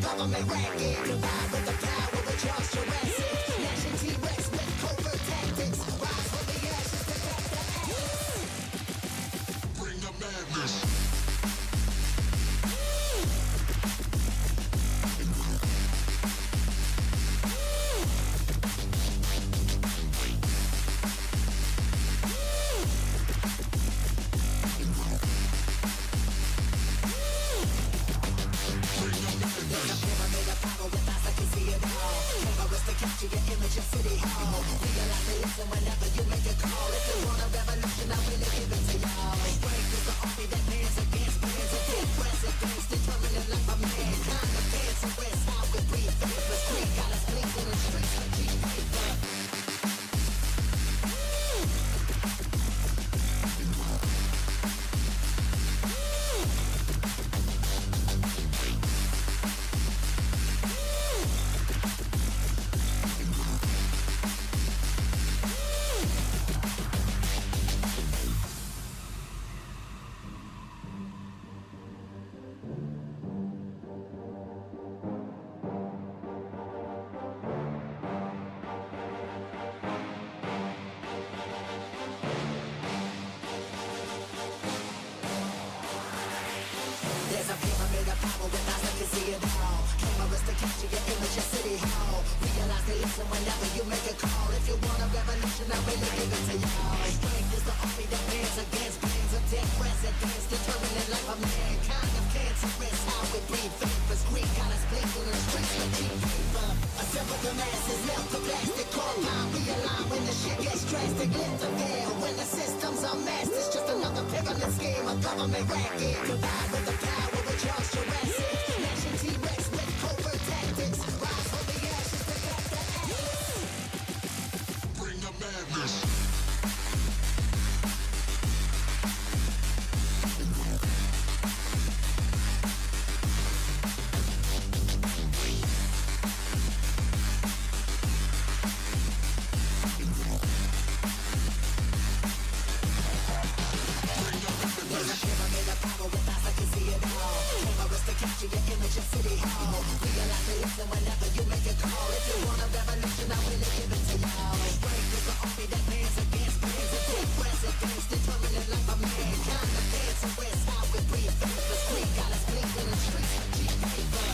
government racket. Combined with the power of Charles Jurassic. Nation T-Rex with covert tactics. Rise from the ashes to catch the axe. Bring the madness. Capture your image in City Hall. Realize they listen whenever you make a call. If you want a revolution, I really give it to y'all. Strength is the army that bands against bands against presidents, determining life of mankind. The cancerous, how we breathe, vapors, creep, got us blinking in the streets like cheap paper. There's a pyramid of power with eyes that can see it all. Cameras to capture your image in City Hall. Realize they listen whenever you make a call. If you want a revolution, I really give it to y'all. Strength is the army that bands against bands of dead presidents, determining life of mankind. Of cancerous, how we breathe, vapors, green, got us blinking in the streets like cheap paper. Assemble the masses, melt the plastic, compound, realign when the shit gets drastic. Lift the veil when the system's unmasked. It's just another pyramid scheme, a government racket. Combined with the power of Charles Jurassic. Nation T-Rex with covert tactics. Rise from the ashes to catch the axe. Bring the madness. Capture your image in City Hall. Realize they listen whenever you make a call. If you want a revolution, I really give it to y'all. Strength is the army that bands against bands of dead presidents, determining life of mankind. The cancerous, how we breathe, vapors, green, got us blinking in the streets like cheap paper.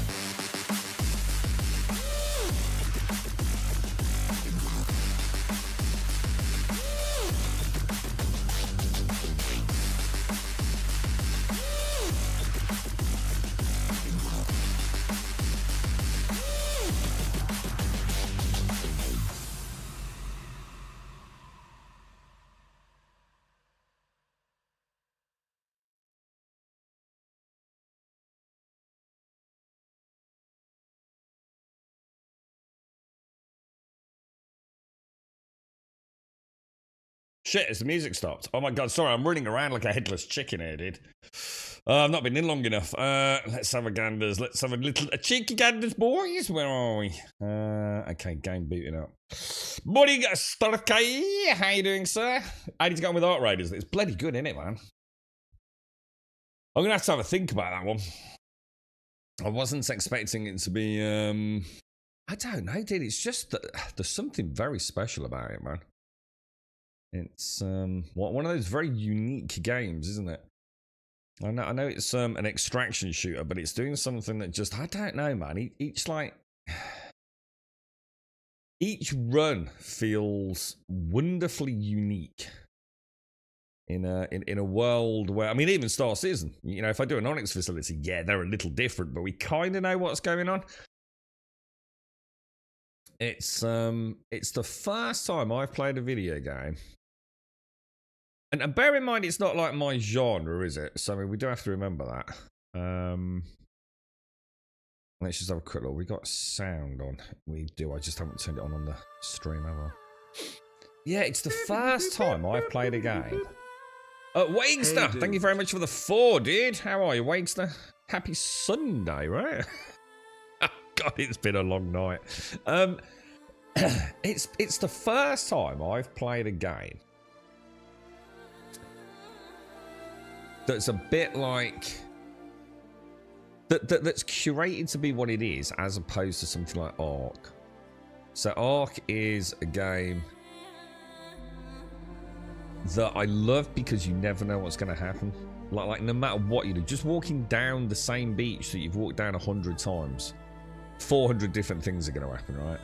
Shit, has the music stopped? Oh my god, sorry, I'm running around like a headless chicken here, dude. I've not been in long enough. Let's have a ganders. Let's have a cheeky ganders, boys. Where are we? Okay, game booting up. Buddy Starkey, how you doing, sir? How did you go on with Art Raiders? It's bloody good, isn't it, man? I'm gonna have to have a think about that one. I wasn't expecting it to be, I don't know, dude. It's just that there's something very special about it, man. It's one of those very unique games, isn't it? I know it's an extraction shooter, but it's doing something that just, I don't know, man. Each run feels wonderfully unique in a world where, I mean, even Star Citizen, you know, if I do an Onyx facility, yeah, they're a little different, but we kind of know what's going on. It's the first time I've played a video game. And bear in mind, it's not like my genre, is it? So we do have to remember that. Let's just have a quick look. We got sound on. We do. I just haven't turned it on the stream, have I? Yeah, it's the first time I've played a game. Wagster, hey, thank you very much for the 4, dude. How are you, Wagster? Happy Sunday, right? God, it's been a long night. It's the first time I've played a game that's a bit like that's curated to be what it is, as opposed to something like Ark. So Ark is a game that I love because you never know what's going to happen. Like no matter what you do, just walking down the same beach that you've walked down 100 times, 400 different things are going to happen, right?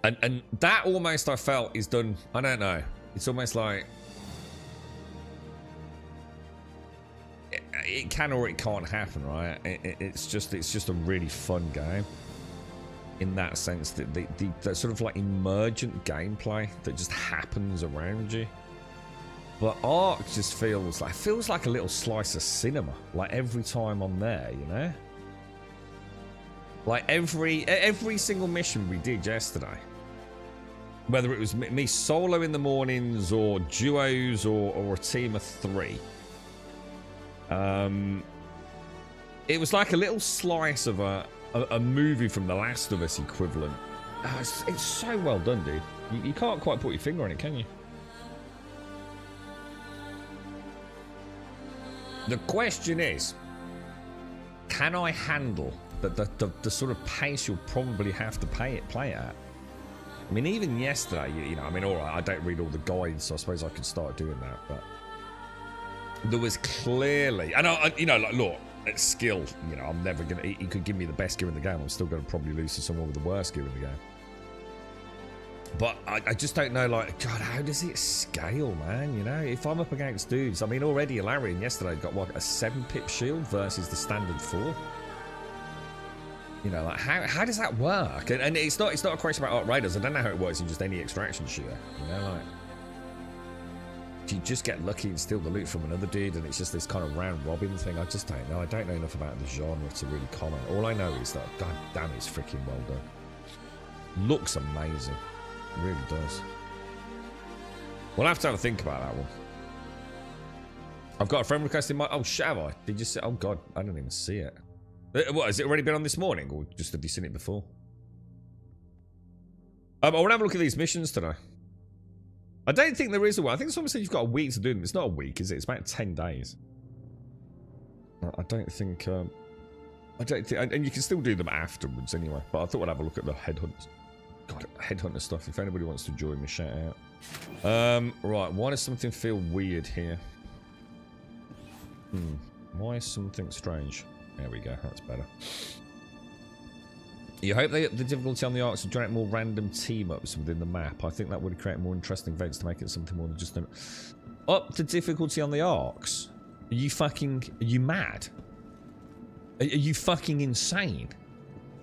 And that almost, I felt, is done. I don't know. It's almost like it can or it can't happen, right? It's just a really fun game in that sense, that the sort of like emergent gameplay that just happens around you. But Ark just feels like a little slice of cinema, like every time I'm there, you know? Like every single mission we did yesterday, whether it was me solo in the mornings or duos or a team of 3, it was like a little slice of a movie from The Last of Us equivalent. It's so well done, dude. You can't quite put your finger on it, can you? The question is, can I handle the sort of pace you'll probably have to play it at? I mean, even yesterday, you know, I mean, all right, I don't read all the guides, so I suppose I could start doing that, but there was clearly, and you know, like, look, it's skill, you know, I'm never gonna, he could give me the best gear in the game, I'm still gonna probably lose to someone with the worst gear in the game. But I just don't know, like, God, how does it scale, man? You know, if I'm up against dudes, I mean, already Ilarion yesterday got, what, a 7-pip shield versus the standard 4? You know, like, how does that work? And it's not a question about Ark Raiders. I don't know how it works in just any extraction shooter. You know, like, do you just get lucky and steal the loot from another dude, and it's just this kind of round robin thing? I just don't know. I don't know enough about the genre to really comment. All I know is that, God damn, it's freaking well done. Looks amazing. It really does. We'll have to have a think about that one. I've got a friend request in my... Oh, shit, have I? Did you see... Oh, God, I didn't even see it. What, has it already been on this morning, or just have you seen it before? I want to have a look at these missions today. I don't think there is a one. I think someone said you've got a week to do them. It's not a week, is it? It's about 10 days. I don't think... and you can still do them afterwards anyway, but I thought I'd have a look at the headhunters. God, headhunter stuff. If anybody wants to join me, shout out. Right, why does something feel weird here? Why is something strange? There we go, that's better. You hope the difficulty on the arcs would generate more random team-ups within the map. I think that would create more interesting events to make it something more than just an... Up the difficulty on the arcs? Are you mad? Are you fucking insane?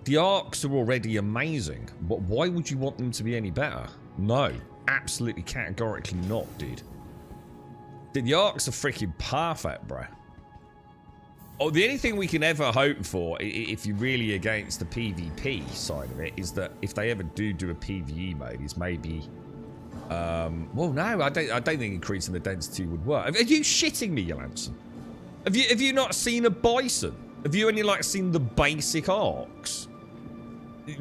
The arcs are already amazing, but why would you want them to be any better? No, absolutely categorically not, dude. The arcs are freaking perfect, bro. Oh, the only thing we can ever hope for, if you're really against the PvP side of it, is that if they ever do a PvE mode, is maybe... well, no, I don't think increasing the density would work. Are you shitting me, Johansson? Have you not seen a bison? Have you only, like, seen the basic arcs?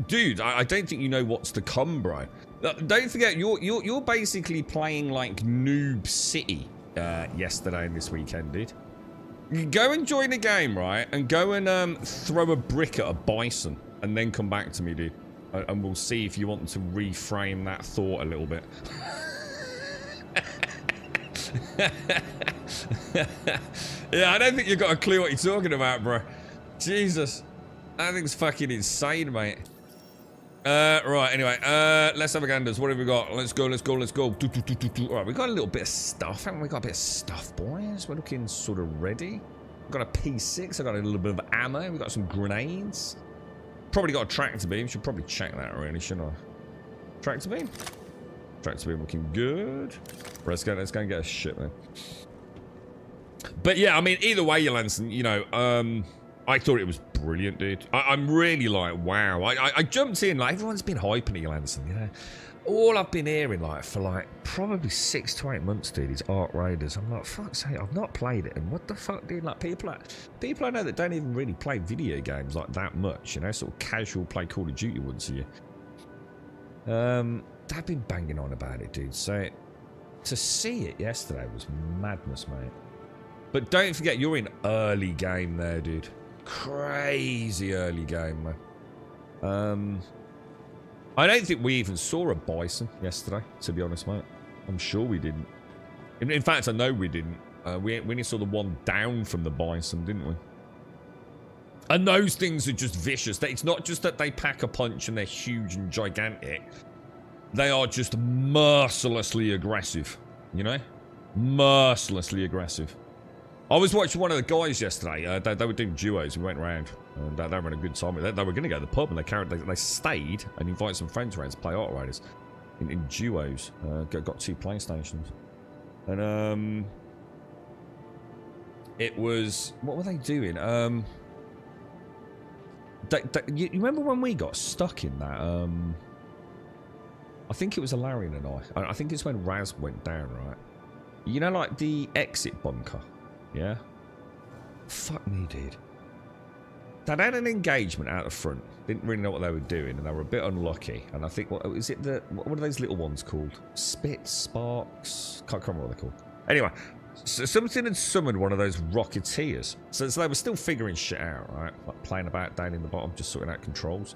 Dude, I don't think you know what's to come, bro. Don't forget, you're basically playing, like, Noob City yesterday and this weekend, dude. Go and join a game, right? And go and throw a brick at a bison. And then come back to me, dude. And we'll see if you want to reframe that thought a little bit. Yeah, I don't think you've got a clue what you're talking about, bro. Jesus. That thing's fucking insane, mate. Right, anyway, let's have a gander. What have we got? Let's go. Alright, we got a little bit of stuff, haven't we? Got a bit of stuff, boys. We're looking sort of ready. We've got a P6, I've got a little bit of ammo, we've got some grenades. Probably got a tractor beam, should probably check that really, shouldn't I? Tractor beam? Tractor beam looking good. Let's go and get a shit, man. But yeah, I mean, either way, Johansson, you know, I thought it was brilliant, dude. I'm really like, wow. I jumped in, like, everyone's been hyping it, Johansson, you know. All I've been hearing, like, for, like, probably 6 to 8 months, dude, is Ark Raiders. I'm like, fuck's sake, I've not played it. And what the fuck, dude? Like, people I know that don't even really play video games, like, that much, you know, sort of casual play Call of Duty once a year. They've been banging on about it, dude. So, to see it yesterday was madness, mate. But don't forget, you're in early game there, dude. Crazy early game, man. I don't think we even saw a bison yesterday, to be honest, mate. I'm sure we didn't. In fact, I know we didn't. We only saw the one down from the bison, didn't we? And those things are just vicious. It's not just that they pack a punch and they're huge and gigantic. They are just mercilessly aggressive, you know? Mercilessly aggressive. I was watching one of the guys yesterday. They were doing duos. We went around and they were having a good time. They were going to go to the pub and they stayed and invited some friends around to play Auto Raiders in duos. Got 2 PlayStations. And it was... What were they doing? You remember when we got stuck in that? I think it was Alarian and I think it's when Raz went down, right? You know, like the exit bunker? Yeah? Fuck me, dude. They had an engagement out the front. Didn't really know what they were doing, and they were a bit unlucky. And I think, what are those little ones called? Spits? Sparks? Can't remember what they're called. Anyway, so something had summoned one of those Rocketeers. So they were still figuring shit out, right? Like playing about down in the bottom, just sorting out controls.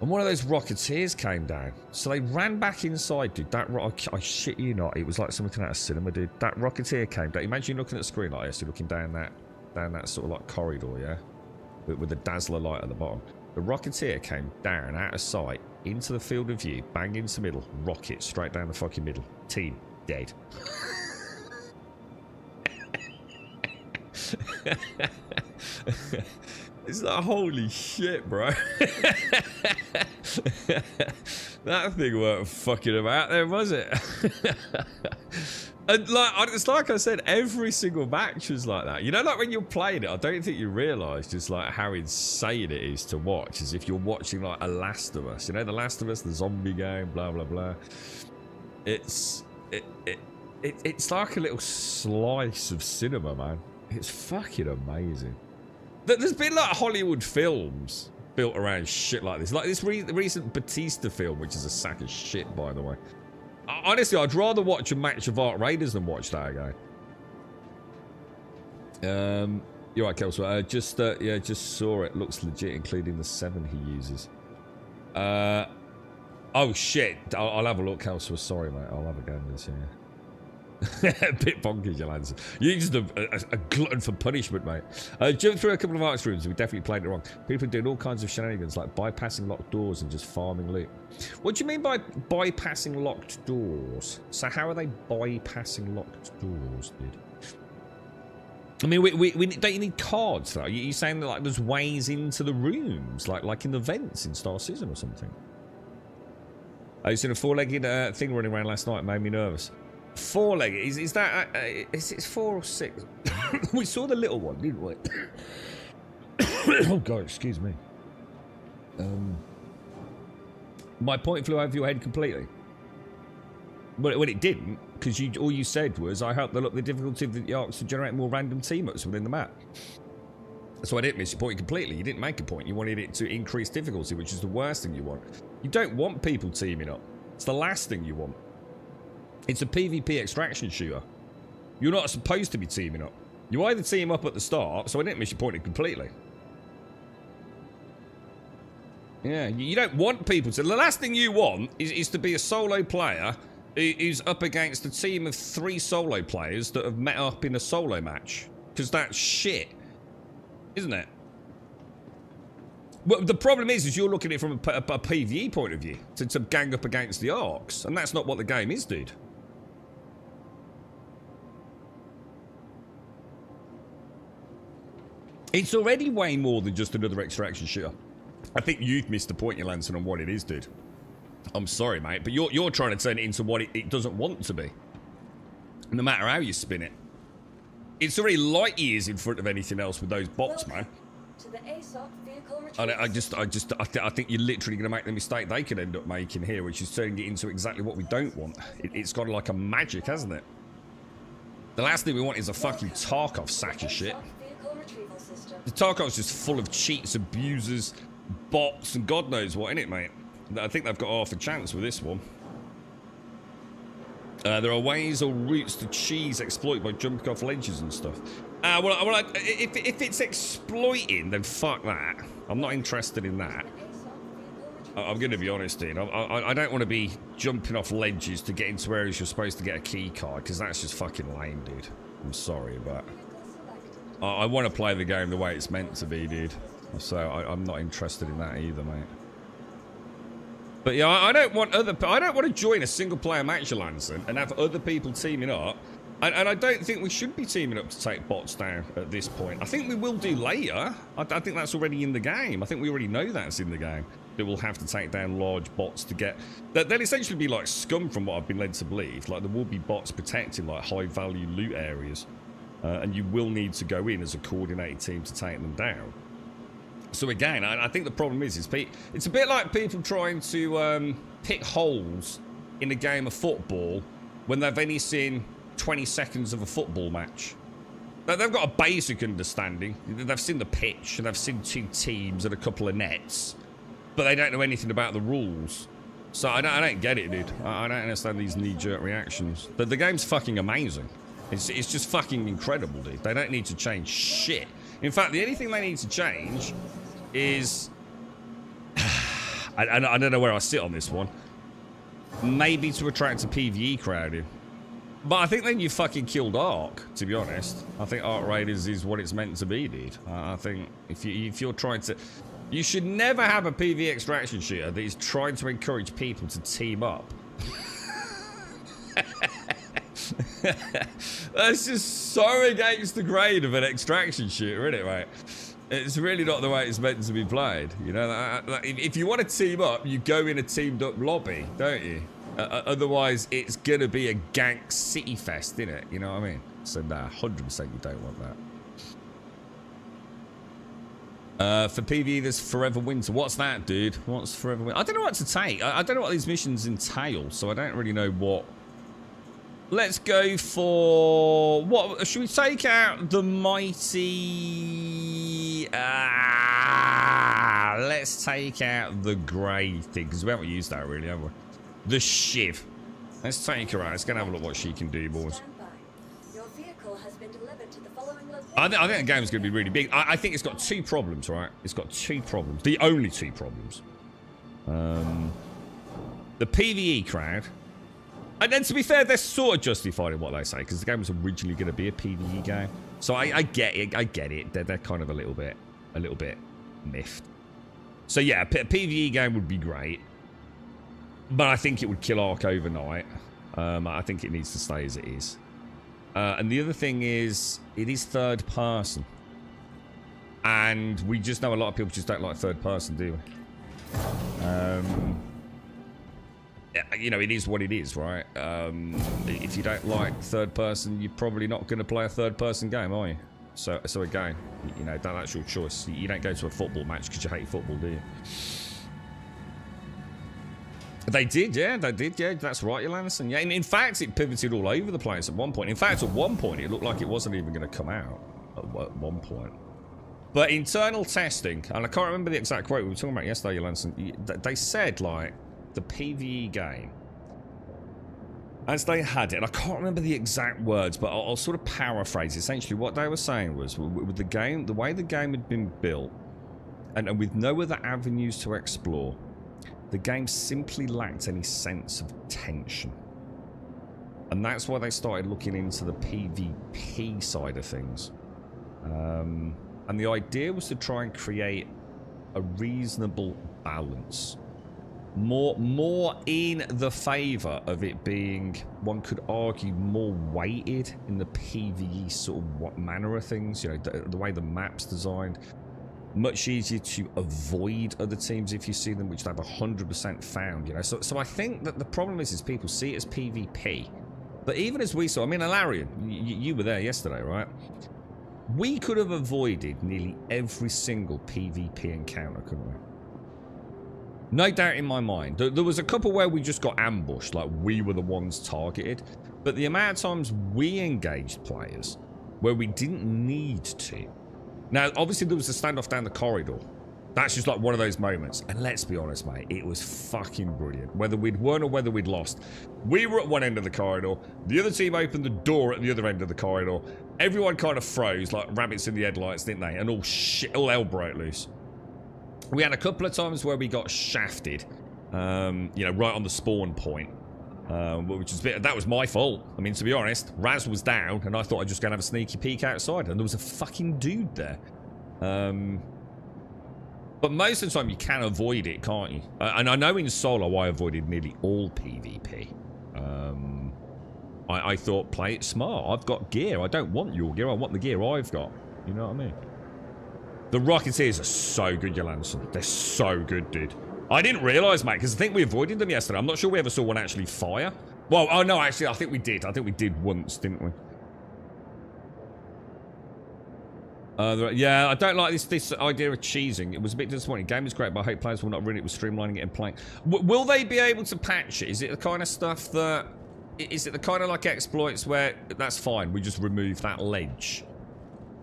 And one of those Rocketeers came down. So they ran back inside, dude. I shit you not. It was like something out of cinema, dude. That Rocketeer came down. Imagine looking at the screen like this. You're looking down that sort of like corridor, yeah? With the dazzler light at the bottom. The Rocketeer came down out of sight into the field of view, bang into the middle, rocket straight down the fucking middle. Team dead. It's like, holy shit, bro. That thing weren't fucking about there, was it? And like, it's like I said, every single match was like that. You know, like when you're playing it, I don't think you realise just like how insane it is to watch, as if you're watching like a Last of Us. You know, the Last of Us, the zombie game, blah blah blah. It's like a little slice of cinema, man. It's fucking amazing. There's been like Hollywood films built around shit like this. Like this recent Batista film, which is a sack of shit, by the way. Honestly, I'd rather watch a match of Art Raiders than watch that again. You're right, Kelso. Just saw it. Looks legit, including the 7 he uses. Oh shit! I'll have a look, Kelso. Sorry, mate. I'll have a go at this. Yeah. A bit bonkers, your lads. You're just a glutton for punishment, mate. Jumped through a couple of arcs rooms. We definitely played it wrong. People are doing all kinds of shenanigans, like bypassing locked doors and just farming loot. What do you mean by bypassing locked doors? So how are they bypassing locked doors, dude? I mean, we don't you need cards though? You're saying that like there's ways into the rooms, like in the vents in Star Citizen or something? I seen a 4-legged thing running around last night. It made me nervous. 4-legged? Is that... is it 4 or 6? We saw the little one, didn't we? Oh, God, excuse me. My point flew over your head completely. Well, it didn't, because all you said was, I helped the difficulty of the arcs to generate more random team-ups within the map. So I didn't miss your point completely. You didn't make a point. You wanted it to increase difficulty, which is the worst thing you want. You don't want people teaming up. It's the last thing you want. It's a PvP extraction shooter. You're not supposed to be teaming up. You either team up at the start, so I didn't miss your point completely. Yeah, you don't want people to... The last thing you want is to be a solo player who's up against a team of 3 solo players that have met up in a solo match. Because that's shit. Isn't it? Well, the problem is you're looking at it from a PvE point of view. To gang up against the arcs. And that's not what the game is, dude. It's already way more than just another extraction shooter. I think you've missed the point, you Lanson, on what it is, dude. I'm sorry, mate, but you're trying to turn it into what it doesn't want to be. No matter how you spin it. It's already light years in front of anything else with those bots, man. To the ASOC vehicle And I think you're literally going to make the mistake they could end up making here, which is turning it into exactly what we don't want. It's got like a magic, hasn't it? The last thing we want is a fucking Tarkov sack of shit. The Tarkov's just full of cheats, abusers, bots, and God knows what, innit, mate? I think they've got half a chance with this one. There are ways or routes to cheese exploit by jumping off ledges and stuff. If it's exploiting, then fuck that. I'm not interested in that. I'm going to be honest, dude. I don't want to be jumping off ledges to get into areas you're supposed to get a key card, because that's just fucking lame, dude. I'm sorry, but I want to play the game the way it's meant to be, dude. So I'm not interested in that either, mate. But yeah, I don't want to join a single-player match, Lanson, and have other people teaming up. And I don't think we should be teaming up to take bots down at this point. I think we will do later. I think that's already in the game. I think we already know that's in the game. That we'll have to take down large bots to get... They'll essentially be like scum from what I've been led to believe. Like, there will be bots protecting like high-value loot areas. And you will need to go in as a coordinated team to take them down. So again, I think the problem is it's a bit like people trying to pick holes in a game of football when they've only seen 20 seconds of a football match. They've got a basic understanding. They've seen the pitch and they've seen two teams and a couple of nets, but they don't know anything about the rules. So I don't get it, dude. I don't understand these knee-jerk reactions. The game's fucking amazing. It's just fucking incredible, dude. They don't need to change shit. In fact, the only thing they need to change is... I don't know where I sit on this one. Maybe to attract a PvE crowd in. But I think then you fucking killed Ark, to be honest. I think Ark Raiders is what it's meant to be, dude. I think if you're trying to... You should never have a PvE extraction shooter that is trying to encourage people to team up. That's just so against the grain of an extraction shooter, isn't it, mate? It's really not the way it's meant to be played. You know, if you want to team up, you go in a teamed up lobby, don't you? Otherwise, it's gonna be a gank city fest, innit? You know what I mean? So nah, 100% you don't want that. For PvE, there's Forever Winter. What's that, dude? What's Forever Winter? I don't know what to take. I don't know what these missions entail, so I don't really know what. Let's go for... What? Should we take out the mighty... let's take out the grey thing, because we haven't used that really, have we? The Shiv. Let's take her out. Let's go and have a look what she can do, boys. Your vehicle has been delivered to the following location. I think the game's going to be really big. I think it's got two problems, right? It's got two problems. The only two problems. The PvE crowd. And then, to be fair, they're sort of justified in what they say, because the game was originally going to be a PvE game. So I get it. I get it. They're kind of a little bit miffed. So yeah, a PvE game would be great, but I think it would kill Ark overnight. I think it needs to stay as it is. And the other thing is, it is third person, and we just know a lot of people just don't like third person, do we? You know, it is what it is, right? If you don't like third person, you're probably not going to play a third person game, are you? So again, you know, that's your choice. You don't go to a football match because you hate football, do you? They did, yeah. That's right, Lanison. Yeah, and in fact, it pivoted all over the place at one point. In fact, at one point, it looked like it wasn't even going to come out at one point. But internal testing, and I can't remember the exact quote we were talking about yesterday, Lanison. They said, like, the PvE game, as they had it, and I can't remember the exact words, but I'll sort of paraphrase. Essentially, what they were saying was, with the game, the way the game had been built, and with no other avenues to explore, the game simply lacked any sense of tension. And that's why they started looking into the PvP side of things. And the idea was to try and create a reasonable balance. More in the favour of it being, one could argue, more weighted in the PvE sort of what manner of things. You know, the way the map's designed. Much easier to avoid other teams if you see them, which they've 100% found, you know. So I think that the problem is people see it as PvP. But even as we saw, I mean, Alarian, you were there yesterday, right? We could have avoided nearly every single PvP encounter, couldn't we? No doubt in my mind. There was a couple where we just got ambushed, like we were the ones targeted. But the amount of times we engaged players where we didn't need to. Now, obviously, there was a standoff down the corridor. That's just like one of those moments. And let's be honest, mate, it was fucking brilliant. Whether we'd won or whether we'd lost. We were at one end of the corridor. The other team opened the door at the other end of the corridor. Everyone kind of froze like rabbits in the headlights, didn't they? And all hell broke loose. We had a couple of times where we got shafted, you know, right on the spawn point. Which is that was my fault. I mean, to be honest, Raz was down, and I thought I'd just go and have a sneaky peek outside, and there was a fucking dude there. But most of the time, you can avoid it, can't you? And I know in solo, I avoided nearly all PvP. I thought, play it smart. I've got gear. I don't want your gear. I want the gear I've got. You know what I mean? The Rocketeers are so good, Jolanson. They're so good, dude. I didn't realise, mate, because I think we avoided them yesterday. I'm not sure we ever saw one actually fire. Well, oh no, actually, I think we did. I think we did once, didn't we? Yeah, I don't like this idea of cheesing. It was a bit disappointing. Game is great, but I hope players will not ruin it with streamlining it and playing. Will they be able to patch it? Is it the kind of stuff that... Is it the kind of like exploits where that's fine, we just remove that ledge?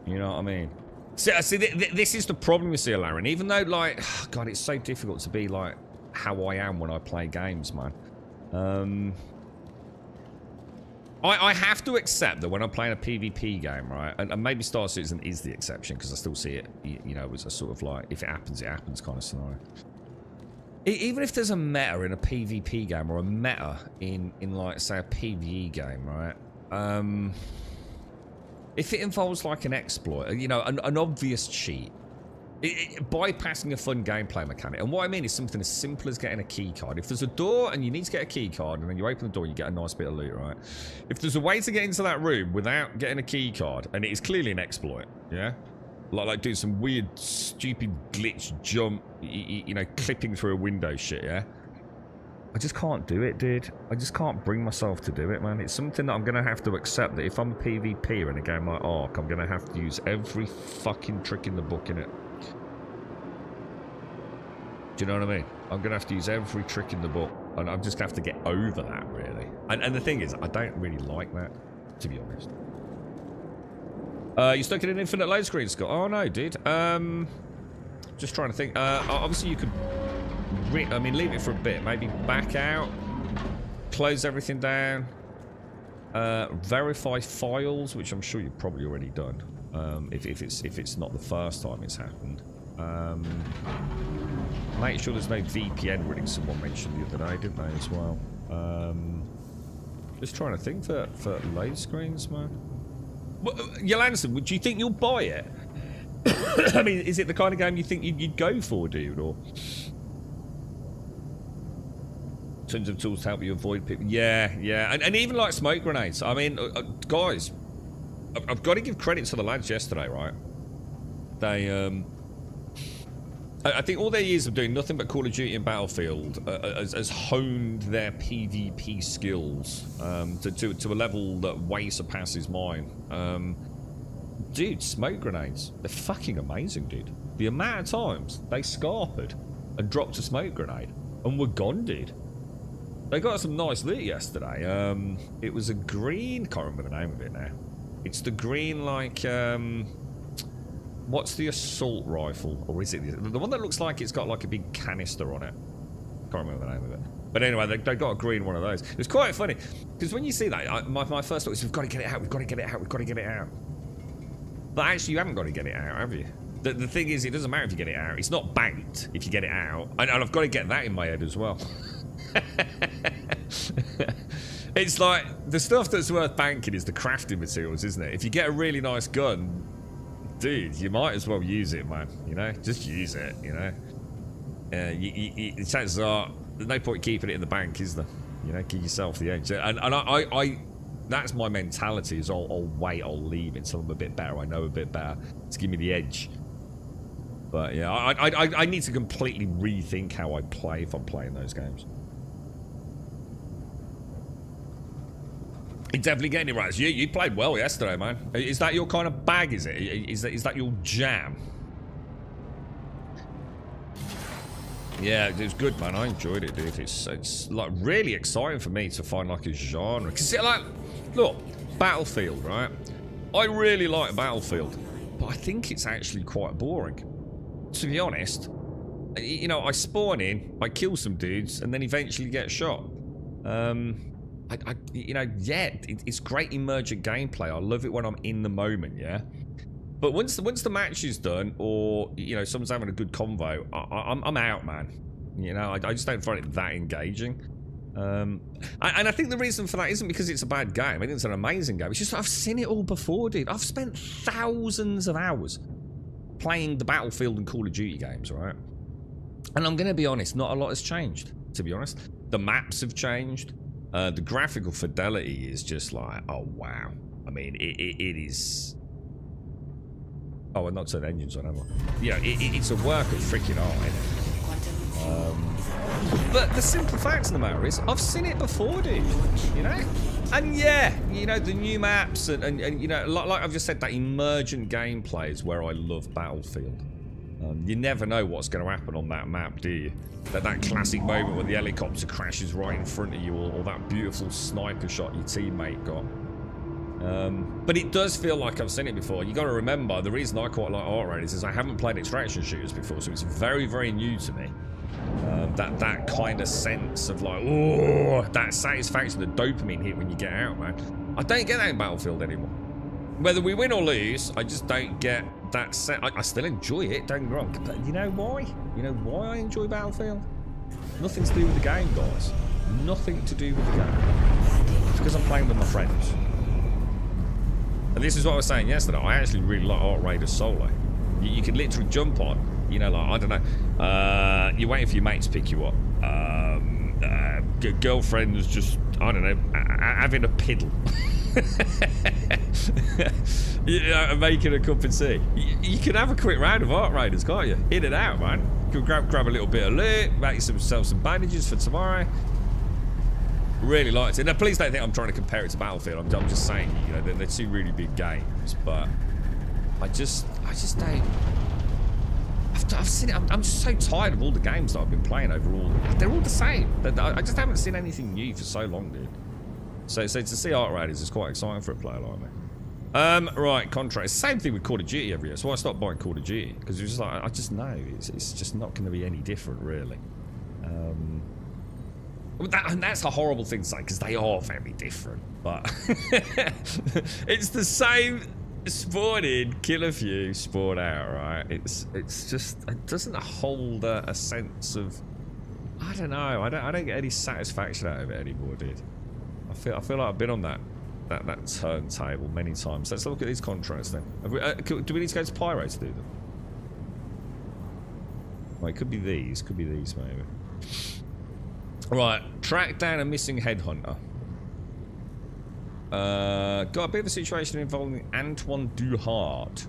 You know what I mean? See, this is the problem with Laren. Even though, like, God, it's so difficult to be like how I am when I play games, man. I have to accept that when I'm playing a PvP game, right, and maybe Star Citizen is the exception because I still see it, you know, as a sort of like, if it happens kind of scenario. Even if there's a meta in a PvP game or a meta in like, say, a PvE game, right, if it involves like an exploit, you know, an obvious cheat, bypassing a fun gameplay mechanic. And what I mean is something as simple as getting a key card. If there's a door and you need to get a key card and then you open the door and you get a nice bit of loot, right? If there's a way to get into that room without getting a key card, and it is clearly an exploit, yeah? Like doing some weird, stupid glitch jump, you know, clipping through a window shit, yeah? I just can't do it, dude. I just can't bring myself to do it, man. It's something that I'm going to have to accept, that if I'm a PvPer in a game like Ark, I'm going to have to use every fucking trick in the book, innit? Do you know what I mean? I'm going to have to use every trick in the book, and I'm just going to have to get over that, really. And the thing is, I don't really like that, to be honest. You stuck in an infinite load screen, Scott? Oh, no, dude. Just trying to think. Obviously, you could... I mean, leave it for a bit. Maybe back out. Close everything down. Verify files, which I'm sure you've probably already done. If it's not the first time it's happened. Make sure there's no VPN running. Someone mentioned the other day, didn't they, as well? Just trying to think for load screens, man. Well, Yolanson, do you think you'll buy it? I mean, is it the kind of game you think you'd go for, dude? Or tons of tools to help you avoid people? Yeah. And even like smoke grenades. I mean, guys, I've got to give credit to the lads yesterday, right? They, I think all their years of doing nothing but Call of Duty and Battlefield has honed their PvP skills to a level that way surpasses mine. Dude, smoke grenades, they're fucking amazing, dude. The amount of times they scarpered and dropped a smoke grenade and were gone, dude. They got some nice loot yesterday. It was a green, can't remember the name of it now. It's the green, like, what's the assault rifle? Or is it the one that looks like it's got like a big canister on it? Can't remember the name of it. But anyway, they got a green one of those. It's quite funny, because when you see that, my first thought is, we've got to get it out, we've got to get it out, we've got to get it out. But actually, you haven't got to get it out, have you? The thing is, it doesn't matter if you get it out. It's not banked if you get it out. And I've got to get that in my head as well. It's like, the stuff that's worth banking is the crafting materials, isn't it? If you get a really nice gun, dude, you might as well use it, man. You know, just use it. You know, the chances are there's no point keeping it in the bank, is there? You know, give yourself the edge. And I that's my mentality. Is I'll wait, I'll leave it until I'm a bit better. I know a bit better to give me the edge. But yeah, I need to completely rethink how I play if I'm playing those games. You're definitely getting it right. You played well yesterday, man. Is that your kind of bag, is it? Is that your jam? Yeah, it was good, man. I enjoyed it, dude. It's like really exciting for me to find like a genre. Cause like, look, Battlefield, right? I really like Battlefield, but I think it's actually quite boring. To be honest, you know, I spawn in, I kill some dudes, and then eventually get shot. You know, yeah, it's great emergent gameplay. I love it when I'm in the moment, yeah. But once the match is done, or you know, someone's having a good convo, I'm out, man. You know, I just don't find it that engaging. And I think the reason for that isn't because it's a bad game. I think it's an amazing game. It's just I've seen it all before, dude. I've spent thousands of hours playing the Battlefield and Call of Duty games, right? And I'm going to be honest, not a lot has changed, to be honest. The maps have changed. The graphical fidelity is just like, oh, wow. I mean, it is... Oh, I've not turned engines on, have I? You know, it's a work of freaking art, isn't it? But the simple fact of the matter is, I've seen it before, dude. You know? And yeah, you know, the new maps and you know, like I've just said, that emergent gameplay is where I love Battlefield. You never know what's going to happen on that map, do you? That classic moment where the helicopter crashes right in front of you, or that beautiful sniper shot your teammate got. But it does feel like I've seen it before. You got to remember, the reason I quite like Art Raiders is I haven't played extraction shooters before, so it's very, very new to me. That kind of sense of like, oh, that satisfaction, the dopamine hit when you get out, man. I don't get that in Battlefield anymore. Whether we win or lose, I just don't get that set. I still enjoy it, don't get me wrong. But you know why? You know why I enjoy Battlefield? Nothing to do with the game, guys. Nothing to do with the game. It's because I'm playing with my friends. And this is what I was saying yesterday. I actually really like Art Raiders solo. You can literally jump on. You know, like, I don't know, you're waiting for your mate to pick you up. Girlfriend's just, I don't know, having a piddle. You know, making a cup of tea. You can have a quick round of Art Raiders, can't you? In and out, man. You can grab a little bit of loot, make yourself some bandages for tomorrow. Really liked it. Now, please don't think I'm trying to compare it to Battlefield. I'm just saying, you know, they're two really big games, but I just don't... I've seen it. I'm just so tired of all the games that I've been playing overall. They're all the same. I just haven't seen anything new for so long, dude. So to see Art Raiders is quite exciting for a player like me. Right, contract. Same thing with Call of Duty every year. So I stopped buying Call of Duty because it's just like I just know it's just not going to be any different, really. And that's a horrible thing to say because they are very different, but it's the same. Spawn in, kill a few, spawn out, right? It's just, it doesn't hold a sense of, I don't know, I don't get any satisfaction out of it anymore, dude. I feel like I've been on that turntable many times. Let's look at these contracts then. Do we need to go to Pyro to do them? Well, it could be these maybe. Right, track down a missing headhunter. Got a bit of a situation involving Antoine Duhart.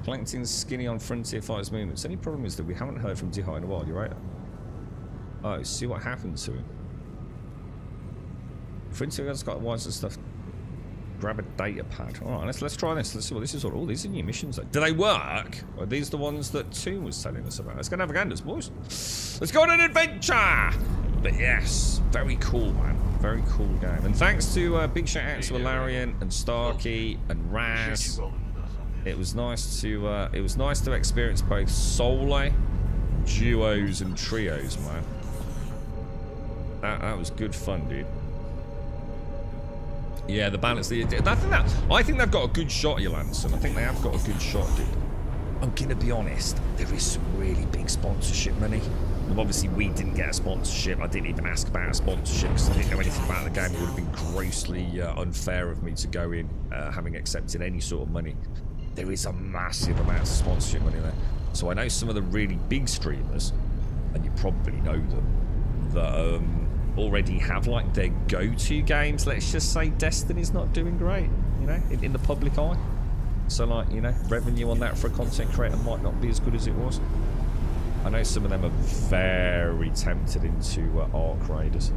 Collecting skinny on Frontier Fighters movements. Any problem is that we haven't heard from Duhart in a while, you're right? Oh, see what happened to him. Frontier has got wires and stuff. Grab a data pad. Alright, let's try this. Let's see what this is all. Oh, these are new missions. Do they work? Or are these the ones that Toon was telling us about? Let's go Naviganders, boys. Let's go on an adventure! But yes, very cool, man. Very cool game. And thanks to big shout out to Alarian and Starkey and Raz. It was nice to experience both solo, duos, and trios, man. That was good fun, dude. Yeah, the balance. I think they've got a good shot, Jolanson. I think they have got a good shot, dude. I'm gonna be honest. There is some really big sponsorship money. And obviously, we didn't get a sponsorship. I didn't even ask about a sponsorship because I didn't know anything about the game. It would have been grossly unfair of me to go in having accepted any sort of money. There is a massive amount of sponsorship money there. So I know some of the really big streamers, and you probably know them, that already have like their go-to games. Let's just say Destiny's not doing great, you know, in the public eye. So like, you know, revenue on that for a content creator might not be as good as it was. I know some of them are very tempted into Arc Raiders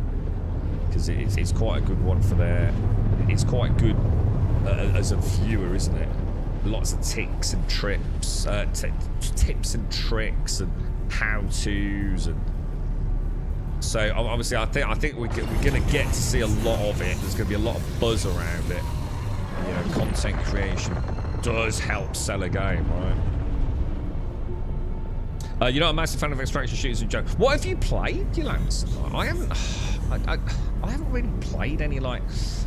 because it's quite a good one for their. It's quite good as a viewer, isn't it? Lots of tips and tricks, tips and tricks and how-tos, and so obviously I think we're gonna get to see a lot of it. There's gonna be a lot of buzz around it. You know, content creation does help sell a game, right? You're not a massive fan of extraction shooters in general. What have you played, you Lance? I haven't. I haven't really played any, like.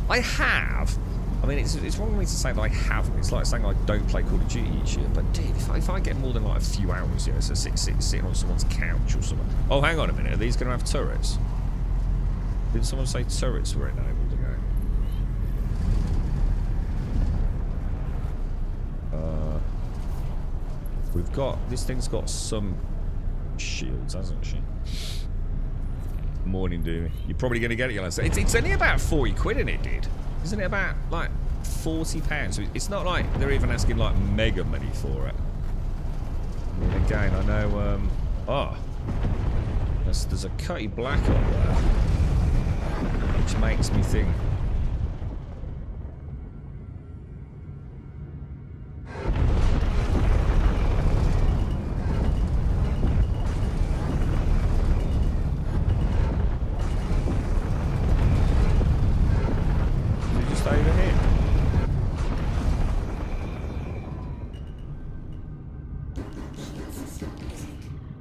I have. I mean, it's wrong for me to say that I haven't. It's like saying I don't play Call of Duty each year. But dude, if I get more than like a few hours, you know, so sitting on someone's couch or something. Oh, hang on a minute. Are these going to have turrets? Did someone say turrets were enabled to go? We've got this thing's got some shields, hasn't she? Morning, Doomy. You're probably going to get it, you know. It's only about 40 quid in it, dude. Isn't it about, like, £40? So it's not like they're even asking, like, mega money for it. And again, I know, there's a Cutty Black on there. Which makes me think.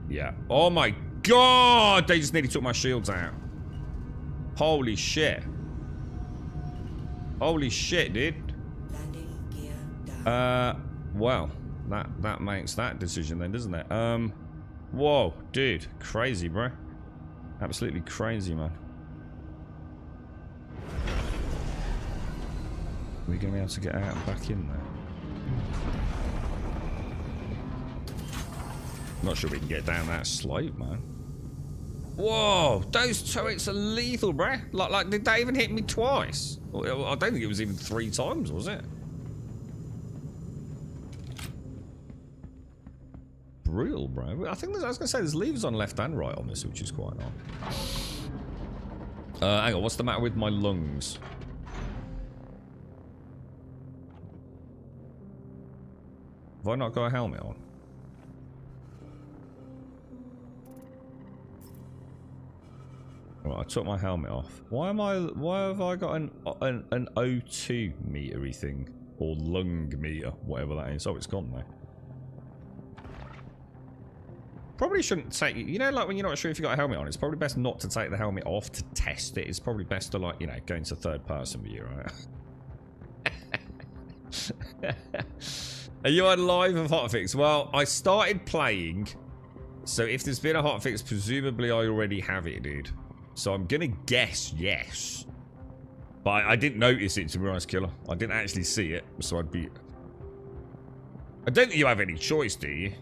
Yeah. Oh my god! They just nearly took my shields out. Holy shit. Holy shit, dude. Well, that makes that decision then, doesn't it? Whoa, dude. Crazy, bro. Absolutely crazy, man. Are we gonna be able to get out and back in there? Not sure we can get down that slope, man. Whoa, those turrets are lethal, bruh. Like, did they even hit me twice? I don't think it was even 3 times, was it? Brutal, bro. I think I was gonna say there's levers on left and right on this, which is quite nice. Hang on, what's the matter with my lungs? Have I not got a helmet on? Right, I took my helmet off. Why have I got an O2 meter-y thing? Or lung meter, whatever that is. Oh, it's gone now. Probably shouldn't take, you know, like when you're not sure if you got a helmet on, it's probably best not to take the helmet off to test it. It's probably best to, like, you know, go into third person view, right? Are you on live of hotfix? Well, I started playing, so if there's been a hotfix, presumably I already have it, dude. So I'm gonna guess yes. But I didn't notice it, to be honest, Killer. I didn't actually see it, so I'd be... I don't think you have any choice, do you?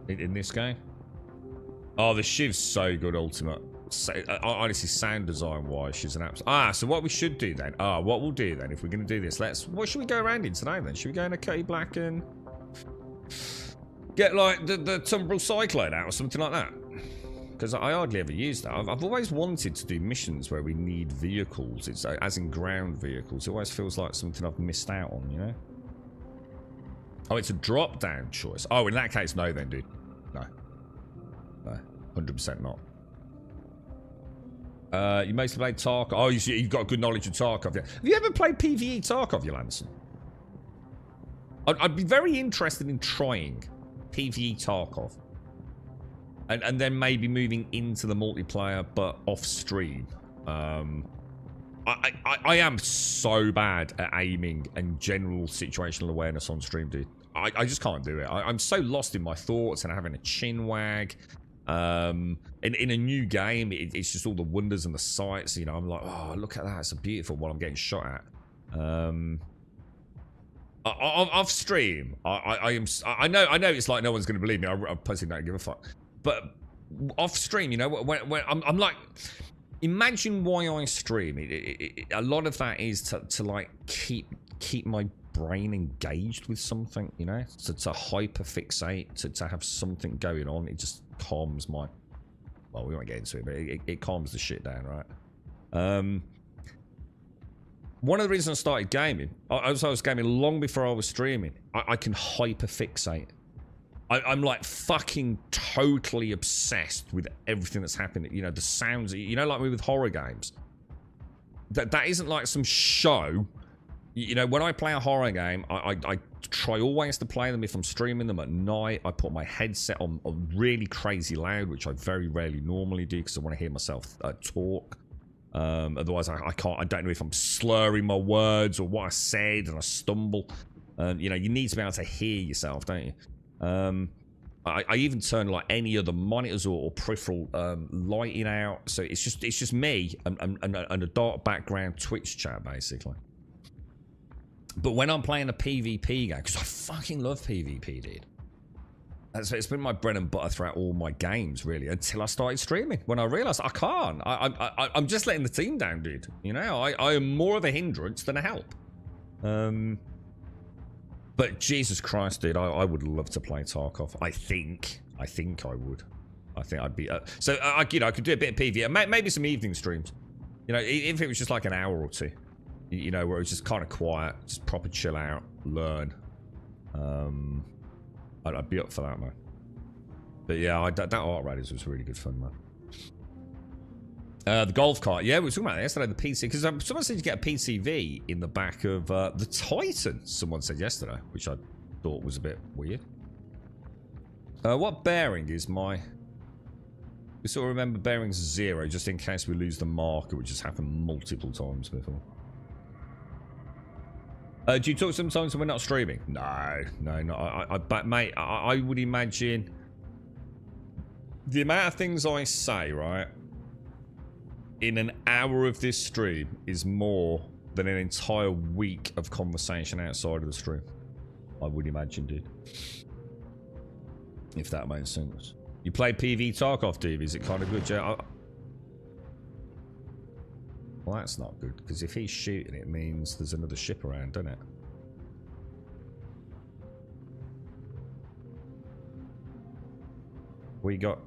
In this game? Oh, the Shiv's so good, Ultimate. So, honestly, sound design-wise, she's an absolute... so what we should do then... what we'll do then, if we're gonna do this, what should we go around in today, then? Should we go in a Cutty Black and... get, like, the Tumbril Cyclone out or something like that? Because I hardly ever use that. I've always wanted to do missions where we need vehicles. It's as in ground vehicles. It always feels like something I've missed out on, you know? Oh, it's a drop-down choice. Oh, in that case, no then, dude. No. No. 100% not. You mostly played Tarkov. Oh, you've got good knowledge of Tarkov. Yeah. Have you ever played PvE Tarkov, you Lanson? I'd be very interested in trying PvE Tarkov. And then maybe moving into the multiplayer, but off stream. I am so bad at aiming and general situational awareness on stream, dude. I just can't do it. I'm so lost in my thoughts and having a chin wag. In a new game, it's just all the wonders and the sights. You know, I'm like, oh, look at that. It's so beautiful while I'm getting shot at. Off stream, I know it's like no one's going to believe me. I personally don't give a fuck. But off stream, you know, when I'm like, imagine why I stream. A lot of that is to like keep my brain engaged with something, you know, to hyper fixate, to have something going on. It just calms my, well, we won't get into it, but it calms the shit down, right? One of the reasons I started gaming, I was gaming long before I was streaming. I can hyper fixate. I'm like fucking totally obsessed with everything that's happening. You know, the sounds, you know, like with horror games. That isn't like some show. You know, when I play a horror game, I try always to play them if I'm streaming them at night. I put my headset on really crazy loud, which I very rarely normally do because I want to hear myself talk. Otherwise, I can't. I don't know if I'm slurring my words or what I said and I stumble. You know, you need to be able to hear yourself, don't you? I even turn like any other monitors or peripheral lighting out, so it's just me and a dark background Twitch chat basically. But when I'm playing a PvP game, because I fucking love PvP, dude. It's been my bread and butter throughout all my games, really, until I started streaming. When I realised I can't. I'm just letting the team down, dude. You know, I am more of a hindrance than a help. But Jesus Christ, dude, I would love to play Tarkov. I think I would. I think I'd be... so, you know, I could do a bit of PvP. Maybe some evening streams. You know, if it was just like an hour or two. You know, where it was just kind of quiet, just proper chill out, learn. I'd be up for that, man. But yeah, that Art Raiders was really good fun, man. The golf cart, yeah, we were talking about that yesterday. The PC, because someone said you get a PCV in the back of the Titan. Someone said yesterday, which I thought was a bit weird. What bearing is my? We sort of remember bearings 0, just in case we lose the marker, which has happened multiple times before. Do you talk sometimes when we're not streaming? No, but mate, I would imagine the amount of things I say, right, in an hour of this stream is more than an entire week of conversation outside of the stream. I would imagine, dude. If that makes sense. You play PV Tarkov, dude? Is it kind of good? Yeah. Well, that's not good, because if he's shooting, it means there's another ship around, doesn't it?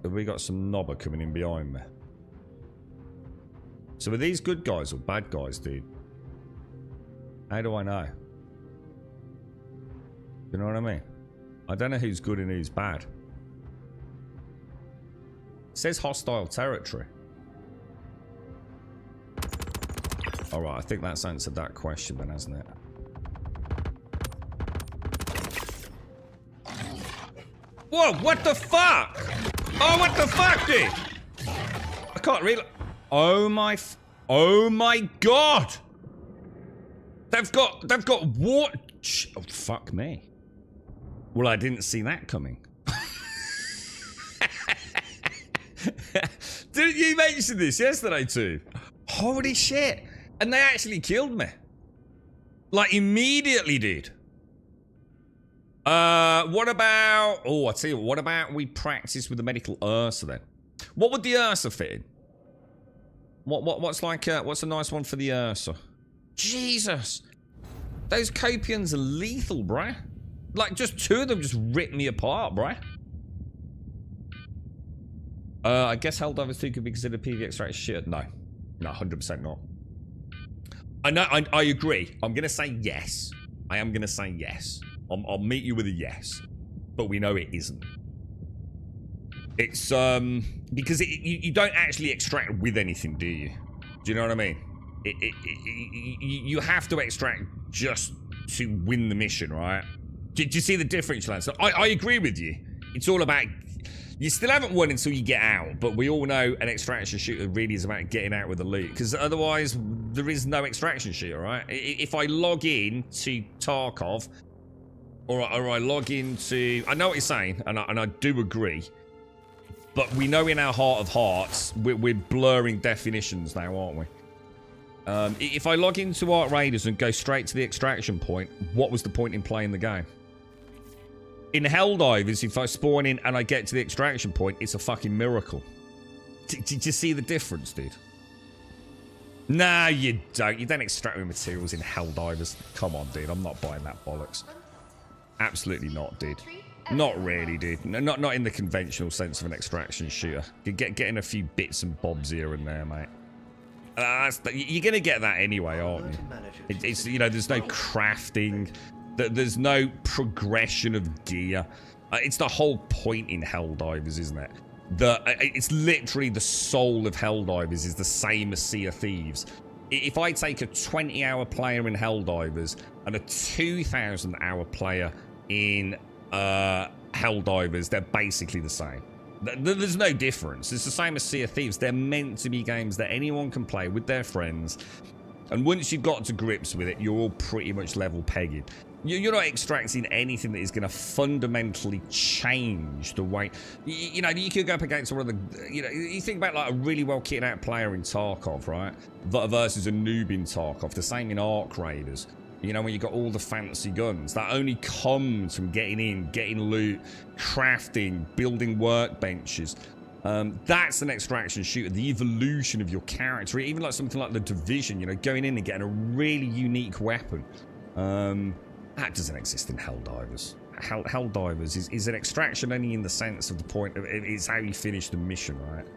Have we got some knobber coming in behind me? So are these good guys or bad guys, dude? How do I know? You know what I mean? I don't know who's good and who's bad. It says hostile territory. Alright, I think that's answered that question then, hasn't it? Whoa, what the fuck? Oh, what the fuck, dude? I can't really... Oh my god! They've got water... Oh, fuck me. Well, I didn't see that coming. Didn't you mention this yesterday too? Holy shit. And they actually killed me. Like, immediately, dude. What about... Oh, I tell you what about we practice with the medical Ursa then? What would the Ursa fit in? What's like... what's a nice one for the Ursa? Jesus. Those Copians are lethal, bruh. Like, just 2 of them just ripped me apart, bruh. I guess Helldivers 2 could be considered PV extract shit. No. No, 100% not. I know, I agree. I'm gonna say yes. I am gonna say yes. I'll meet you with a yes. But we know it isn't. It's, because you don't actually extract with anything, do you? Do you know what I mean? You have to extract just to win the mission, right? Do you see the difference, Lance? I agree with you. It's all about... You still haven't won until you get out, but we all know an extraction shooter really is about getting out with the loot, because otherwise there is no extraction shooter, right? If I log in to Tarkov, or I log into... I know what you're saying, and I do agree, but we know in our heart of hearts, we're blurring definitions now, aren't we? If I log into Art Raiders and go straight to the extraction point, what was the point in playing the game? In Helldivers, if I spawn in and I get to the extraction point, it's a fucking miracle. Did you see the difference, dude? Nah, you don't. You don't extract with materials in Helldivers. Come on, dude. I'm not buying that bollocks. Absolutely not, dude. Not really, dude. Not in the conventional sense of an extraction shooter. You're getting a few bits and bobs here and there, mate. You're gonna get that anyway, aren't you? It's you know, there's no crafting. There's no progression of gear. It's the whole point in Helldivers, isn't it? It's literally the soul of Helldivers is the same as Sea of Thieves. If I take a 20-hour player in Helldivers and a 2,000-hour player in Helldivers, they're basically the same. There's no difference. It's the same as Sea of Thieves. They're meant to be games that anyone can play with their friends. And once you've got to grips with it, you're all pretty much level pegging. You're not extracting anything that is going to fundamentally change the way... You know, you could go up against one of the... You know, you think about like a really well kitted out player in Tarkov, right? Versus a noob in Tarkov. The same in Ark Raiders. You know, when you got all the fancy guns. That only comes from getting in, getting loot, crafting, building workbenches. That's an extraction shooter. The evolution of your character. Even like something like The Division, you know, going in and getting a really unique weapon. That doesn't exist in Helldivers. Helldivers is an extraction only in the sense of the point of it's how you finish the mission, right?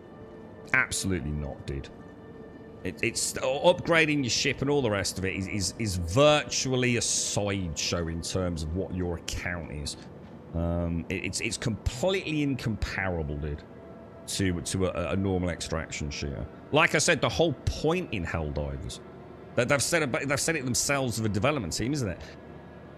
Absolutely not, dude. It's upgrading your ship and all the rest of it is virtually a sideshow in terms of what your account is. It's completely incomparable, dude, to a normal extraction shooter. Like I said, the whole point in Helldivers, they've said it themselves of a development team, isn't it?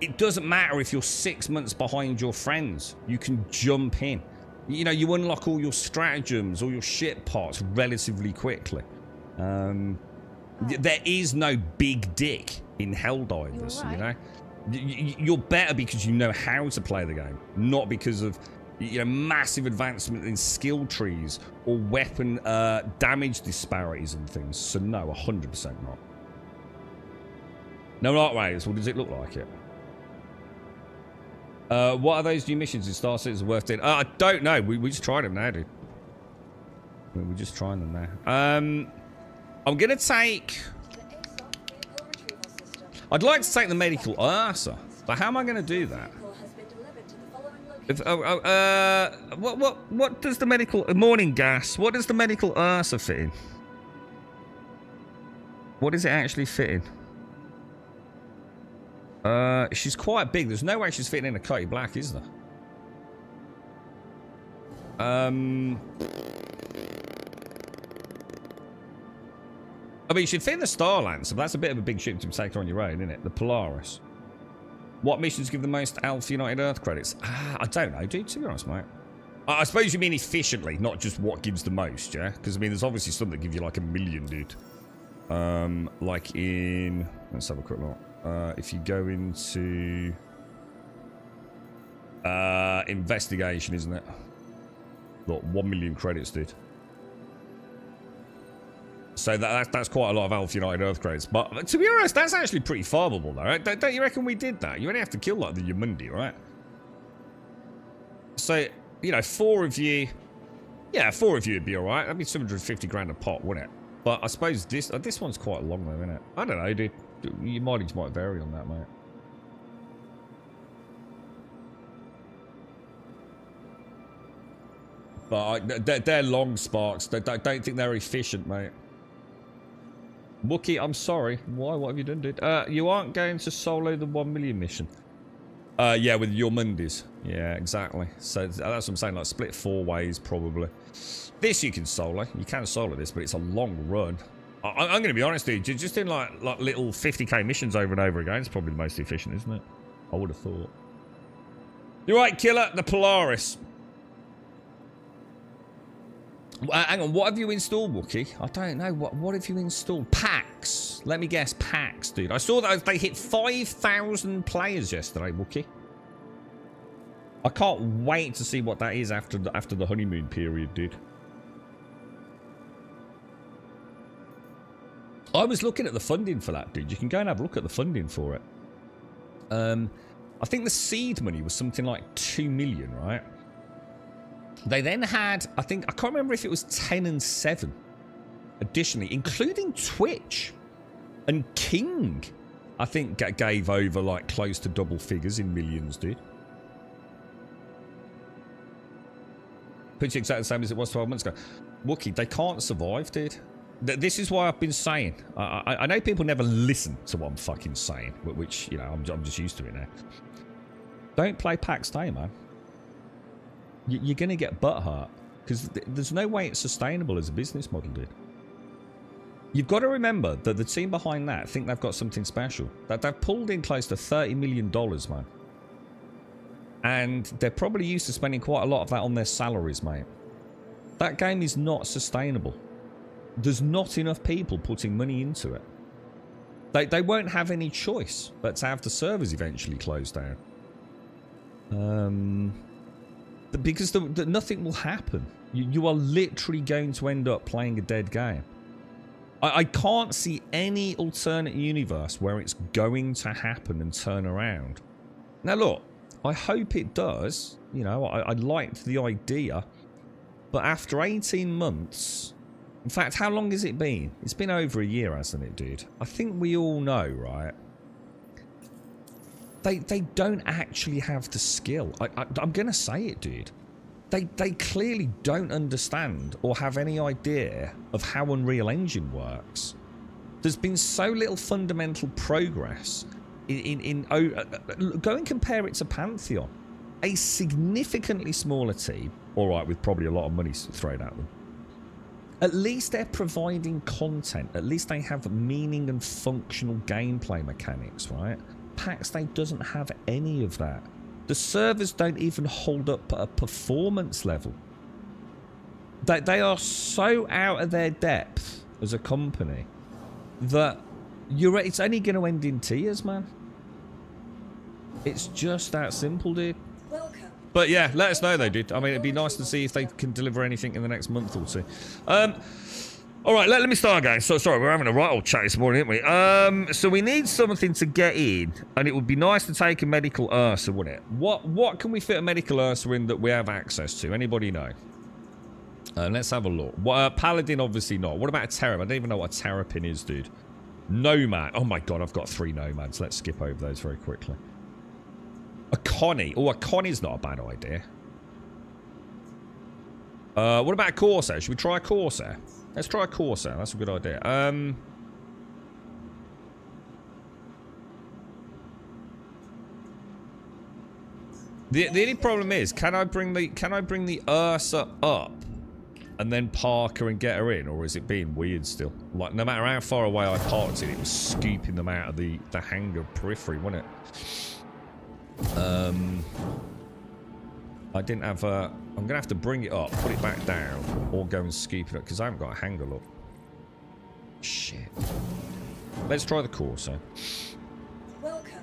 It doesn't matter if you're 6 months behind your friends. You can jump in. You know, you unlock all your stratagems, all your ship parts relatively quickly. There is no big dick in Helldivers, right. You know? You're better because you know how to play the game, not because of, you know, massive advancement in skill trees or weapon damage disparities and things. So no, 100% not. No, not Raiders. What does it look like it? What are those new missions in Star Citizen worth doing? I don't know. We just tried them now, dude. We're just trying them now. I'm gonna take... I'd like to take the medical Ursa, but how am I gonna do that? What does the medical... Morning gas. What does the medical Ursa fit in? What does it actually fit in? She's quite big. There's no way she's fitting in a Cody Black, is there? I mean, you should fit in the Starlancer, but that's a bit of a big ship to take on your own, isn't it? The Polaris. What missions give the most Alpha United Earth credits? I don't know, dude, to be honest, mate. I suppose you mean efficiently, not just what gives the most, yeah? Because, I mean, there's obviously some that give you like 1 million, dude. Like in... Let's have a quick look. If you go into... investigation, isn't it? Got 1 million credits, dude. So that's quite a lot of Alpha United Earth credits. But to be honest, that's actually pretty farmable, though, right? Don't you reckon we did that? You only have to kill, like, the Yamundi, right? So, you know, 4 of you... Yeah, 4 of you would be alright. That'd be 750 grand a pot, wouldn't it? But I suppose this one's quite long, though, isn't it? I don't know, dude. Your mileage might vary on that, mate. But they're long sparks. Don't think they're efficient, mate. Wookie, I'm sorry. Why? What have you done, dude? You aren't going to solo the 1 million mission. Yeah, with your Mundis. Yeah, exactly. So that's what I'm saying. Like, split 4 ways, probably. This you can solo. You can solo this, but it's a long run. I'm going to be honest, dude. Just doing like little 50k missions over and over again. It's probably the most efficient, isn't it? I would have thought. You're right, Killer. The Polaris. Hang on, what have you installed, Wookie? I don't know. What have you installed? PAX. Let me guess, PAX, dude. I saw that they hit 5,000 players yesterday, Wookie. I can't wait to see what that is after the honeymoon period, dude. I was looking at the funding for that, dude. You can go and have a look at the funding for it. I think the seed money was something like 2 million, right? They then had, I can't remember if it was 10 and 7 additionally, including Twitch. And King, I think, gave over like close to double figures in millions, dude. Pretty exactly the same as it was 12 months ago. Wookie, they can't survive, dude. This is why I've been saying. I know people never listen to what I'm fucking saying, which, you know, I'm just used to it now. Don't play PAX Day, man. You're going to get butthurt because there's no way it's sustainable as a business model, dude. You've got to remember that the team behind that think they've got something special. That they've pulled in close to $30 million, man. And they're probably used to spending quite a lot of that on their salaries, mate. That game is not sustainable. There's not enough people putting money into it. They won't have any choice but to have the servers eventually closed down. Because nothing will happen. You are literally going to end up playing a dead game. I can't see any alternate universe where it's going to happen and turn around. Now look, I hope it does. You know, I liked the idea. But after 18 months... In fact, how long has it been? It's been over a year, hasn't it, dude? I think we all know, right? They don't actually have the skill. I'm going to say it, dude. They clearly don't understand or have any idea of how Unreal Engine works. There's been so little fundamental progress go and compare it to Pantheon. A significantly smaller team, all right, with probably a lot of money thrown at them. At least they're providing content. At least they have meaning and functional gameplay mechanics, right? PAX Day doesn't have any of that. The servers don't even hold up at a performance level. They are so out of their depth as a company that it's only going to end in tears, man. It's just that simple, dude. Welcome. But yeah, let us know though, dude. I mean, it'd be nice to see if they can deliver anything in the next month or two. All right, let me start again. So sorry, we're having a right old chat this morning, aren't we? So we need something to get in, and it would be nice to take a medical Ursa, wouldn't it? What can we fit a medical Ursa in that we have access to? Anybody know? Let's have a look. Paladin, obviously not. What about a Terrapin? I don't even know what a Terrapin is, dude. Nomad. Oh my god, I've got 3 Nomads. Let's skip over those very quickly. A Connie. Oh, a Connie's not a bad idea. What about a Corsair? Should we try a Corsair? Let's try a Corsair. That's a good idea. The only problem is, can I bring the Ursa up and then park her and get her in, or is it being weird still? Like, no matter how far away I parked it, it was scooping them out of the hangar periphery, wasn't it? I didn't have a... I'm going to have to bring it up, put it back down, or go and scoop it up, because I haven't got a hanger, look. Shit. Let's try the Corsair. Welcome.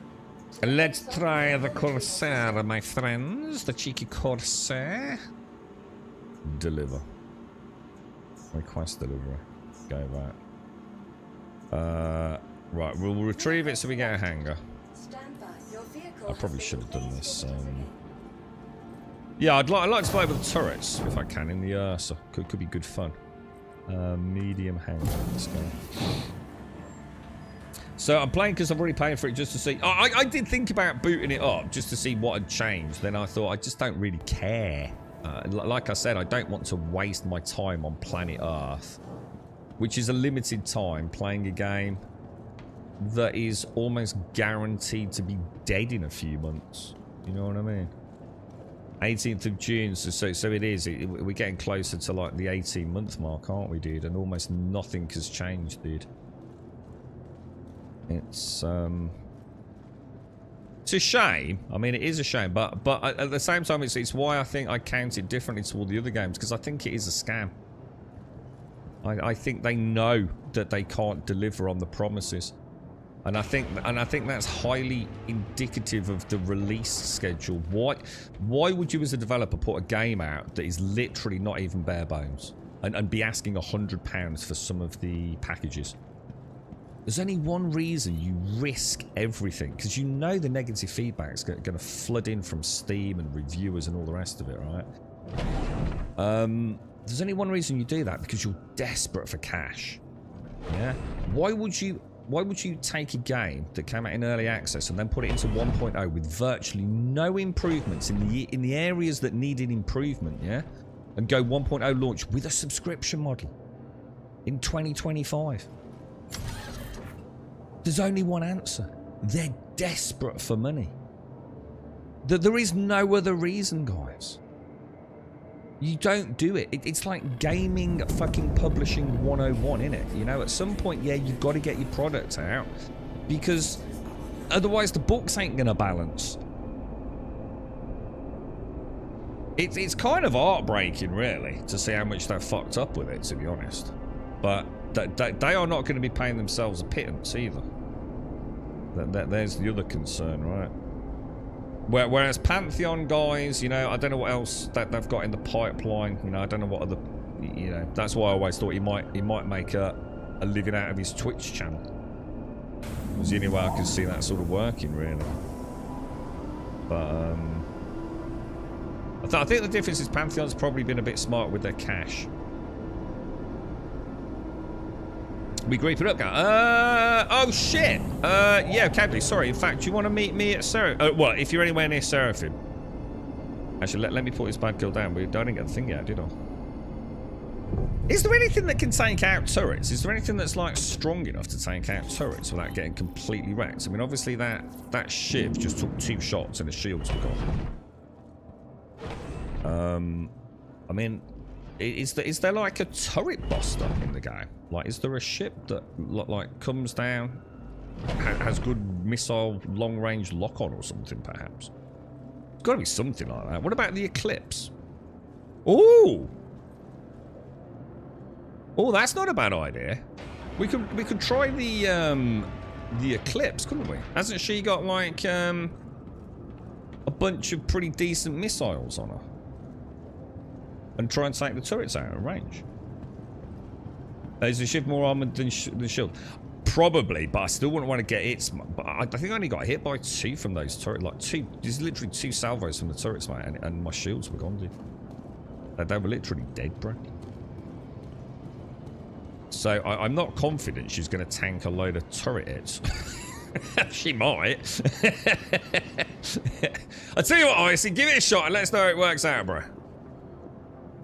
Let's try the Corsair, my friends. The cheeky Corsair. Deliver. Request delivery. Go back. Right, we'll retrieve it so we get a hanger. Stand by. Your vehicle I probably has should have been done placed this. in activity. Yeah, I'd like to play with the turrets if I can in the Ursa. Could be good fun. Medium hanger. Let's go. So I'm playing because I've already paid for it just to see. Oh, I did think about booting it up just to see what had changed. Then I thought I just don't really care. Like I said, I don't want to waste my time on planet Earth, which is a limited time playing a game that is almost guaranteed to be dead in a few months. You know what I mean? 18th of June, so it is. We're getting closer to like the 18-month mark, aren't we, dude? And almost nothing has changed, dude. It's a shame. I mean, it is a shame, but at the same time, it's why I think I count it differently to all the other games, because I think it is a scam. I think they know that they can't deliver on the promises. And I think that's highly indicative of the release schedule. Why would you as a developer put a game out that is literally not even bare bones and be asking £100 for some of the packages? There's only one reason you risk everything, because you know the negative feedback is going to flood in from Steam and reviewers and all the rest of it, right? There's only one reason you do that, because you're desperate for cash. Yeah? Why would you take a game that came out in early access and then put it into 1.0 with virtually no improvements in the areas that needed improvement, yeah? And go 1.0 launch with a subscription model in 2025? There's only one answer. They're desperate for money. There is no other reason, guys. You don't do it. It's like gaming fucking publishing 101, innit? You know, at some point, yeah, you've got to get your product out because otherwise the books ain't going to balance. It's kind of heartbreaking, really, to see how much they're fucked up with it, to be honest. But they are not going to be paying themselves a pittance either. There's the other concern, right? Whereas Pantheon guys, you know, I don't know what else that they've got in the pipeline. You know, I don't know what other, you know. That's why I always thought he might make a living out of his Twitch channel. It was the only way I could see that sort of working, really. But I think the difference is Pantheon's probably been a bit smart with their cash. We group it up, guys. Oh shit. Yeah, Cadley, sorry. In fact, do you want to meet me at Seraphim? Well, if you're anywhere near Seraphim. Actually, let me put this bad girl down. I didn't get the thing yet, did I? Is there anything that can take out turrets? Is there anything that's like strong enough to take out turrets without getting completely wrecked? I mean, obviously that shiv just took 2 shots and the shields were gone. I mean, is there like a turret buster in the game? Like, is there a ship that like comes down, has good missile long-range lock-on or something? Perhaps. There's got to be something like that. What about the Eclipse? Ooh. Oh, that's not a bad idea. We could try the Eclipse, couldn't we? Hasn't she got like a bunch of pretty decent missiles on her? And try and take the turrets out of range. Is the ship more armored than shield? Probably, but I still wouldn't want to get it. But I think I only got hit by 2 from those turrets. Like 2, there's literally 2 salvos from the turrets, mate, and my shields were gone, dude. They were literally dead, bro. So I'm not confident she's going to tank a load of turret hits. She might. I tell you what, Icy, give it a shot and let's know how it works out, bro.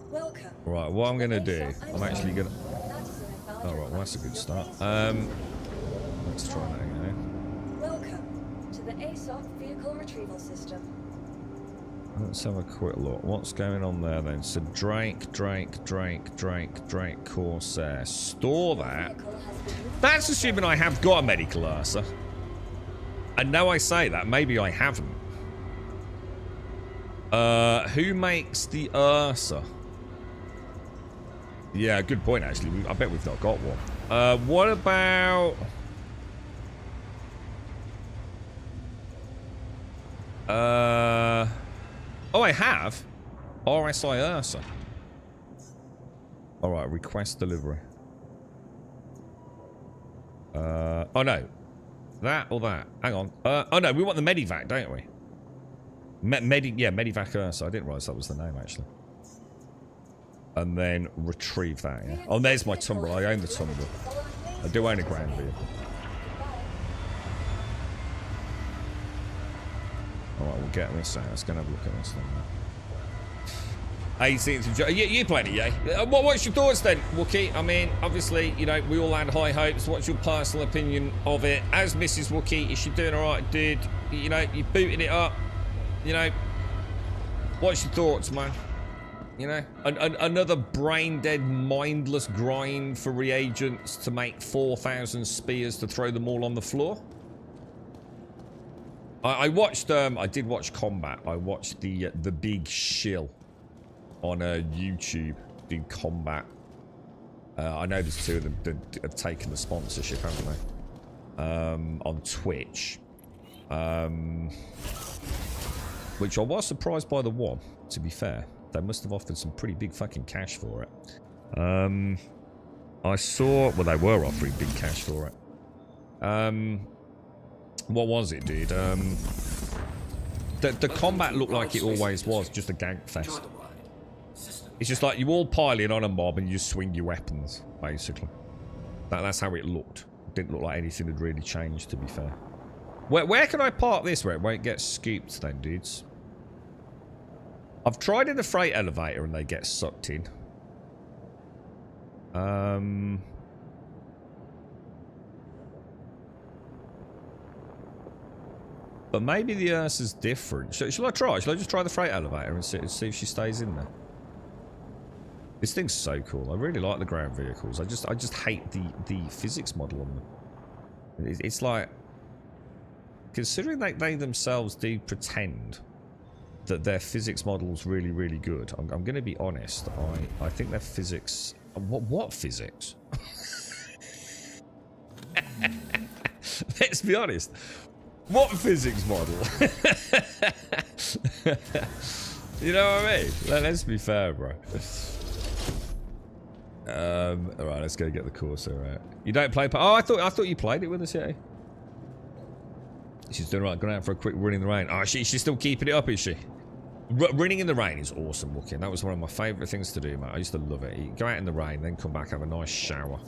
Welcome. Right, what I'm going to do, I'm actually going to... Oh, right, well, that's a good start. Let's try that again. Welcome to the ASOC Vehicle Retrieval System. Let's have a quick look. What's going on there then? So Drake, Corsair. Store that. That's assuming I have got a medical Ursa. And now I say that, maybe I haven't. Who makes the Ursa? Yeah, good point, actually. I bet we've not got one. What about... Oh, I have. RSI Ursa. Alright, request delivery. Oh, no. That or that. Hang on. Oh, no, we want the Medivac, don't we? Yeah, Medivac Ursa. I didn't realise that was the name, actually. And then retrieve that, yeah. Oh, there's my Tumbrel. I own the Tumbrel. I do own a Grand vehicle. Alright, we'll get this out. Let's go and have a look at this thing now. 18th of July. You played it, yeah? What's your thoughts then, Wookie? I mean, obviously, you know, we all had high hopes. What's your personal opinion of it? As Mrs. Wookie, is she doing alright, dude? You know, you booting it up. You know, what's your thoughts, man? You know, another brain-dead, mindless grind for reagents to make 4,000 spears to throw them all on the floor? I watched, I did watch combat. I watched the big shill on YouTube doing combat. I know there's 2 of them that have taken the sponsorship, haven't they? On Twitch. Which I was surprised by the one, to be fair. They must have offered some pretty big fucking cash for it. I saw... Well, they were offering big cash for it. What was it, dude? The combat looked like it always was, just a gag fest. It's just like you all pile in on a mob and you just swing your weapons, basically. That's how it looked. It didn't look like anything had really changed, to be fair. Where can I park this where it won't get scooped then, dudes? I've tried in the freight elevator and they get sucked in. But maybe the Ursa's different. Shall I try? Shall I just try the freight elevator and see if she stays in there? This thing's so cool. I really like the ground vehicles. I just hate the physics model on them. It's like, considering they themselves do pretend that their physics model's really good. I'm going to be honest. I think their physics. What physics? Let's be honest. What physics model? You know what I mean? Let's be fair, bro. Alright, let's go get the Corsair out. You don't play... Oh, I thought you played it with us, yeah? She's doing right, going out for a quick run in the rain. Oh, she's still keeping it up, is she? Running in the rain is awesome looking. That was one of my favourite things to do, mate. I used to love it. You go out in the rain, then come back, have a nice shower.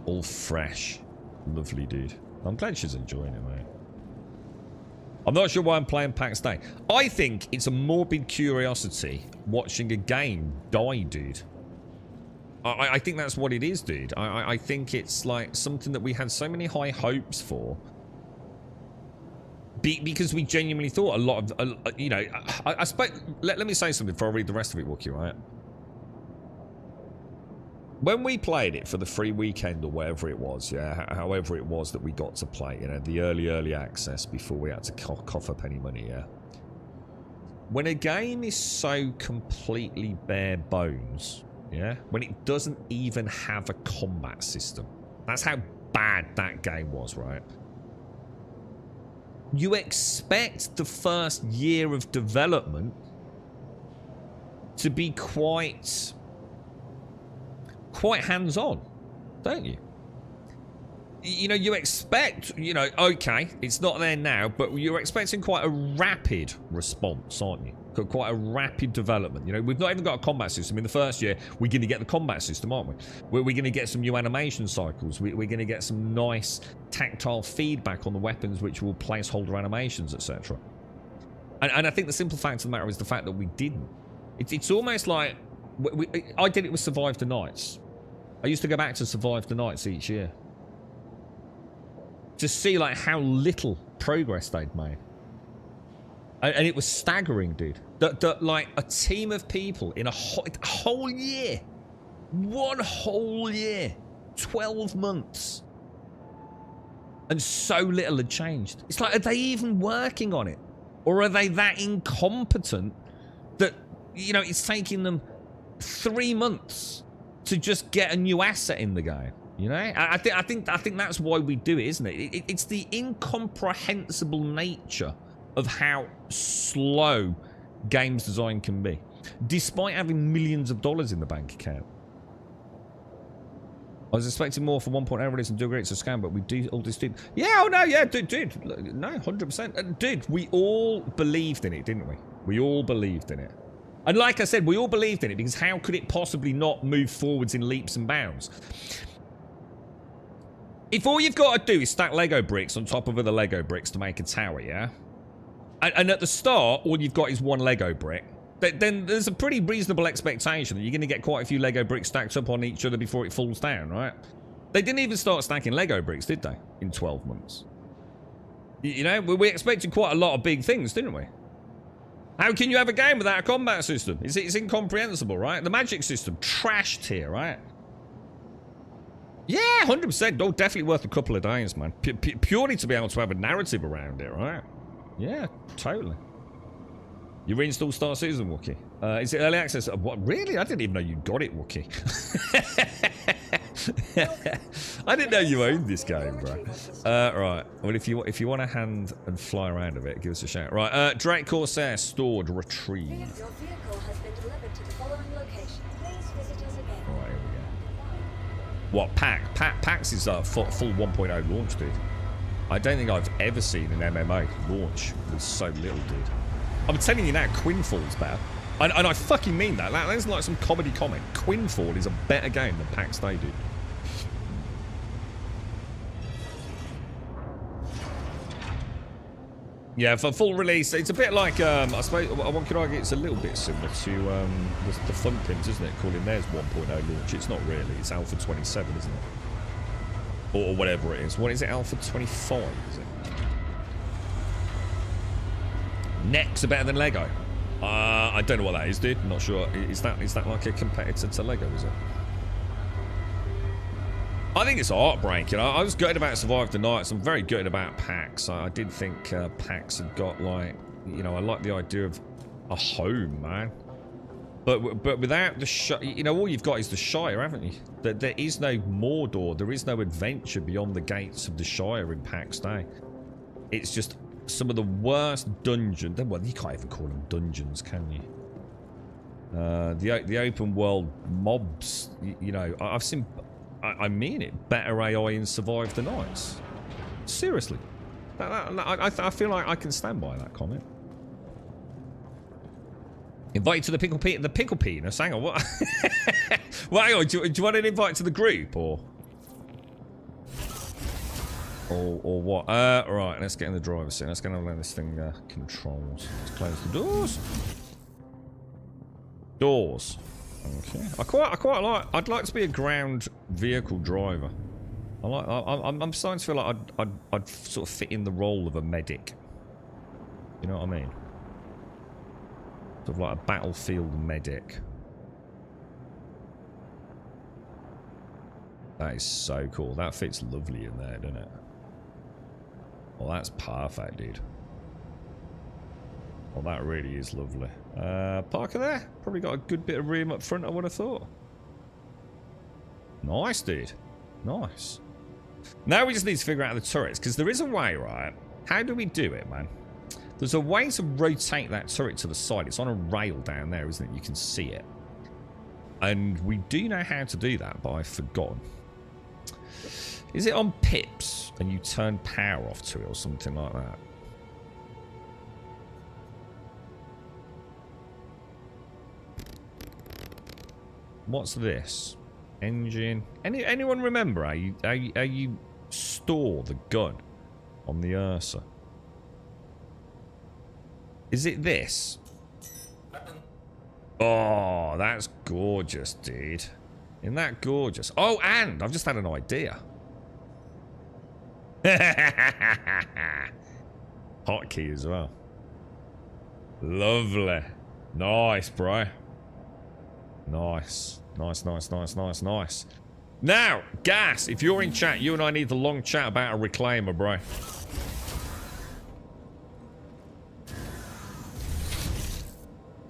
All fresh. Lovely, dude. I'm glad she's enjoying it, mate. I'm not sure why I'm playing PAX Day. I think it's a morbid curiosity watching a game die, dude. I think that's what it is, dude. I think it's like something that we had so many high hopes for. Because we genuinely thought a lot of, you know, I suppose, let me say something before I read the rest of it, Wookie, right? When we played it for the free weekend or whatever it was, yeah, however it was that we got to play, you know, the early access before we had to cough up any money, yeah. When a game is so completely bare bones, yeah, when it doesn't even have a combat system, that's how bad that game was, right? You expect the first year of development to be quite hands-on, don't you? You know, you expect, you know, okay, it's not there now, but you're expecting quite a rapid response, aren't you? Quite a rapid development. You know, we've not even got a combat system. In the first year, we're going to get the combat system, aren't we? We're going to get some new animation cycles. We're going to get some nice tactile feedback on the weapons, which will placeholder animations, etc. And I think the simple fact of the matter is the fact that we didn't. It's almost like... I did it with Survive the Nights. I used to go back to Survive the Nights each year. To see, like, how little progress they'd made. And it was staggering, dude. That like, a team of people in a whole year. One whole year. 12 months. And so little had changed. It's like, are they even working on it? Or are they that incompetent that, you know, it's taking them 3 months to just get a new asset in the game? You know, I think that's why we do it, isn't it? It's the incomprehensible nature of how slow games design can be, despite having millions of dollars in the bank account. I was expecting more for 1.0 release and do agree it's a scam, but we do all this. Yeah, oh no, yeah, dude, no, 100%, dude. We all believed in it, didn't we? We all believed in it. And like I said, we all believed in it because how could it possibly not move forwards in leaps and bounds? If all you've got to do is stack Lego bricks on top of other Lego bricks to make a tower, yeah? And at the start, all you've got is one Lego brick, then there's a pretty reasonable expectation that you're going to get quite a few Lego bricks stacked up on each other before it falls down, right? They didn't even start stacking Lego bricks, did they? In 12 months. You know, we expected quite a lot of big things, didn't we? How can you have a game without a combat system? It's incomprehensible, right? The magic system, trashed here, right? Yeah, 100%. Oh, definitely worth a couple of days, man. Purely to be able to have a narrative around it, right? Yeah, totally. You reinstalled Star Citizen, Wookie? Is it early access? What? Really? I didn't even know you got it, Wookie. I didn't know you owned this game, bro. Right. Well, if you want a hand and fly around a bit, give us a shout. Right. Drake Corsair stored, retrieved. Your vehicle has been delivered to the following location. Please visit us again. All right, here we go. What? PAX is full 1.0 launch, dude. I don't think I've ever seen an MMO launch with so little, dude. I'm telling you now, Quinfall's better. And I fucking mean that. That isn't like some comedy comment. Quinfall is a better game than PAX Day, dude. Yeah, for full release, it's a bit like, I suppose, one could argue it's a little bit similar to the Fun Pimps, isn't it? Calling theirs 1.0 launch. It's not really. It's Alpha 27, isn't it? Or whatever it is. What is it? Alpha 25, is it? Necks are better than Lego. I don't know what that is, dude. I'm not sure. Is that like a competitor to Lego, is it? I think it's heartbreaking. I was gutted about Survive the Nights. I'm very gutted about PAX. I did think PAX had got, like, you know, I like the idea of a home, man. But without the you know, all you've got is the Shire, haven't you? There is no Mordor. There is no adventure beyond the gates of the Shire in PAX Day. It's just some of the worst dungeons. Well, you can't even call them dungeons, can you? The open world mobs. You know, I've seen. I mean it. Better AI in Survive the Nights. Seriously, I feel like I can stand by that comment. Invite to the pickle penis. Hang on, what? Well, hang on. Do you want an invite to the group or what? Right. Let's get in the driver's seat. Let's get on this thing. Controls. Let's close the doors. Doors. Okay. I quite like. I'd like to be a ground vehicle driver. I'm starting to feel like I'd sort of fit in the role of a medic. You know what I mean? Sort of like a battlefield medic. That is so cool. That fits lovely in there, doesn't it? Well, that's perfect, dude. Well, that really is lovely. Parker there. Probably got a good bit of room up front, I would have thought. Nice, dude. Nice. Now we just need to figure out the turrets, because there is a way, right? How do we do it, man? There's a way to rotate that turret to the side. It's on a rail down there, isn't it? You can see it. And we do know how to do that, but I've forgotten. Is it on pips and you turn power off to it or something like that? What's this? Engine. Anyone remember how you store the gun on the Ursa? Is it this? Oh, that's gorgeous, dude. Isn't that gorgeous? Oh, and I've just had an idea. Hotkey as well. Lovely. Nice, bro. Nice. Nice. Now, Gas, if you're in chat, you and I need the long chat about a reclaimer, bro.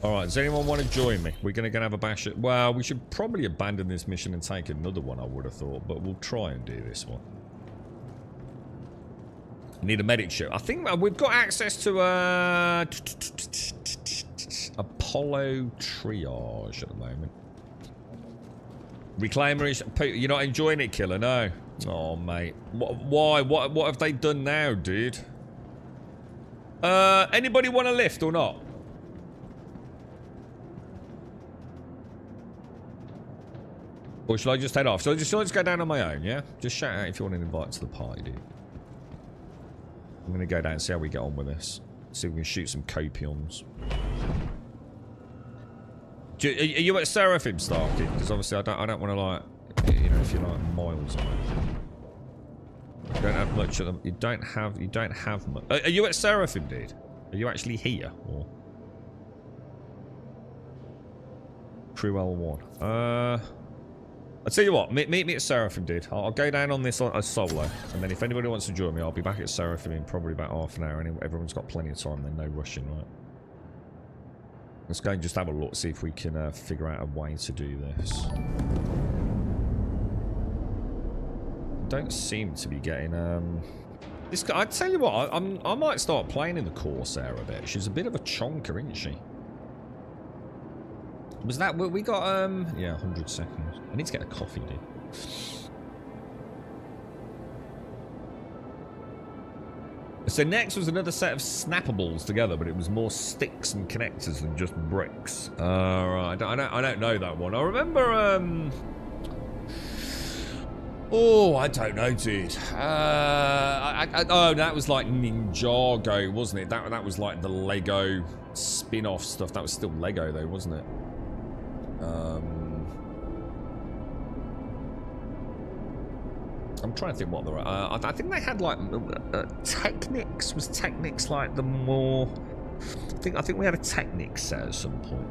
Alright, does anyone want to join me? We're going to have a bash at... Well, we should probably abandon this mission and take another one, I would have thought. But we'll try and do this one. Need a medic ship. I think we've got access to Apollo Triage at the moment. Reclaimer is... You're not enjoying it, Killer? No. Oh, mate. Why? What have they done now, dude? Anybody want a lift or not? Or shall I just head off? Shall I just go down on my own, yeah? Just shout out if you want an invite to the party, dude. I'm going to go down and see how we get on with this. See if we can shoot some copions. Are you at Seraphim, Starkey? Because obviously I don't want to, like, you know, if you're like miles away. You don't have much of them. You don't have much. Are you at Seraphim, dude? Are you actually here? Or Crew L1. I'll tell you what, meet me at Seraphim, dude. I'll go down on this as solo, and then if anybody wants to join me, I'll be back at Seraphim in probably about half an hour. And everyone's got plenty of time, then no rushing, right? Let's go and just have a look, see if we can figure out a way to do this. Don't seem to be getting this guy. I tell you what, I might start playing in the Corsair a bit. She's a bit of a chonker, isn't she? Was that what we got? Yeah, 100 seconds. I need to get a coffee, dude. So next was another set of snappables together, but it was more sticks and connectors than just bricks. Right, I don't know that one. I remember. Oh, I don't know, dude. Oh, that was like Ninjago, wasn't it? That was like the Lego spin-off stuff. That was still Lego though, wasn't it? I'm trying to think what the I think they had like Technics. Was Technics like the more I think we had a Technic set at some point.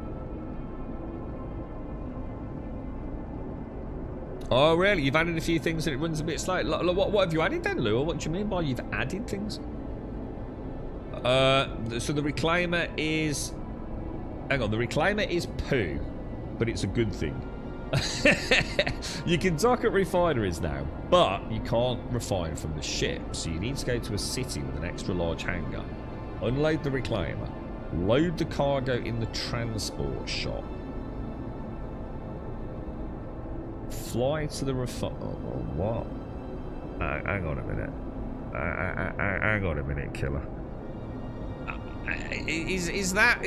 Oh, really? You've added a few things and it runs a bit slow. What have you added then, Lou? What do you mean by you've added things? So the Reclaimer is... Hang on, the Reclaimer is poo, but it's a good thing. You can dock at refineries now, but you can't refine from the ship. So you need to go to a city with an extra large hangar, unload the Reclaimer, load the cargo in the transport shop, fly to the what? Hang on a minute. Hang on a minute, killer. Is that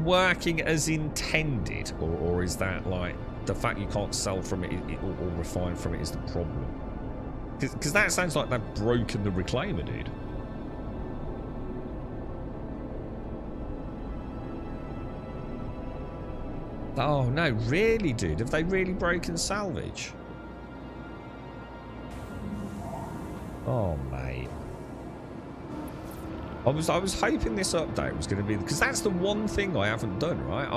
working as intended, or is that like the fact you can't sell from it or refine from it is the problem? Because that sounds like they've broken the Reclaimer, dude. Oh no, really, dude? Have they really broken salvage? Oh mate. I was hoping this update was going to be, because that's the one thing I haven't done, right?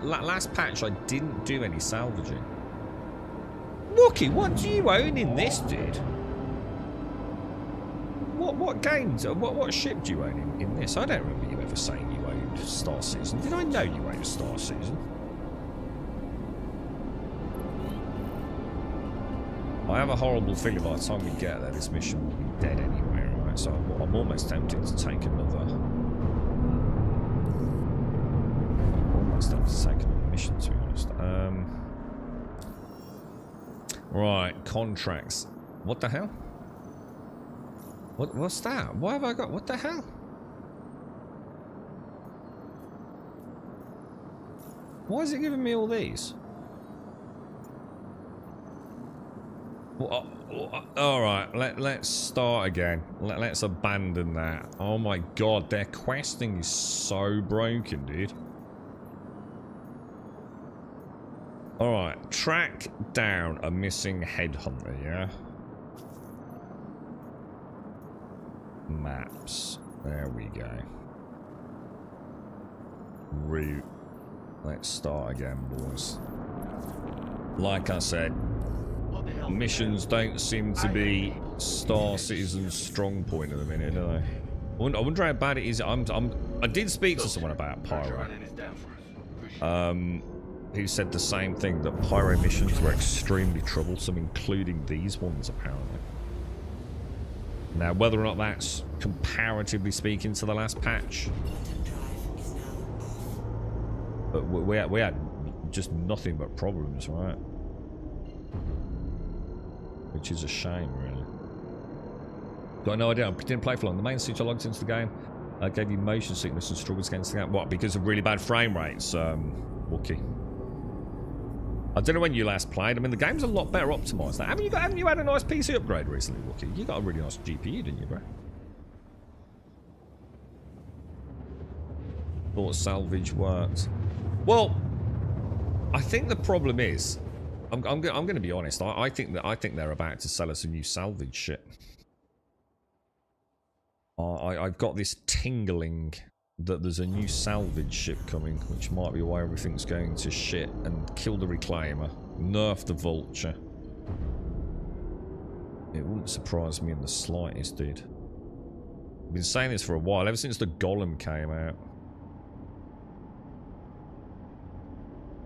Last patch I didn't do any salvaging. Wookie, what do you own in this, dude? What games, what ship do you own in this? I don't remember you ever saying you owned Star Citizen. Did I know you owned Star Citizen? I have a horrible feeling by the time we get there, this mission will be dead anyway. So I'm almost tempted to take another. Almost tempted to take another mission, to be honest. Right, contracts. What the hell? What's that? Why have I got? What the hell? Why is it giving me all these? Well, alright, let's start again. Let's abandon that. Oh my god, their questing is so broken, dude. Alright, track down a missing headhunter, yeah? Maps. There we go. Route. Let's start again, boys. Like I said, missions don't seem to be Star Citizen's strong point at the minute, do they? I wonder how bad it is. I did speak to someone about Pyro. Who said the same thing, that Pyro missions were extremely troublesome, including these ones, apparently. Now, whether or not that's comparatively speaking to the last patch, but we had just nothing but problems, right? Which is a shame, really. Got no idea. I didn't play for long. The main switch I logged into the game gave you motion sickness and struggles against the game. What? Because of really bad frame rates, Wookie. I don't know when you last played. I mean, the game's a lot better optimized now. Haven't you had a nice PC upgrade recently, Wookie? You got a really nice GPU, didn't you, bro? Thought salvage worked. Well, I think the problem is, I'm going to be honest. I think they're about to sell us a new salvage ship. I've got this tingling that there's a new salvage ship coming, which might be why everything's going to shit, and kill the Reclaimer, nerf the Vulture. It wouldn't surprise me in the slightest, dude. I've been saying this for a while, ever since the Golem came out.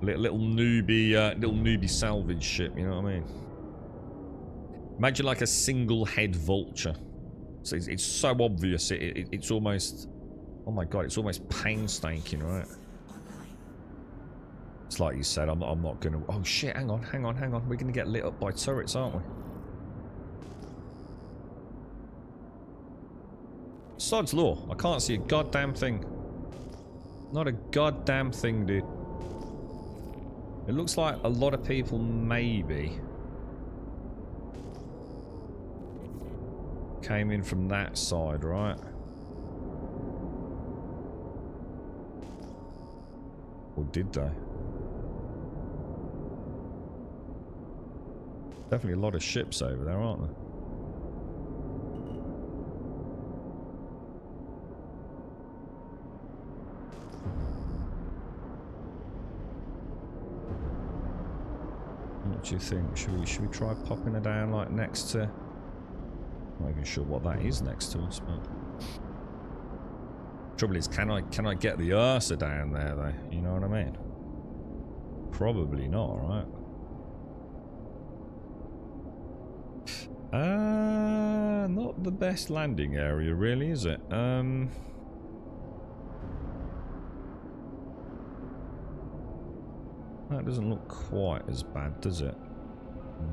Little newbie salvage ship, you know what I mean? Imagine like a single head Vulture. So it's so obvious, it's almost... Oh my god, it's almost painstaking, right? It's like you said, I'm not gonna... Oh shit, hang on. We're gonna get lit up by turrets, aren't we? Sod's law. I can't see a goddamn thing. Not a goddamn thing, dude. It looks like a lot of people maybe came in from that side, right? Or did they? Definitely a lot of ships over there, aren't there? What do you think? Should we try popping her down like next to? I'm not even sure what that is next to us, but trouble is, can I get the Ursa down there though? You know what I mean? Probably not, right? Not the best landing area, really, is it? That doesn't look quite as bad, does it?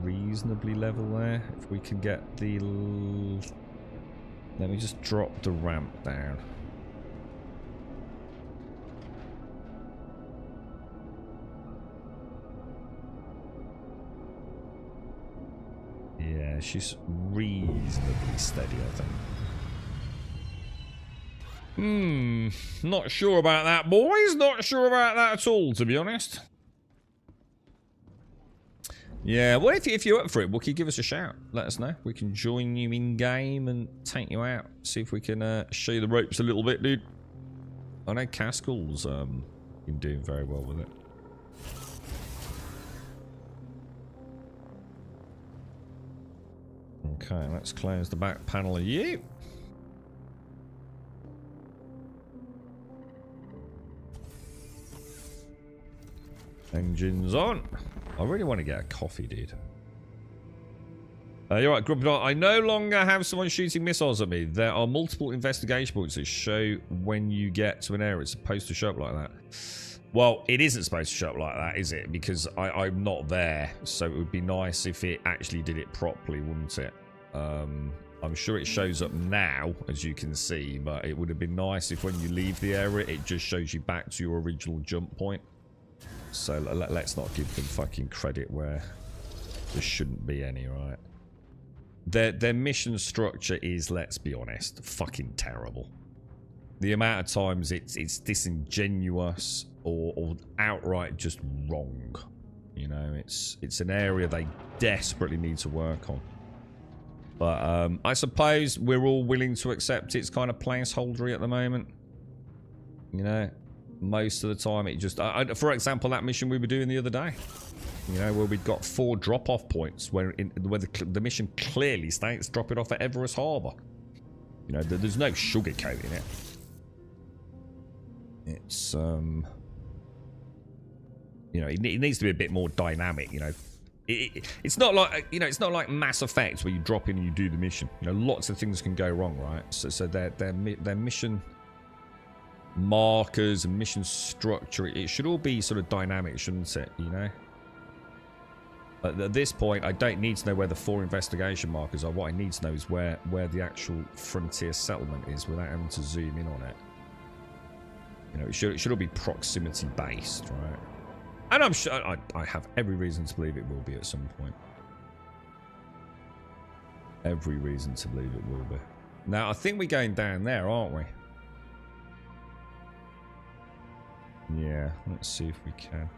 Reasonably level there. If we can get the... Let me just drop the ramp down. Yeah, she's reasonably steady, I think. Not sure about that, boys. Not sure about that at all, to be honest. Yeah, well, if you're up for it, Wookie, give us a shout. Let us know. We can join you in-game and take you out. See if we can show you the ropes a little bit, dude. I know Caskell's been doing very well with it. Okay, let's close the back panel of you. Engines on. I really want to get a coffee, dude. You're right, Grumpy. I no longer have someone shooting missiles at me. There are multiple investigation points that show when you get to an area. It's supposed to show up like that. Well, it isn't supposed to show up like that, is it? Because I'm not there. So it would be nice if it actually did it properly, wouldn't it? I'm sure it shows up now, as you can see. But it would have been nice if when you leave the area, it just shows you back to your original jump point. So let's not give them fucking credit where there shouldn't be any, right? Their mission structure is, let's be honest, fucking terrible. The amount of times it's disingenuous or outright just wrong. You know, it's an area they desperately need to work on. But I suppose we're all willing to accept it's kind of placeholdery at the moment. You know, most of the time it just... for example, that mission we were doing the other day. You know, where we'd got 4 drop-off points where the mission clearly states drop it off at Everest Harbour. You know, there's no sugarcoating it. It's, you know, it needs to be a bit more dynamic, you know. It's not like, you know, it's not like Mass Effect where you drop in and you do the mission. You know, lots of things can go wrong, right? So their mission markers and mission structure, it should all be sort of dynamic, shouldn't it, you know? At this point, I don't need to know where the 4 investigation markers are. What I need to know is where the actual frontier settlement is without having to zoom in on it. You know, it should all be proximity based, right? And I'm sure I have every reason to believe it will be at some point. Every reason to believe it will be. Now, I think we're going down there, aren't we? Yeah, let's see if we can.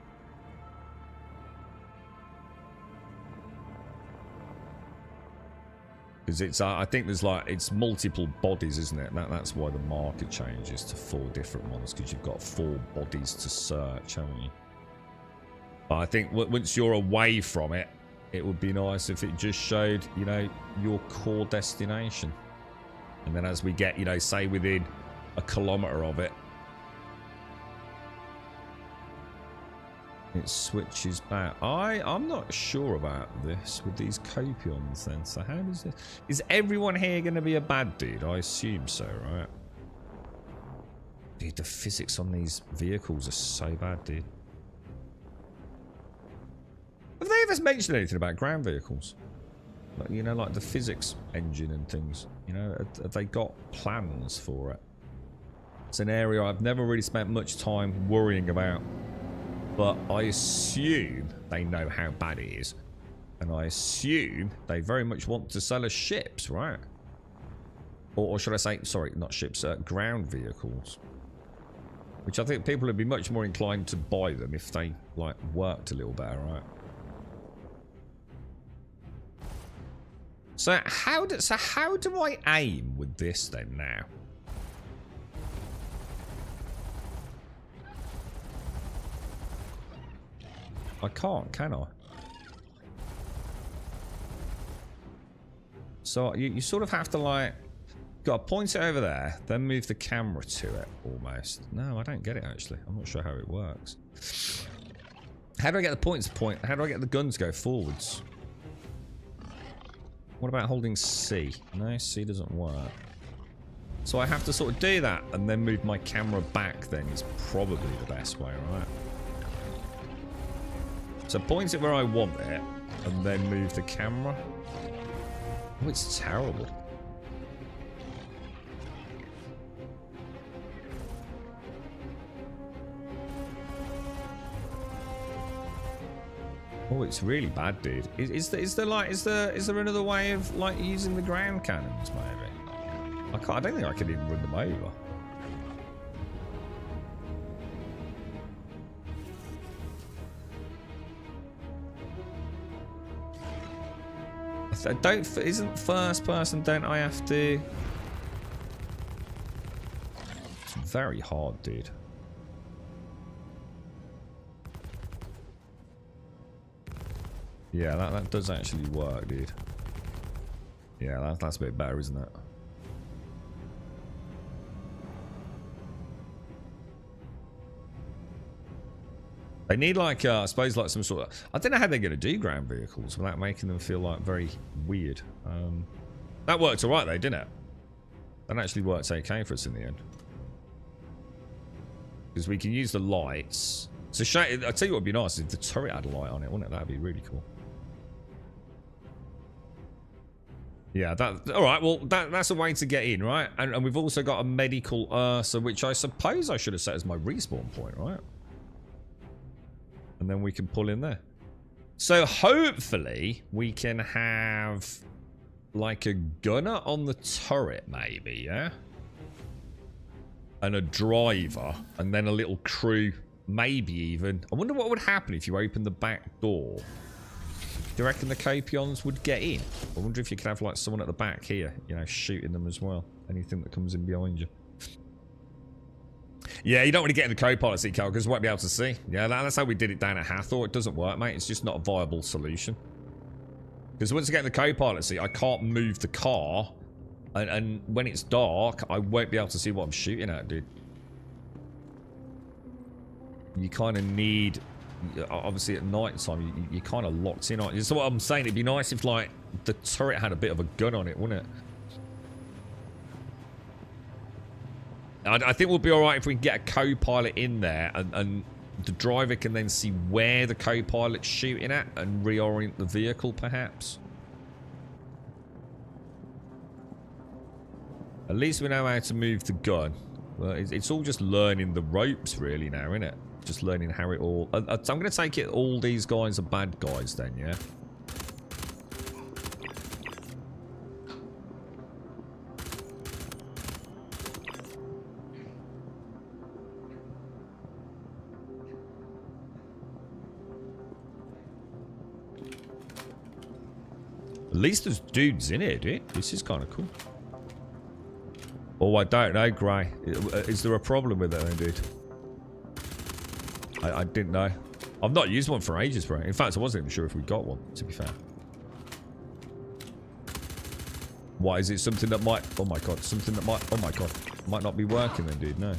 Because it's, I think there's like, it's multiple bodies, isn't it? That's why the marker changes to 4 different ones, because you've got 4 bodies to search, haven't you? But I think once you're away from it, it would be nice if it just showed, you know, your core destination. And then as we get, you know, say within a kilometre of it, it switches back. I'm not sure about this with these copions then. So how does it... Is everyone here going to be a bad dude? I assume so, right? Dude, the physics on these vehicles are so bad, dude. Have they ever mentioned anything about ground vehicles? Like, you know, like the physics engine and things. You know, have they got plans for it? It's an area I've never really spent much time worrying about. But I assume they know how bad it is. And I assume they very much want to sell us ships, right? Or should I say, sorry, not ships, ground vehicles. Which I think people would be much more inclined to buy them if they, like, worked a little better, right? So how do I aim with this then now? I can't, can I? So you sort of have to like, got to point it over there, then move the camera to it almost. No, I don't get it actually. I'm not sure how it works. How do I get the points to point? How do I get the gun to go forwards? What about holding C? No, C doesn't work. So I have to sort of do that and then move my camera back then is probably the best way, right? So point it where I want it and then move the camera. Oh, it's terrible. Oh, it's really bad, dude. Is there another way of like using the ground cannons, maybe? I don't think I can even run them over. Isn't first person, don't I have to? It's very hard, dude. Yeah, that does actually work, dude. Yeah, that's a bit better, isn't it? They need like, I suppose like some sort of... I don't know how they're going to do ground vehicles without making them feel like very weird. That worked alright though, didn't it? That actually worked okay for us in the end. Because we can use the lights. It's a shame. I'll tell you what would be nice if the turret had a light on it, wouldn't it? That'd be really cool. Yeah, alright, well, that's a way to get in, right? And we've also got a medical Ursa, which I suppose I should have set as my respawn point, right? And then we can pull in there. So hopefully we can have like a gunner on the turret, maybe, yeah? And a driver, and then a little crew, maybe even. I wonder what would happen if you opened the back door. Do you reckon the Copions would get in? I wonder if you could have like someone at the back here, you know, shooting them as well. Anything that comes in behind you. Yeah, you don't want to get in the co-pilot seat, Carl, because you won't be able to see. Yeah, that's how we did it down at Hathor. It doesn't work, mate. It's just not a viable solution. Because once I get in the co-pilot seat, I can't move the car. And when it's dark, I won't be able to see what I'm shooting at, dude. You kind of need... Obviously, at night time, you're kind of locked in on it. So what I'm saying, it'd be nice if, like, the turret had a bit of a gun on it, wouldn't it? I think we'll be alright if we can get a co-pilot in there and the driver can then see where the co-pilot's shooting at and reorient the vehicle, perhaps. At least we know how to move the gun. Well, it's all just learning the ropes, really, now, isn't it? Just learning how it all... So I'm going to take it all these guys are bad guys, then, yeah? At least there's dudes in here, dude. This is kind of cool. Oh, I don't know, Gray. Is there a problem with that, dude? I didn't know. I've not used one for ages, bro. In fact, I wasn't even sure if we got one, to be fair. Why, is it something that might... Oh my god, something that might... Oh my god. Might not be working then, dude, no.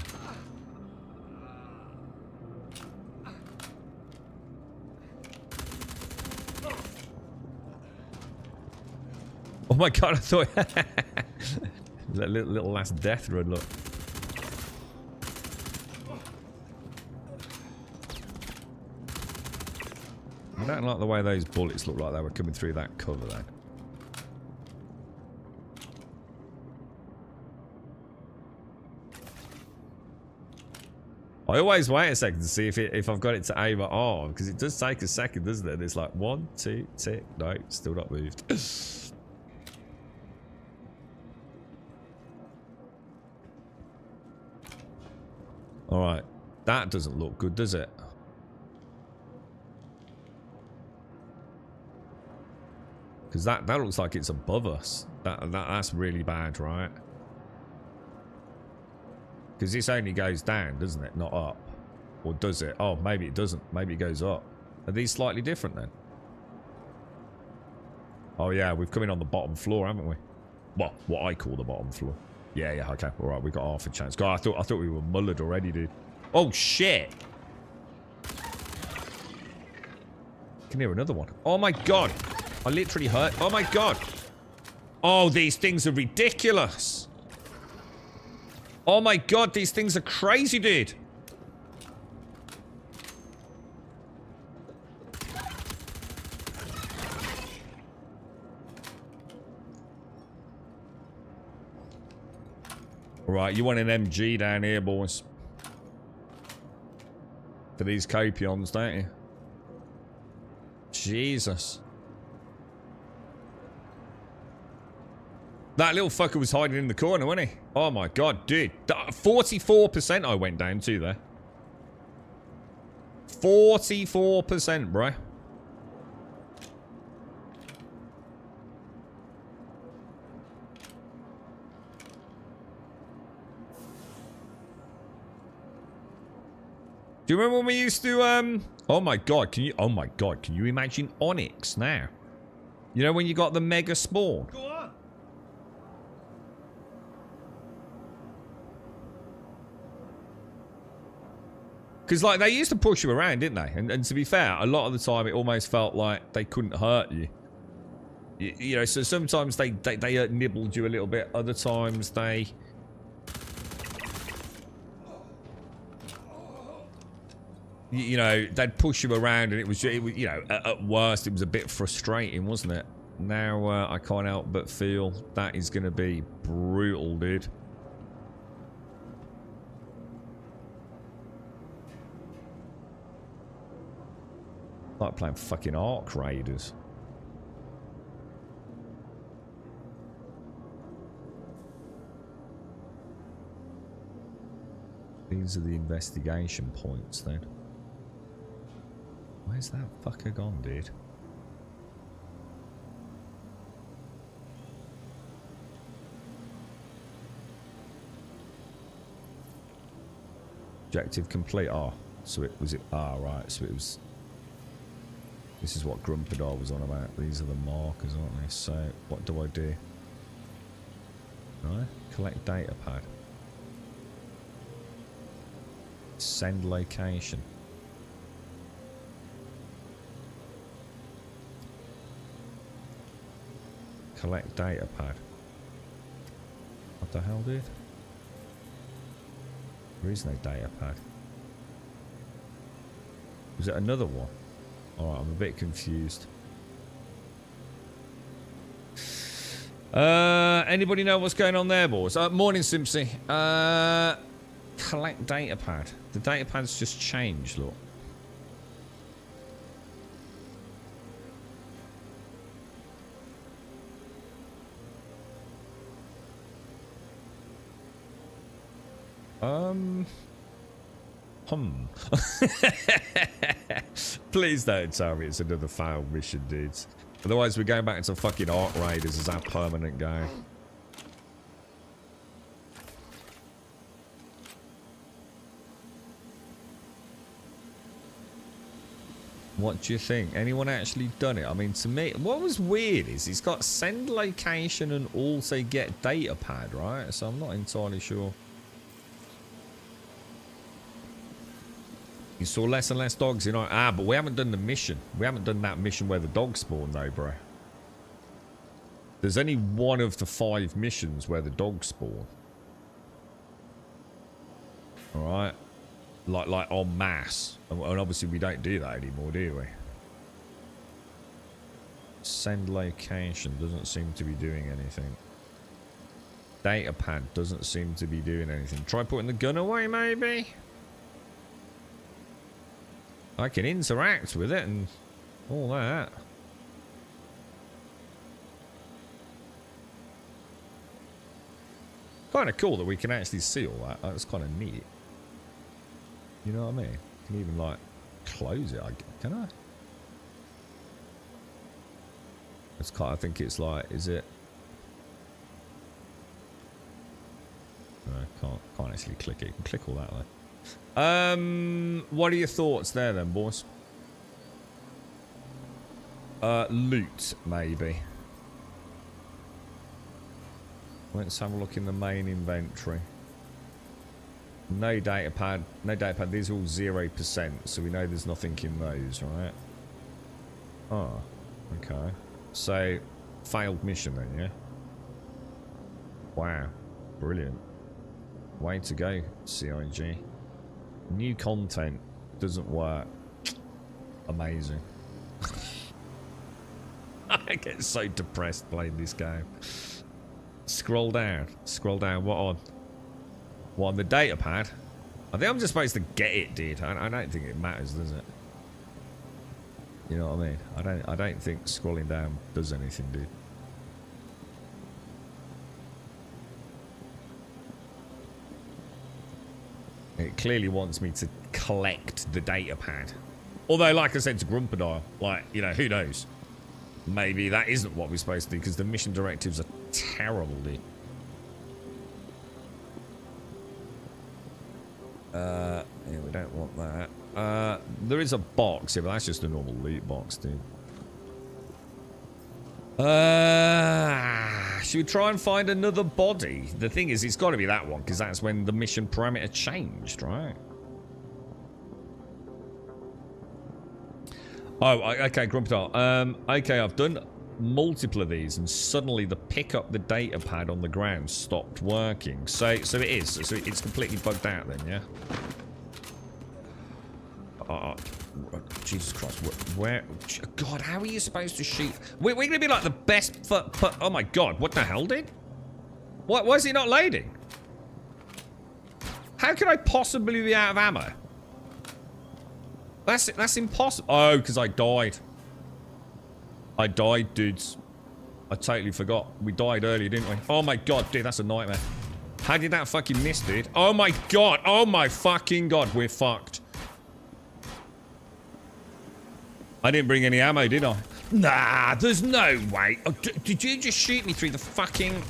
Oh my god, I thought... that little last death run, look. I don't like the way those bullets look like they were coming through that cover then. I always wait a second to see if I've got it to aim at arm, because it does take a second, doesn't it? And it's like 1, 2, tick. No, still not moved. Alright. That doesn't look good, does it? Because that looks like it's above us. That's really bad, right? Because this only goes down, doesn't it? Not up. Or does it? Oh, maybe it doesn't. Maybe it goes up. Are these slightly different then? Oh, yeah, we've come in on the bottom floor, haven't we? Well, what I call the bottom floor. Yeah, yeah, okay. All right, we got half a chance. God, I thought we were mullered already, dude. Oh, shit. Can hear another one. Oh, my God. I literally hurt. Oh, my God. Oh, these things are ridiculous. Oh, my God. These things are crazy, dude. Right, you want an MG down here, boys. For these copions, don't you? Jesus. That little fucker was hiding in the corner, wasn't he? Oh my god, dude. 44% I went down to there. 44%, bro. Do you remember when we used to, oh my god, can you imagine Onyx now? You know when you got the mega spawn? Go on. Because, like, they used to push you around, didn't they? And to be fair, a lot of the time it almost felt like they couldn't hurt you. You know, so sometimes they nibbled you a little bit. Other times they... You know, they'd push you around and it was, you know, at worst it was a bit frustrating, wasn't it? Now I can't help but feel that is going to be brutal, dude. Like playing fucking Ark Raiders. These are the investigation points then. Where's that fucker gone, dude? Objective complete. Ah, so it was it. Ah, right. So it was. This is what Grumpadar was on about. These are the markers, aren't they? So what do I do? Right. Collect data pad. Send location. Collect data pad. What the hell, dude? There is no data pad. Was it another one? Alright, I'm a bit confused. Anybody know what's going on there, boys? Morning, Simpsy. Collect data pad. The data pad's just changed, look. Please don't tell me it's another failed mission, dudes. Otherwise, we're going back into fucking Ark Raiders as our permanent go. What do you think? Anyone actually done it? I mean, to me, what was weird is he's got send location and also get data pad, right? So I'm not entirely sure. You saw less and less dogs, you know. Ah, but we haven't done the mission. We haven't done that mission where the dogs spawn, though, bro. There's only one of the 5 missions where the dogs spawn. Alright. Like en masse. And obviously we don't do that anymore, do we? Send location doesn't seem to be doing anything. Data pad doesn't seem to be doing anything. Try putting the gun away, maybe? I can interact with it and all that. Kind of cool that we can actually see all that. That's kind of neat. You know what I mean? Can even like close it. Can I? It's kind. I think it's like. Is it? No, can't actually click it. You can click all that though. What are your thoughts there then, boys? Loot, maybe. Let's have a look in the main inventory. No data pad. No data pad. These are all 0%, so we know there's nothing in those, right? Oh, okay. So, failed mission then, yeah? Wow. Brilliant. Way to go, CIG. New content doesn't work. Amazing. I get so depressed playing this game. Scroll down. Scroll down. What on? What, on the data pad? I think I'm just supposed to get it, dude. I don't think it matters, does it? You know what I mean? I don't think scrolling down does anything, dude. It clearly wants me to collect the data pad. Although, like I said to Grumperdile, like, you know, who knows? Maybe that isn't what we're supposed to do, because the mission directives are terrible, dude. Yeah, we don't want that. There is a box here, but that's just a normal loot box, dude. Should we try and find another body? The thing is, it's got to be that one, because that's when the mission parameter changed, right? Oh, okay, Grumperdile. Okay, I've done multiple of these, and suddenly the pick up the data pad on the ground stopped working. So it is. So it's completely bugged out then, yeah? Oh, Jesus Christ. Where? God, how are you supposed to shoot? We're going to be like the best... Oh my God, what the hell, dude? Why is it not loading? How could I possibly be out of ammo? That's impossible. Oh, because I died. I died, dudes. I totally forgot. We died earlier, didn't we? Oh my God, dude, that's a nightmare. How did that fucking miss, dude? Oh my God. Oh my fucking God, we're fucked. I didn't bring any ammo, did I? Nah, there's no way. Oh, did you just shoot me through the fucking...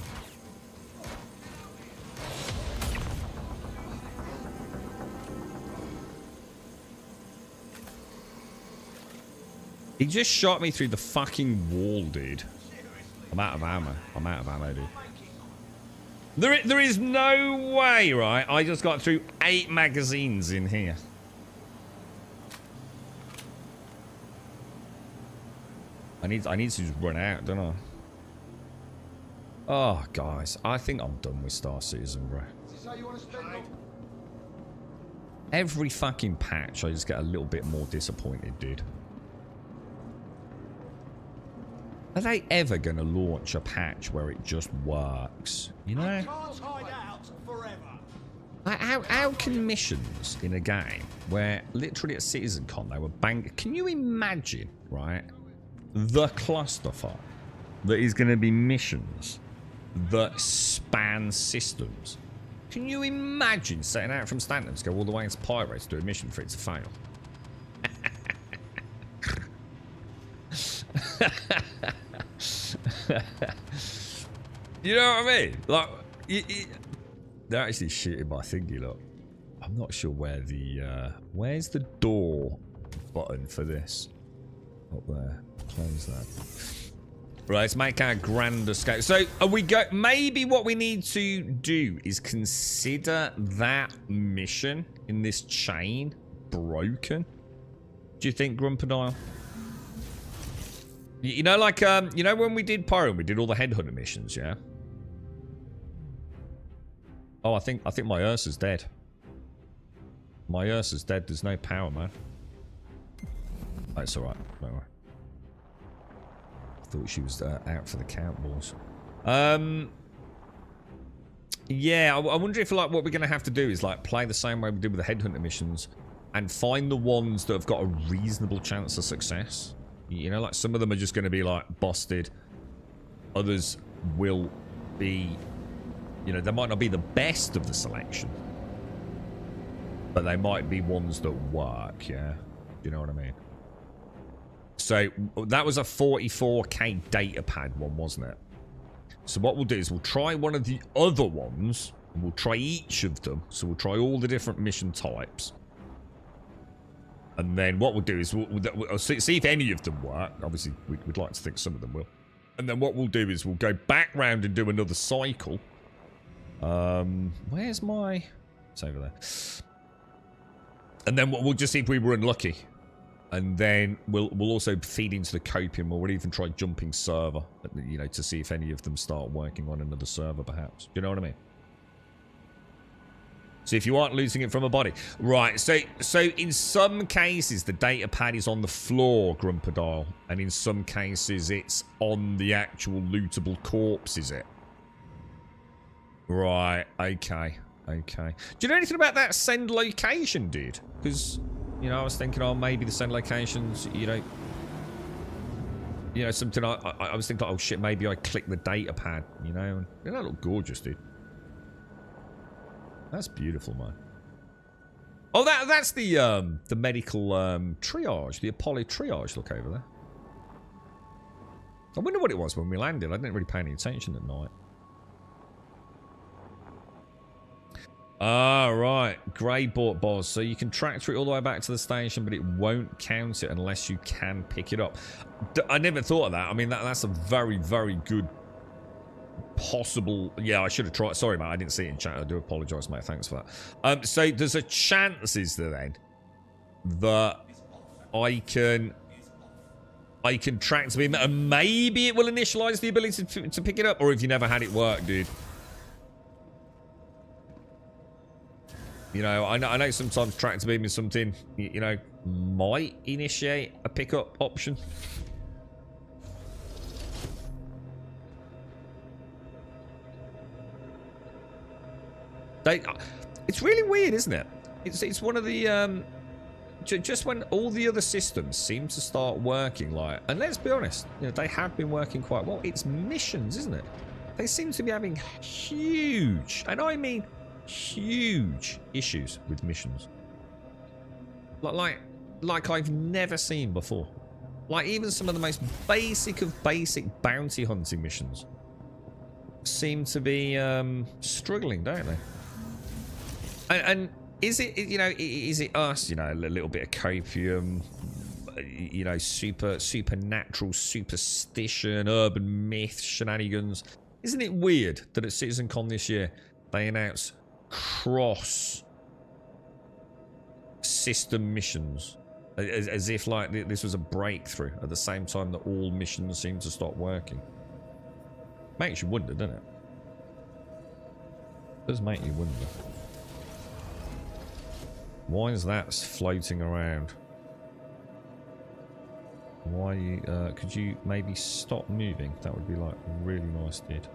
He just shot me through the fucking wall, dude. I'm out of ammo. I'm out of ammo, dude. There is no way, right? I just got through 8 magazines in here. I need to just run out, don't I? Oh, guys. I think I'm done with Star Citizen, bro. Every fucking patch, I just get a little bit more disappointed, dude. Are they ever going to launch a patch where it just works? You know? How can missions in a game where literally at CitizenCon they were banged... Can you imagine, right, the clusterfuck that is going to be missions that span systems? Can you imagine setting out from Stanton to go all the way into Pyro to do a mission for it to fail? You know what I mean? Like, they're actually shooting my thingy, look. I'm not sure where the, where's the door button for this? Up there. Close that. Right, let's make our grand escape. So, are we maybe what we need to do is consider that mission in this chain broken? Do you think, Grumperdile? You know, like, you know when we did Pyro, we did all the headhunter missions, yeah? Oh, I think my Ursa's dead. My Ursa's dead. There's no power, man. Oh, it's alright. Don't worry. I thought she was out for the count balls. Yeah, I wonder if, like, what we're going to have to do is, like, play the same way we did with the headhunter missions and find the ones that have got a reasonable chance of success. You know, like, some of them are just going to be, like, busted. Others will be, you know, they might not be the best of the selection. But they might be ones that work, yeah? Do you know what I mean? So, that was a 44k data pad one, wasn't it? So what we'll do is we'll try one of the other ones. And we'll try each of them. So we'll try all the different mission types. And then what we'll do is we'll see if any of them work. Obviously, we'd like to think some of them will. And then what we'll do is we'll go back round and do another cycle. Where's my... It's over there. And then we'll just see if we were unlucky. And then we'll also feed into the copium, or we'll even try jumping server, you know, to see if any of them start working on another server, perhaps. Do you know what I mean? So if you aren't losing it from a body. Right, so in some cases, the data pad is on the floor, Grumpadile. And in some cases, it's on the actual lootable corpse, is it? Right, okay, okay. Do you know anything about that send location, dude? Because, you know, I was thinking, oh, maybe the send locations, you know, something I was thinking, oh, shit, maybe I click the data pad, you know? And that looked gorgeous, dude. That's beautiful, man. Oh, that's the medical triage, the Apollo triage. Look over there. I wonder what it was when we landed. I didn't really pay any attention at night. Ah, right. Grey bought boss. So you can tractor it all the way back to the station, but it won't count it unless you can pick it up. I never thought of that. I mean, that's a very, very good possible... Yeah, I should have tried. Sorry, mate. I didn't see it in chat. I do apologise, mate. Thanks for that. So there's a chance, is there, then, that I can tractor him, and maybe it will initialise the ability to pick it up, or if you never had it work, dude. You know, I know sometimes tractor beam is something, you know, might initiate a pickup option. It's really weird, isn't it? It's one of the just when all the other systems seem to start working, like, and let's be honest, you know, they have been working quite well. It's missions, isn't it? They seem to be having huge, and I mean huge, issues with missions. Like I've never seen before. Like even some of the most basic of basic bounty hunting missions seem to be struggling, don't they? And is it, you know, is it us, you know, a little bit of copium, you know, supernatural superstition, urban myth shenanigans? Isn't it weird that at CitizenCon this year they announce cross system missions as if like this was a breakthrough at the same time that all missions seem to stop working? Makes you wonder, doesn't it? Does make you wonder. Why is that floating around? Why could you maybe stop moving? That would be like really nice, dude.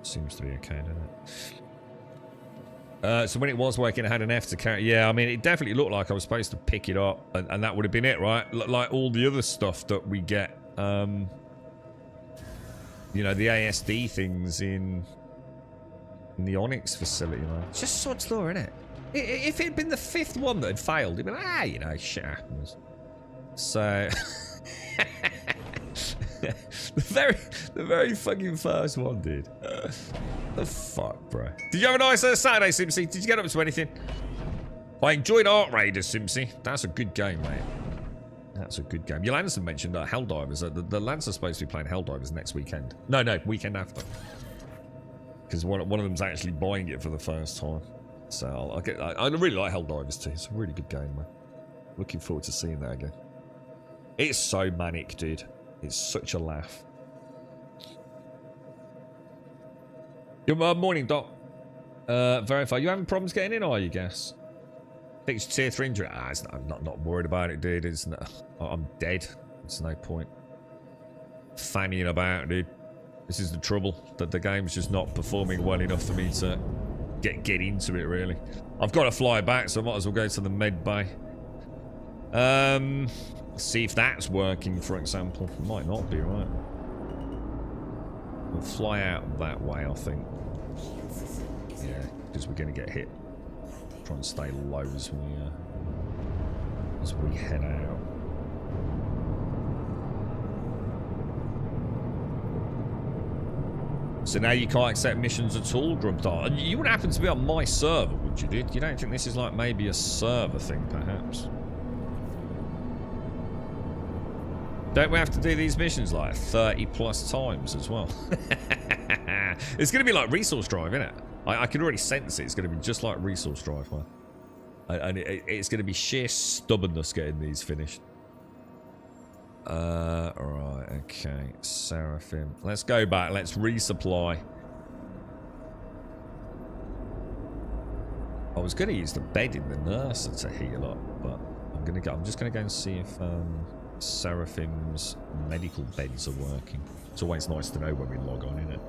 Seems to be okay, doesn't it? So when it was working, I had an F to carry. Yeah, I mean, it definitely looked like I was supposed to pick it up, and that would have been it, right? Like all the other stuff that we get, you know, the ASD things in the Onyx facility, man. It's just sod's law, isn't it? If it had been the fifth one that had failed, it'd be like, you know, shit happens. So... the very fucking first one, dude. The fuck, bro. Did you have a nice Saturday, Simpsy? Did you get up to anything? I enjoyed Art Raiders, Simpsy. That's a good game, mate. That's a good game. Yolanson mentioned Helldivers. The lads are supposed to be playing Helldivers next weekend. No, weekend after. Because one of them's actually buying it for the first time. So I really like Helldivers too. It's a really good game, man. Looking forward to seeing that again. It's so manic, dude. It's such a laugh. Good morning, Doc. Verify. You having problems getting in, are you, guess? Fixed tier 3 injury. I'm not worried about it, dude. It's not, I'm dead. It's no point fannying about, dude. This is the trouble. That the game's just not performing well enough for me to get into it, really. I've got to fly back, so I might as well go to the med bay. See if that's working, for example. It might not be, right? We'll fly out that way, I think. Yeah, because we're going to get hit. Try and stay low as we head out. So now you can't accept missions at all, Grubdar. You wouldn't happen to be on my server, would you, dude? You don't think this is like maybe a server thing, perhaps? Don't we have to do these missions like 30 plus times as well? It's going to be like resource drive, isn't it? I can already sense it. It's going to be just like resource drive, man. And it's going to be sheer stubbornness getting these finished. Right, okay. Seraphim. Let's go back. Let's resupply. I was going to use the bed in the nursery to heal up, but I'm just going to go and see if Seraphim's medical beds are working. It's always nice to know when we log on, isn't it?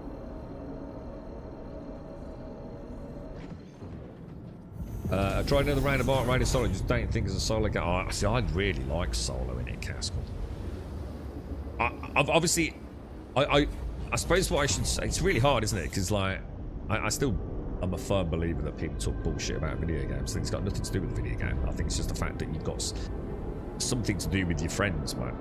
I tried another round of Art Raid Solo, just don't think it's a solo game. Oh, see, I'd really like solo in it, Caskell. Obviously, I suppose what I should say, it's really hard, isn't it? Because, like, I'm a firm believer that people talk bullshit about video games. I think it's got nothing to do with the video game. I think it's just the fact that you've got something to do with your friends, man.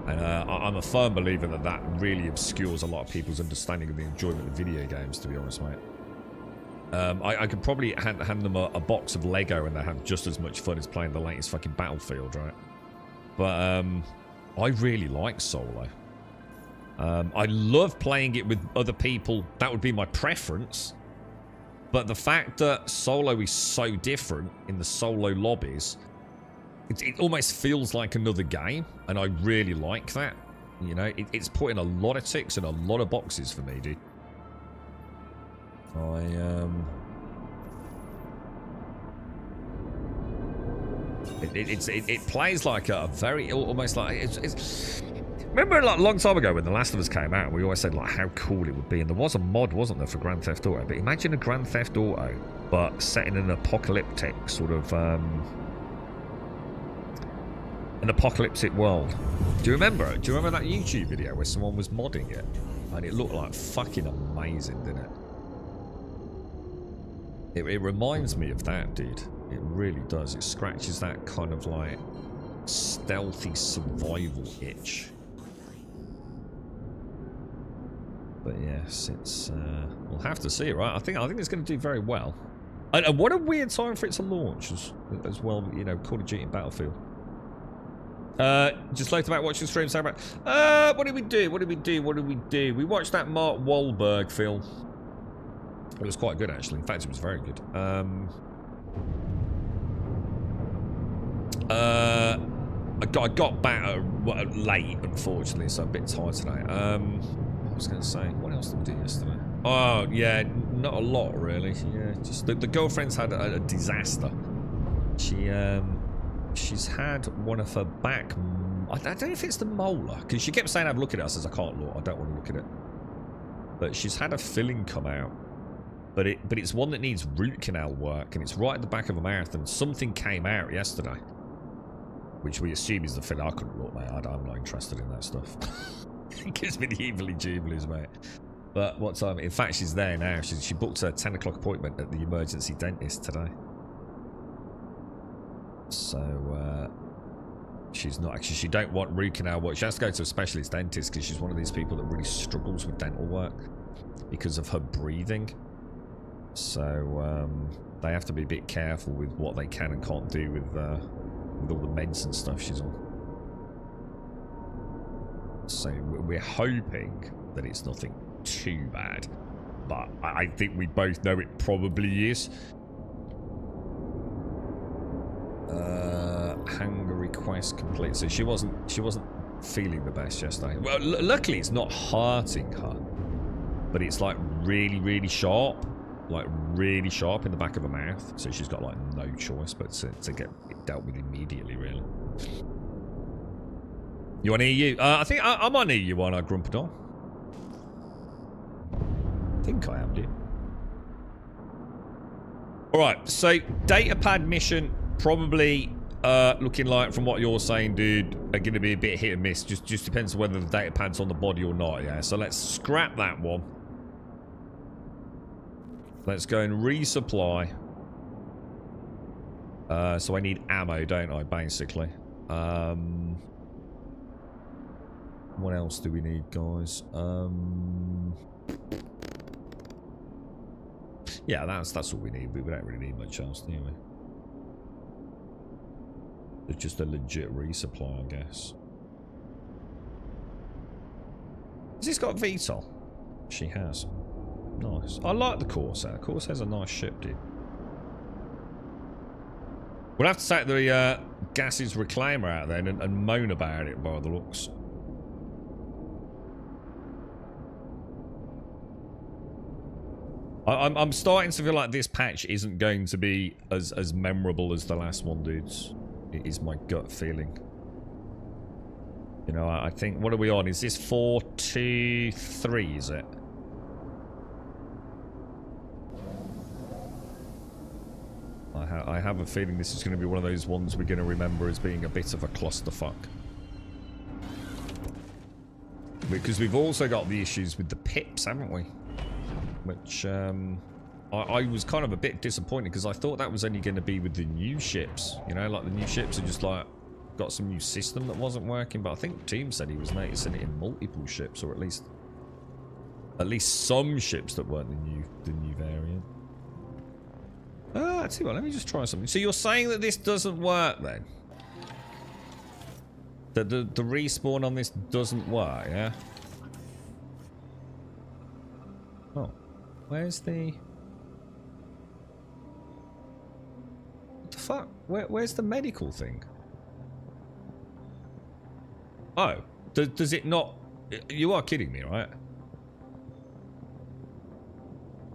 And I'm a firm believer that that really obscures a lot of people's understanding of the enjoyment of video games, to be honest, mate. I could probably hand them a box of Lego and they have just as much fun as playing the latest fucking Battlefield, right? But I really like solo. I love playing it with other people. That would be my preference. But the fact that solo is so different in the solo lobbies, it almost feels like another game, and I really like that. You know, it's putting a lot of ticks in a lot of boxes for me, dude. It plays like a very almost like it's remember like a long time ago when The Last of Us came out, we always said like how cool it would be, and there was a mod, wasn't there, for Grand Theft Auto? But imagine a Grand Theft Auto but set in an apocalyptic sort of an apocalyptic world. Do you remember that YouTube video where someone was modding it and it looked like fucking amazing, didn't it? It reminds me of that, dude. It really does. It scratches that kind of like stealthy survival itch. But yes, it's we'll have to see, right? I think it's going to do very well. And what a weird time for it to launch as well. You know, Call of Duty and Battlefield. Just like about watching streams. What did we do? We watched that Mark Wahlberg film. It was quite good, actually. In fact, it was very good. I got back late, unfortunately, so I'm a bit tired today. What was I going to say? What else did we do yesterday? Oh, yeah, not a lot, really. Yeah, just the girlfriend's had a disaster. She's had one of her back. I don't know if it's the molar, because she kept saying, "Have a look at it." I says, "I can't look. I don't want to look at it." But she's had a filling come out. But it's one that needs root canal work, and it's right at the back of her mouth, and something came out yesterday. Which we assume is the filling. I couldn't look, mate. I'm not interested in that stuff. It gives me the evilly jubilees, mate. But what time? In fact, she's there now. She booked a 10 o'clock appointment at the emergency dentist today. So, she's not actually. She don't want root canal work. She has to go to a specialist dentist because she's one of these people that really struggles with dental work because of her breathing. So they have to be a bit careful with what they can and can't do with all the meds and stuff she's on. So we're hoping that it's nothing too bad, but I think we both know it probably is. Hunger request complete. So she wasn't feeling the best yesterday. Well, luckily it's not hurting her, but it's like really sharp. Like really sharp in the back of her mouth, so she's got like no choice but to get it dealt with immediately, really. You on EU? I think I'm on EU on Grumperdon. I think I am, dude. Alright, so datapad mission probably looking like, from what you're saying, dude, are going to be a bit hit and miss. Just depends on whether the datapad's on the body or not, yeah? So let's scrap that one. Let's go and resupply. So I need ammo, don't I, basically? What else do we need, guys? Yeah, that's all we need. We don't really need much else, do we? It's just a legit resupply, I guess. Has this got VTOL? She has. Nice. I like the Corsair. Corsair's a nice ship, dude. We'll have to take the gases reclaimer out then and moan about it by the looks. I'm starting to feel like this patch isn't going to be as memorable as the last one, dudes. It is my gut feeling. You know, I think... What are we on? Is this 423, is it? I have a feeling this is going to be one of those ones we're going to remember as being a bit of a clusterfuck. Because we've also got the issues with the pips, haven't we? Which, I was kind of a bit disappointed because I thought that was only going to be with the new ships. You know, like the new ships are just like, got some new system that wasn't working. But I think Team said he was noticing it in multiple ships, or at least some ships that weren't the new variant. I tell you what, let me just try something. So you're saying that this doesn't work then? That the respawn on this doesn't work, yeah? Oh. Where's the... What the fuck? Where's the medical thing? Oh. Does it not... You are kidding me, right?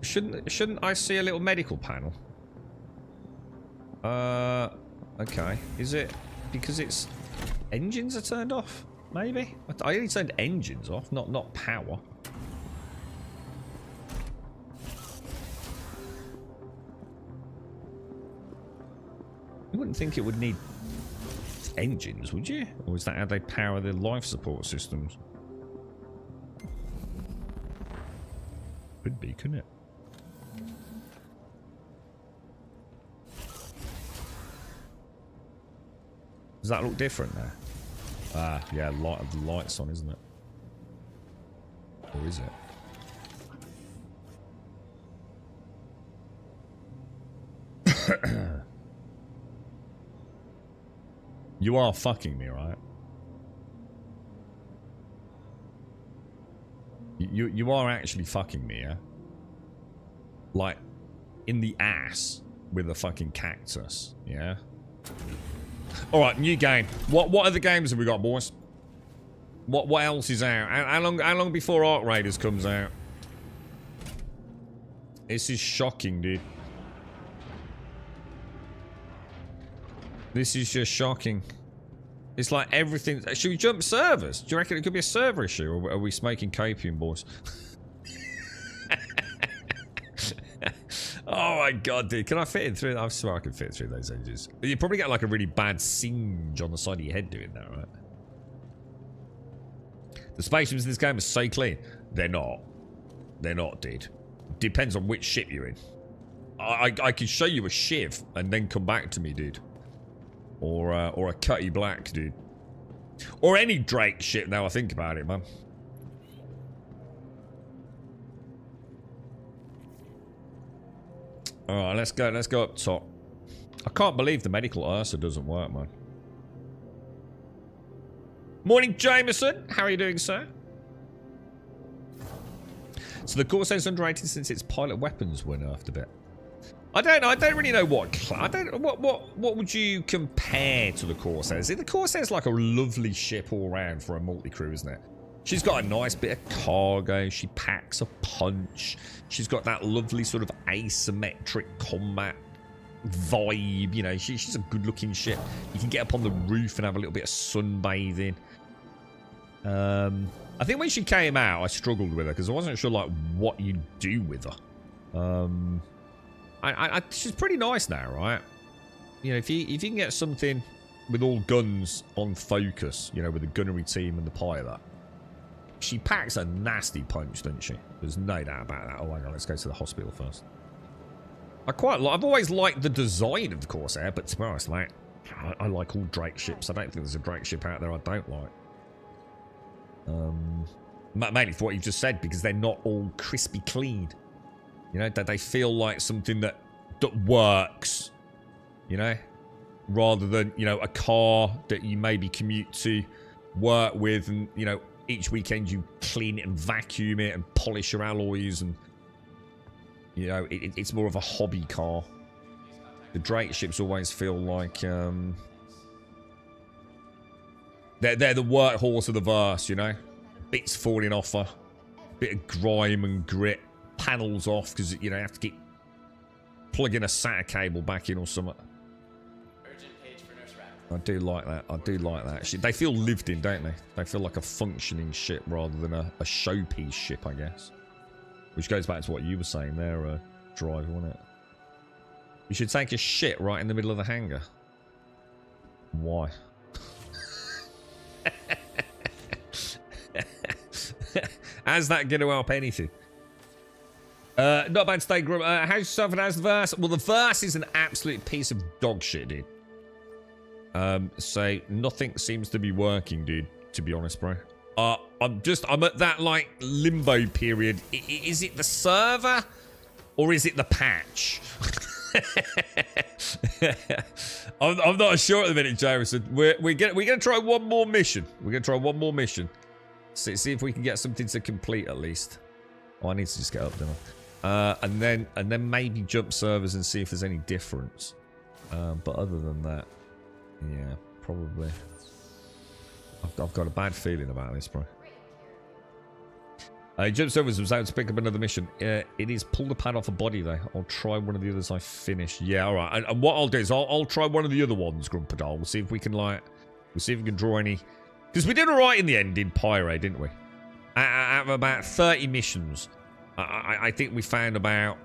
Shouldn't I see a little medical panel? Okay. Is it because it's engines are turned off? Maybe? I only turned engines off, not power. You wouldn't think it would need engines, would you? Or is that how they power their life support systems? Could be, couldn't it? Does that look different now? Ah, yeah, the light's on, isn't it? Or is it? You are fucking me, right? You are actually fucking me, yeah? Like, in the ass with a fucking cactus, yeah? Alright, new game. What other games have we got, boys? What else is out? How long before Arc Raiders comes out? This is shocking, dude. This is just shocking. It's like everything... Should we jump servers? Do you reckon it could be a server issue? Or are we smoking copium, boys? Oh my god, dude. Can I fit it through? I swear I can fit through those edges. You probably get like a really bad singe on the side of your head doing that, right? The spaceships in this game are so clean. They're not. They're not, dude. Depends on which ship you're in. I can show you a shiv and then come back to me, dude. Or a Cutty Black, dude. Or any Drake ship now I think about it, man. Alright, let's go up top. I can't believe the medical Ursa doesn't work, man. Morning, Jameson. How are you doing, sir? So the Corsair's underrated since its pilot weapons were nerfed a bit. I don't know. I don't really know what. What would you compare to the Corsair? See, the Corsair's like a lovely ship all round for a multi-crew, isn't it? She's got a nice bit of cargo. She packs a punch. She's got that lovely sort of asymmetric combat vibe. You know, she's a good-looking ship. You can get up on the roof and have a little bit of sunbathing. I think when she came out, I struggled with her because I wasn't sure like what you'd do with her. She's pretty nice now, right? You know, if you can get something with all guns on focus, you know, with the gunnery team and the pilot, she packs a nasty punch, doesn't she? There's no doubt about that. Oh, hang on, let's go to the hospital first. I've always liked the design of the Corsair, but to be honest, mate, I like all Drake ships. I don't think there's a Drake ship out there I don't like. Mainly for what you've just said, because they're not all crispy clean. You know, that they feel like something that works, you know, rather than, you know, a car that you maybe commute to, work with, and, you know, each weekend you clean it and vacuum it and polish your alloys, and you know it's more of a hobby car. The Drake ships always feel like they're the workhorse of the verse, you know. Bits falling off her, bit of grime and grit, panels off because you know you have to keep plugging a SATA cable back in or something. I do like that. I do like that. They feel lived in, don't they? They feel like a functioning ship rather than a showpiece ship, I guess. Which goes back to what you were saying there, Drive, wasn't it? You should take a shit right in the middle of the hangar. Why? How's that going to help anything? Not bad today, Grum. How's yourself and how's the verse? Well, the verse is an absolute piece of dog shit, dude. So nothing seems to be working, dude, to be honest, bro. I'm at that, like, limbo period. Is it the server or is it the patch? I'm not sure at the minute, Jameson. We're gonna try one more mission. We're gonna try one more mission. See if we can get something to complete at least. Oh, I need to just get up, don't I? And then maybe jump servers and see if there's any difference. But other than that, yeah, probably. I've got a bad feeling about this, bro. Jump servers was out to pick up another mission. It is pull the pad off a body though. I'll try one of the others I finished. Yeah, all right. And what I'll do is I'll try one of the other ones, Grumpadal. We'll see if we can we'll see if we can draw any. Because we did all right in the end in Pyre, didn't we? Out of about 30 missions, I think we found about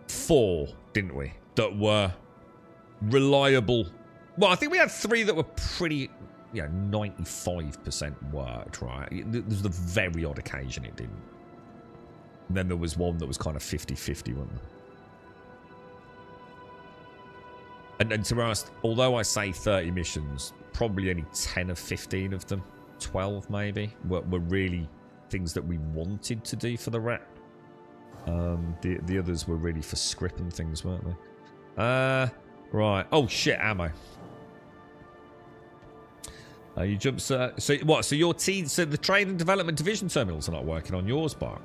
4, didn't we? That were reliable. Well, I think we had 3 that were pretty. Yeah, 95% worked, right? There's the very odd occasion it didn't. And then there was one that was kind of 50-50, wasn't there? And to be honest, although I say 30 missions, probably only 10 or 15 of them, 12 maybe, were really things that we wanted to do for the rep. The others were really for script and things, weren't they? Right. Oh, shit, ammo. You jump, so what? So your so the trade and development division terminals are not working on yours, Bart.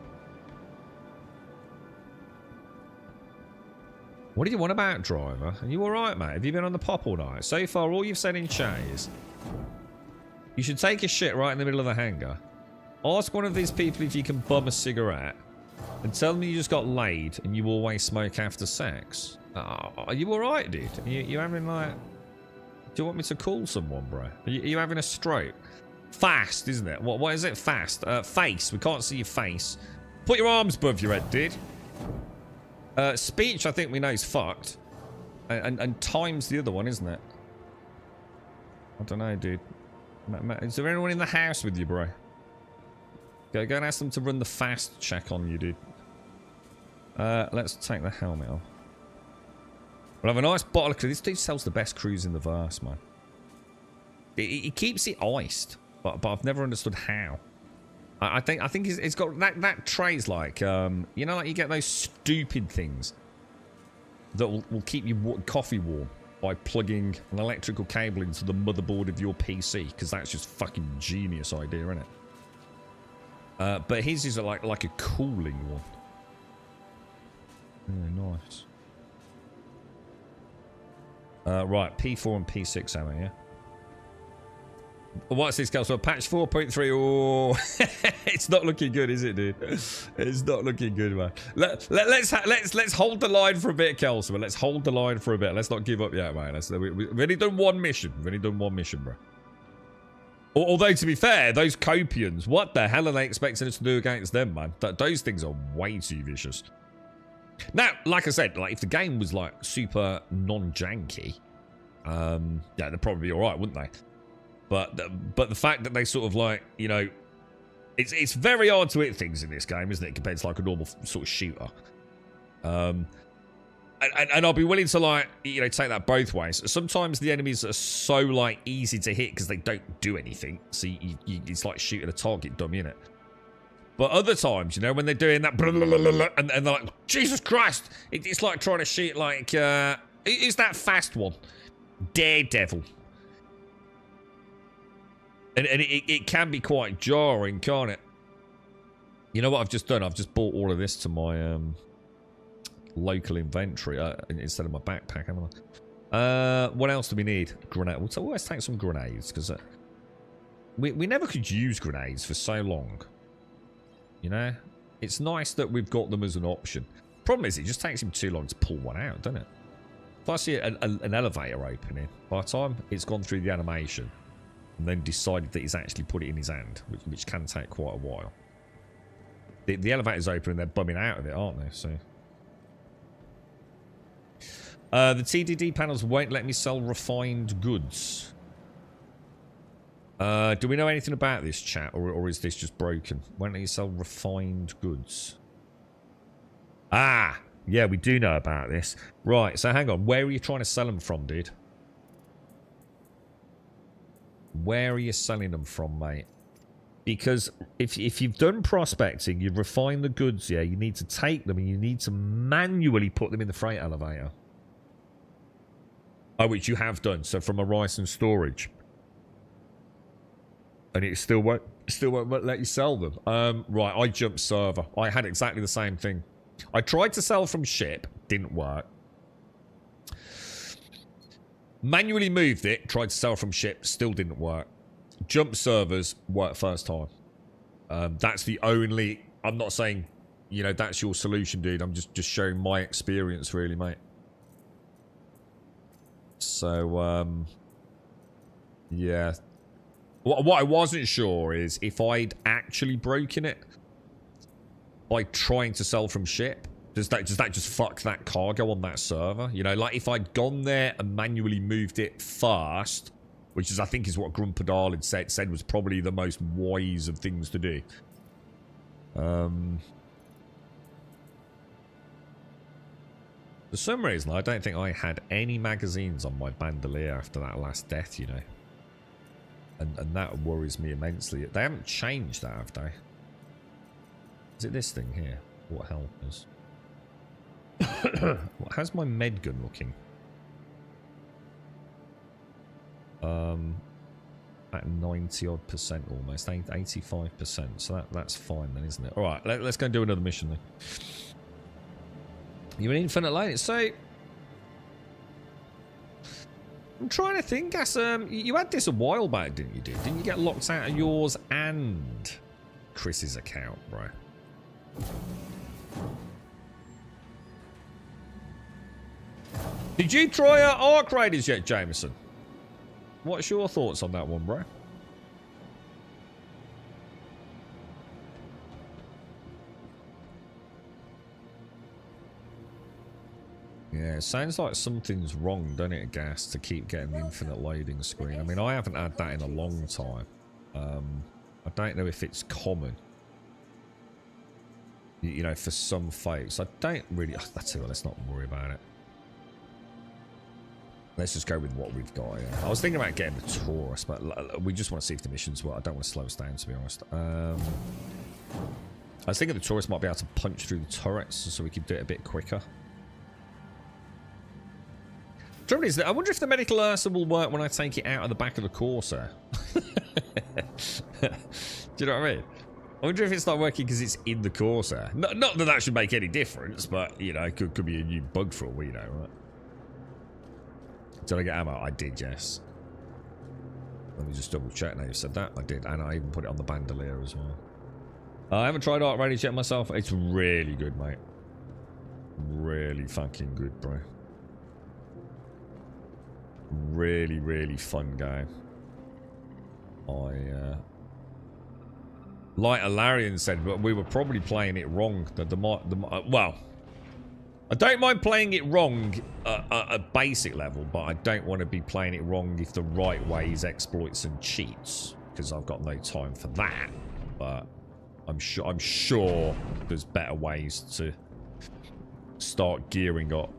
What do you want about, driver? Are you all right, mate? Have you been on the pop all night? So far, all you've said in chat is you should take a shit right in the middle of the hangar. Ask one of these people if you can bum a cigarette, and tell them you just got laid and you always smoke after sex. Are you all right, dude? You having like? Do you want me to call someone, bro? Are you having a stroke? Fast, isn't it? What is it? Fast. Face. We can't see your face. Put your arms above your head, dude. Speech, I think we know is fucked. And time's the other one, isn't it? I don't know, dude. Is there anyone in the house with you, bro? Go and ask them to run the fast check on you, dude. Let's take the helmet off. We'll have a nice bottle of cruise. This dude sells the best cruise in the verse, man. He keeps it iced, but I've never understood how. I think it's got that tray's like you know, like you get those stupid things that will keep your coffee warm by plugging an electrical cable into the motherboard of your PC, because that's just fucking genius idea, isn't it? But his is like a cooling one. Yeah, nice. Right, P4 and P6 ammo, yeah? What's this, Cal? So patch 4.3, oh, it's not looking good, is it, dude? It's not looking good, man. Let's hold the line for a bit, Kelso. Let's hold the line for a bit. Let's not give up yet, man. We've only done one mission. We've only done one mission, bro. Although, to be fair, those Copians, what the hell are they expecting us to do against them, man? Those things are way too vicious. Now, like I said, like if the game was like super non-janky, yeah, they'd probably be all right, wouldn't they? But the fact that they sort of like, you know, it's very hard to hit things in this game, isn't it, compared to like a normal sort of shooter. And I'll be willing to like, you know, take that both ways. Sometimes the enemies are so like easy to hit because they don't do anything, so it's like shooting a target dummy, innit? But other times, you know, when they're doing that, and they're like, Jesus Christ, it's like trying to shoot like, is that fast one? Daredevil. And it can be quite jarring, can't it? You know what I've just done? I've just bought all of this to my local inventory instead of my backpack, haven't I? What else do we need? Grenade. We'll always take some grenades, because we never could use grenades for so long. You know? It's nice that we've got them as an option. Problem is, it just takes him too long to pull one out, doesn't it? If I see an elevator opening, by the time it's gone through the animation, and then decided that he's actually put it in his hand, which can take quite a while. The elevator's open and they're bumming out of it, aren't they? So the TDD panels won't let me sell refined goods. Do we know anything about this, chat, or is this just broken? Won't let you sell refined goods. Ah, yeah, we do know about this. Right, so hang on. Where are you trying to sell them from, dude? Where are you selling them from, mate? Because if you've done prospecting, you've refined the goods, yeah, you need to take them and you need to manually put them in the freight elevator. Oh, which you have done. So from a rice and storage. And it still won't let you sell them. Right, I jumped server. I had exactly the same thing. I tried to sell from ship, didn't work. Manually moved it, tried to sell from ship, still didn't work. Jump servers worked first time. That's the only... I'm not saying, you know, that's your solution, dude. I'm just showing my experience, really, mate. So, yeah. What I wasn't sure is if I'd actually broken it by trying to sell from ship. Does that just fuck that cargo on that server? You know, like if I'd gone there and manually moved it first, which is I think is what Grumpadal had said was probably the most wise of things to do. For some reason, I don't think I had any magazines on my bandolier after that last death, you know. And that worries me immensely. They haven't changed that, have they? Is it this thing here? What helpers? How's my med gun looking? At 90-odd% almost. 85%. So that's fine then, isn't it? Alright, let's go and do another mission then. You're in infinite lane. So I'm trying to think, you had this a while back, didn't you, dude? Didn't you get locked out of yours and Chris's account, bro? Did you try Arc Raiders yet, Jameson? What's your thoughts on that one, bro? Yeah, it sounds like something's wrong, doesn't it, Gas, to keep getting the infinite loading screen. I mean, I haven't had that in a long time. I don't know if it's common. You know, for some folks. I don't really... Oh, that's it, let's not worry about it. Let's just go with what we've got here. I was thinking about getting the Taurus, but we just want to see if the missions work. I don't want to slow us down, to be honest. I was thinking the Taurus might be able to punch through the turrets so we could do it a bit quicker. The trouble is that I wonder if the medical Ursa will work when I take it out of the back of the Corsair. Do you know what I mean? I wonder if it's not working because it's in the Corsair. Not that that should make any difference, but, you know, it could be a new bug for all we know, right? Did I get ammo? I did, yes. Let me just double check now you said that. I did, and I even put it on the bandolier as well. I haven't tried Arc Raiders yet myself. It's really good, mate. Really fucking good, bro. Really, really fun game. Like Alarian said, but we were probably playing it wrong. Well, I don't mind playing it wrong at a basic level, but I don't want to be playing it wrong if the right way is exploits and cheats, because I've got no time for that. But I'm sure there's better ways to start gearing up.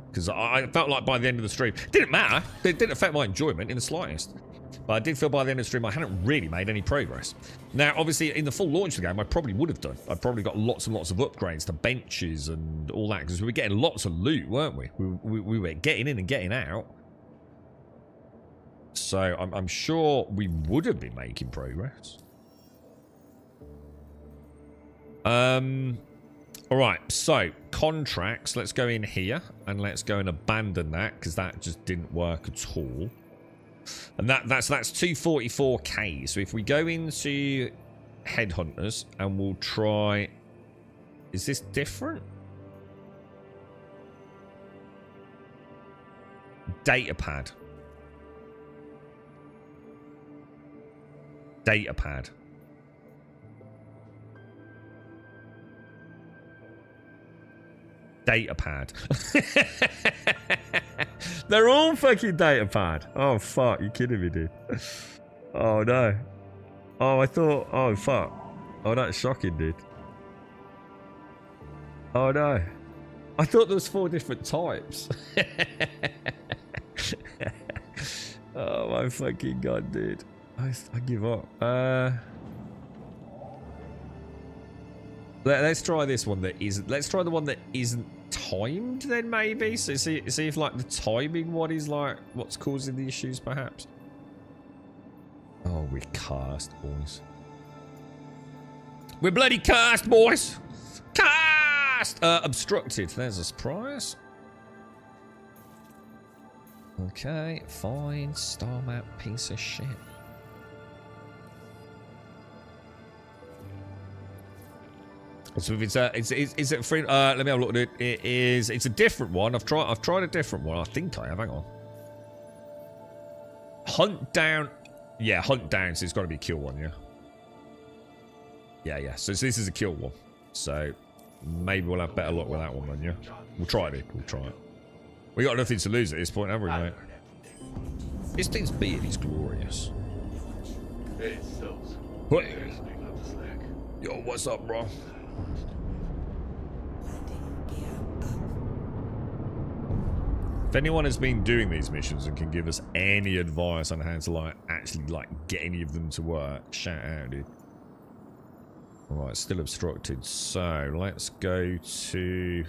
Because I felt like by the end of the stream, it didn't matter. It didn't affect my enjoyment in the slightest. But I did feel by the end of the stream I hadn't really made any progress. Now, obviously, in the full launch of the game, I probably would have done. I probably got lots and lots of upgrades to benches and all that, because we were getting lots of loot, weren't we? We were getting in and getting out. So I'm sure we would have been making progress. Alright, so contracts. Let's go in here and let's go and abandon that because that just didn't work at all. And that's 244k. So if we go into headhunters and we'll try... Is this different? Datapad. Datapad. Datapad. They're all fucking Datapad. Oh fuck, you kidding me, dude? Oh no. Oh, I thought, oh fuck. Oh, that's shocking, dude. Oh no. I thought there was 4 different types. Oh my fucking god, dude. I give up. Let's try this one that isn't. Let's try the one that isn't timed then maybe. So see if like the timing one is like what's causing the issues perhaps. Oh, we're cast, boys. We're bloody cast, boys. Cast! Obstructed. There's a surprise. Okay, fine. Star map, piece of shit. So if is it free? Let me have a look at it. It's a different one. I've tried a different one. I think I have. Hang on. Hunt down. Yeah, hunt down. So it's got to be a kill one. Yeah. So this is a kill one. So maybe we'll have better luck with that one then. Yeah. We'll try it. We'll try it. We got nothing to lose at this point, have we, mate? This thing's being is glorious. What? Yo, what's up, bro? If anyone has been doing these missions and can give us any advice on how to like actually like get any of them to work, shout out, dude. Alright, still obstructed. So let's go to...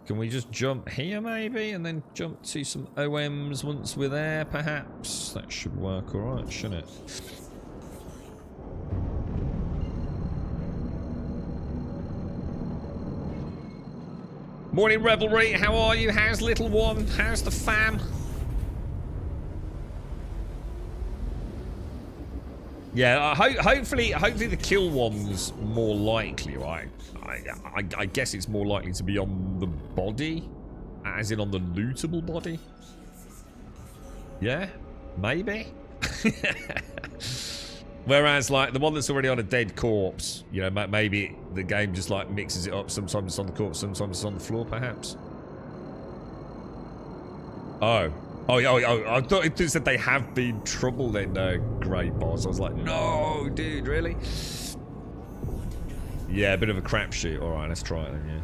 Can we just jump here maybe and then jump to some OMs once we're there perhaps? That should work alright, shouldn't it? Morning Revelry, how are you? How's little one? How's the fam? Yeah, hopefully the kill one's more likely, right? I guess it's more likely to be on the body, as in on the lootable body. Yeah, maybe. Whereas, like, the one that's already on a dead corpse, you know, maybe the game just, like, mixes it up. Sometimes it's on the corpse, sometimes it's on the floor, perhaps. Oh, I thought it said they have been troubled in Grey Boss. I was like, no, dude, really? Yeah, a bit of a crapshoot. All right, let's try it then, yeah.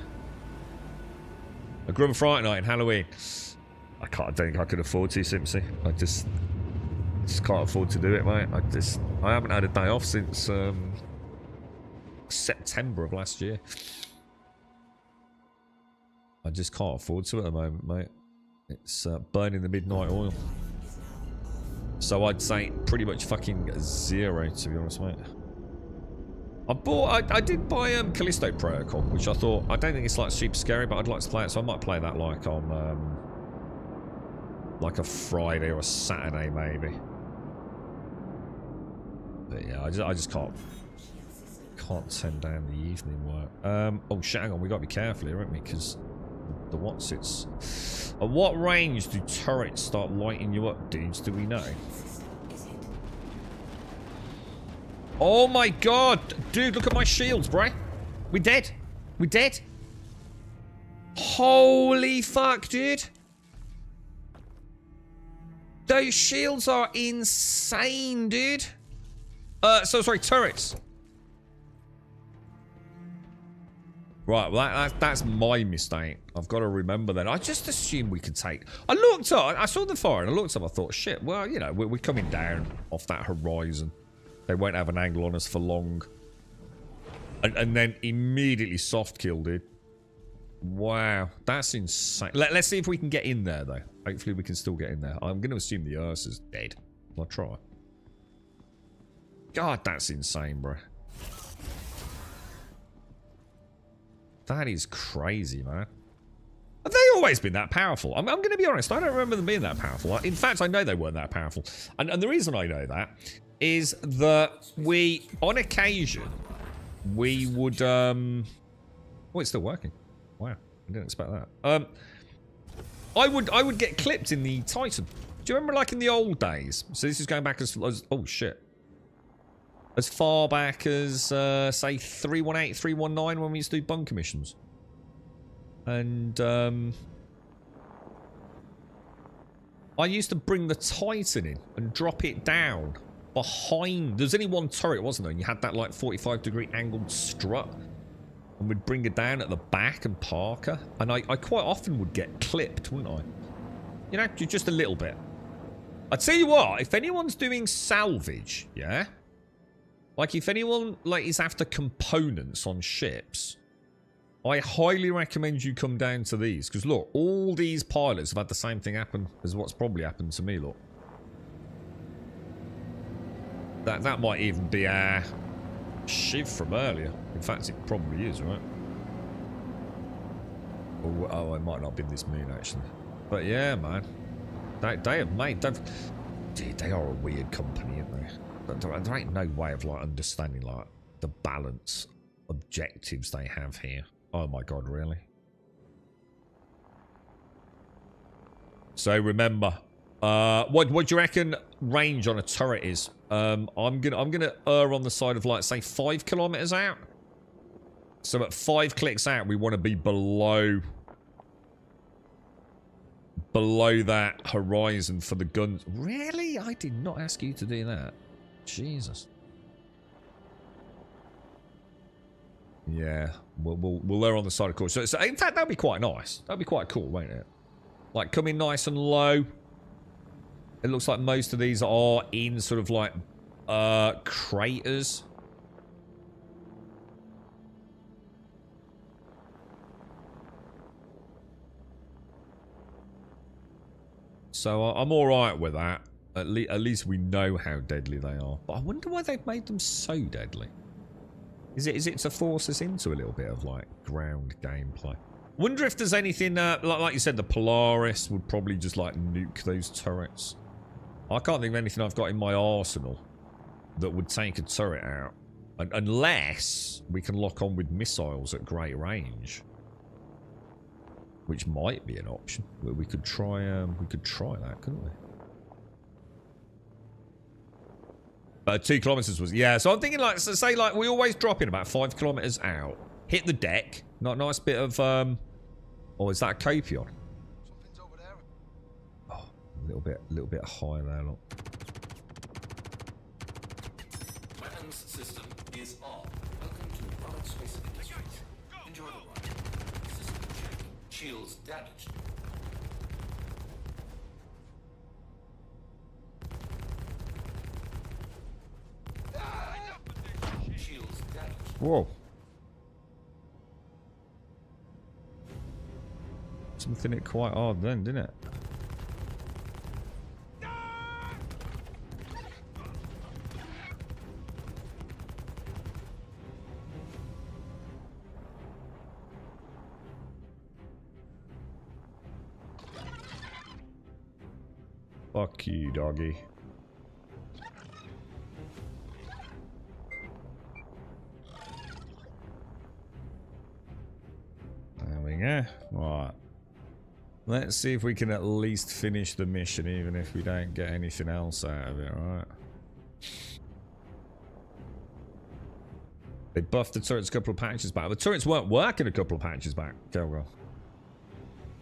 A Grub Friday Night in Halloween. I don't think I could afford to, Simpsy. I just can't afford to do it, mate. I haven't had a day off since September of last year. I just can't afford to at the moment, mate. It's burning the midnight oil. So I'd say pretty much fucking 0, to be honest, mate. I did buy Callisto Protocol, which I thought, I don't think it's like super scary, but I'd like to play it, so I might play that like on like a Friday or a Saturday maybe. But yeah, I just can't turn down the evening work. Oh shit, hang on, we gotta be careful here, haven't we? Because the what's-its. At what range do turrets start lighting you up, dudes? Do we know? Oh my god! Dude, look at my shields, bro. We're dead. We're dead. Holy fuck, dude. Those shields are insane, dude. Sorry, turrets. Right, well, that's my mistake. I've got to remember that. I just assumed we could take... I looked up, I saw the fire and I looked up, I thought, shit, well, you know, we're coming down off that horizon. They won't have an angle on us for long. And then immediately soft killed it. Wow, that's insane. Let's see if we can get in there, though. Hopefully we can still get in there. I'm going to assume the Ursa's dead. I'll try. God, that's insane, bro. That is crazy, man. Have they always been that powerful? I'm going to be honest. I don't remember them being that powerful. In fact, I know they weren't that powerful. And the reason I know that is that we, on occasion, we would... Oh, it's still working. Wow. I didn't expect that. I would get clipped in the Titan. Do you remember, like, in the old days? So this is going back as oh, shit. As far back as, say, 318, 319 when we used to do bunker missions. And, I used to bring the Titan in and drop it down behind... There's only one turret, wasn't there? And you had that, like, 45-degree angled strut. And we'd bring it down at the back and park her. And I quite often would get clipped, wouldn't I? You know, just a little bit. I tell you what, if anyone's doing salvage, yeah? Like, if anyone, like, is after components on ships, I highly recommend you come down to these. Because, look, all these pilots have had the same thing happen as what's probably happened to me, look. That might even be our Shiv from earlier. In fact, it probably is, right? Oh, it might not have been this moon, actually. But, yeah, man. They have made... Dude, they are a weird company, aren't they? There ain't no way of, like, understanding, like, the balance objectives they have here. Oh my god, really? So remember, what do you reckon range on a turret is? I'm gonna err on the side of, like, say 5 kilometers out. So at 5 clicks out, we want to be below that horizon for the guns. Really? I did not ask you to do that. Jesus. Yeah, we'll err on the side of course. So in fact, that'd be quite nice. That'd be quite cool, won't it? Like, come in nice and low. It looks like most of these are in sort of like craters. So I'm all right with that. At least we know how deadly they are. But I wonder why they've made them so deadly. Is it to force us into a little bit of, like, ground gameplay? Wonder if there's anything, like you said, the Polaris would probably just, like, nuke those turrets. I can't think of anything I've got in my arsenal that would take a turret out. Unless we can lock on with missiles at great range. Which might be an option. We could try that, couldn't we? 2 kilometers was... Yeah, so I'm thinking, like, so say, like, we always drop in about 5 kilometers out. Hit the deck. Not nice bit of, Oh, is that a Copion? Something's over there. Oh, a little bit high there, look. Weapons system is off. Welcome to Product Space Industries. Enjoy the ride. System check. Shields damaged. Shields damaged. Whoa. Something hit quite hard then, didn't it? Fuck you, doggy. There we go. Right. Let's see if we can at least finish the mission, even if we don't get anything else out of it, right? They buffed the turrets a couple of patches back. The turrets weren't working a couple of patches back. Go.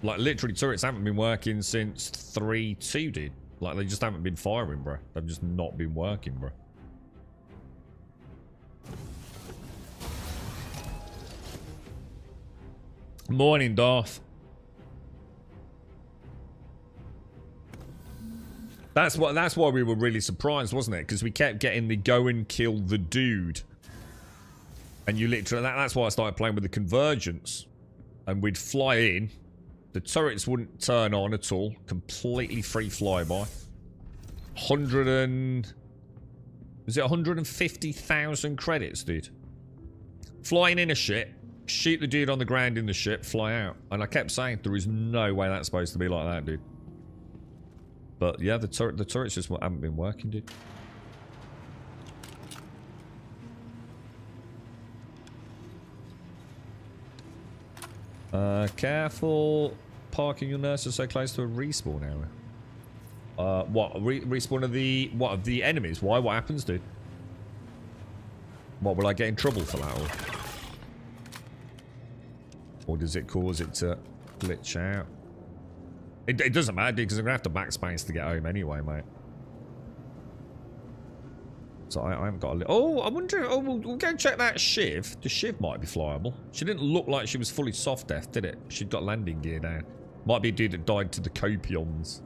Like, literally, turrets haven't been working since 3.2 did. Like, they just haven't been firing, bro. They've just not been working, bro. Morning, Darth. That's why we were really surprised, wasn't it? Because we kept getting the go and kill the dude. And you literally... That's why I started playing with the convergence. And we'd fly in. The turrets wouldn't turn on at all. Completely free flyby. Was it 150,000 credits, dude? Flying in a ship, shoot the dude on the ground in the ship, fly out. And I kept saying, there is no way that's supposed to be like that, dude. But yeah, the turrets just haven't been working, dude. Careful parking your nurses so close to a respawn area. What? Respawn of the... What, of the enemies? Why? What happens, dude? What, will I get in trouble for that? Or does it cause it to glitch out? It doesn't matter, dude, because I'm going to have to backspace to get home anyway, mate. So I haven't got a... Oh, I wonder... Oh, we'll go check that Shiv. The Shiv might be flyable. She didn't look like she was fully soft death, did it? She'd got landing gear down. Might be a dude that died to the Copions.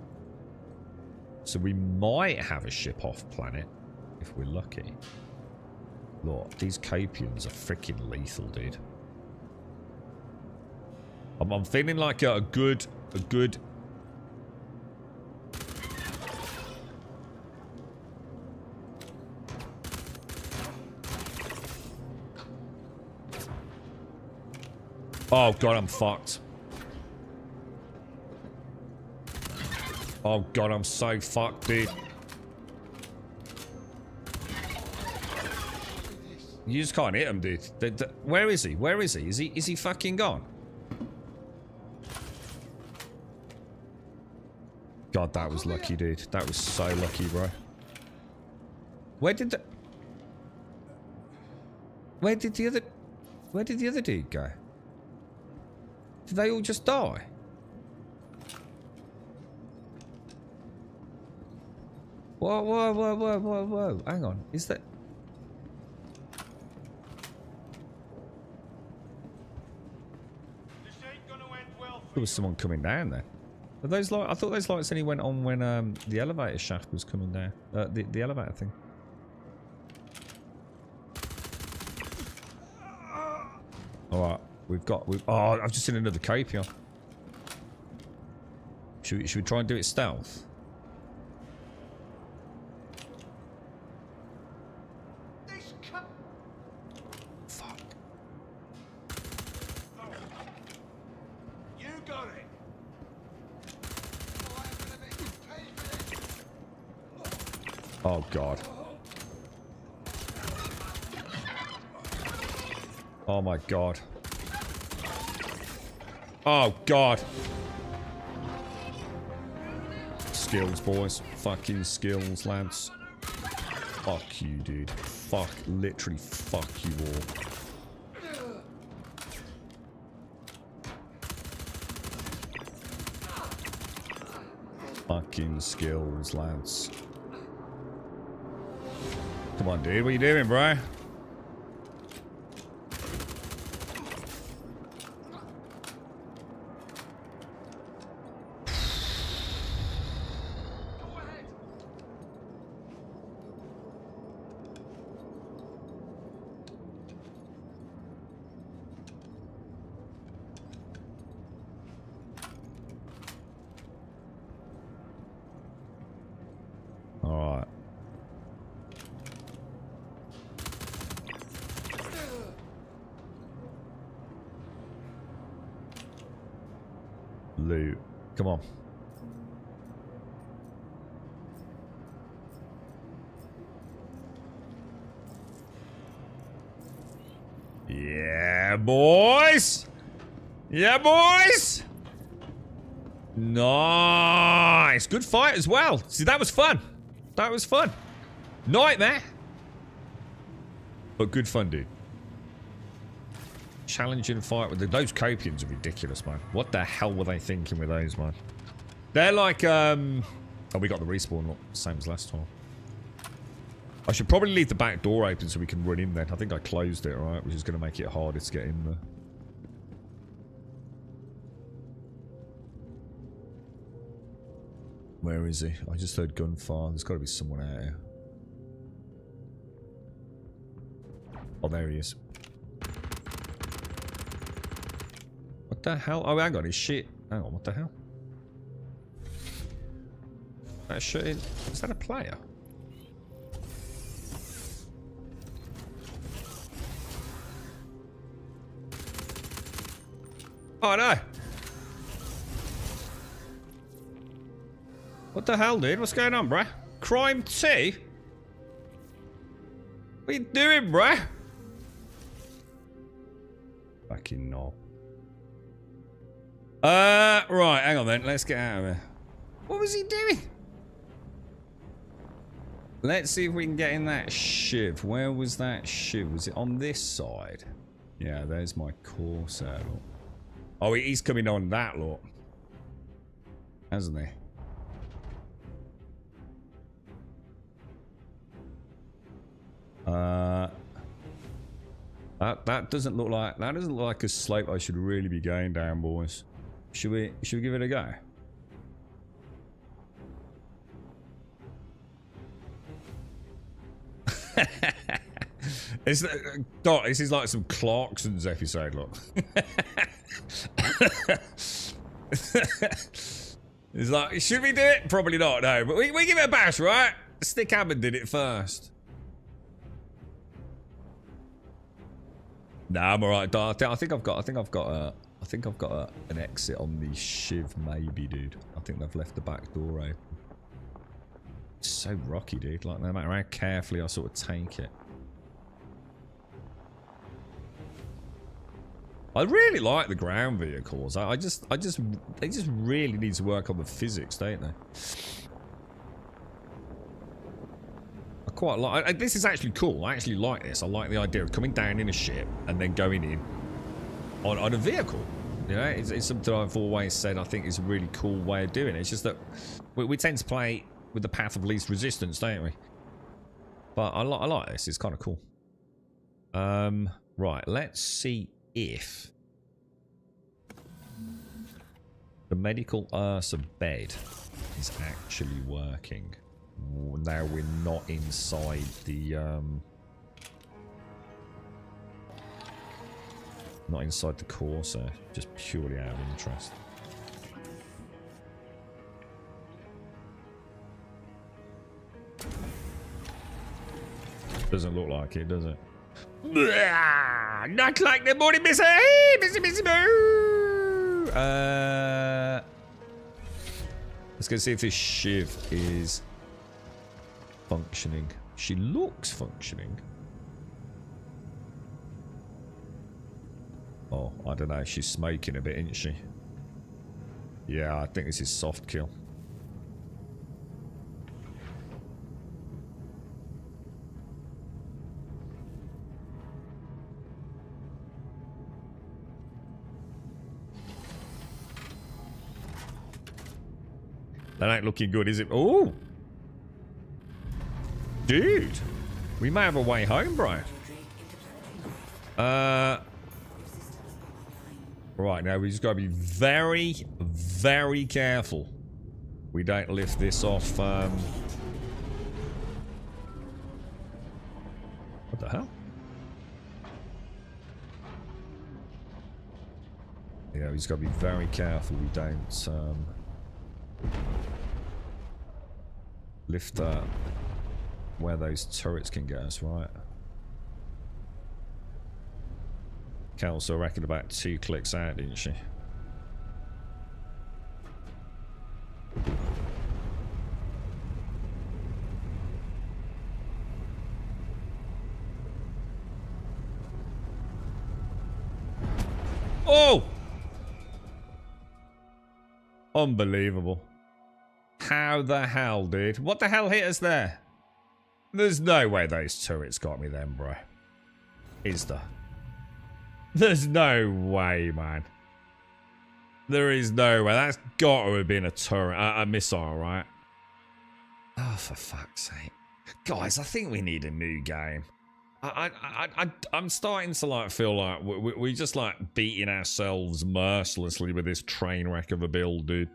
So we might have a ship off planet, if we're lucky. Look, these Copions are freaking lethal, dude. I'm feeling like a good... Oh god, I'm fucked. Oh god, I'm so fucked, dude. You just can't hit him, dude. Where is he? Where is he? Is he fucking gone? God, that was lucky, dude. That was so lucky, bro. Where did the other dude go? Did they all just die? Whoa. Hang on. Is that... There was someone coming down there. Are those lights... I thought those lights only went on when the elevator shaft was coming down. The elevator thing. Alright. Oh, I've just seen another Copion. Should we try and do it stealth? Fuck. You got it. Oh god. Oh my god. Oh god. Skills, boys. Fucking skills, lads. Fuck you, dude. Fuck. Literally fuck you all. Fucking skills, lads. Come on, dude. What are you doing, bro? Alright. Loot. Come on. Yeah, boys! Yeah, boys! Nice! Good fight as well. See, that was fun. That was fun. Nightmare. But good fun, dude. Challenging fight with those Copions are ridiculous, man. What the hell were they thinking with those, man? They're like, oh, we got the respawn, look, same as last time. I should probably leave the back door open so we can run in then. I think I closed it, right? Which is going to make it harder to get in there. Where is he? I just heard gunfire. There's got to be someone out here. Oh, there he is. What the hell? Oh, hang on. His shit. Hang on. What the hell? That shooting. Is that a player? Oh no! What the hell, dude? What's going on, bruh? Crime 2? What are you doing, bruh? Fucking no. Right, hang on then. Let's get out of here. What was he doing? Let's see if we can get in that shiv. Where was that shiv? Was it on this side? Yeah, there's my Corsair. Look. Oh, he's coming on that, look. Hasn't he? That doesn't look like a slope I should really be going down, boys. Should we give it a go? Doc, this is like some Clarkson's episode, look. It's like, should we do it? Probably not, no. But we give it a bash, right? Stick Hammond did it first. Nah, I'm alright. I think I've got an exit on the shiv, maybe, dude. I think they've left the back door open. It's so rocky, dude. Like, no matter how carefully I sort of take it. I really like the ground vehicles. They just really need to work on the physics, don't they? I quite like. This is actually cool. I actually like this. I like the idea of coming down in a ship and then going in on a vehicle. You know, it's something I've always said I think is a really cool way of doing it. It's just that we tend to play with the path of least resistance, don't we? But I like this. It's kind of cool. Right. Let's see if the medical Ursa bed is actually working. Now we're not inside the Corsair, just purely out of interest. Doesn't look like it, does it? Not like the morning, missy! Missy, boo! Let's go see if this shiv is functioning. She looks functioning. Oh, I don't know. She's smoking a bit, isn't she? Yeah, I think this is soft kill. That ain't looking good, is it? Oh! Dude! We may have a way home, bro. Right, now we just gotta be very, very careful we don't lift this off, what the hell? Yeah, we just gotta be very careful we don't, lift that where those turrets can get us, right? Kelso reckoned about 2 clicks out, didn't she? Oh! Unbelievable. How the hell, dude? What the hell hit us there? There's no way those turrets got me then, bro. Is there? There's no way, man. There is no way. That's got to have been a turret, a missile, right? Oh, for fuck's sake. Guys, I think we need a new game. I'm starting to like feel like we just like beating ourselves mercilessly with this train wreck of a build, dude.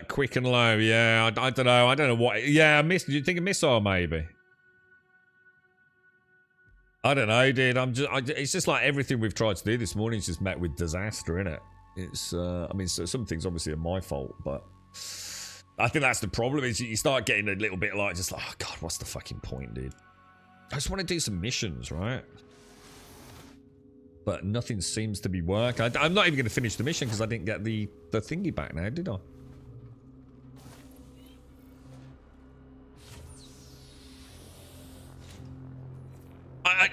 Quick and low, yeah. I don't know. I don't know what. Yeah, do you think a missile maybe? I don't know, dude. It's just like everything we've tried to do this morning is just met with disaster, innit? It's, I mean, so some things obviously are my fault, but I think that's the problem is you start getting a little bit like, just like, oh God, what's the fucking point, dude? I just want to do some missions, right? But nothing seems to be working. I'm not even going to finish the mission because I didn't get the thingy back now, did I?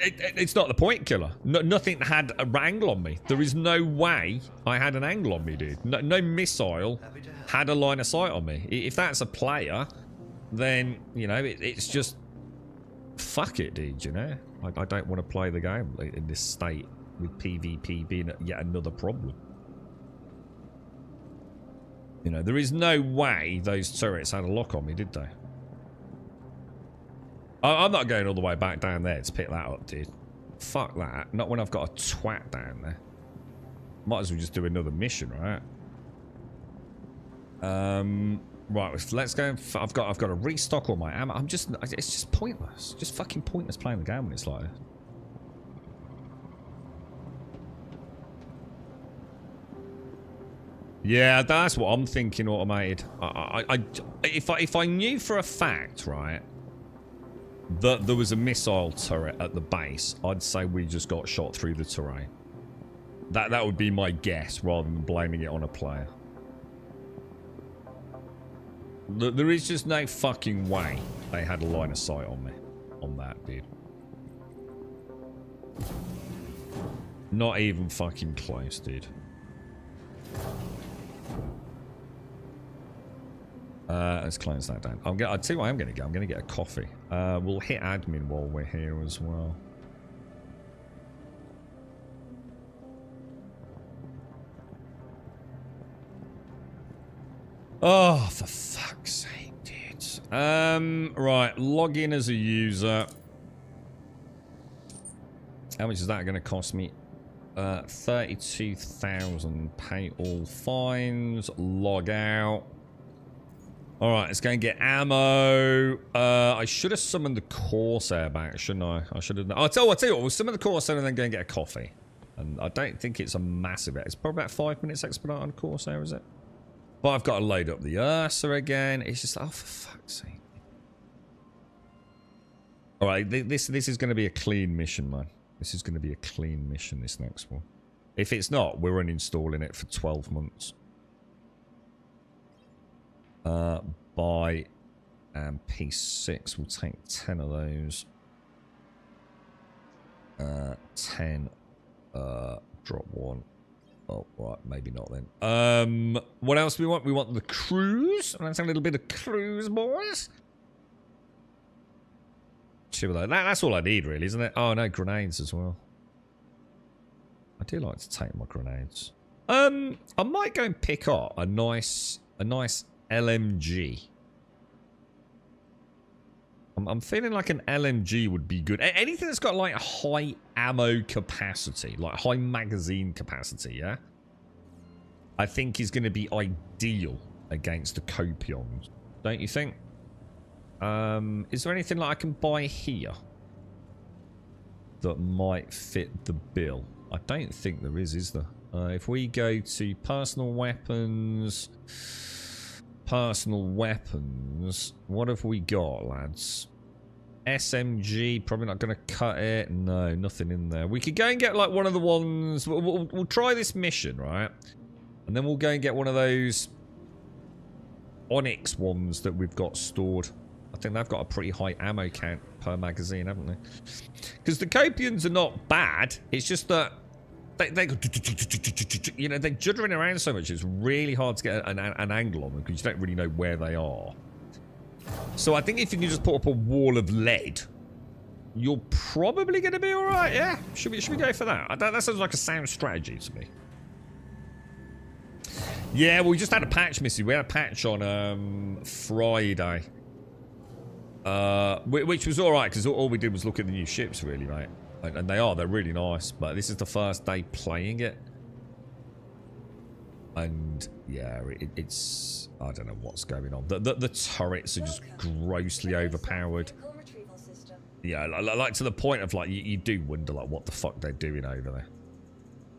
It's not the point, killer. Nothing had an angle on me. There is no way I had an angle on me, dude. No missile had a line of sight on me. If that's a player, then, you know, it's just... Fuck it, dude, you know? I don't want to play the game in this state with PvP being yet another problem. You know, there is no way those turrets had a lock on me, did they? I'm not going all the way back down there to pick that up, dude. Fuck that. Not when I've got a twat down there. Might as well just do another mission, right? Right, let's go. I've got to restock all my ammo. It's just pointless. Just fucking pointless playing the game when it's like this. Yeah, that's what I'm thinking. Automated. If I knew for a fact, right, that there was a missile turret at the base, I'd say we just got shot through the terrain. That would be my guess, rather than blaming it on a player. There is just no fucking way they had a line of sight on me. On that, dude. Not even fucking close, dude. Let's close that down. I'll tell you what I'm going to get. I'm going to get a coffee. We'll hit admin while we're here as well. Oh, for fuck's sake, dude. Right, log in as a user. How much is that going to cost me? 32,000. Pay all fines. Log out. Alright, let's go and get ammo. I should have summoned the Corsair back, shouldn't I? I should have... I'll tell you what, we'll summon the Corsair and then go and get a coffee. And I don't think it's a massive... It's probably about 5 minutes expedite on Corsair, is it? But I've got to load up the Ursa again. It's just... Oh, for fuck's sake. Alright, this is going to be a clean mission, man. This is going to be a clean mission, this next one. If it's not, we're uninstalling it for 12 months. Buy and P6. We'll take 10 of those. 10. Drop 1. Oh, right, maybe not then. What else do we want? We want the cruise. Let's have a little bit of cruise, boys. Chill with that. That's all I need, really, isn't it? Oh no, grenades as well. I do like to take my grenades. I might go and pick up a nice LMG. I'm feeling like an LMG would be good. Anything that's got like high ammo capacity, like high magazine capacity, yeah? I think is going to be ideal against the Copions. Don't you think? Is there anything like I can buy here that might fit the bill? I don't think there is there? If we go to personal weapons, what have we got, lads? SMG, probably not going to cut it. No, nothing in there. We could go and get like one of the ones. We'll try this mission, right? And then we'll go and get one of those Onyx ones that we've got stored. I think they've got a pretty high ammo count per magazine, haven't they? Because the Copians are not bad. It's just that they you know, they're juddering around so much. It's really hard to get an angle on them because you don't really know where they are. So I think if you can just put up a wall of lead, you're probably going to be all right. Yeah, should we go for that? That sounds like a sound strategy to me. Yeah, well, we just had a patch, Missy. We had a patch on Friday. Which was alright, because all we did was look at the new ships, really, mate. And they're really nice, but this is the first day playing it. And, yeah, it's... I don't know what's going on. The turrets are just grossly overpowered. Yeah, like to the point of, like, you do wonder, like, what the fuck they're doing over there.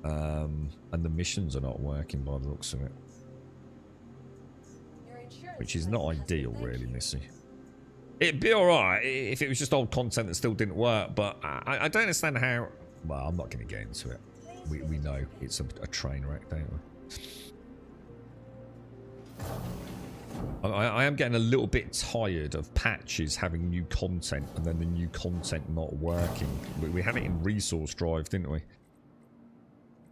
And the missions are not working by the looks of it. Your insurance Which is not claim has ideal, been thanked really, you. Missy. It'd be alright if it was just old content that still didn't work, but I don't understand how... Well, I'm not going to get into it. We know it's a train wreck, don't we? I am getting a little bit tired of patches having new content and then the new content not working. We had it in resource drive, didn't we?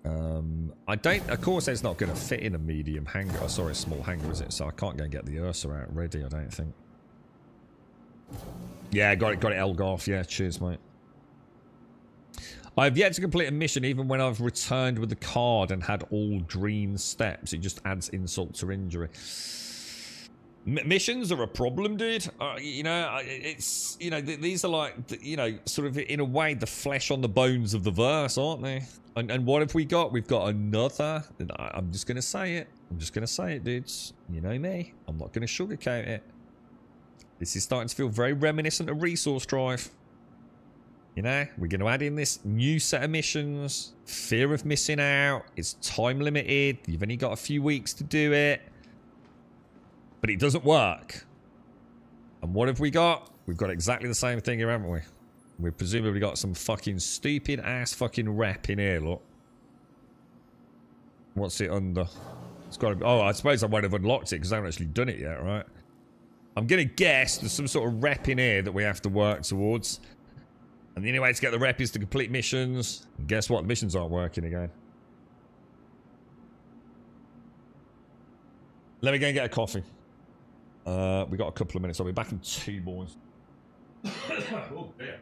I don't... Of course, it's not going to fit in a medium hangar. Oh, sorry, a small hangar, is it? So I can't go and get the Ursa out ready, I don't think. Yeah, got it, Elgarth. Yeah, cheers, mate. I've yet to complete a mission even when I've returned with the card and had all dream steps. It just adds insult to injury. Missions are a problem, dude. You know, it's... You know, these are like, you know, sort of in a way the flesh on the bones of the verse, aren't they? And what have we got? We've got another... I'm just going to say it. I'm just going to say it, dudes. You know me. I'm not going to sugarcoat it. This is starting to feel very reminiscent of Resource Drive. You know, we're going to add in this new set of missions. Fear of missing out. It's time limited. You've only got a few weeks to do it. But it doesn't work. And what have we got? We've got exactly the same thing here, haven't we? We've presumably got some fucking stupid ass fucking rep in here, look. What's it under? It's got to be... Oh, I suppose I won't have unlocked it because I haven't actually done it yet, right? I'm going to guess there's some sort of rep in here that we have to work towards. And the only way to get the rep is to complete missions. And guess what? The missions aren't working again. Let me go and get a coffee. We got a couple of minutes. I'll be back in 2, boys. Oh, dear.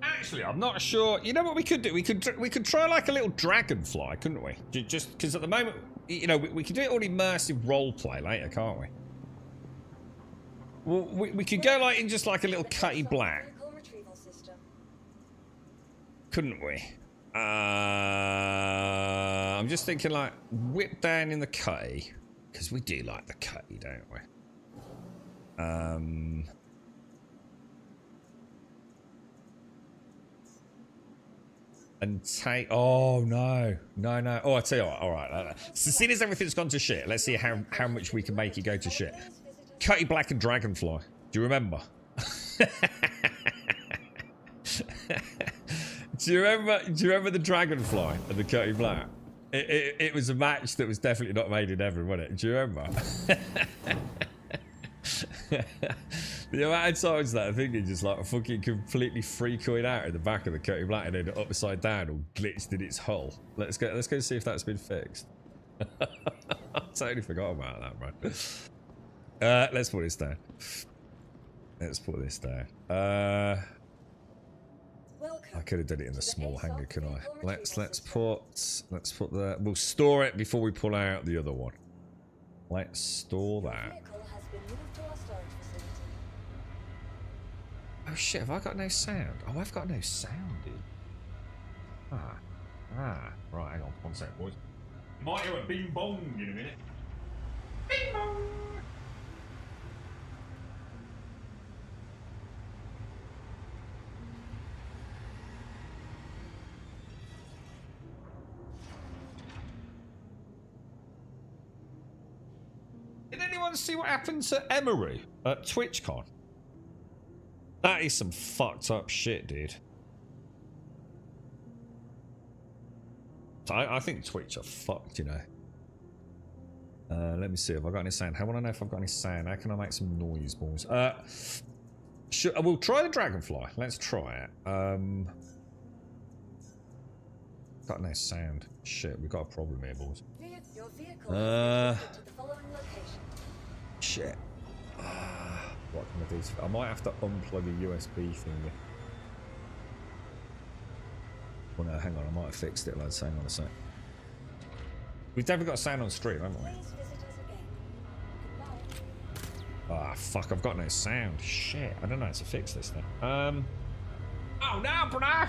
Actually, I'm not sure. You know what we could do? We could try like a little dragonfly, couldn't we? Just because at the moment, you know, we could do it all immersive roleplay later, can't we? Well, we could go like in just like a little cutty black, Vehicle retrieval system. couldn't we? I'm just thinking like whip down in the cutty because we do like the cutty, don't we? And take... Oh, no. No. Oh, I tell you what. All right. So, seeing as everything's gone to shit, let's see how much we can make it go to shit. Cutty Black and Dragonfly. Do you remember? Do you remember the Dragonfly and the Cutty Black? It was a match that was definitely not made in heaven, wasn't it? Do you remember? The amount of times that thing is just like fucking completely freaking out in the back of the Cody Black and then upside down or glitched in its hull. Let's go see if that's been fixed. I totally forgot about that, bro. Let's put this down. Let's put this down. I could have done it in the small hangar, couldn't I? Let's put the, we'll store it before we pull out the other one. Let's store that. Oh shit, have I got no sound? Oh, I've got no sound, dude. Right, hang on, 1 second, boys. Might hear a bing bong in a minute. Bing bong! Did anyone see what happened to Emery at TwitchCon? That is some fucked up shit, dude. I think Twitch are fucked, you know. Let me see if I've got any sound. How will I know if I've got any sound? How can I make some noise, boys? We'll try the Dragonfly. Let's try it. Got no sound. Shit, we've got a problem here, boys. Shit. What can I do? I might have to unplug a USB thing. Well, no, hang on. I might have fixed it, lads. Hang on a sec. We've definitely got sound on stream, haven't we? Ah, fuck. I've got no sound. Shit. I don't know how to fix this thing. Oh, no, bro!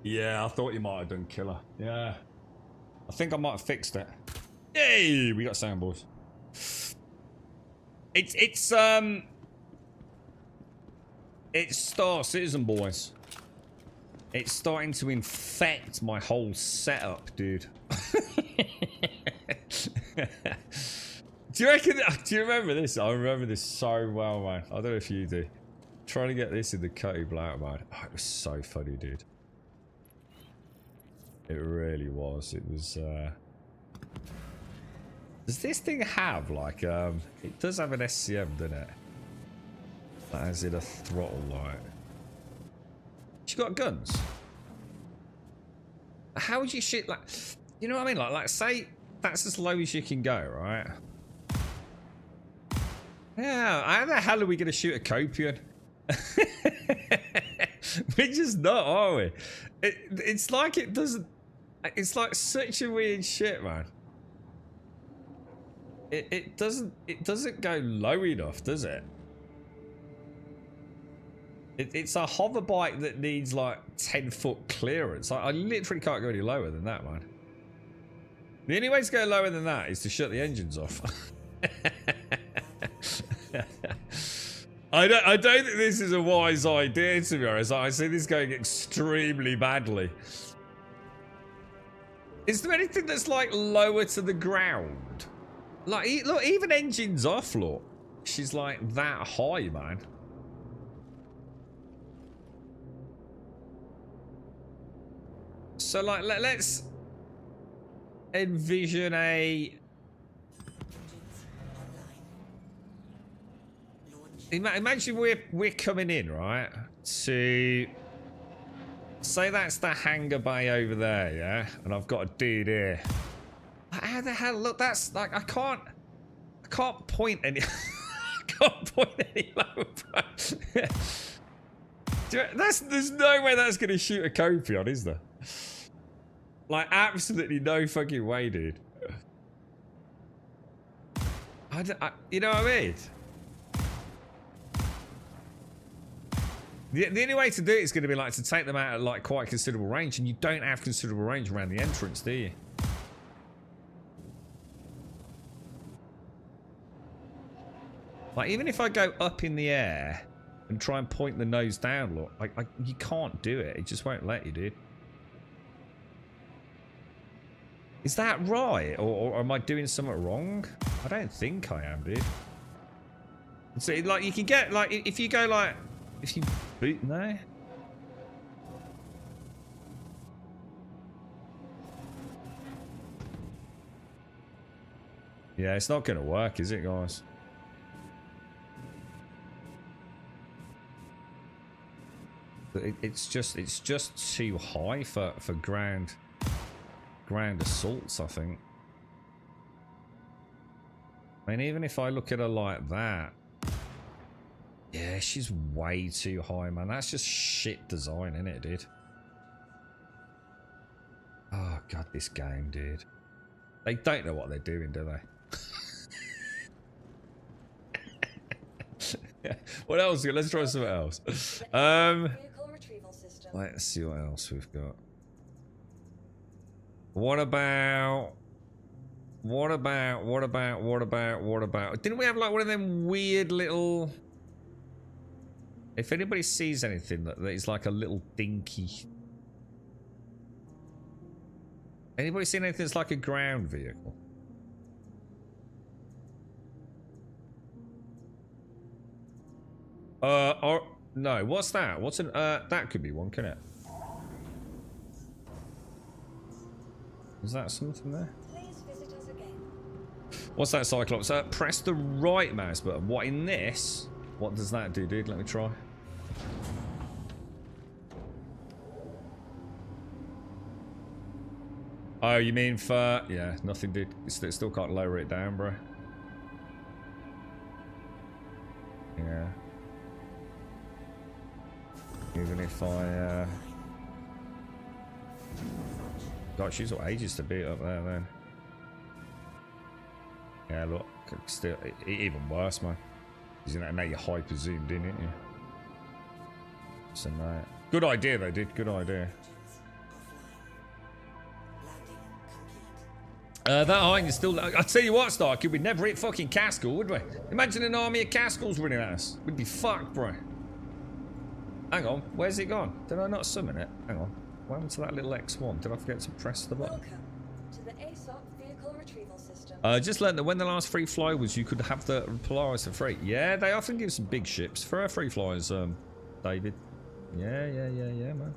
Yeah, I thought you might have done killer. Yeah. I think I might have fixed it. Yay! We got sound, boys. It's Star Citizen, boys. It's starting to infect my whole setup, dude. Do you remember this? I remember this so well, man. I don't know if you do. Trying to get this in the Cody Black, man. Oh, it was so funny, dude. It really was. It was, Does this thing have, like, it does have an SCM, doesn't it? That has in a throttle light. She got guns. How would you shoot, like, you know what I mean? Like say that's as low as you can go, right? Yeah, how the hell are we going to shoot a Copian? We're just not, are we? It's like it doesn't... It's like such a weird shit, man. It doesn't go low enough, does it? It's a hover bike that needs like 10-foot clearance. I literally can't go any lower than that, man. The only way to go lower than that is to shut the engines off. I don't think this is a wise idea, to be honest. I see this going extremely badly. Is there anything that's like lower to the ground? Like, look, even engines off, look. She's like that high, man. So like, let's envision a... Imagine we're coming in, right? To... Say that's the hangar bay over there, yeah? And I've got a dude here. How the hell? Look, that's like, I can't point any... I can't point any lower, bro. There's no way that's going to shoot a Copion, is there? Like, absolutely no fucking way, dude. You know what I mean? The only way to do it is going to be like to take them out at like quite considerable range, and you don't have considerable range around the entrance, do you? Like, even if I go up in the air and try and point the nose down. Look, like you can't do it. It just won't let you, dude. Is that right, or am I doing something wrong? I don't think I am, dude. So, like, you can get like if you go like if you boot no. Yeah, it's not gonna work, is it, guys? It's just too high for ground assaults, I think. I mean, even if I look at her like that, yeah, she's way too high, man. That's just shit design, isn't it, dude? Oh god, this game, dude. They don't know what they're doing, do they? Yeah. What else? Let's try something else. Let's see what else we've got. What about? Didn't we have like one of them weird little? If anybody sees anything that is like a little dinky. Anybody seen anything that's like a ground vehicle? Or no, what's that? What's an that could be one, couldn't it? Is that something there? Please visit us again. What's that, Cyclops? Press the right mouse button. What in this? What does that do, dude? Let me try. Oh, you mean for... Yeah, nothing, dude. Still can't lower it down, bro. Yeah. Even if I... God, she's got ages to beat up there, then. Yeah, look. Still, even worse, man. Because now you're hyper zoomed in, aren't you? So, no. Good idea, though, dude. Good idea. That Hind is still... I tell you what, Starkey, we'd never hit fucking Caskell, would we? Imagine an army of Caskells running at us. We'd be fucked, bro. Hang on, where's it gone? Did I not summon it? Hang on. What happened to that little X1? Did I forget to press the button? Welcome to the ASOP vehicle retrieval system. Just learned that when the last free fly was, you could have the Polaris for free. Yeah, they often give some big ships for our free flyers, David. Yeah, man.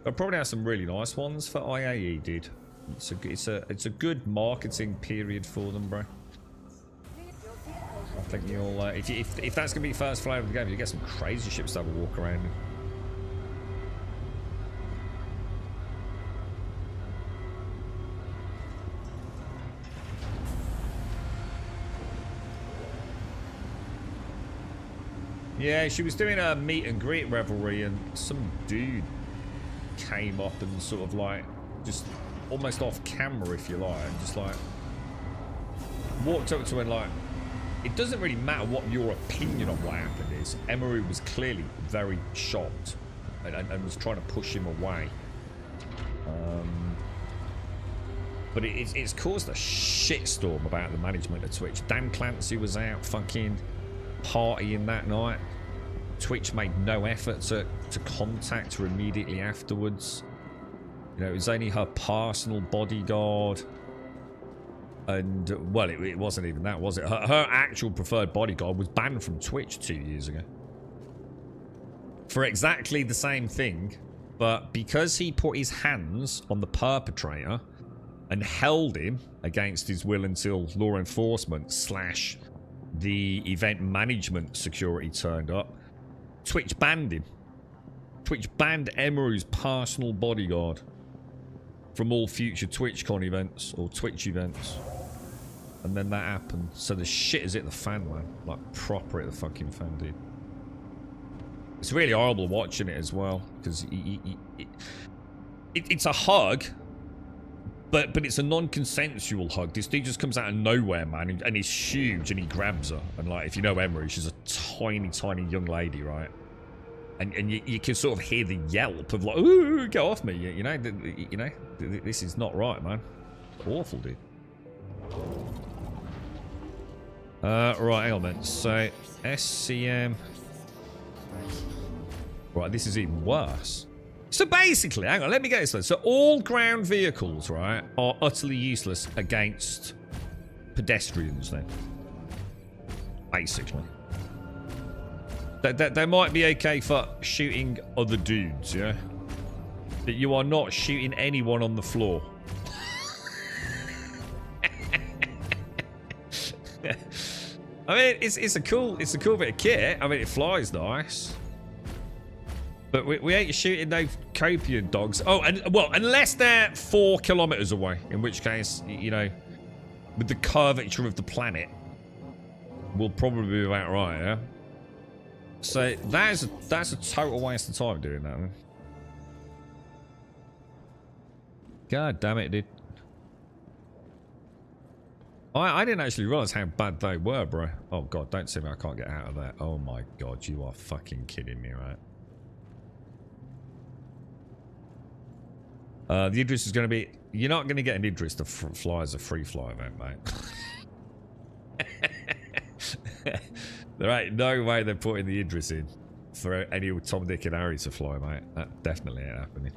They'll probably have some really nice ones for IAE, dude. It's a good marketing period for them, bro. I think you'll if that's gonna be first flight of the game, you get some crazy ships to have a walk around in. Yeah, she was doing a meet and greet revelry, and some dude came up and sort of like just almost off camera, if you like, and just like walked up to her and like, it doesn't really matter what your opinion on what happened is. Emery was clearly very shocked and was trying to push him away. But it's caused a shitstorm about the management of Twitch. Dan Clancy was out fucking partying that night. Twitch made no effort to contact her immediately afterwards. You know, it was only her personal bodyguard. And, well, it wasn't even that, was it? Her actual preferred bodyguard was banned from Twitch 2 years ago. For exactly the same thing. But because he put his hands on the perpetrator and held him against his will until law enforcement / the event management security turned up, Twitch banned him. Twitch banned Emery's personal bodyguard from all future TwitchCon events or Twitch events. And then that happened. So the shit is hit the fan, man. Like, proper hit the fucking fan, dude. It's really horrible watching it as well. Because it's a hug, but it's a non-consensual hug. This dude just comes out of nowhere, man. And he's huge and he grabs her. And, like, if you know Emery, she's a tiny, tiny young lady, right? And you can sort of hear the yelp of like, ooh, get off me, you know, this is not right, man. Awful, dude. Right, hang on then. So, SCM. Right, this is even worse. So basically, hang on, let me get this. So all ground vehicles, right, are utterly useless against pedestrians then. Basically. They might be okay for shooting other dudes, yeah? But you are not shooting anyone on the floor. I mean, it's a cool bit of kit. I mean, it flies nice. But we ain't shooting no copian dogs. Oh, and well, unless they're 4 kilometers away, in which case, you know, with the curvature of the planet, we'll probably be about right, yeah? So that's a total waste of time doing that, man. God damn it, dude. I didn't actually realize how bad they were, bro. Oh god, don't say me I can't get out of that. Oh my god, you are fucking kidding me, right? The Idris is going to be... You're not going to get an Idris to fly as a free fly event, mate. There ain't no way they're putting the Idris in for any Tom, Dick and Harry to fly, mate. That definitely ain't happening.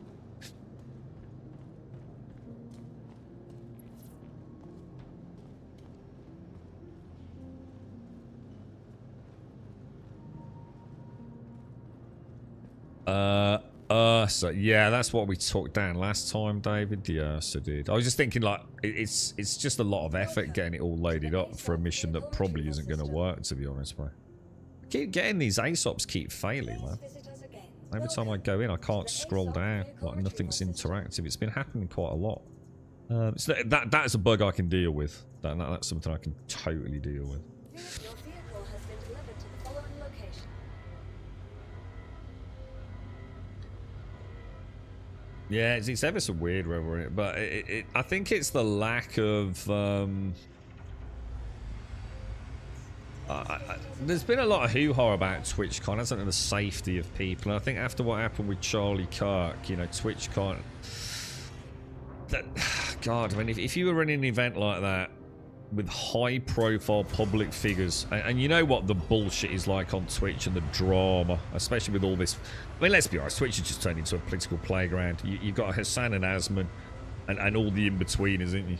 So yeah, that's what we talked down last time, David. Yeah, so dude. I was just thinking, like, it's just a lot of effort getting it all loaded up for a mission that probably isn't going to work, to be honest, bro. I keep getting these ASOPs keep failing, man. Every time I go in, I can't scroll down. Like, nothing's interactive. It's been happening quite a lot. So that is a bug I can deal with. That's something I can totally deal with. Your vehicle has been delivered to the following location. Yeah, it's ever so weird over it, but I think it's the lack of there's been a lot of hoo-ha about TwitchCon, hasn't there, the safety of people. And I think after what happened with Charlie Kirk, you know, TwitchCon, God, I mean, if you were running an event like that with high-profile public figures, and you know what the bullshit is like on Twitch and the drama, especially with all this. I mean, let's be honest, Twitch has just turned into a political playground. You've got Hassan and Asman, and all the in-between, isn't you?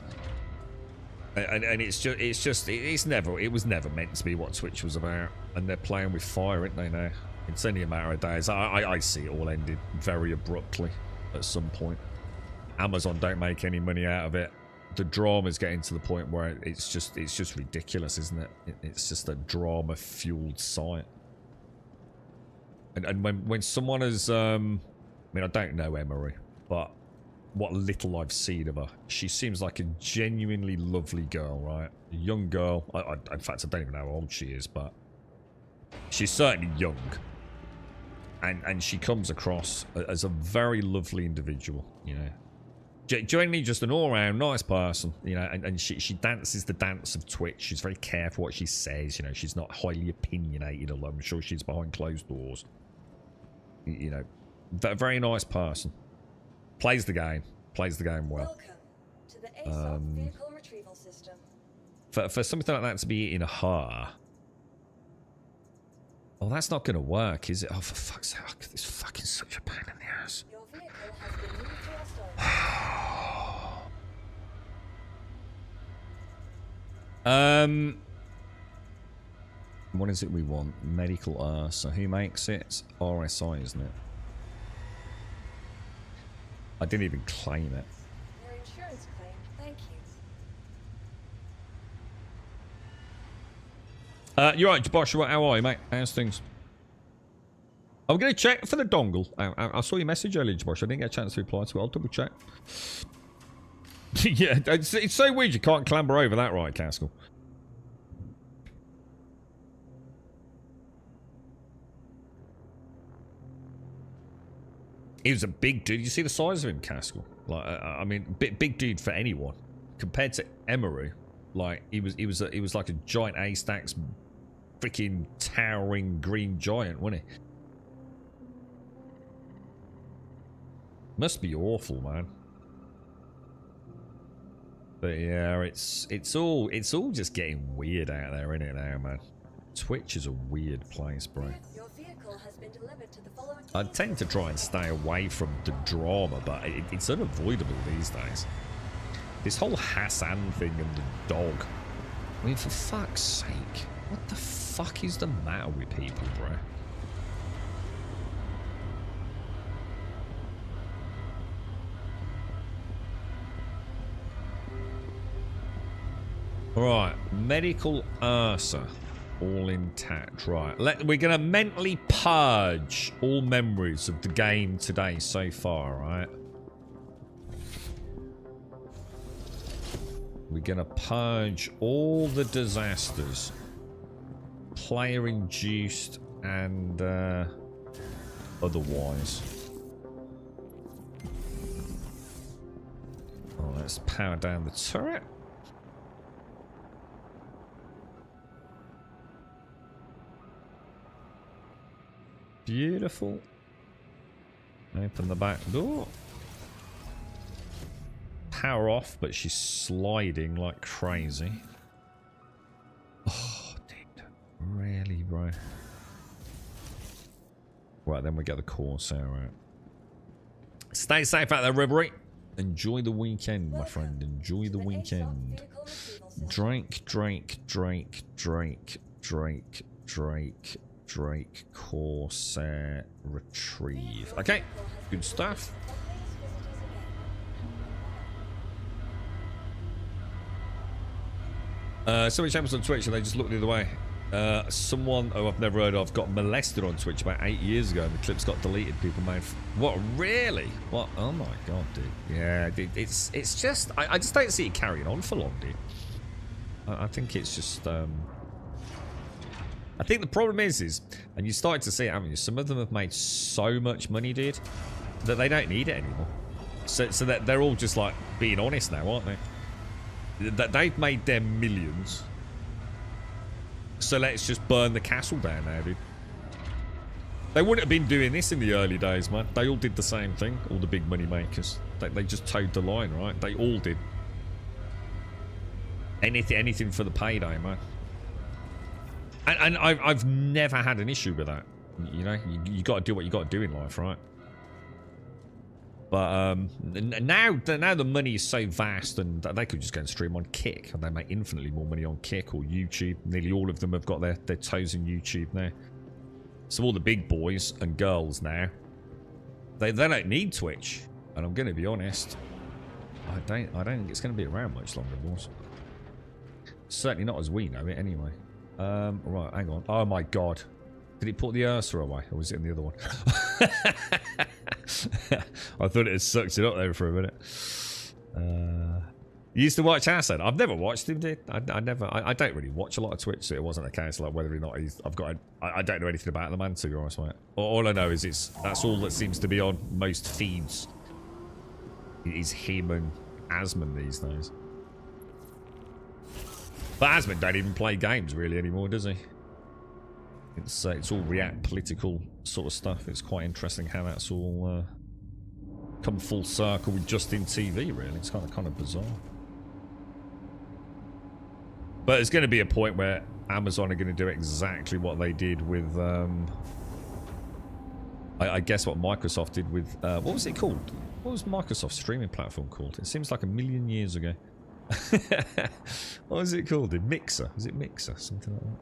And it was never meant to be what Twitch was about. And they're playing with fire, aren't they now? It's only a matter of days. I see it all ended very abruptly at some point. Amazon don't make any money out of it. The drama's getting to the point where it's just ridiculous, isn't it? It's just a drama-fueled site. And when someone has, I mean, I don't know Emery, but what little I've seen of her, she seems like a genuinely lovely girl, right? A young girl. In fact, I don't even know how old she is, but she's certainly young. And she comes across as a very lovely individual, you know. Genuinely just an all-round nice person, you know, and she dances the dance of Twitch. She's very careful what she says, you know. She's not highly opinionated, although I'm sure she's behind closed doors. You know, a very nice person. Plays the game well. Welcome to the ASOP vehicle retrieval system. For something like that to be in her, oh, that's not going to work, is it? Oh, for fuck's sake, this is fucking such a pain in the ass. Your vehicle has been moved to our storage. What is it we want? Medical so who makes it? It's RSI, isn't it? I didn't even claim it. Your insurance claim, thank you. You're right, Joshua. How are you, mate? How's things? I'm going to check for the dongle. I saw your message earlier, Josh. I didn't get a chance to reply to it. I'll double check. Yeah, it's so weird you can't clamber over that, right, Caskell? He was a big dude. You see the size of him, Caskell? Like, I mean, big dude for anyone. Compared to Emery, like he was like a giant A-Stacks, freaking towering green giant, wasn't he? Must be awful, man. But yeah, it's all just getting weird out there, isn't it now, man? Twitch is a weird place, bro. Your vehicle has been delivered to the following. I tend to try and stay away from the drama, but it's unavoidable these days. This whole Hassan thing and the dog. I mean, for fuck's sake. What the fuck is the matter with people, bro? Right, medical Ursa. All intact. Right, we're going to mentally purge all memories of the game today so far, right? We're going to purge all the disasters. Player-induced and otherwise. Oh, let's power down the turret. Beautiful. Open the back door. Power off, but she's sliding like crazy. Oh, dude. Really, bro? Right, then we get the Corsair out. Stay safe out there, Ribery. Enjoy the weekend, my friend. Enjoy the weekend. Drake, Corsair, retrieve. Okay, good stuff. So many champions on Twitch and they just look the other way. Someone I've never heard of got molested on Twitch about 8 years ago and the clips got deleted. People made... What, really? What? Oh my god, dude. Yeah, dude, it's just... I just don't see it carrying on for long, dude. I think it's just... I think the problem is, and you started to see it, haven't you? Some of them have made so much money, dude, that they don't need it anymore. So that they're all just like being honest now, aren't they? That they've made their millions. So let's just burn the castle down now, dude. They wouldn't have been doing this in the early days, man. They all did the same thing. All the big money makers. They just towed the line, right? They all did. Anything for the payday, man. And I've never had an issue with that. You know, you got to do what you got to do in life, right? But now the money is so vast, and they could just go and stream on Kick, and they make infinitely more money on Kick or YouTube. Nearly all of them have got their toes in YouTube now. So all the big boys and girls now, they don't need Twitch. And I'm going to be honest, I don't think it's going to be around much longer, boys. Certainly not as we know it, anyway. Right, hang on. Oh my god. Did it put the Ursa away? Or was it in the other one? I thought it had sucked it up there for a minute. You used to watch Hassan? I've never watched him, dude. I don't really watch a lot of Twitch, so it wasn't a case like whether or not I don't know anything about the man, to be honest, mate. All I know is that's all that seems to be on most feeds. Is him and Asman these days. But Asman don't even play games really anymore, does he? It's all react political sort of stuff. It's quite interesting how that's all come full circle with Justin TV. Really, it's kind of bizarre. But there's going to be a point where Amazon are going to do exactly what they did with, I guess, what Microsoft did with what was it called? What was Microsoft's streaming platform called? It seems like a million years ago. What was it called? Mixer? Was it Mixer? Something like that.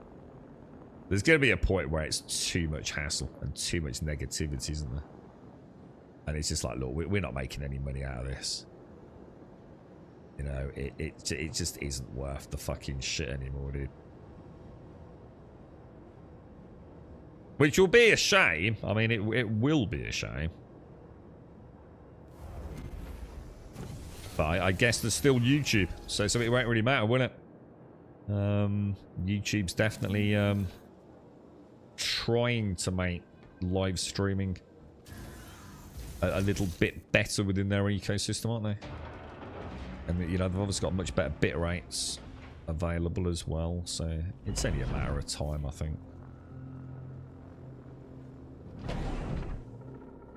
There's going to be a point where it's too much hassle and too much negativity, isn't there? And it's just like, look, we're not making any money out of this. You know, it just isn't worth the fucking shit anymore, dude. Which will be a shame. I mean, it will be a shame. But I guess there's still YouTube, so it won't really matter, will it? YouTube's definitely trying to make live streaming a little bit better within their ecosystem, aren't they? And you know, they've obviously got much better bit rates available as well, so it's only a matter of time, I think.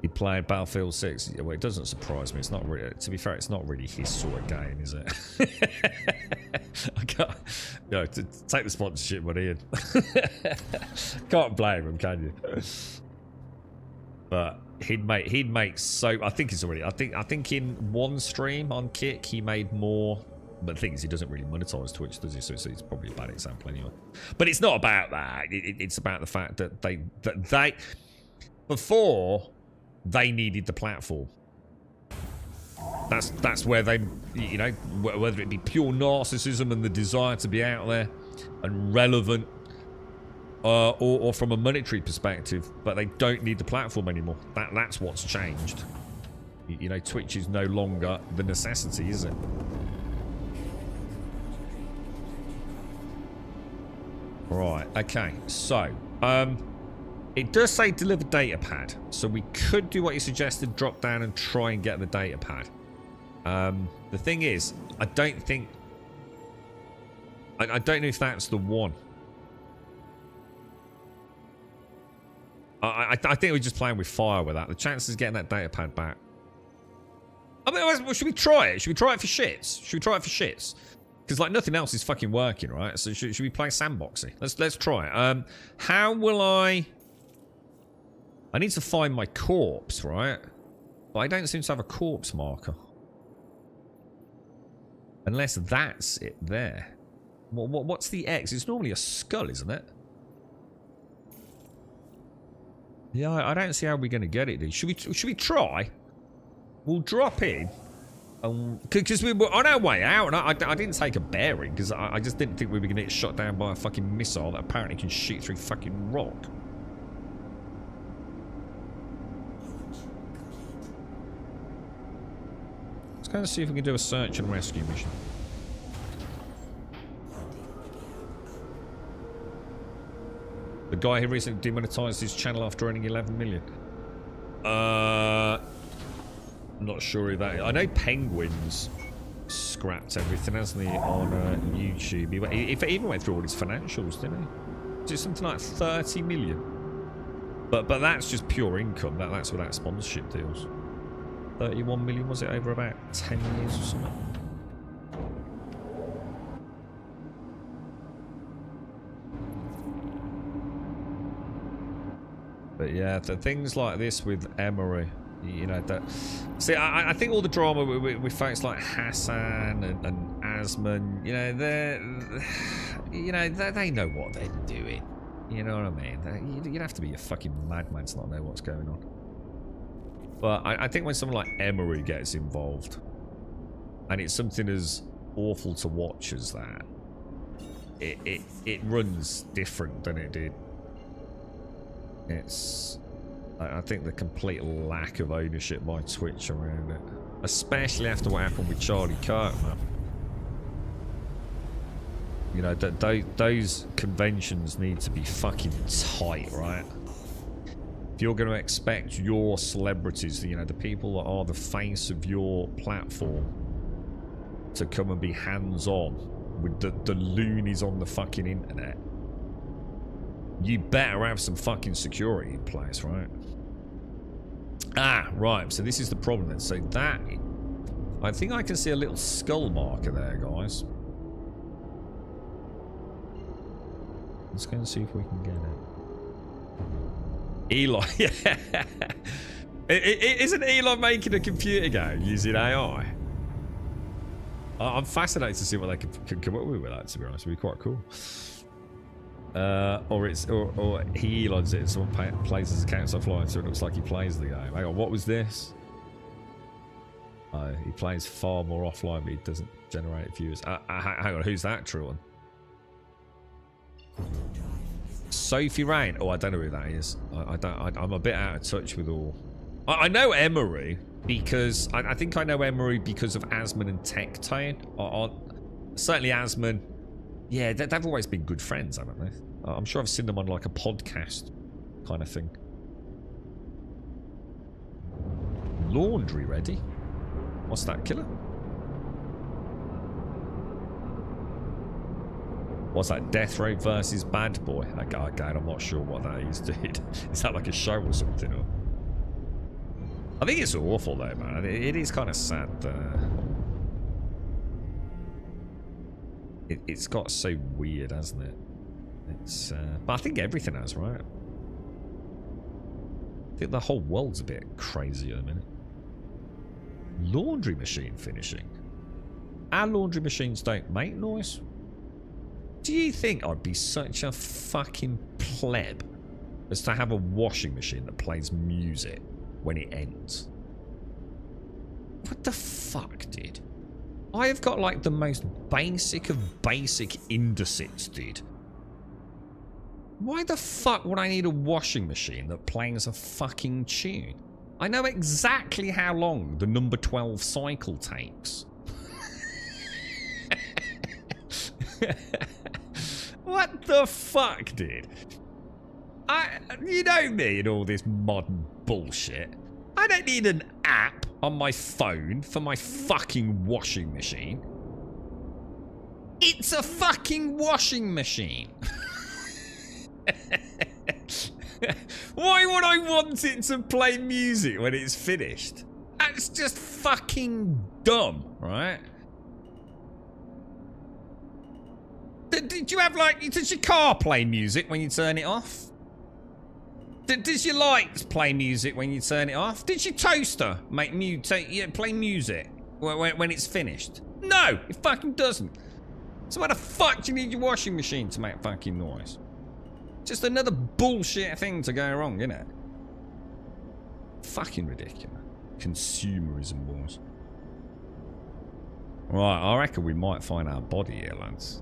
He played Battlefield 6. Yeah, well, it doesn't surprise me. It's not really. To be fair, it's not really his sort of game, is it? I can't. You know, to take the sponsorship money in. Can't blame him, can you? But he'd make so. I think it's already. I think in one stream on Kick he made more. But the thing is, he doesn't really monetize Twitch, does he? So it's probably a bad example anyway. But it's not about that. It's about the fact that they before they needed the platform. That's where they, you know, whether it be pure narcissism and the desire to be out there and relevant, or from a monetary perspective, but they don't need the platform anymore. That's what's changed. You know, Twitch is no longer the necessity, is it? Right, okay, so, it does say deliver data pad, so we could do what you suggested, drop down and try and get the data pad. The thing is, I don't know if that's the one. I think we're just playing with fire with that. The chances of getting that data pad back. I mean, should we try it? Should we try it for shits? Should we try it for shits? Because like nothing else is fucking working, right? So should we play sandboxing? Let's try it. How will I need to find my corpse, right? But I don't seem to have a corpse marker. Unless that's it there. What's the X? It's normally a skull, isn't it? Yeah, I don't see how we're going to get it, dude. Should we try? We'll drop in. Because we were on our way out, and I didn't take a bearing, because I just didn't think we were going to get shot down by a fucking missile that apparently can shoot through fucking rock. Let's go and see if we can do a search and rescue mission. The guy who recently demonetized his channel after earning 11 million. I'm not sure who that is. I know Penguin's scrapped everything, hasn't he, on YouTube. He even went through all his financials, didn't he? Just something like 30 million. But that's just pure income. That's without sponsorship deals. 31 million, was it, over about 10 years or something? But yeah, the things like this with Emery, you know, that. See, I think all the drama with folks like Hassan and Asman, you know, they know what they're doing. You know what I mean? You'd have to be a fucking madman to not know what's going on. But I think when someone like Emery gets involved, and it's something as awful to watch as that, it runs different than it did. It's, I think, the complete lack of ownership by Twitch around it, especially after what happened with Charlie Kirk, man. You know, those conventions need to be fucking tight, right? If you're going to expect your celebrities, you know, the people that are the face of your platform, to come and be hands-on with the loonies on the fucking internet, you better have some fucking security in place, right? Ah, right. So this is the problem then. So that, I think I can see a little skull marker there, guys. Let's go and see if we can get it. Elon, yeah. Isn't Elon making a computer game using AI? I'm fascinated to see what they can come up with that, to be honest. It'd be quite cool. Or he Elons it and someone plays his account offline, so it looks like he plays the game. Hang on, what was this? He plays far more offline, but he doesn't generate viewers. Hang on, who's that, Truan? Sophie Rain. Oh, I don't know who that is. I'm a bit out of touch with all. I know Emery because I think I know Emery because of Asman and Tectone. Certainly Asman. Yeah, they've always been good friends, haven't they? I'm sure I've seen them on like a podcast kind of thing. Laundry ready? What's that, killer? What's that, Death Row versus Bad Boy? Again, I'm not sure what that is, dude. Is that like a show or something? Or? I think it's awful though, man. It is kind of sad. It's got so weird, hasn't it? It's, but I think everything has, right? I think the whole world's a bit crazy at the minute. Laundry machine finishing. Our laundry machines don't make noise. Do you think I'd be such a fucking pleb as to have a washing machine that plays music when it ends? What the fuck, dude? I have got like the most basic of basic indices, dude. Why the fuck would I need a washing machine that plays a fucking tune? I know exactly how long the number 12 cycle takes. What the fuck, dude? You know me and all this modern bullshit. I don't need an app on my phone for my fucking washing machine. It's a fucking washing machine. Why would I want it to play music when it's finished? That's just fucking dumb, right? Did you have like, does your car play music when you turn it off? Does your lights play music when you turn it off? Did your toaster make play music when it's finished? No, it fucking doesn't. So why the fuck do you need your washing machine to make fucking noise? Just another bullshit thing to go wrong, isn't it? Fucking ridiculous. Consumerism, boys. Right, I reckon we might find our body here, lads.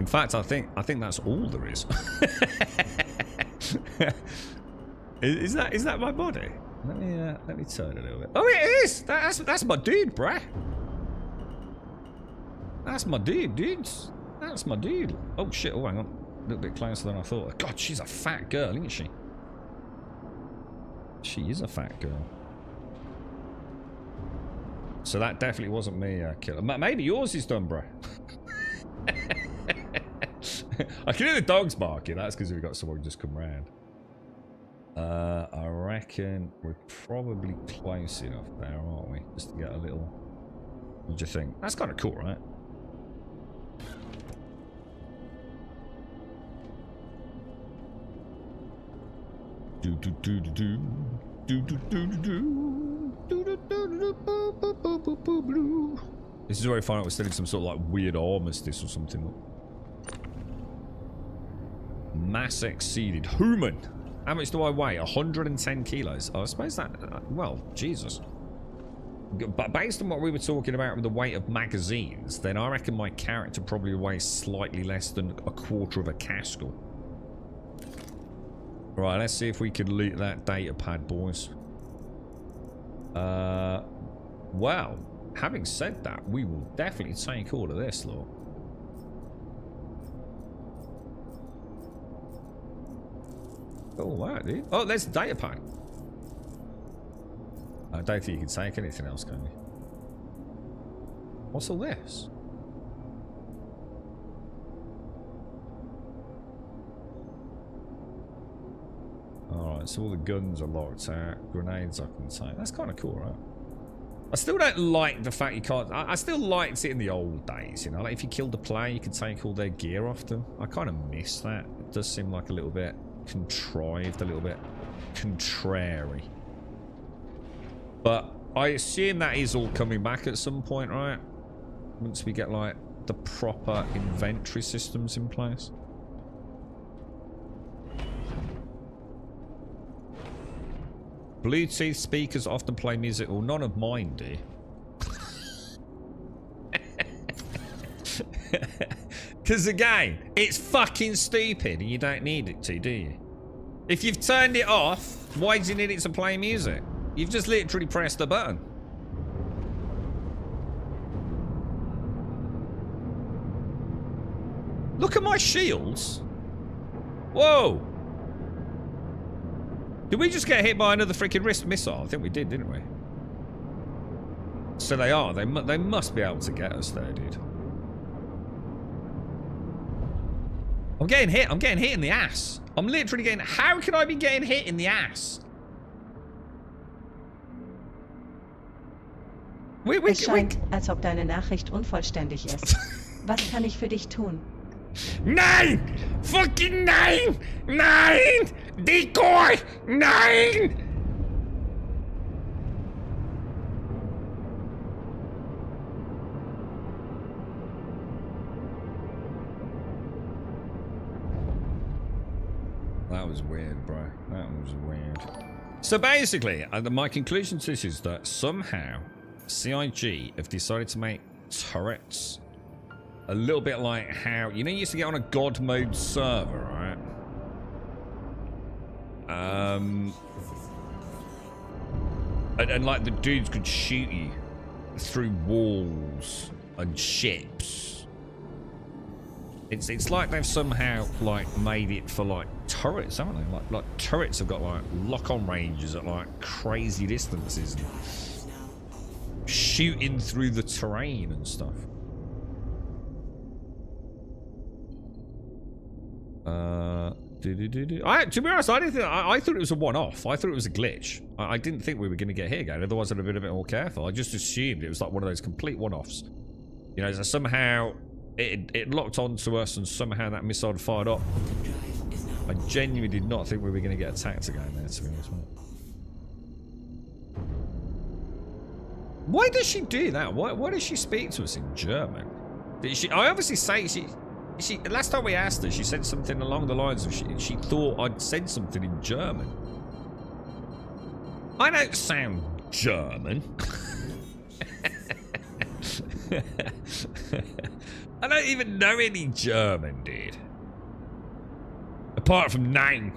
In fact, I think that's all there is. Is that my body? Let me turn a little bit. Oh, it is. That's my dude, bruh. That's my dude, dudes. That's my dude. Oh shit! Oh, hang on. A little bit closer than I thought. God, she's a fat girl, isn't she? She is a fat girl. So that definitely wasn't me, killer. Maybe yours is done, bruh. I can hear the dogs barking. That's because we've got someone just come round. I reckon we're probably close enough there, aren't we? Just to get a little... What do you think? That's kind of cool, right? This is where we find out we're still in some sort of like weird armistice or something. Mass exceeded. Human! How much do I weigh? 110 kilos. Oh, I suppose that... well, Jesus. But based on what we were talking about with the weight of magazines, then I reckon my character probably weighs slightly less than a quarter of a Castle. Right, let's see if we can loot that data pad, boys. Well, having said that, we will definitely take all of this, Lord. Oh, wow, dude. Oh, there's the data pack. I don't think you can take anything else, can you? What's all this? Alright, so all the guns are locked out. Grenades I can take. That's kind of cool, right? I still don't like the fact you can't... I still liked it in the old days, you know? Like, if you killed a player, you could take all their gear off them. I kind of miss that. It does seem like a little bit contrived, a little bit contrary. But I assume that is all coming back at some point, right? Once we get, like, the proper inventory systems in place. Bluetooth speakers often play music. Well, none of mine do. Because again, it's fucking stupid and you don't need it to, do you? If you've turned it off, why do you need it to play music? You've just literally pressed the button. Look at my shields. Whoa. Did we just get hit by another freaking wrist missile? I think we did, didn't we? So they are. They must be able to get us there, dude. I'm getting hit. I'm getting hit in the ass. I'm literally getting... How can I be getting hit in the ass? Es scheint, als ob deine Nachricht unvollständig ist. Was kann ich für dich tun? Nein! Fucking nein! Nein! Decoy! Nein! That was weird, bro. That was weird. So basically, my conclusion to this is that somehow CIG have decided to make turrets a little bit like how, you know, you used to get on a God mode server, right? And like the dudes could shoot you through walls and ships. It's like they've somehow like made it for like turrets, haven't they? Like turrets have got like lock-on ranges at like crazy distances, and shooting through the terrain and stuff. To be honest, I didn't think. I thought it was a one-off. I thought it was a glitch. I didn't think we were going to get hit again. Otherwise, I'd have been a bit more careful. I just assumed it was like one of those complete one-offs. You know, so somehow it locked onto us, and somehow that missile fired up. I genuinely did not think we were going to get attacked again there, to be honest. Why does she do that? Why does she speak to us in German? Did she? I obviously say she. Last time we asked her, she said something along the lines of she thought I'd said something in German. I don't sound German. I don't even know any German, dude. Apart from nine.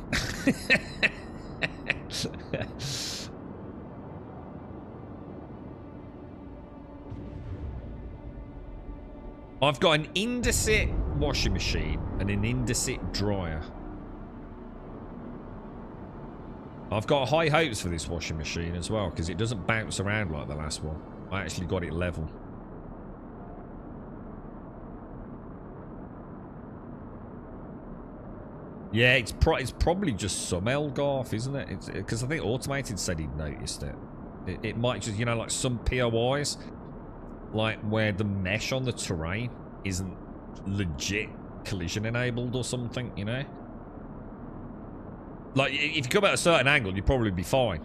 I've got an indesit washing machine and an indesit dryer. I've got high hopes for this washing machine as well, because it doesn't bounce around like the last one. I actually got it level. Yeah, it's probably just some Elgarth, isn't it? Because I think Automated said he'd noticed it. It might just, you know, like some POIs, like where the mesh on the terrain isn't legit collision enabled or something, you know? Like, if you come at a certain angle, you'd probably be fine.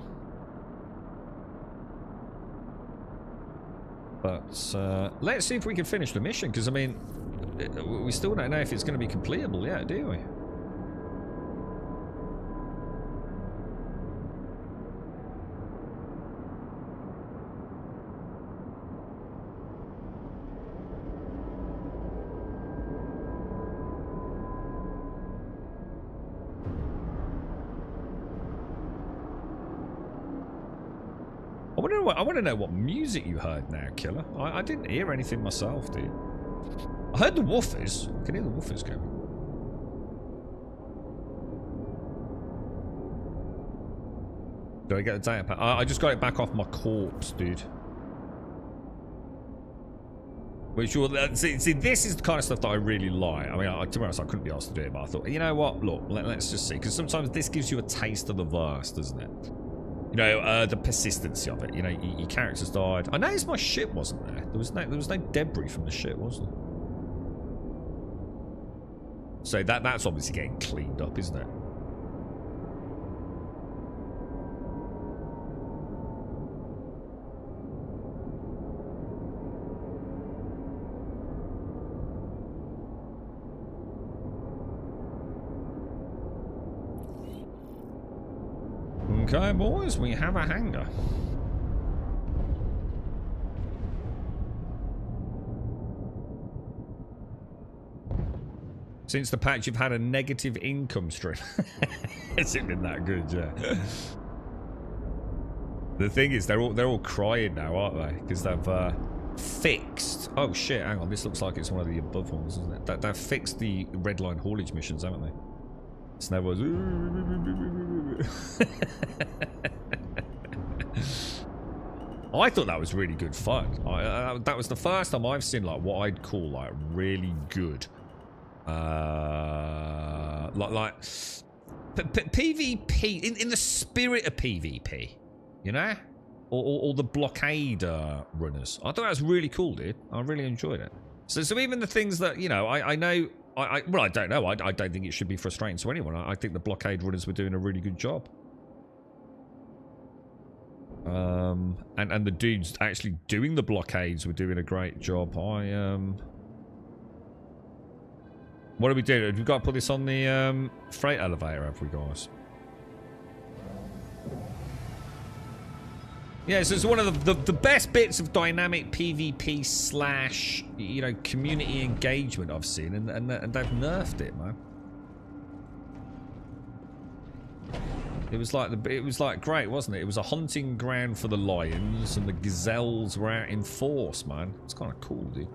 But, let's see if we can finish the mission, because, I mean, we still don't know if it's going to be completable yet, do we? I want to know what music you heard now, Killer. I didn't hear anything myself, dude. I heard the woofers. I can hear the woofers going. Do I get the data pack? I just got it back off my corpse, dude. Which will see, this is the kind of stuff that I really like. I mean, to be honest, I couldn't be asked to do it, but I thought, you know what? Look, let's just see, because sometimes this gives you a taste of the verse, doesn't it? You know, the persistency of it. You know, your characters died. I noticed my ship wasn't there. There was no debris from the ship, was there? So that's obviously getting cleaned up, isn't it? Okay, boys, we have a hangar. Since the patch, you've had a negative income stream. Has it been that good? Yeah. The thing is, they're all crying now, aren't they? Because they've fixed. Oh shit! Hang on, this looks like it's one of the above ones, isn't it? They've fixed the red line haulage missions, haven't they? Snow was. I thought that was really good fun. That was the first time I've seen like what I'd call like really good PvP in the spirit of PvP, you know, or the blockade runners. I thought that was really cool, dude. I really enjoyed it. So even the things that, you know, I know, well, I don't know. I don't think it should be frustrating to anyone. I think the blockade runners were doing a really good job. And the dudes actually doing the blockades were doing a great job. What are we doing? We've got to put this on the freight elevator, have we, guys? Yeah, so it's one of the best bits of dynamic PvP slash, you know, community engagement I've seen, and they've nerfed it, man. It was like great, wasn't it? It was a hunting ground for the lions, and the gazelles were out in force, man. It's kind of cool, dude.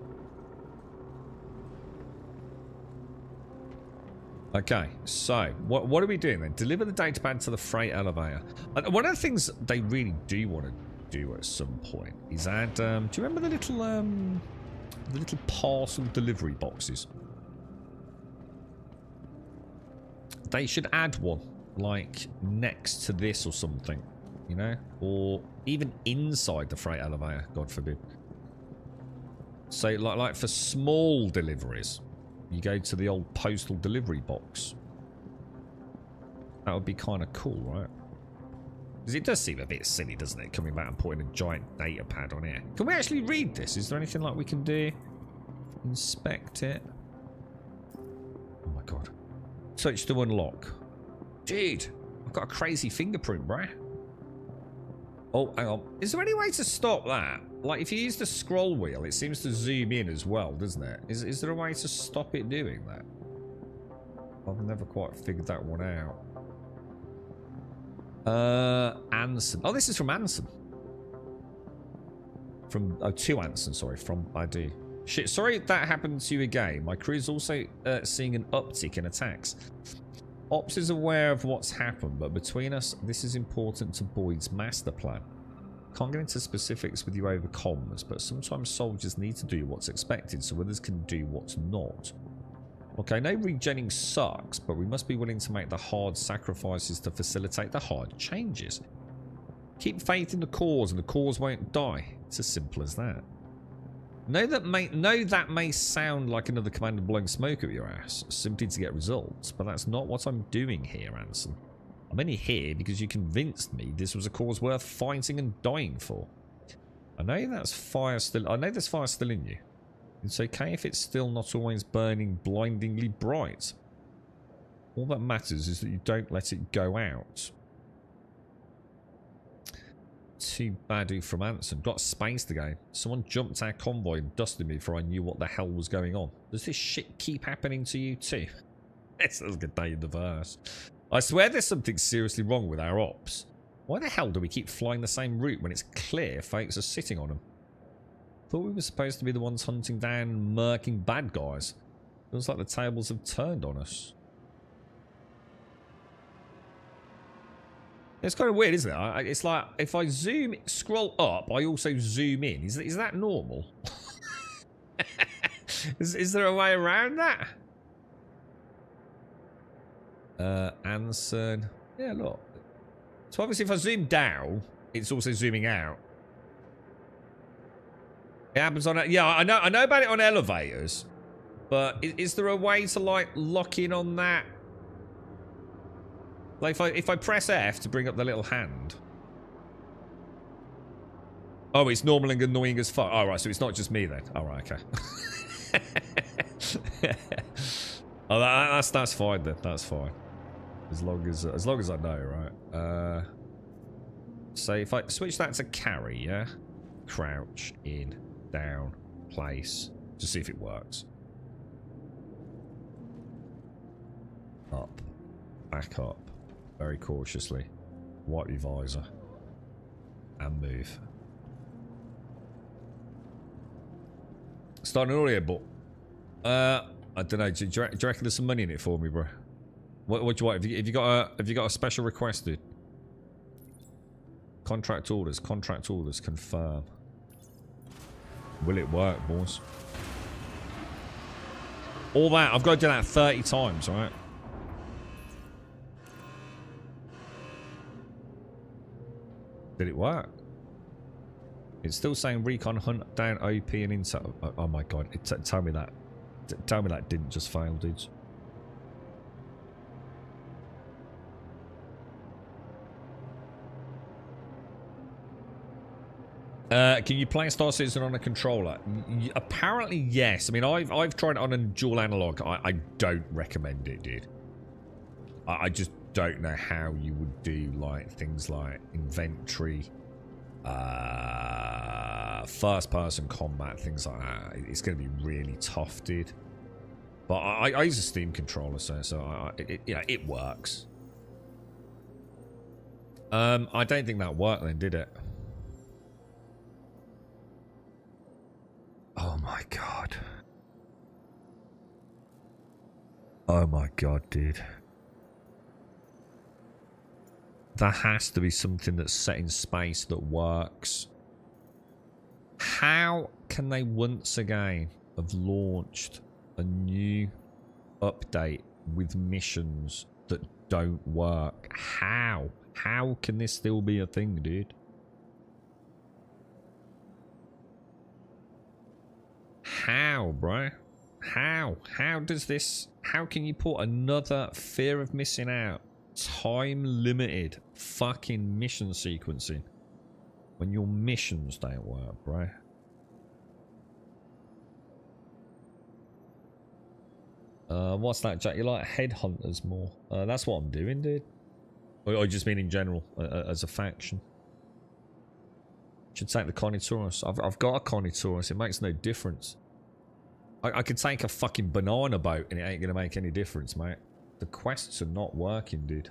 Okay, so what are we doing then? Deliver the datapad to the freight elevator. One of the things they really do want to do at some point is add. Do you remember the little parcel delivery boxes? They should add one, like next to this or something, you know, or even inside the freight elevator. God forbid. So like for small deliveries, you go to the old postal delivery box. That would be kind of cool, right? Because it does seem a bit silly, doesn't it? Coming back and putting a giant data pad on here. Can we actually read this? Is there anything like we can do? Inspect it. Oh my god. Touch to unlock. Dude, I've got a crazy fingerprint, bruh. Oh, hang on. Is there any way to stop that? Like, if you use the scroll wheel, it seems to zoom in as well, doesn't it? Is there a way to stop it doing that? I've never quite figured that one out. Anson. Oh, this is from Anson. To Anson, sorry, from Badu. Shit, sorry that happened to you again. My crew is also seeing an uptick in attacks. Ops is aware of what's happened, but between us, this is important to Boyd's master plan. Can't get into specifics with you over comms, but sometimes soldiers need to do what's expected so others can do what's not. Okay, no regenning sucks, but we must be willing to make the hard sacrifices to facilitate the hard changes. Keep faith in the cause and the cause won't die. It's as simple as that. Know that may sound like another commander blowing smoke at your ass, simply to get results, but that's not what I'm doing here, Anson. I'm only here because you convinced me this was a cause worth fighting and dying for. I know there's fire still in you. It's okay if it's still not always burning blindingly bright. All that matters is that you don't let it go out. To Badu from Anson. Got spaced again. Someone jumped our convoy and dusted me before I knew what the hell was going on. Does this shit keep happening to you too? It's like a day in the verse. I swear there's something seriously wrong with our ops. Why the hell do we keep flying the same route when it's clear fakes are sitting on them? Thought we were supposed to be the ones hunting down murking bad guys. Feels like the tables have turned on us. It's kind of weird, isn't it? It's like if I scroll up, I also zoom in. Is that normal? is there a way around that? Anson. Yeah, look. So obviously if I zoom down, it's also zooming out. It happens on... Yeah, I know about it on elevators. But is there a way to, like, lock in on that? Like, if I press F to bring up the little hand. Oh, it's normal and annoying as fuck. Oh, right, so it's not just me then. Oh, right, okay. Oh, that's fine then. That's fine. As long as I know, right? So if I switch that to carry, yeah? Crouch, in, down, place. To see if it works. Up. Back up. Very cautiously. Wipe your visor. And move. Starting an audio book. I don't know. Do you reckon there's some money in it for me, bro? What do you want? Have you got a special request, dude? Contract orders. Contract orders. Confirm. Will it work, boys? All that, I've got to do that 30 times, right? Did it work? It's still saying recon hunt down OP and intel. Oh my god! Tell me that. Tell me that didn't just fail, dudes. Can you play Star Citizen on a controller? Apparently, yes. I mean, I've tried it on a dual analog. I don't recommend it, dude. I just don't know how you would do like things like inventory, first-person combat, things like that. It's going to be really tough, dude. But I use a Steam controller, so it works. I don't think that worked then, did it? Oh my god. Oh my god, dude. There has to be something that's set in space that works. How can they once again have launched a new update with missions that don't work? How? How can this still be a thing, dude? How, bro? How? How does this... How can you put another fear of missing out, time-limited fucking mission sequencing when your missions don't work, bro? What's that, Jack? You like headhunters more? That's what I'm doing, dude. Or I just mean in general, as a faction. Should take the Conitourus. I've got a Conitourus. It makes no difference. I could take a fucking banana boat and it ain't gonna make any difference, mate. The quests are not working, dude.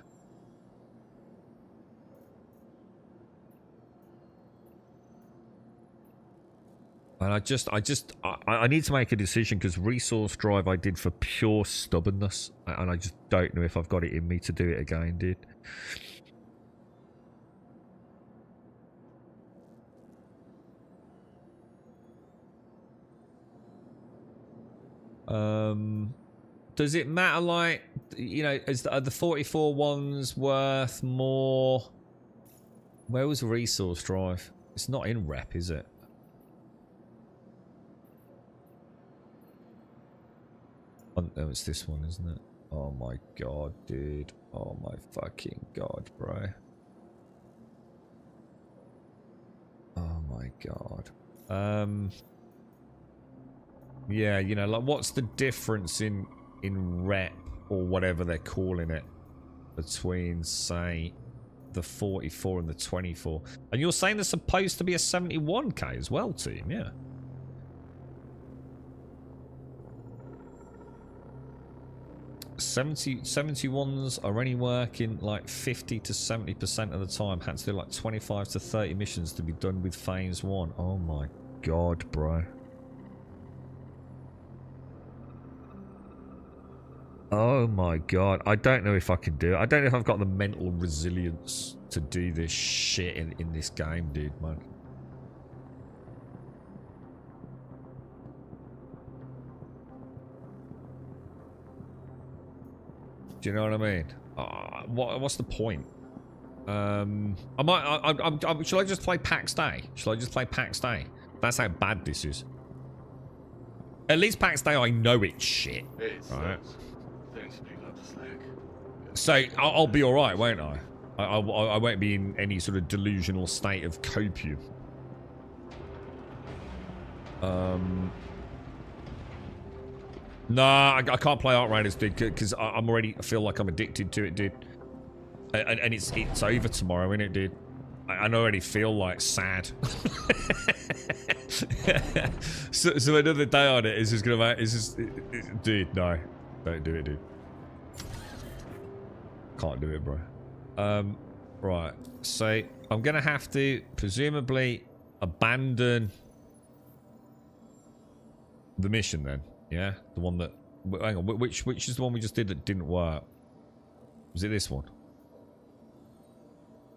And I need to make a decision because resource drive I did for pure stubbornness, and I just don't know if I've got it in me to do it again, dude. Does it matter, like, you know, are the 44 ones worth more? Where was resource drive? It's not in rep, is it? Oh, no, it's this one, isn't it? Oh my god, dude. Oh my fucking god, bro. Oh my god. Yeah, you know, like, what's the difference in rep or whatever they're calling it between, say, the 44 and the 24? And you're saying there's supposed to be a 71k as well, team? Yeah. – 71s are only working like 50 to 70% of the time. Had to do like 25 to 30 missions to be done with phase 1. Oh my god, bro. Oh my god. I don't know if I can do it. I don't know if I've got the mental resilience to do this shit in this game, dude, man. Do you know what I mean? What's the point? Shall I just play PAX Day? Shall I just play PAX Day? That's how bad this is. At least PAX Day, I know it's shit. Right? So I'll be all right, won't I? I won't be in any sort of delusional state of copium. Nah, I can't play Outriders, dude, because I feel like I'm addicted to it, dude. And it's over tomorrow, innit, dude? I already feel like sad. so another day on it is just gonna make, dude, no, don't do it, dude. Can't do it, bro. Right, so I'm gonna have to presumably abandon the mission then. Yeah, the one that... Hang on, which is the one we just did that didn't work? Was it this one?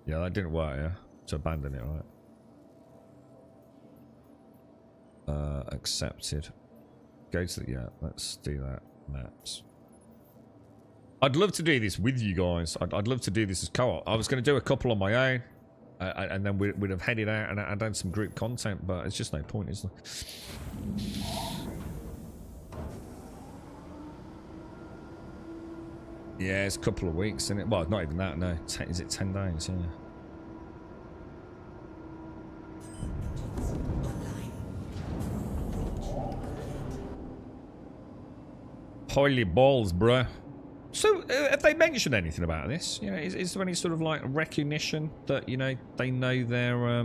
Yeah, that didn't work, yeah? To abandon it, right? Accepted. Go to the... Yeah, let's do that. maps. I'd love to do this with you guys. I'd love to do this as co-op. I was going to do a couple on my own, and then we'd have headed out and done some group content, but it's just no point, is there? Yeah, it's a couple of weeks, isn't it? Well, not even that, no. Is it 10 days? Yeah. Holy balls, bruh. So, have they mentioned anything about this? You know, is there any sort of like recognition that, you know, they know their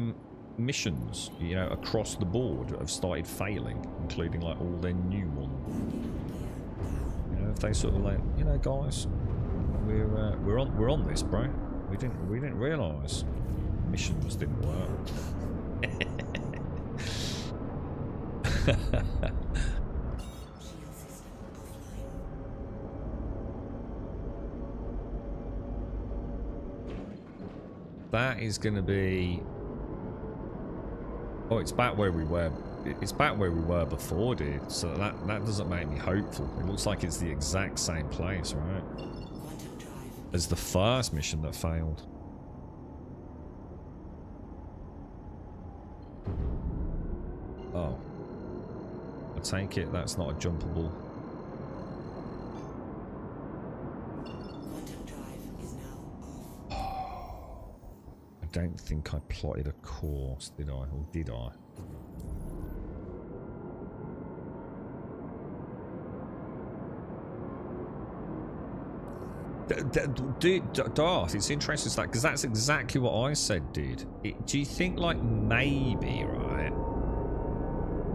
missions, you know, across the board have started failing, including like all their new ones? You know, if they sort of like, you know, guys, we're on this, bro. We didn't realise missions didn't work. That is going to be... Oh, it's back where we were. It's back where we were before, dude. So that doesn't make me hopeful. It looks like it's the exact same place, right? As the first mission that failed. Oh. I take it that's not a jumpable... I don't think I plotted a course, did I? Or did I? Dude, Darth, it's interesting that because that's exactly what I said, dude. Do you think, like, maybe, right?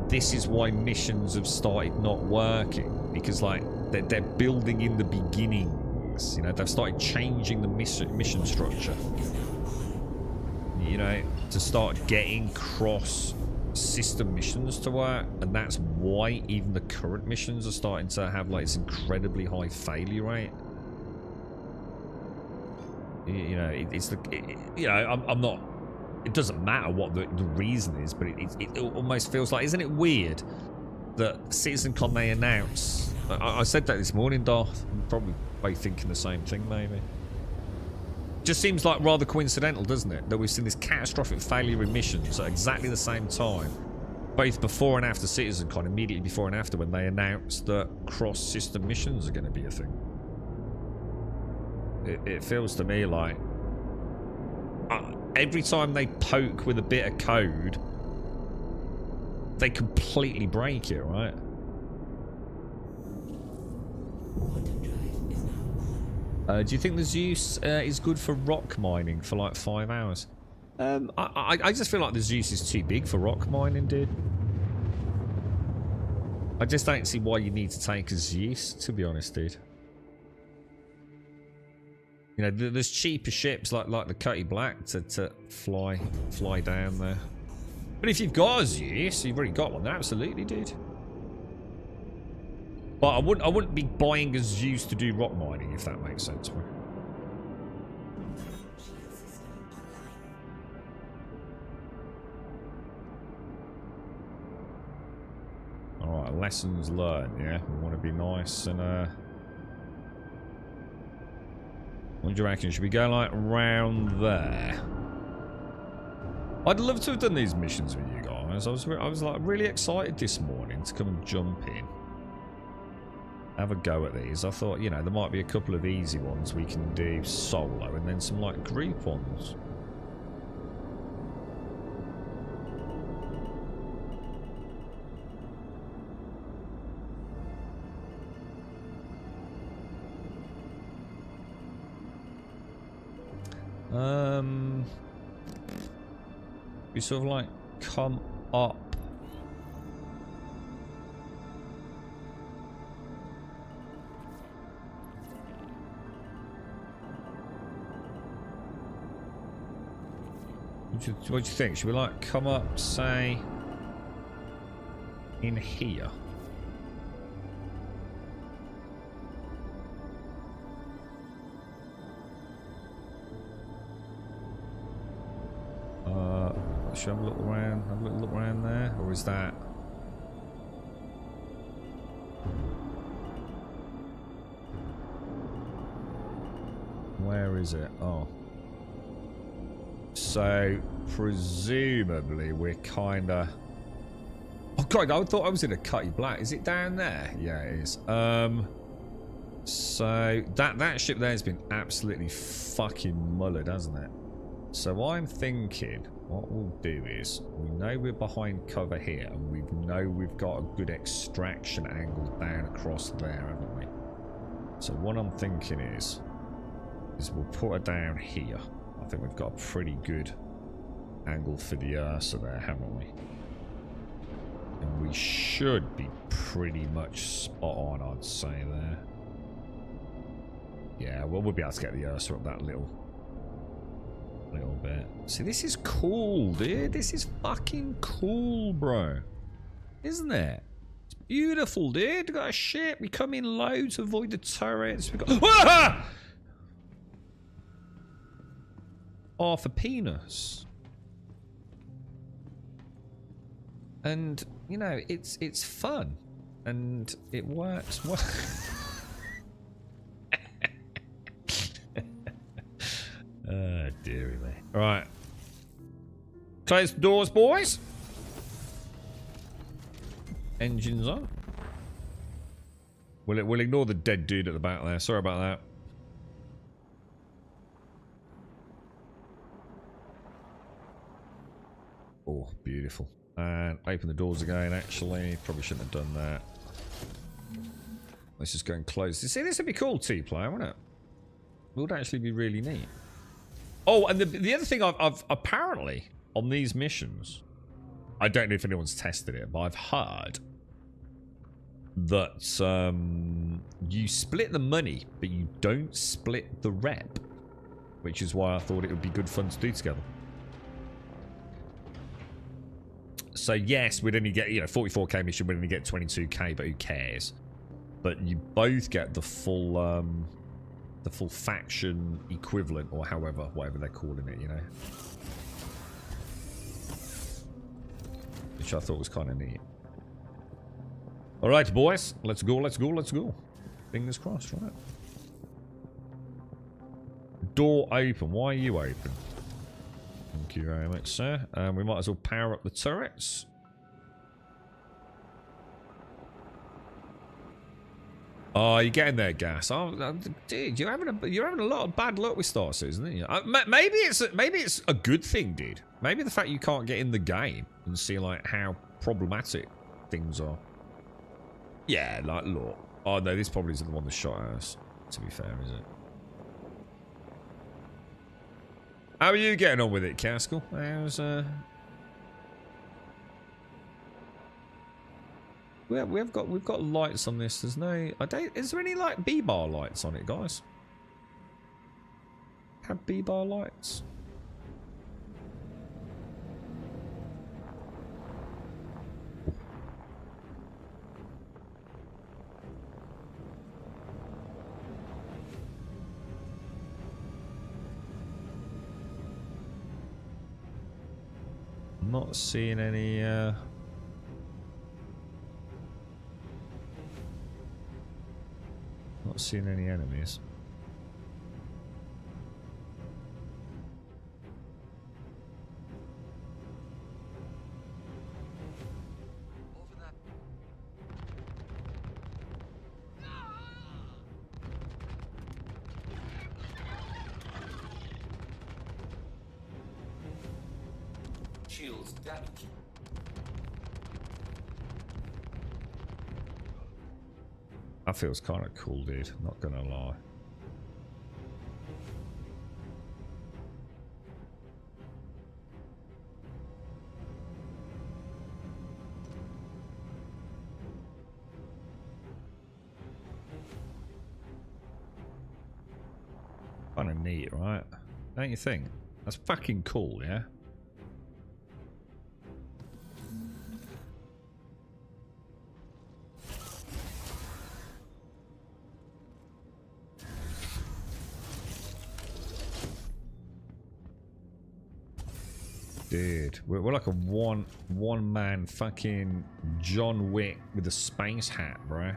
This is why missions have started not working, because, like, they're building in the beginnings. You know, they've started changing the mission structure. You know, to start getting cross-system missions to work, and that's why even the current missions are starting to have like this incredibly high failure rate. You know, you know, I'm not. It doesn't matter what the reason is, but it almost feels like, isn't it weird that CitizenCon they announce? I said that this morning, Darth. I'm probably both thinking the same thing, maybe. Just seems like rather coincidental, doesn't it, that we've seen this catastrophic failure in missions at exactly the same time, both before and after CitizenCon, immediately before and after when they announced that cross-system missions are going to be a thing. It feels to me like every time they poke with a bit of code, they completely break it, right? Do you think the Zeus is good for rock mining for like 5 hours? I just feel like the Zeus is too big for rock mining, dude. I just don't see why you need to take a Zeus, to be honest, dude. You know, there's cheaper ships like the Cutty Black to fly down there. But if you've got a Zeus, you've already got one. Absolutely, dude. But I wouldn't be buying a Zeus to do rock mining, if that makes sense. Alright, lessons learned, yeah? We want to be nice and what do you reckon? Should we go like round there? I'd love to have done these missions with you guys. I was like really excited this morning to come and jump in. Have a go at these. I thought, you know, there might be a couple of easy ones we can do solo and then some like group ones. We sort of like come up. What do you think? Should we like come up, say, in here? Should I have a look around? Have a little look around there, or is that? Where is it? Oh. So, presumably we're kind of... Oh god, I thought I was in a Cutty Black. Is it down there? Yeah, it is. So, that ship there has been absolutely fucking mullered, hasn't it? So I'm thinking, what we'll do is, we know we're behind cover here, and we know we've got a good extraction angle down across there, haven't we? So what I'm thinking is we'll put her down here. I think we've got a pretty good angle for the Ursa there, haven't we? And we should be pretty much spot on, I'd say, there. Yeah, well, we'll be able to get the Ursa up that little bit. See, this is cool, dude. This is fucking cool, bro. Isn't it? It's beautiful, dude. We got a ship. We come in low to avoid the turrets. We got... Ah! Half a penis. And, you know, it's fun. And it works well. Oh, dearie me. Right. Close the doors, boys. Engines on. We'll ignore the dead dude at the back there. Sorry about that. Oh, beautiful. And open the doors again, actually. Probably shouldn't have done that. Let's just go and close. See, this would be cool, T-Player, wouldn't it? It would actually be really neat. Oh, and the other thing I've apparently, on these missions, I don't know if anyone's tested it, but I've heard that you split the money, but you don't split the rep. Which is why I thought it would be good fun to do together. So yes, we'd only get, you know, 44k mission, we'd only get 22k, but who cares? But you both get the full faction equivalent, or whatever they're calling it, you know. Which I thought was kind of neat. Alright, boys. Let's go, let's go, let's go. Fingers crossed, right? Door open. Why are you open? Thank you very much, sir. We might as well power up the turrets. Oh, you're getting there, Gas. Oh, dude, you're having a lot of bad luck with Star Citizen, aren't you? Maybe it's a good thing, dude. Maybe the fact you can't get in the game and see like how problematic things are. Yeah, like look. Oh no, this probably isn't the one that shot at us. To be fair, is it? How are you getting on with it, Caskell? How's We've got lights on this. There's no. Is there any like B-bar lights on it, guys? Have B-bar lights? I'm not seeing any. Not seeing any enemies. Shields damaged. That feels kind of cool, dude. Not gonna lie. Kind of neat, right? Don't you think? That's fucking cool, yeah? Dude, we're like a one man fucking John Wick with a space hat, bro.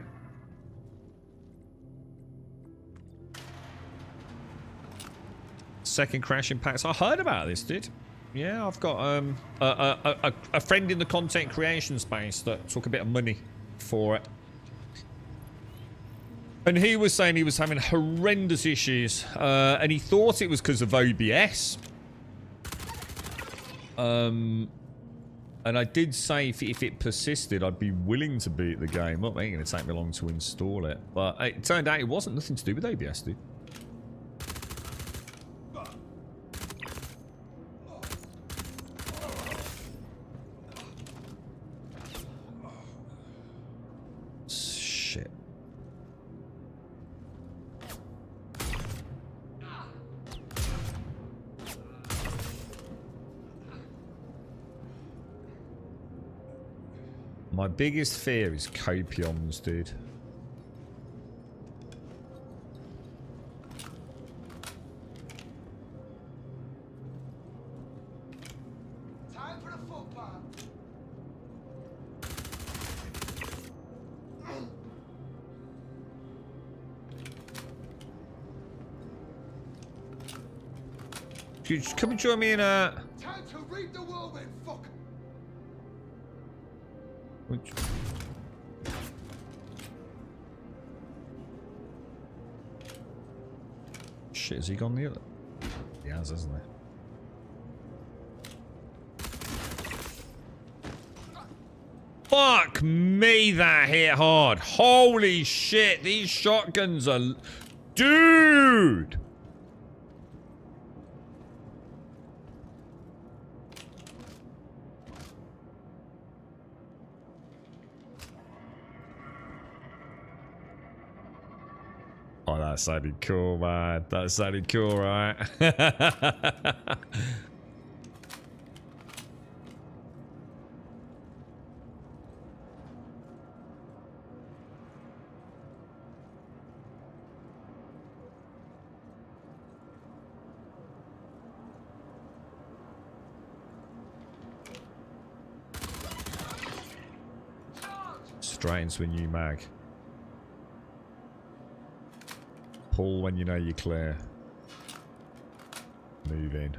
Second crash impacts. I heard about this, dude. Yeah, I've got a friend in the content creation space that took a bit of money for it. And he was saying he was having horrendous issues. And he thought it was because of OBS. And I did say if it persisted, I'd be willing to beat the game up. It ain't going to take me long to install it. But it turned out it wasn't nothing to do with OBS, dude. Shit. My biggest fear is copions, dude. Time for the football. Come and join me in Time to reap the whirlwind, fuck. Shit, has he gone the other? He has, hasn't he? Fuck me, that hit hard. Holy shit, these shotguns are... Dude! Oh, that sounded cool, man. That sounded cool, right? Straight into a new mag. Pull when you know you're clear. Move in.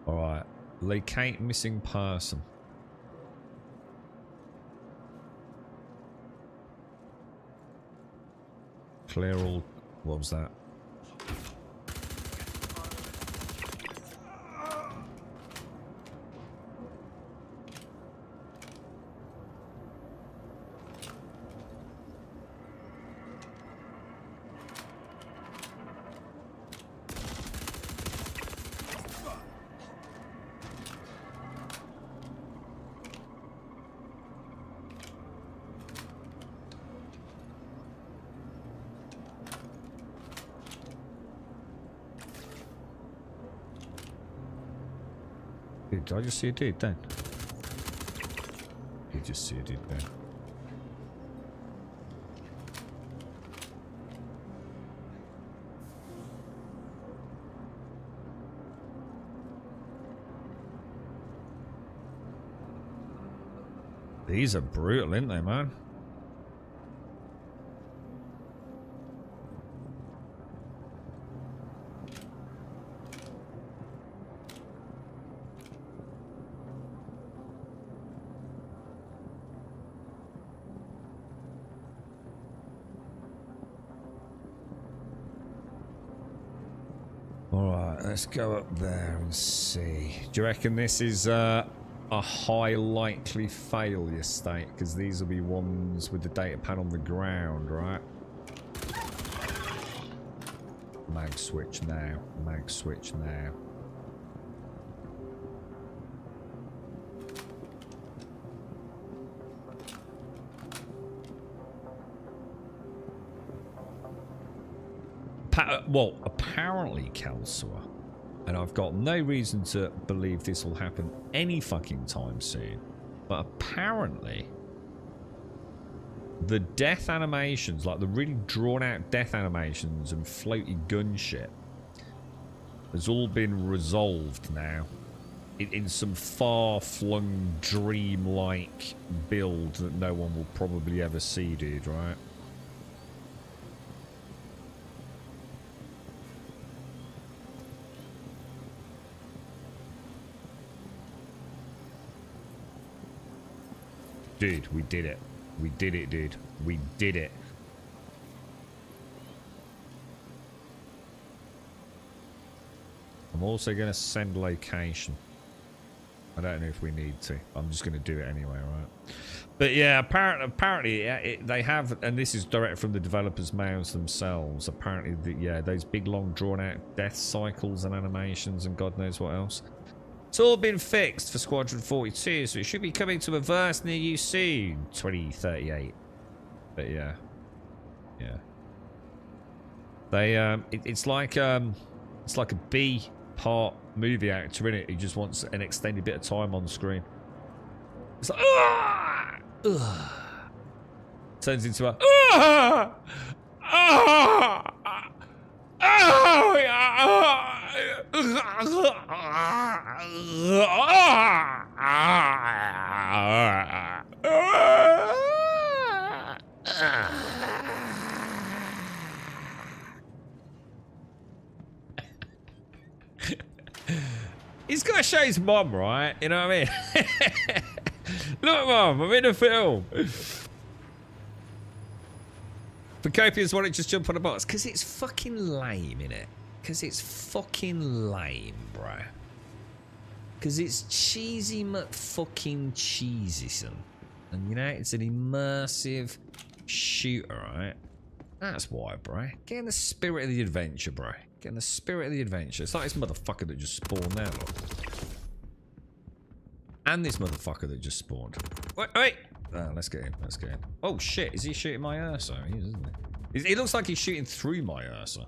Alright. Locate missing person. Clear all... What was that? Did I just see a dude then? You just see a dude then. These are brutal, aren't they, man? Let's go up there and see. Do you reckon this is a high likely failure state? Because these will be ones with the data pad on the ground, right? Mag switch now. Mag switch now. Well, apparently, Kelsua, and I've got no reason to believe this will happen any fucking time soon, but apparently the death animations, like the really drawn out death animations and floaty gun shit, has all been resolved now in some far-flung dream-like build that no one will probably ever see, dude, right? Dude, we did it. We did it, dude. We did it. I'm also going to send location. I don't know if we need to. I'm just going to do it anyway, right? But yeah, apparently they have, and this is direct from the developers' mouths themselves. Apparently, yeah, those big, long, drawn-out death cycles and animations and God knows what else. It's all been fixed for Squadron 42, so it should be coming to a verse near you soon, 2038. But yeah, they it's like a B-part movie actor in it who just wants an extended bit of time on the screen. It's like turns into a He's got to show his mom, right? You know what I mean? Look, mom, I'm in a film. For copiers, why don't you just jump on a box? Because it's fucking lame, innit? Because it's fucking lame, bro. Because it's cheesy fucking cheesy, son. And you know, it's an immersive shooter, right? That's why, bro. Get in the spirit of the adventure, bro. Get in the spirit of the adventure. It's like this motherfucker that just spawned there, look. And this motherfucker that just spawned. Wait! Oh, let's get in, let's get in. Oh shit, is he shooting my Ursa? He is, isn't he? It looks like he's shooting through my Ursa.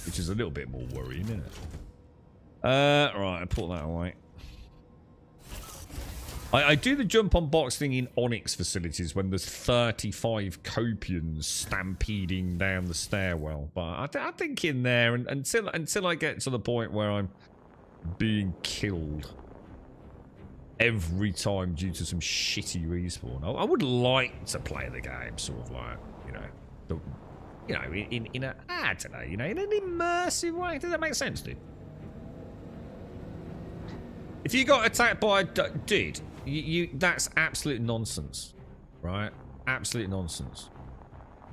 Which is a little bit more worrying, isn't it? Right, I put that away. I do the jump on box thing in Onyx facilities when there's 35 Copians stampeding down the stairwell. But I think in there, until I get to the point where I'm being killed every time due to some shitty respawn, I would like to play the game sort of like, in a, I don't know, in an immersive way. Does that make sense, dude? If you got attacked by a dude, that's absolute nonsense, right? Absolute nonsense.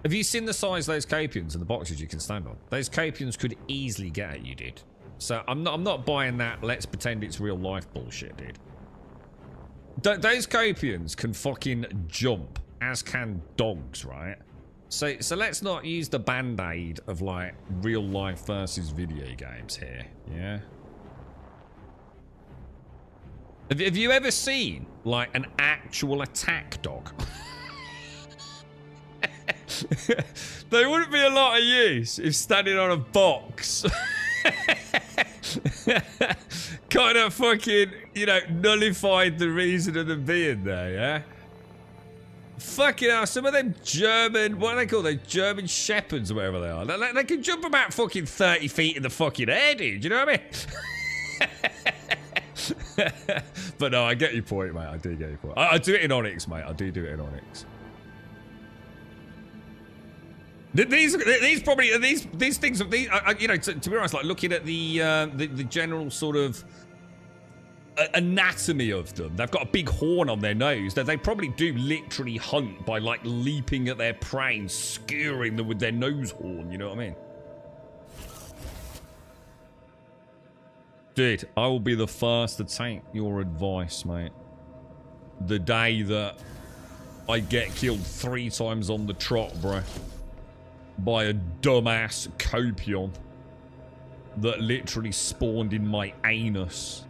Have you seen the size of those Capians and the boxes you can stand on? Those Capians could easily get at you, dude. So I'm not buying that let's pretend it's real life bullshit, dude. Those Capians can fucking jump, as can dogs, right? So let's not use the band-aid of like real life versus video games here, yeah? Have you ever seen like an actual attack dog? They wouldn't be a lot of use if standing on a box kind of fucking, nullified the reason of them being there, yeah? Fucking hell, some of them German, what do they call them? German shepherds or whatever they are. They can jump about fucking 30 feet in the fucking air, dude. You know what I mean? But no, I get your point, mate. I do get your point. I do it in Onyx, mate. I do it in Onyx. These things, to be honest, like looking at the general sort of anatomy of them, they've got a big horn on their nose that they probably do literally hunt by like leaping at their prey and skewering them with their nose horn. You know what I mean? Dude, I will be the first to take your advice, mate. The day that I get killed 3 times on the trot, bro, by a dumbass Copion that literally spawned in my anus,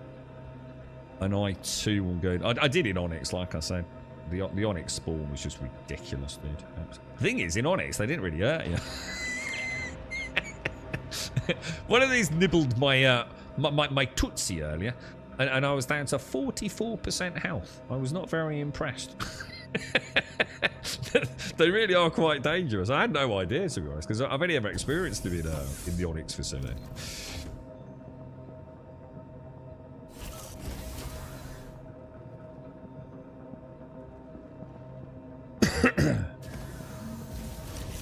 and I too will go. I did in Onyx, like I said. The Onyx spawn was just ridiculous, dude. The thing is, in Onyx, they didn't really hurt you. One of these nibbled my my Tootsie earlier, and I was down to 44% health. I was not very impressed. They really are quite dangerous. I had no idea, to be honest, because I've only ever experienced them in the Onyx facility.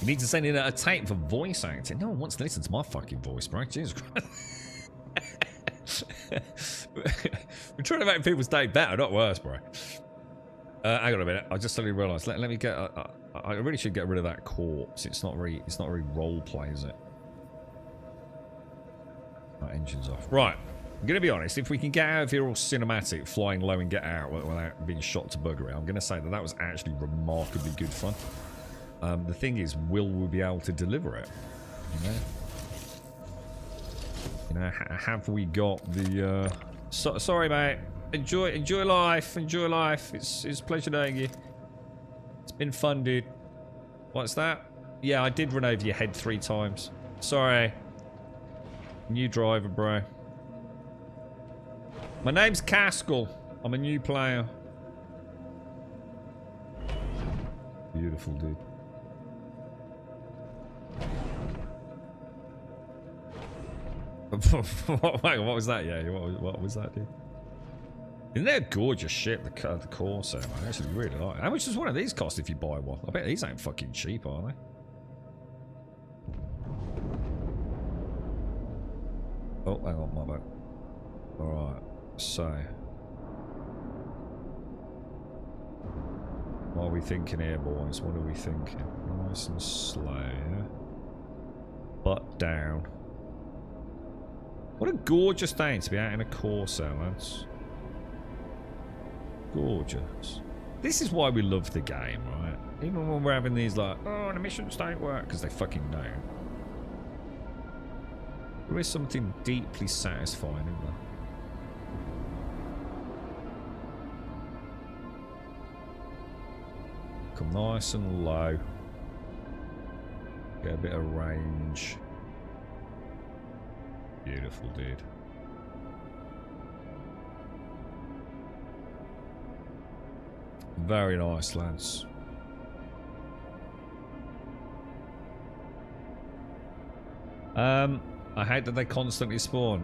You need to send in a tape for voice acting. No one wants to listen to my fucking voice, bro. Jesus Christ. We're trying to make people's day better, not worse, bro. Hang on a minute. I just suddenly realised. Let me get. I really should get rid of that corpse. It's not very role play, is it? Right, engine's off. Right. I'm gonna be honest. If we can get out of here all cinematic, flying low and get out without being shot to buggery, I'm gonna say that was actually remarkably good fun. The thing is, will we be able to deliver it? You know, have we got the? Sorry, mate. Enjoy life. Enjoy life. It's a pleasure knowing you. It's been fun, dude. What's that? Yeah, I did run over your head 3 times. Sorry. New driver, bro. My name's Caskell. I'm a new player. Beautiful, dude. Wait, what was that? Yeah, what was that, dude? Isn't that a gorgeous ship, the Corsair? I actually really like it. How much does one of these cost if you buy one? I bet these ain't fucking cheap, are they? Oh, hang on, my bad. Alright, so. What are we thinking here, boys? What are we thinking? Nice and slow, yeah? Butt down. What a gorgeous day to be out in a Corsair, lads. Gorgeous. This is why we love the game, right? Even when we're having these like, oh, the missions don't work, because they fucking don't. There is something deeply satisfying in there. Come nice and low. Get a bit of range. Beautiful, dude. Very nice, lads. I hate that they constantly spawn.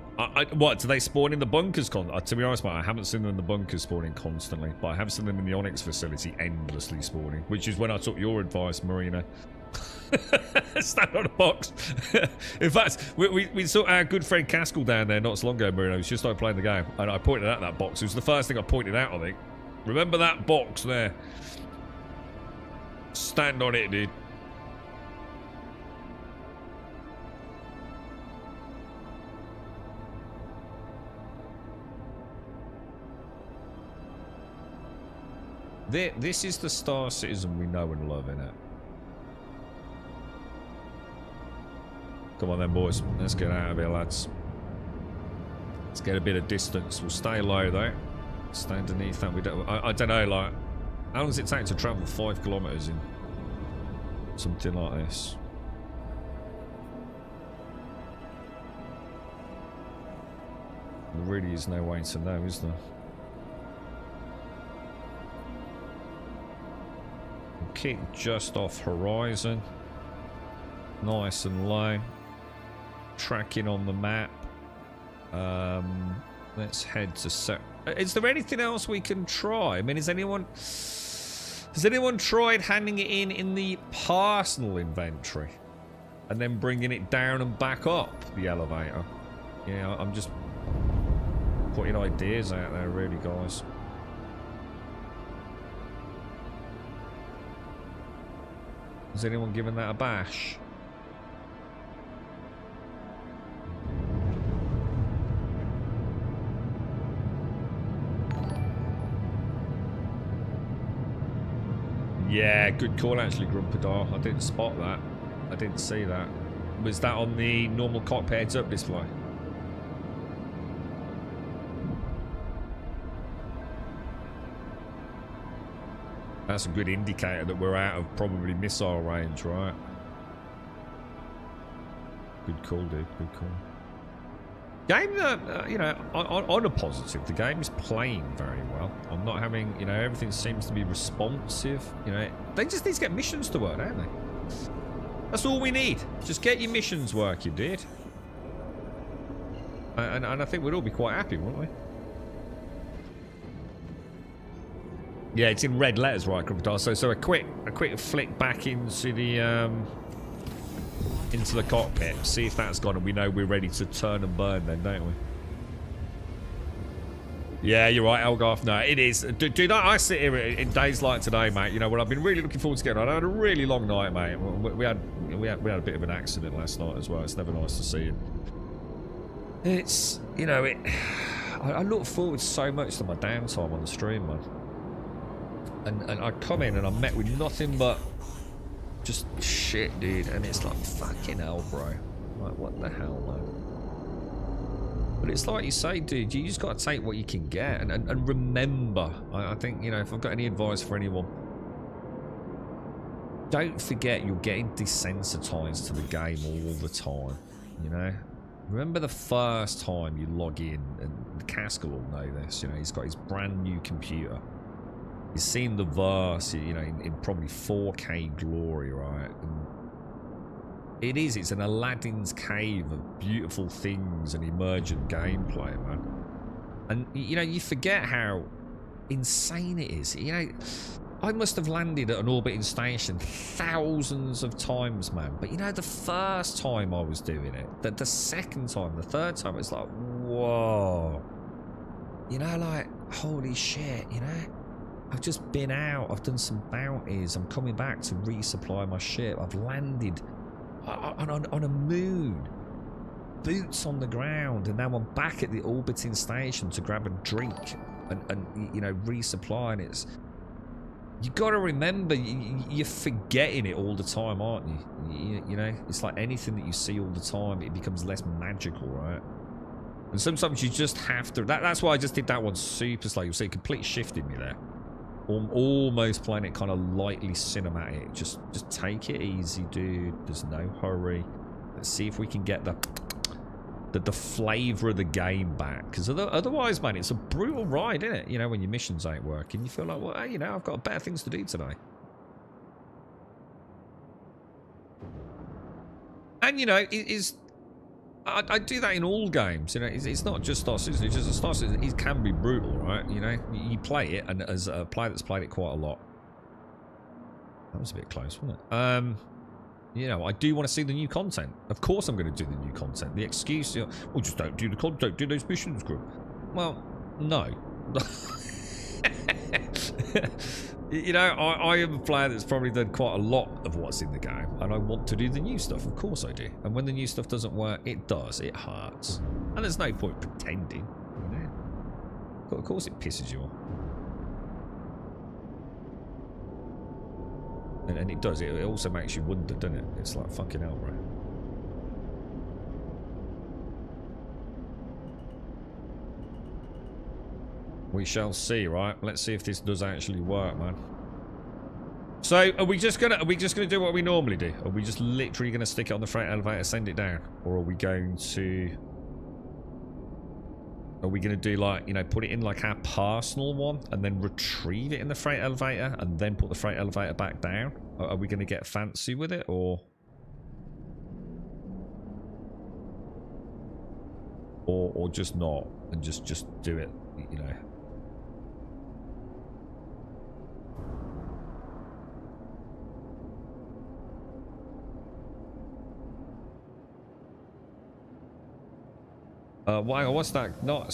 What, do they spawn in the bunkers? To be honest, mate, I haven't seen them in the bunkers spawning constantly, but I have seen them in the Onyx facility endlessly spawning, which is when I took your advice, Marina. Stand on a box. In fact, we saw our good friend Caskell down there not so long ago, Marina. He was just started playing the game, and I pointed out that box. It was the first thing I pointed out, I think. Remember that box there? Stand on it, dude. This is the Star Citizen we know and love, innit? Come on then, boys. Let's get out of here, lads. Let's get a bit of distance. We'll stay low, though. Stay underneath that. I don't know, like... How long does it take to travel 5 kilometers in something like this? There really is no way to know, is there? Kick just off horizon. Nice and low. Tracking on the map. Let's head to set. Is there anything else we can try? I mean, has anyone tried handing it in the personal inventory and then bringing it down and back up the elevator? Yeah, I'm just putting ideas out there, really, guys. Has anyone given that a bash? Yeah, good call actually, Grumpadar. I didn't spot that. I didn't see that. Was that on the normal cockpit heads-up display? That's a good indicator that we're out of probably missile range, right? Good call, dude. Good call. Game, you know, on a positive, the game is playing very well. I'm not having, you know, everything seems to be responsive. You know, they just need to get missions to work, don't they? That's all we need. Just get your missions working, dude. And I think we'd all be quite happy, wouldn't we? Yeah, it's in red letters, right, Crocodile? So a quick flick back into the cockpit. See if that's gone, and we know we're ready to turn and burn then, don't we? Yeah, you're right, Elgarth. No, it is. Dude, I sit here in days like today, mate. You know, when I've been really looking forward to getting on. I had a really long night, mate. We had a bit of an accident last night as well. It's never nice to see it. It's, you know, I look forward so much to my downtime on the stream, man. And I come in and I'm met with nothing but just shit, dude. And it's like, fucking hell, bro. Like, what the hell, man? But it's like you say, dude, you just got to take what you can get. And remember, I think, you know, if I've got any advice for anyone, don't forget you're getting desensitized to the game all the time, you know? Remember the first time you log in, and Caskell will know this, you know, he's got his brand new computer. He's seen the verse, you know, in probably 4K glory, right? And it's an Aladdin's cave of beautiful things and emergent gameplay, man. And, you know, you forget how insane it is. You know, I must have landed at an orbiting station thousands of times, man. But, you know, the first time I was doing it, the second time, the third time, it's like, whoa. You know, like, holy shit, you know? I've just been out. I've done some bounties. I'm coming back to resupply my ship. I've landed on a moon, boots on the ground, and now I'm back at the orbiting station to grab a drink and you know, resupply. And it's, you got to remember, you're forgetting it all the time, aren't you? You know, it's like anything that you see all the time, it becomes less magical, right? And sometimes you just have to. That's why I just did that one super slow. You'll see it completely shifted me there. Almost playing it kind of lightly cinematic. Just take it easy, dude. There's no hurry. Let's see if we can get the flavour of the game back. Because otherwise, man, it's a brutal ride, isn't it? You know, when your missions ain't working, you feel like, well, you know, I've got better things to do today. And, you know, I do that in all games, you know. It's not just Star Citizen. It's just Star Citizen. It can be brutal, right? You know, you play it, and as a player that's played it quite a lot, that was a bit close, wasn't it? You know, I do want to see the new content. Of course, I'm going to do the new content. The excuse, you know, well, just don't do the content, don't do those missions, group. Well, no. You know, I am a player that's probably done quite a lot of what's in the game, and I want to do the new stuff. Of course I do. And when the new stuff doesn't work, it does. It hurts. And there's no point pretending, you know. But of course it pisses you off. And it does. It also makes you wonder, doesn't it? It's like, fucking hell, bro. We shall see, right? Let's see if this does actually work, man. So, are we just gonna do what we normally do? Are we just literally gonna stick it on the freight elevator, send it down, or are we going to? Are we gonna do, like, you know, put it in like our personal one and then retrieve it in the freight elevator and then put the freight elevator back down? Are we gonna get fancy with it, or just not and just do it, you know? Hang on, what's that? Not,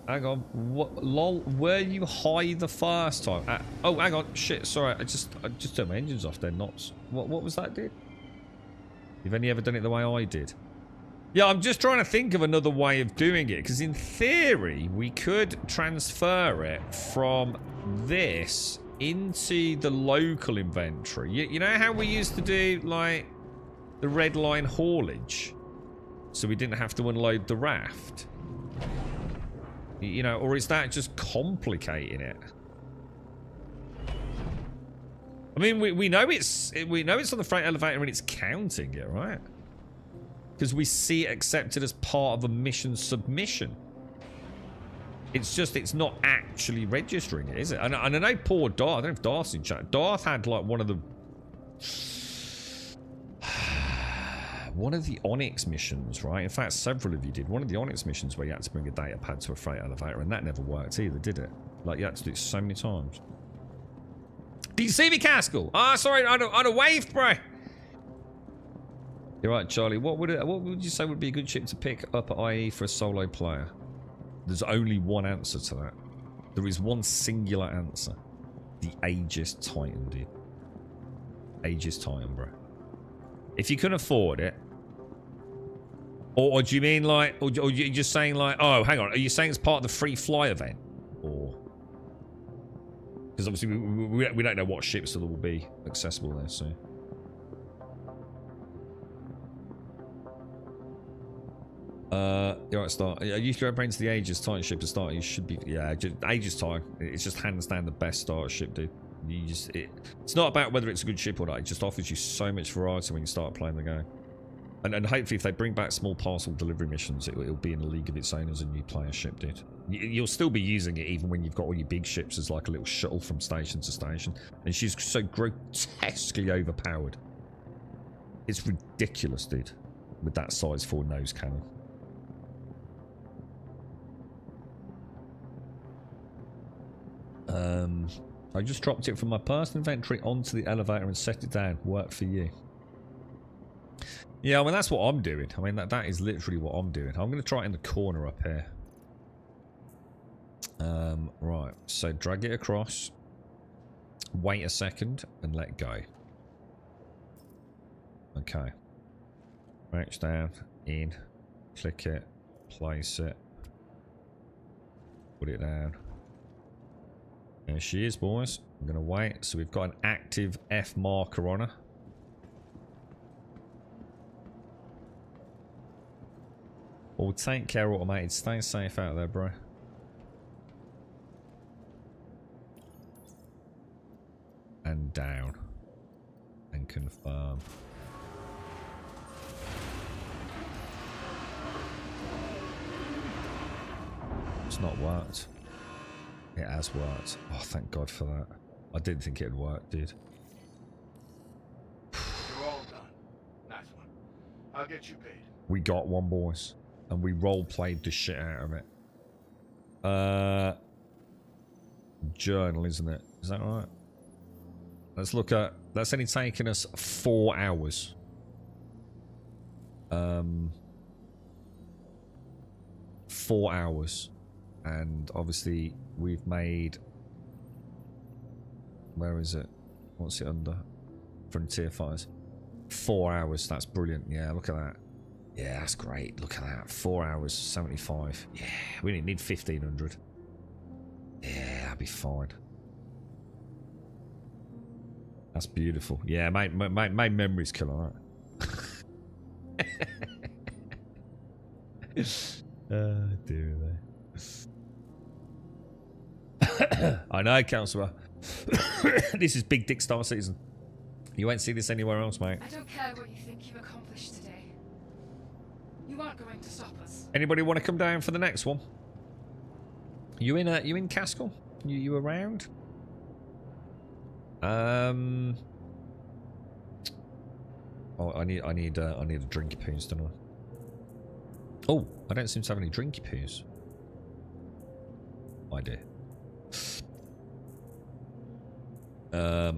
hang on. What? Lol, were you high the first time? Oh, hang on. Shit, sorry. I just turned my engines off. They're not. What was that, dude? You've only ever done it the way I did. Yeah, I'm just trying to think of another way of doing it, because in theory, we could transfer it from this into the local inventory. You know how we used to do, like, the red line haulage? So we didn't have to unload the raft. You know, or is that just complicating it? I mean, we know it's on the freight elevator and it's counting it, right? Because we see it accepted as part of a mission submission. It's just, it's not actually registering it, is it? And I know poor Darth, I don't know if Darth's in chat. Darth had like one of the Onyx missions, right? In fact, several of you did. One of the Onyx missions where you had to bring a data pad to a freight elevator, and that never worked either, did it? Like, you had to do it so many times. Did you see me, Caskell? Ah, sorry, I'd have waved, bro. You're right, Charlie. What would you say would be a good ship to pick up at IE for a solo player? There's only one answer to that. There is one singular answer. The Aegis Titan, dude. Aegis Titan, bro. If you can afford it, or do you mean like, or you're just saying like, oh, hang on, are you saying it's part of the free fly event, or? Because obviously we don't know what ships that will be accessible there, so. You're right, start. I used to bring to the Aegis Titan ship to start. You should be, yeah, Aegis Titan. It's just hands down the best starter ship, dude. You just, it's not about whether it's a good ship or not. It just offers you so much variety when you start playing the game. And hopefully if they bring back small parcel delivery missions, it'll be in a league of its own as a new player ship, dude. You'll still be using it even when you've got all your big ships as like a little shuttle from station to station. And she's so grotesquely overpowered. It's ridiculous, dude, with that size 4 nose cannon. I just dropped it from my personal inventory onto the elevator and set it down. Work for you. Yeah, I mean, that's what I'm doing. I mean, that is literally what I'm doing. I'm going to try it in the corner up here. Right. So drag it across. Wait a second and let go. Okay. Reach down, in, click it, place it, put it down. There she is, boys. I'm going to wait. So we've got an active F marker on her. Well, take care, automated. Stay safe out there, bro. And down. And confirm. It's not worked. It has worked. Oh, thank God for that. I didn't think it'd work, dude. You're all done. Nice one. I'll get you paid. We got one, boys. And we role-played the shit out of it. Journal, isn't it? Is that right? Let's look at... That's only taken us 4 hours. 4 hours. And obviously, we've made... Where is it? What's it under? Frontier Fires. 4 hours. That's brilliant. Yeah, look at that. Yeah, that's great. Look at that. 4 hours, 75. Yeah, we need 1,500. Yeah, that'd be fine. That's beautiful. Yeah, my memory's killer, right? Dear me. I know, Councillor. This is Big Dick Star season. You won't see this anywhere else, mate. I don't care what you think you accomplished today. You aren't going to stop us. Anybody want to come down for the next one? You in Caskell? You around? Oh, I need a drinky poos, don't I? Oh, I don't seem to have any drinky poos. I do.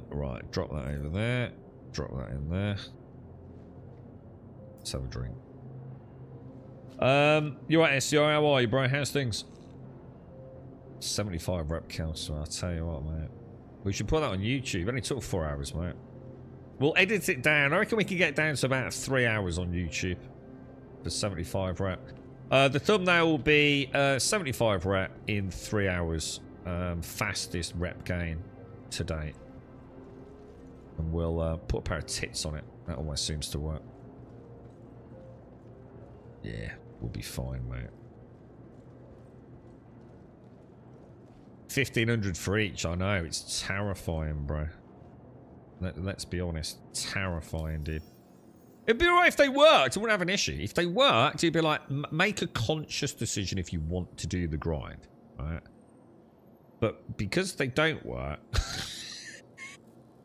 Right, drop that over there. Drop that in there. Let's have a drink. You right, SCR? How are you, bro? How's things? 75 rep count, so I'll tell you what, mate. We should put that on YouTube. It only took 4 hours, mate. We'll edit it down. I reckon we can get down to about 3 hours on YouTube for 75 rep. The thumbnail will be 75 rep in 3 hours. Fastest rep gain to date. And we'll put a pair of tits on it. That almost seems to work. Yeah, we'll be fine, mate. 1,500 for each. I know, it's terrifying, bro. Let's be honest. Terrifying, dude. It'd be alright if they worked. I wouldn't have an issue. If they worked, it'd be like, make a conscious decision if you want to do the grind, right? But because they don't work,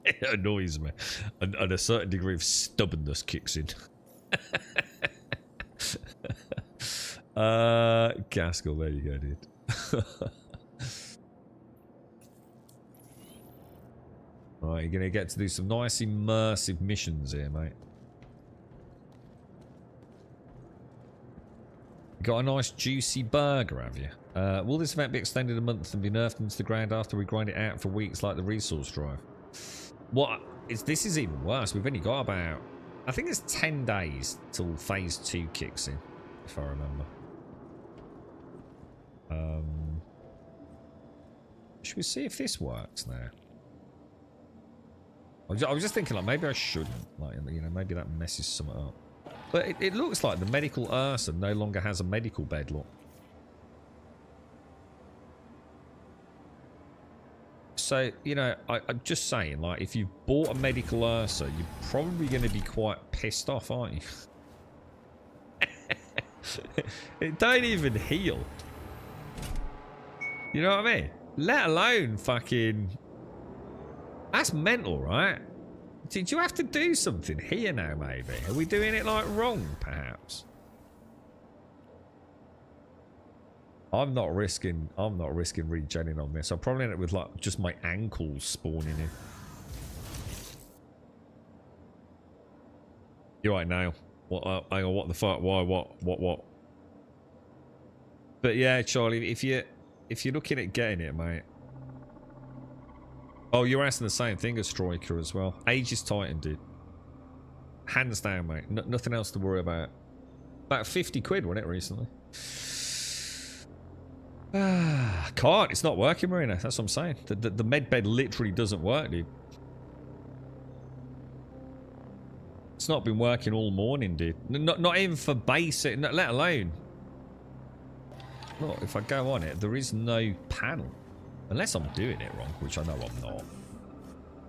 it annoys me. And a certain degree of stubbornness kicks in. Gaskell, there you go, dude. Right, you're gonna get to do some nice immersive missions here, mate. You got a nice juicy burger, have you? Will this event be extended a month and be nerfed into the ground after we grind it out for weeks like the resource drive? What? This is even worse. We've only got about... I think it's 10 days till phase 2 kicks in, if I remember. Should we see if this works now? I was just thinking, like, maybe I shouldn't. Like, you know, maybe that messes something up. But it looks like the medical Ursa no longer has a medical bed, look. So, you know, I'm just saying, like, if you bought a medical Ursa, you're probably going to be quite pissed off, aren't you? It don't even heal. You know what I mean? Let alone fucking... That's mental, right? Did you have to do something here now, maybe? Are we doing it, like, wrong, perhaps? I'm not risking regenning on this. I'll probably end up with, like, just my ankles spawning in. You're right, now. What? Hang on, what the fuck? Why? What? But yeah, Charlie, if you're looking at getting it, mate. Oh, you're asking the same thing as Striker as well. Age is Titan, dude. Hands down, mate. Nothing else to worry about. About 50 quid, wasn't it, recently? Can't. It's not working, Marina. That's what I'm saying. The med bed literally doesn't work, dude. It's not been working all morning, dude. Not even for basic, let alone. Look, if I go on it, there is no panel. Unless I'm doing it wrong, which I know I'm not.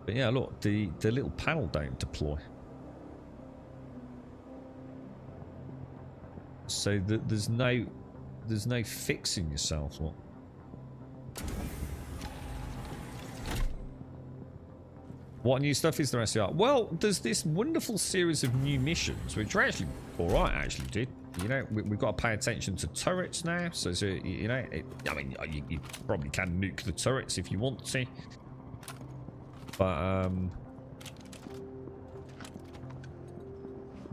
But yeah, look, the little panel don't deploy. So there's no fixing yourself. Look. What new stuff is there, SCR? Well, there's this wonderful series of new missions, which are actually alright, actually, dude. You know, we've got to pay attention to turrets now. So you know, I mean, you probably can nuke the turrets if you want to. But,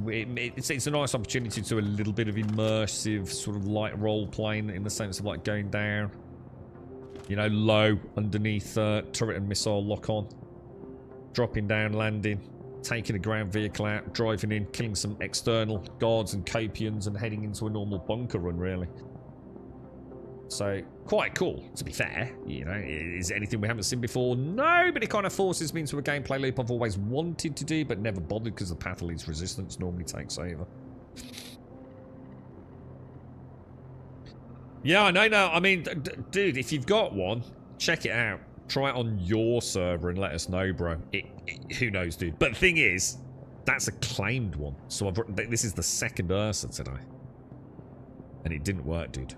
it's a nice opportunity to do a little bit of immersive sort of light role playing in the sense of like going down, you know, low underneath turret and missile lock on, dropping down, landing, taking a ground vehicle out, driving in, killing some external guards and Copians and heading into a normal bunker run, really. So, quite cool, to be fair. You know, is it anything we haven't seen before? No, but it kind of forces me into a gameplay loop I've always wanted to do, but never bothered because the path of least resistance normally takes over. Yeah, I know. No, I mean, dude, if you've got one, check it out. Try it on your server and let us know, bro. Who knows, dude? But the thing is, that's a claimed one. So this is the second Ursa today. And it didn't work, dude.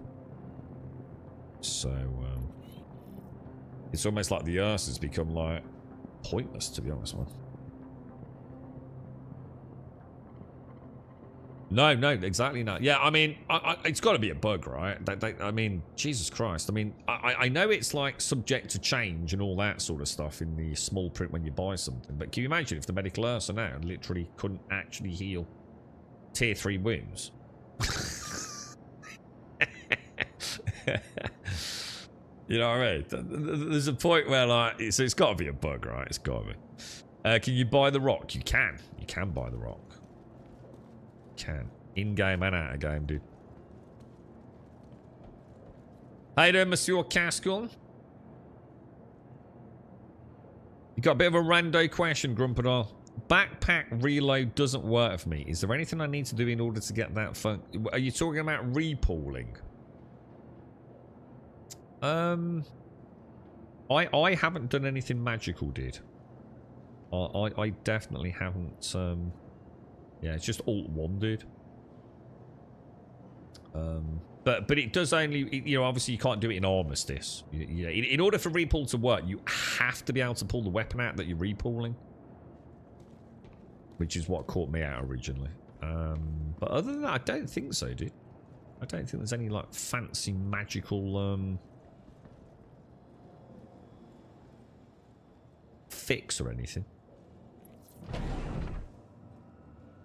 So, it's almost like the Ursa's become, like, pointless, to be honest, man. No, exactly not. Yeah, I mean, it's got to be a bug, right? I mean, Jesus Christ. I mean, I know it's, like, subject to change and all that sort of stuff in the small print when you buy something, but can you imagine if the medical Ursa now literally couldn't actually heal tier 3 wounds? You know what I mean? There's a point where, like, so it's got to be a bug, right? It's got to be. Can you buy the rock? You can. You can buy the rock. Can. In-game and out-of-game, dude. How you doing, Monsieur Cascal? You got a bit of a rando question, Grumpador. Backpack reload doesn't work for me. Is there anything I need to do in order to get that fun? Are you talking about repooling? I haven't done anything magical, dude. I definitely haven't. Yeah, it's just Alt 1, dude. But it does only, you know, obviously you can't do it in Armistice. You know, in order for repull to work, you have to be able to pull the weapon out that you're repulling, which is what caught me out originally. But other than that, I don't think so, dude. I don't think there's any like fancy magical fix or anything.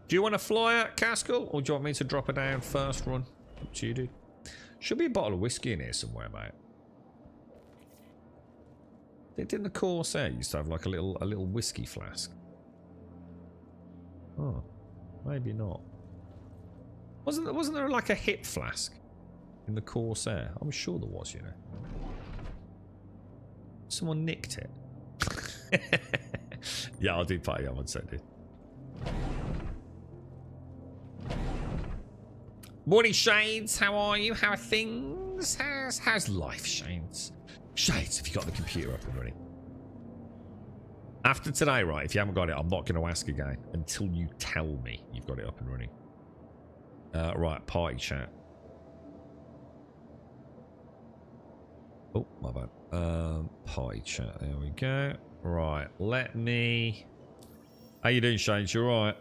Do you want to fly at Cascal, or do you want me to drop her down first run? Up to you, dude. Should be a bottle of whiskey in here somewhere, mate. Didn't the Corsair used to have like a little whiskey flask? Oh, maybe not. Wasn't there like a hip flask in the Corsair? I'm sure there was, you know. Someone nicked it. Yeah, I'll do party. I would say, dude. Morning, Shades. How are you? How are things? How's life, Shades? Shades, have you got the computer up and running? After today, right, if you haven't got it, I'm not going to ask again until you tell me you've got it up and running. Right, party chat. Oh, my bad. Party chat, there we go. Right, let me... How you doing, Shades? You alright?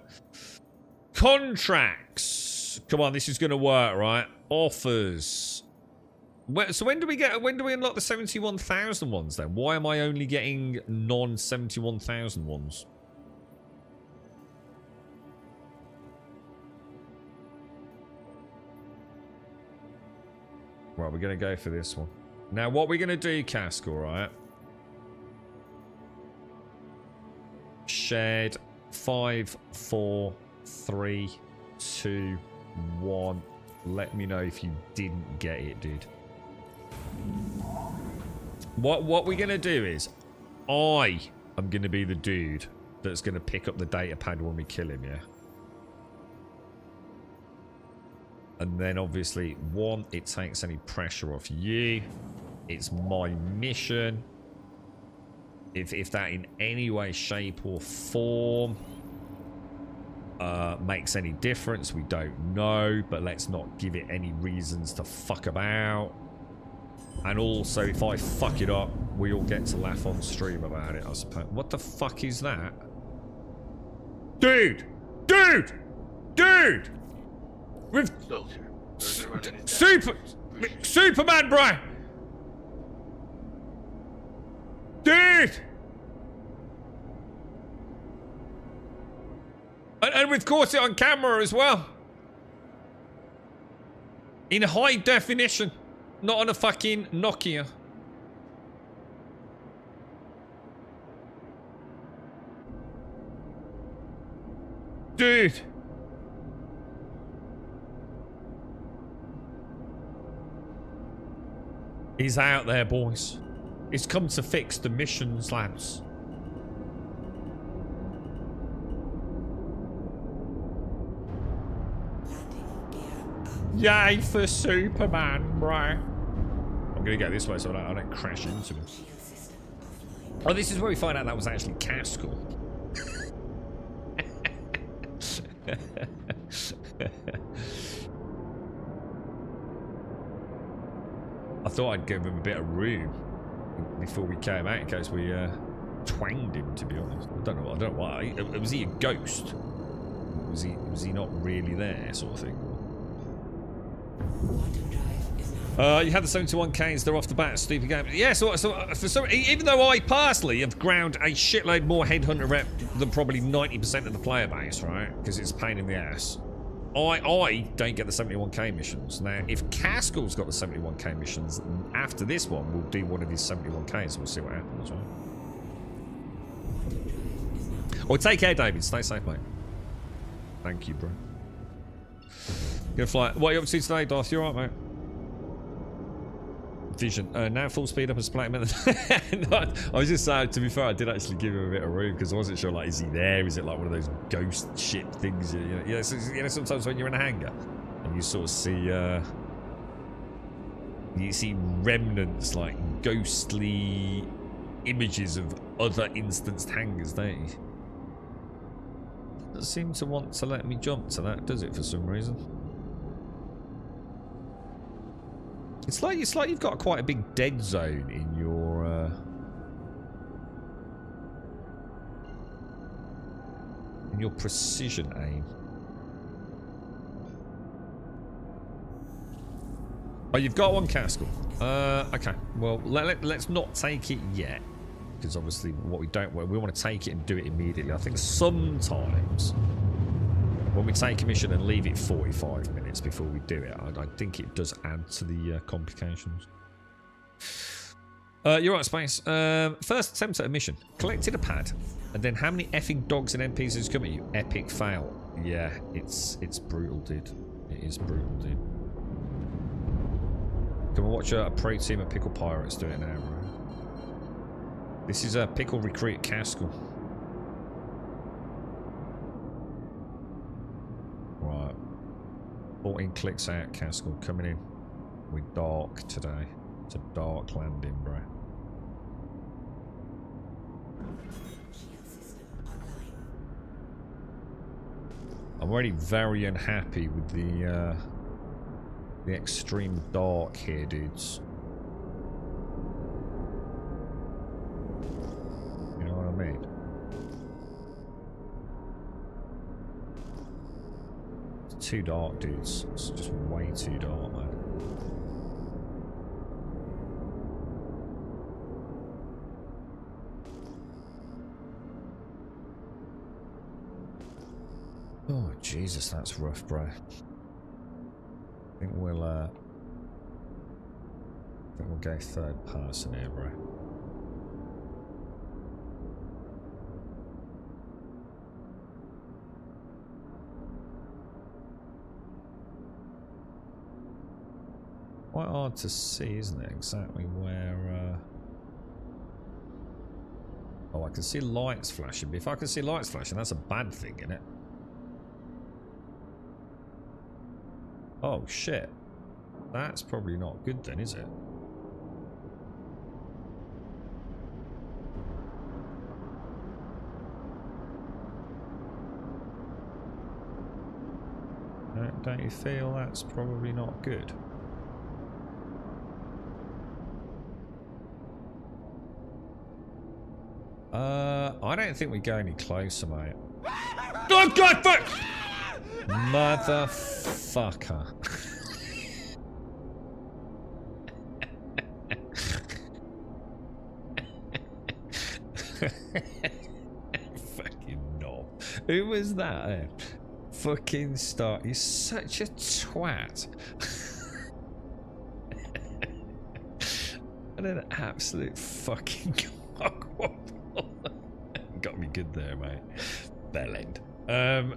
Contracts! Come on, this is going to work, right? Offers. So when do we unlock the 71,000 ones then? Why am I only getting non-71,000 ones? Right, we're going to go for this one. Now, what we're going to do, Cask, alright? Shared 5, 4, 3, 2, 1. Let me know if you didn't get it, dude. What we're going to do is, I am going to be the dude that's going to pick up the data pad when we kill him, yeah? And then obviously, one, it takes any pressure off you. It's my mission. If that in any way, shape or form makes any difference, we don't know. But let's not give it any reasons to fuck about. And also, if I fuck it up, we all get to laugh on stream about it, I suppose. What the fuck is that? Dude! Dude! Dude! With Superman, bro! Dude! And we've caught it on camera as well. In high definition. Not on a fucking Nokia. Dude! He's out there, boys. He's come to fix the missions, lads. Yay for Superman, bro. I'm gonna go this way so I don't crash into him. Oh, this is where we find out that was actually Caskell. I thought I'd give him a bit of room before we came out in case we twanged him, to be honest. I don't know why. Was he a ghost? Was he not really there, sort of thing? You had the 71Ks, they're off the bat, stupid game. Yeah, so for some, even though I personally have ground a shitload more Headhunter rep than probably 90% of the player base, right? Because it's a pain in the ass. I don't get the 71K missions. Now, if Caskell's got the 71K missions, after this one, we'll do one of his 71Ks and we'll see what happens, right? Well, take care, David. Stay safe, mate. Thank you, bro. Gonna fly. What are you up to today, Darth? You alright, mate? Vision. Now full speed up and splat him. No, I was just saying, to be fair, I did actually give him a bit of room because I wasn't sure, like, is he there? Is it like one of those ghost ship things? You know, sometimes when you're in a hangar and you sort of see, you see remnants, like ghostly images of other instanced hangars, don't you? Doesn't seem to want to let me jump to that, does it, for some reason? It's like you've got quite a big dead zone in your precision aim. Oh, you've got one, Caskell. Okay. Well, let's not take it yet, because obviously what we want to take it and do it immediately. I think sometimes when we take a mission and leave it 45 minutes before we do it, I think it does add to the complications. You're right, Space. First attempt at a mission. Collected a pad. And then how many effing dogs and NPCs come at you? Epic fail. Yeah, it's brutal, dude. It is brutal, dude. Can we watch a pro team of Pickle Pirates do it now, bro? This is a Pickle Recruit Castle. Right. 14 clicks out, Castle. Coming in. We're dark today. It's a dark landing, bro. I'm already very unhappy with the extreme dark here, dudes. You know what I mean? It's too dark, dudes. It's just way too dark, man. Oh, Jesus, that's rough, bro. I think we'll go third person here, bro. Quite hard to see, isn't it? Exactly where. Oh, I can see lights flashing. But if I can see lights flashing, that's a bad thing, isn't it? Oh shit. That's probably not good then, is it? Don't you feel that's probably not good? I don't think we go any closer, mate. Oh god, fuck! Motherfucker. Fucking knob. Who was that? Fucking Star. You're such a twat. And an absolute fucking cock. Got me good there, mate. Bellend. Oh,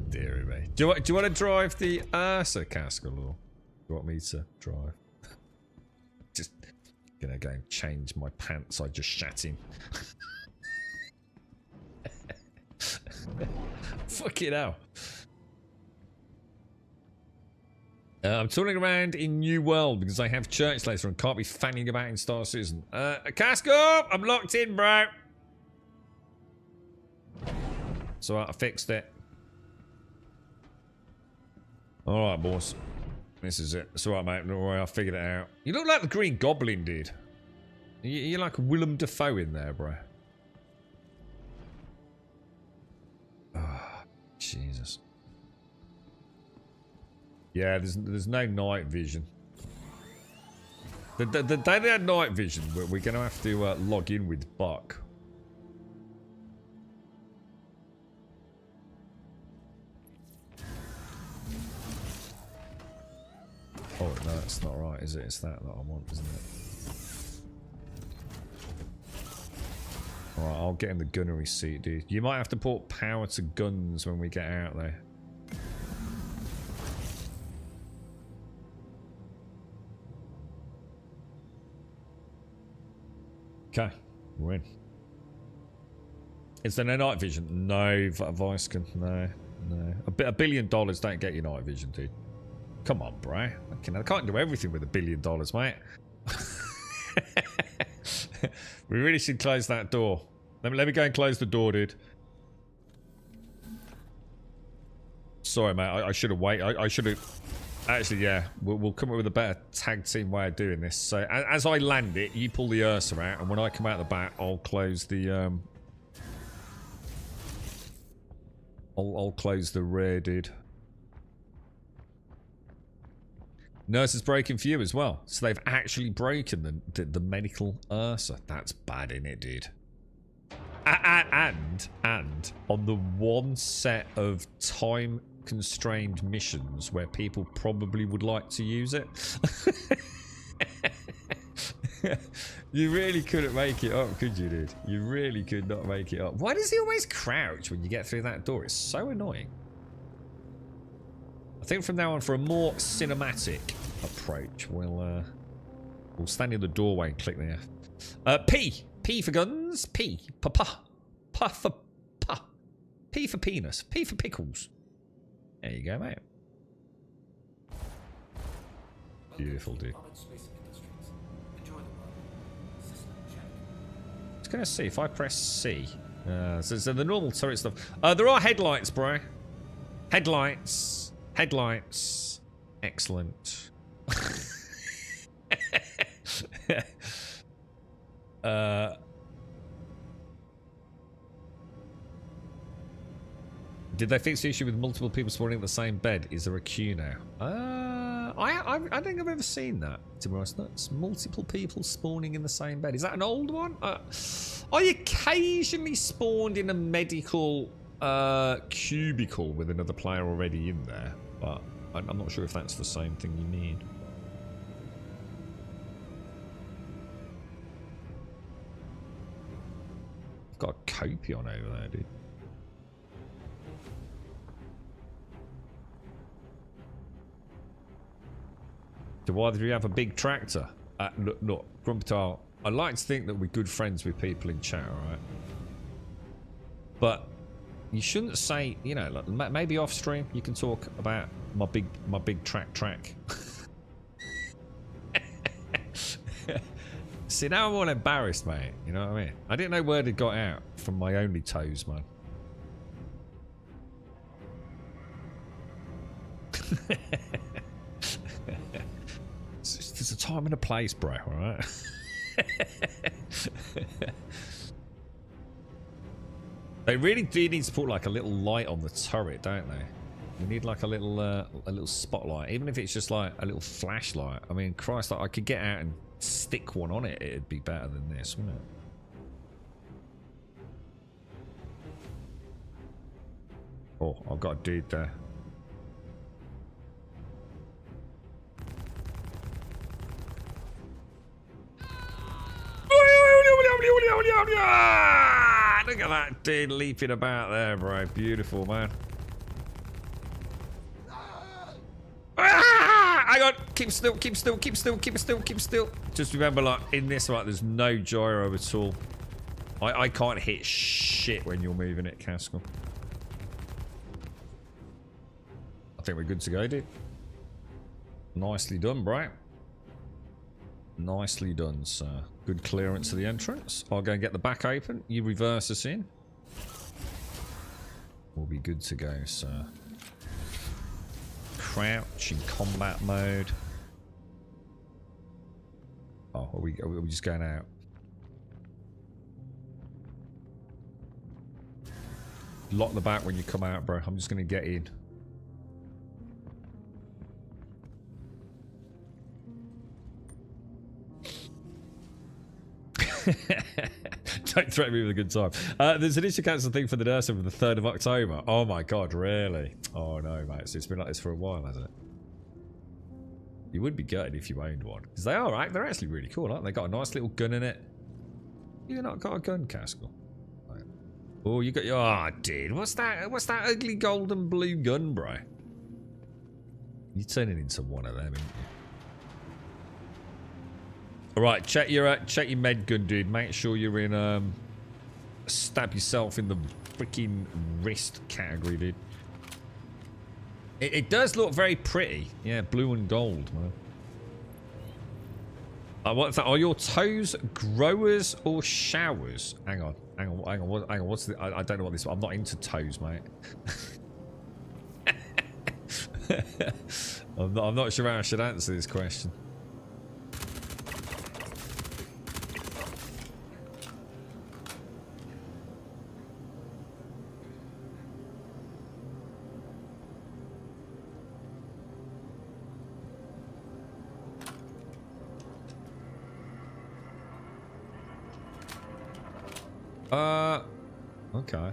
dearie me. Do you want to drive the Ursa, Castle, or do you want me to drive? Just gonna go and change my pants. I just shat in. Fucking hell. I'm touring around in New World because I have church later and can't be fanning about in Star Citizen. Casco! I'm locked in, bro. So I fixed it. Alright, boss. This is it. It's alright, mate. Don't worry, I figured it out. You look like the Green Goblin, dude. You're like Willem Dafoe in there, bro. Oh, Jesus. Yeah, there's no night vision. The day they had night vision, we're going to have to log in with Buck. Oh, no, that's not right, is it? It's that I want, isn't it? Alright, I'll get in the gunnery seat, dude. You might have to put power to guns when we get out there. Okay, we're in. Is there no night vision? No, Viscon, no. $1 billion don't get you night vision, dude. Come on, bro. I can't do everything with $1 billion, mate. We really should close that door. Let me go and close the door, dude. Sorry, mate. I should have waited. I should have... Actually, yeah. We'll come up with a better tag team way of doing this. So, as I land it, you pull the Ursa out, and when I come out the back, I'll close the... I'll close the rear, dude. Nurse is breaking for you as well. So they've actually broken the medical Ursa. That's bad, innit, dude? And on the one set of time constrained missions where people probably would like to use it. You really couldn't make it up, could you, dude? You really could not make it up. Why does he always crouch when you get through that door? It's so annoying. I think from now on, for a more cinematic approach, we'll stand in the doorway and click there. P. P for guns. P. Pa. Pa for pa. P for penis. P for pickles. There you go, mate. Beautiful, dude. I was gonna see if I press C. So the normal turret stuff. There are headlights, bro. Headlights. Headlights. Excellent. Did they fix the issue with multiple people spawning at the same bed? Is there a queue now? I don't think I've ever seen that, to be honest. That's multiple people spawning in the same bed. Is that an old one? I occasionally spawned in a medical cubicle with another player already in there, but I'm not sure if that's the same thing you mean. I've got a Copion over there, dude. So why did we have a big tractor? Look, Grumpetal, I like to think that we're good friends with people in chat, alright? But you shouldn't say, you know, like, maybe off stream you can talk about my big track. See, now I'm all embarrassed, mate. You know what I mean? I didn't know word had got out from my only toes, man. There's a time and a place, bro, alright? They really do need to put like a little light on the turret, don't they? We need like a little spotlight, even if it's just like a little flashlight. I mean, Christ, I could get out and stick one on it. It'd be better than this, wouldn't it? Oh, I've got a dude there. Look at that dude leaping about there, bro. Beautiful, man. Hang on. Keep still, keep still, keep still, keep still, keep still. Just remember, like, in this, like, there's no gyro at all. I can't hit shit when you're moving it, Caskell. I think we're good to go, dude. Nicely done, bro. Nicely done, sir. Good clearance of the entrance. I'll go and get the back open. You reverse us in. We'll be good to go, sir. Crouch in combat mode. Oh, are we just going out? Lock the back when you come out, bro. I'm just going to get in. Don't threaten me with a good time. There's an issue cancel thing for the nurse of the 3rd of October. Oh my god, really? Oh no, mate. So it's been like this for a while, hasn't it? You would be gutted if you owned one. Because they are, right? They're actually really cool, aren't they? Got a nice little gun in it. You not got a gun, Caskell? Right. Oh, you got your... Oh, dude. What's that ugly golden blue gun, bro? You're turning into one of them, ain't you? Alright, check your med gun, dude. Make sure you're in stab yourself in the freaking wrist category, dude. It does look very pretty. Yeah, blue and gold, man. What's that? Are your toes growers or showers? Hang on. What's the... I don't know what this... I'm not into toes, mate. I'm not sure how I should answer this question. Okay.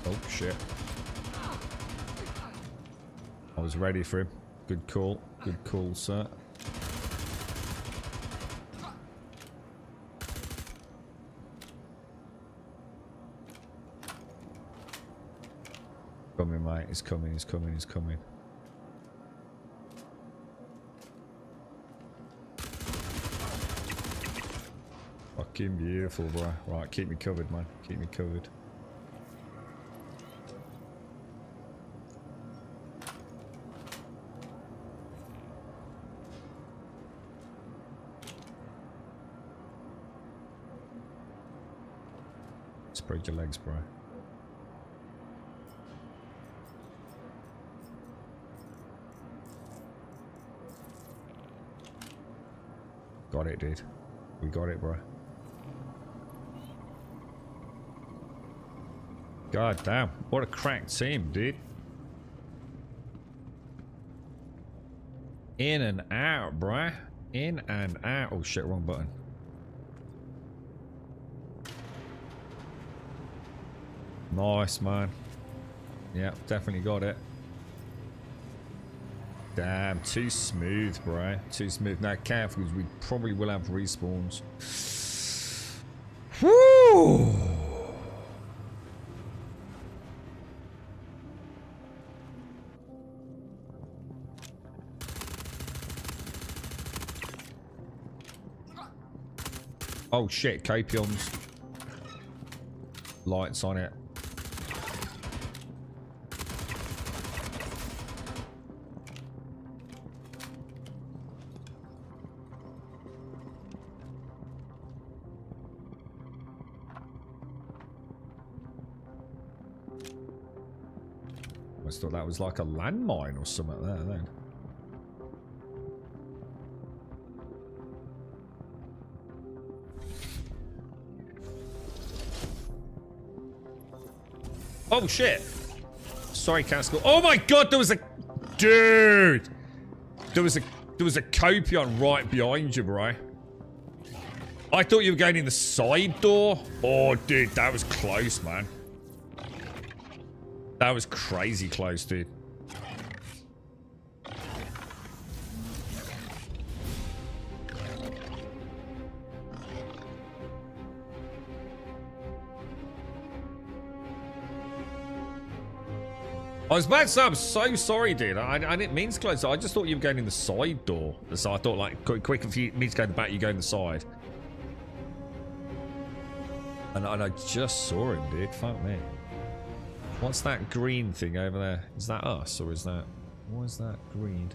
Oh, shit. I was ready for him. Good call. Good call, sir. Coming, mate. He's coming, he's coming, he's coming. Fucking beautiful, bro. Right, keep me covered, man. Keep me covered. Spread your legs, bro. Got it, dude. We got it, bro. God damn. What a cracked team, dude. In and out, bro. In and out. Oh shit, wrong button. Nice, man. Yeah, definitely got it. Damn, too smooth, bro. Too smooth. Now, careful, because we probably will have respawns. Woo! Oh shit, Capions. Lights on it. I thought that was like a landmine or something there then. Oh shit! Sorry, Castle. Oh my god, there was a dude. There was a Copion right behind you, bro. I thought you were going in the side door. Oh, dude, that was close, man. That was crazy close, dude. I was about to say, I'm so sorry, dude. I didn't mean to close it. I just thought you were going in the side door. So I thought, like, quick, if you need to go in the back, you go in the side. And I just saw him, dude. Fuck me. What's that green thing over there? Is that us, or is that... What is that green?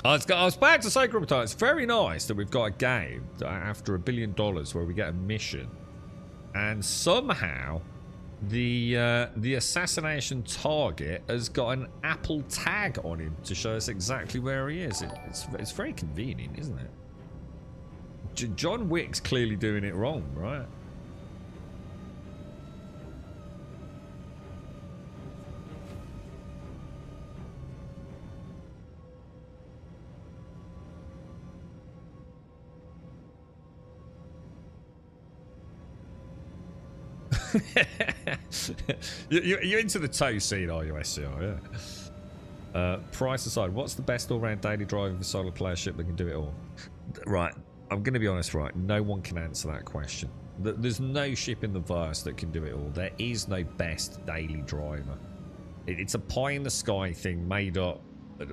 I was about to say, Grumpy, it's very nice that we've got a game after $1 billion where we get a mission. And somehow... The assassination target has got an Apple tag on him to show us exactly where he is. It's very convenient, isn't it? John Wick's clearly doing it wrong, right? You're into the tow scene, are you, SCR? Yeah. Price aside, what's the best all-round daily driver for solo player ship that can do it all? Right, I'm going to be honest, right? No one can answer that question. There's no ship in the verse that can do it all. There is no best daily driver. It's a pie-in-the-sky thing made up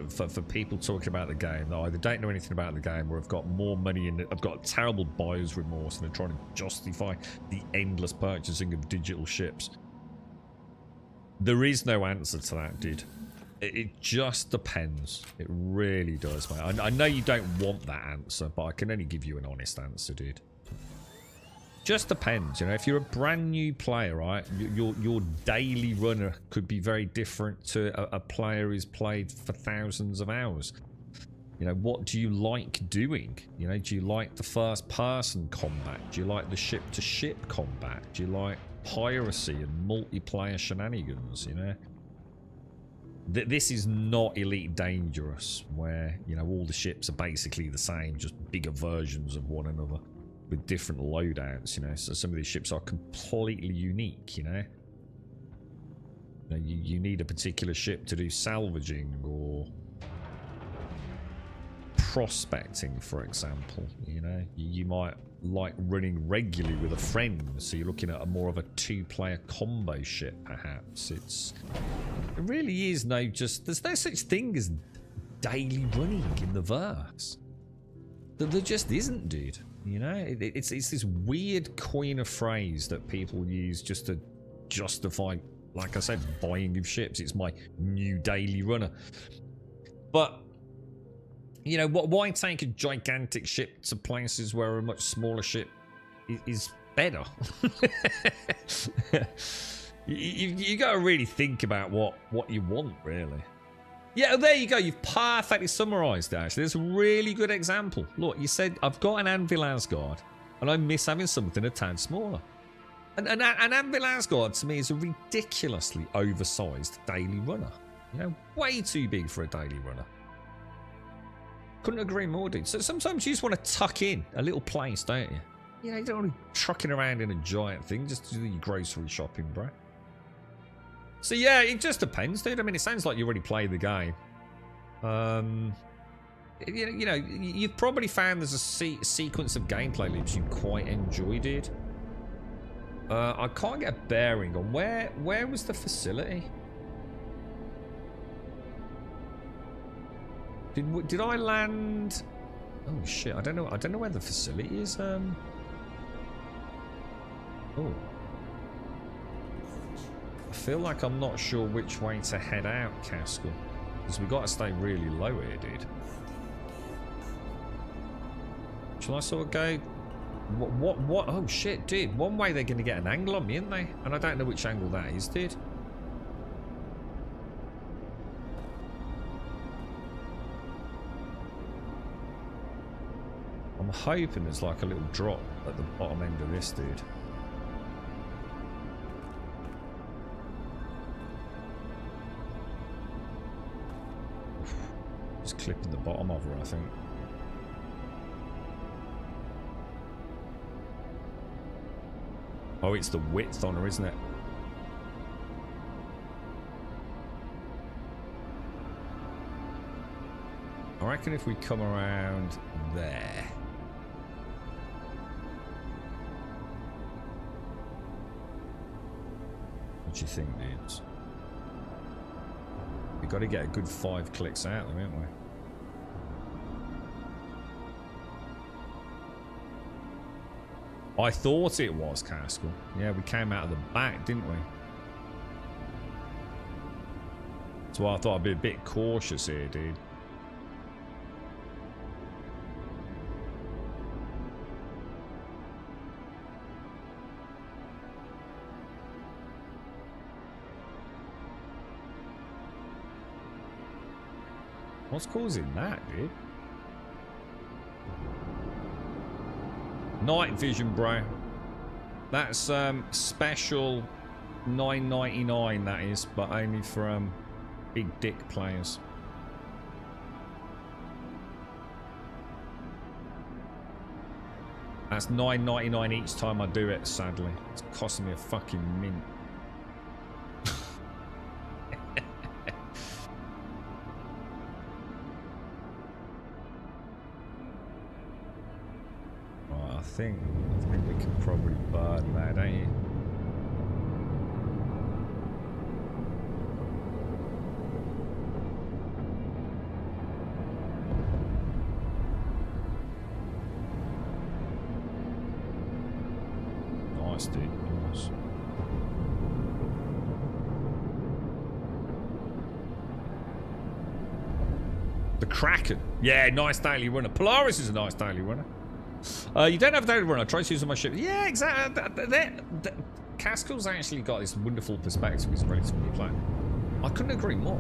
for people talking about the game that either don't know anything about the game or have got more money in it, have got terrible buyer's remorse and are trying to justify the endless purchasing of digital ships. There is no answer to that, dude. It just depends. It really does, mate. I know you don't want that answer, but I can only give you an honest answer, dude. Just depends, you know. If you're a brand new player, right, your daily runner could be very different to a player who's played for thousands of hours. You know, what do you like doing? You know, do you like the first person combat? Do you like the ship to ship combat? Do you like piracy and multiplayer shenanigans, you know? This is not Elite Dangerous, where, you know, all the ships are basically the same, just bigger versions of one another with different loadouts, you know? So some of these ships are completely unique, you know? You need a particular ship to do salvaging or prospecting, for example. You know, you might like running regularly with a friend, so you're looking at a more of a two-player combo ship, perhaps. It really is there's no such thing as daily running in the verse. There just isn't, dude. You know, it's this weird coin of phrase that people use just to justify, like I said, buying of ships. It's my new daily runner. But, you know, why take a gigantic ship to places where a much smaller ship is better? you got to really think about what you want, really. Yeah, there you go. You've perfectly summarised it, actually. That's a really good example. Look, you said, I've got an Anvil Asgard, and I miss having something a tad smaller. An Anvil Asgard, to me, is a ridiculously oversized daily runner. You know, way too big for a daily runner. Couldn't agree more, dude. So sometimes you just want to tuck in a little place, don't you? You know, you don't want to be trucking around in a giant thing just to do your grocery shopping, bro. So yeah, it just depends, dude. I mean, it sounds like you already played the game. You know, you've probably found there's a sequence of gameplay loops you quite enjoy, dude. I can't get a bearing on where was the facility? Did I land? Oh shit! I don't know where the facility is. Oh. I feel like I'm not sure which way to head out, Caskell, because we got to stay really low here, dude. Shall I sort of go? What? Oh shit, dude! One way they're going to get an angle on me, aren't they? And I don't know which angle that is, dude. I'm hoping there's like a little drop at the bottom end of this, dude. Just clipping the bottom of her, I think. Oh, it's the width on her, isn't it? I reckon if we come around there. What do you think, dudes? We've got to get a good 5 clicks out of them, haven't we? I thought it was, Caskell. Yeah, we came out of the back, didn't we? So I thought I'd be a bit cautious here, dude. What's causing that, dude? Night vision, bro. That's special $9.99, that is, but only for big dick players. That's $9.99 each time I do it, sadly. It's costing me a fucking mint. I think we can probably burn that, don't you? Nice, dude. Nice. The Kraken. Yeah, nice daily runner. Polaris is a nice daily runner. You don't have a daily runner. I tried using my ship. Yeah, exactly. Caskell's actually got this wonderful perspective. He's relatively playing. I couldn't agree more.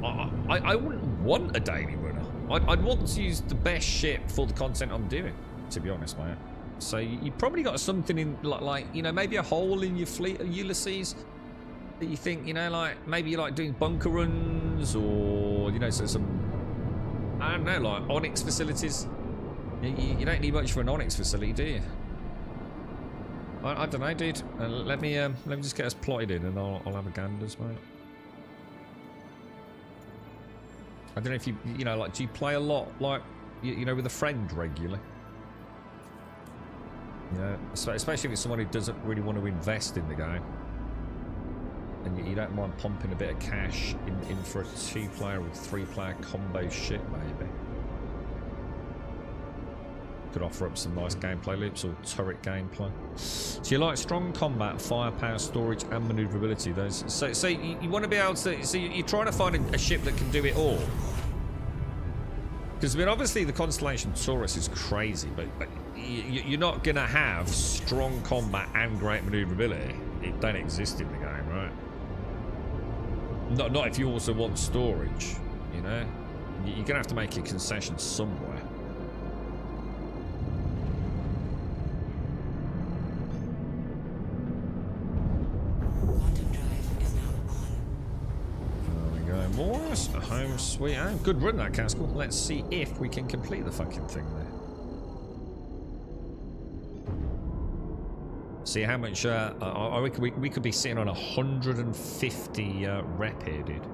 I wouldn't want a daily runner. I'd want to use the best ship for the content I'm doing, to be honest, mate. So you probably got something in, like, you know, maybe a hole in your fleet of Ulysses that you think, you know, like, maybe you like doing bunker runs or, you know, so some, I don't know, like Onyx facilities. You don't need much for an Onyx facility, do you? I don't know, dude. Let me just get us plotted in, and I'll have a ganders, mate. I don't know if you know, like, do you play a lot, like, you know, with a friend regularly? You know, especially if it's someone who doesn't really want to invest in the game, and you don't mind pumping a bit of cash in for a 2-player or 3-player combo shit, maybe. Could offer up some nice gameplay loops or turret gameplay. So you like strong combat, firepower, storage, and maneuverability. Those. So you want to be able to. So you're trying to find a ship that can do it all. Because I mean, obviously the Constellation Taurus is crazy, but you're not gonna have strong combat and great maneuverability. It don't exist in the game, right? Not if you also want storage. You know, you're gonna have to make a concession somewhere. Morris, home sweet home. Good run, that Castle. Let's see if we can complete the fucking thing there. See how much. I reckon we could be sitting on 150 rep here, dude.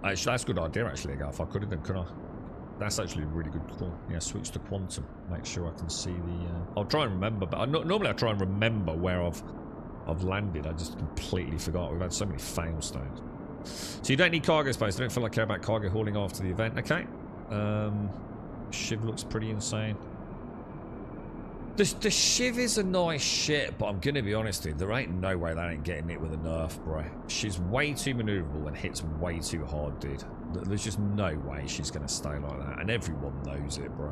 Actually, that's a good idea, actually, Garth. I could have done, couldn't I? That's actually a really good call. Yeah, switch to quantum. Make sure I can see the. I'll try and remember, but normally I try and remember where I've landed. I just completely forgot. We've had so many fail stones. So you don't need cargo space. I don't feel like I care about cargo hauling after the event. Okay. Shiv looks pretty insane. The Shiv is a nice ship, but I'm gonna be honest, dude. There ain't no way that ain't getting hit with a nerf, bro. She's way too maneuverable and hits way too hard, dude. There's just no way she's gonna stay like that, and everyone knows it, bro.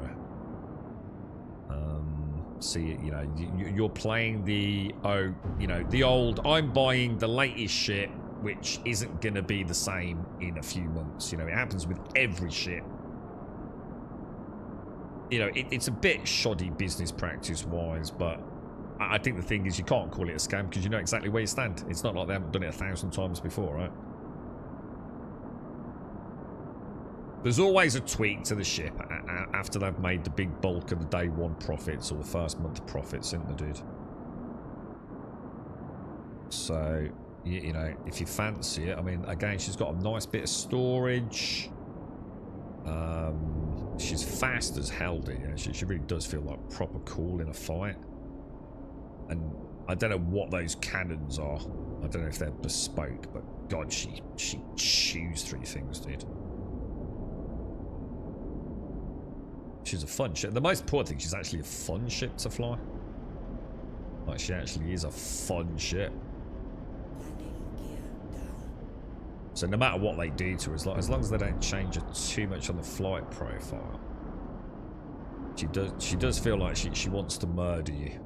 See, you know, you're playing the the old. I'm buying the latest ship, which isn't gonna be the same in a few months. You know, it happens with every ship. You know, it's a bit shoddy business practice-wise, but I think the thing is you can't call it a scam because you know exactly where you stand. It's not like they haven't done it 1,000 times before, right? There's always a tweak to the ship after they've made the big bulk of the day one profits or the first month profits, isn't there, dude? So, you know, if you fancy it, I mean, again, she's got a nice bit of storage. She's fast as hell, dude. Yeah? She really does feel like proper cool in a fight. And I don't know what those cannons are. I don't know if they're bespoke, but God, she chews through things, dude. She's a fun ship. The most important thing, she's actually a fun ship to fly. Like, she actually is a fun ship. So no matter what they do to her, as long as they don't change her too much on the flight profile, she does feel like she wants to murder you.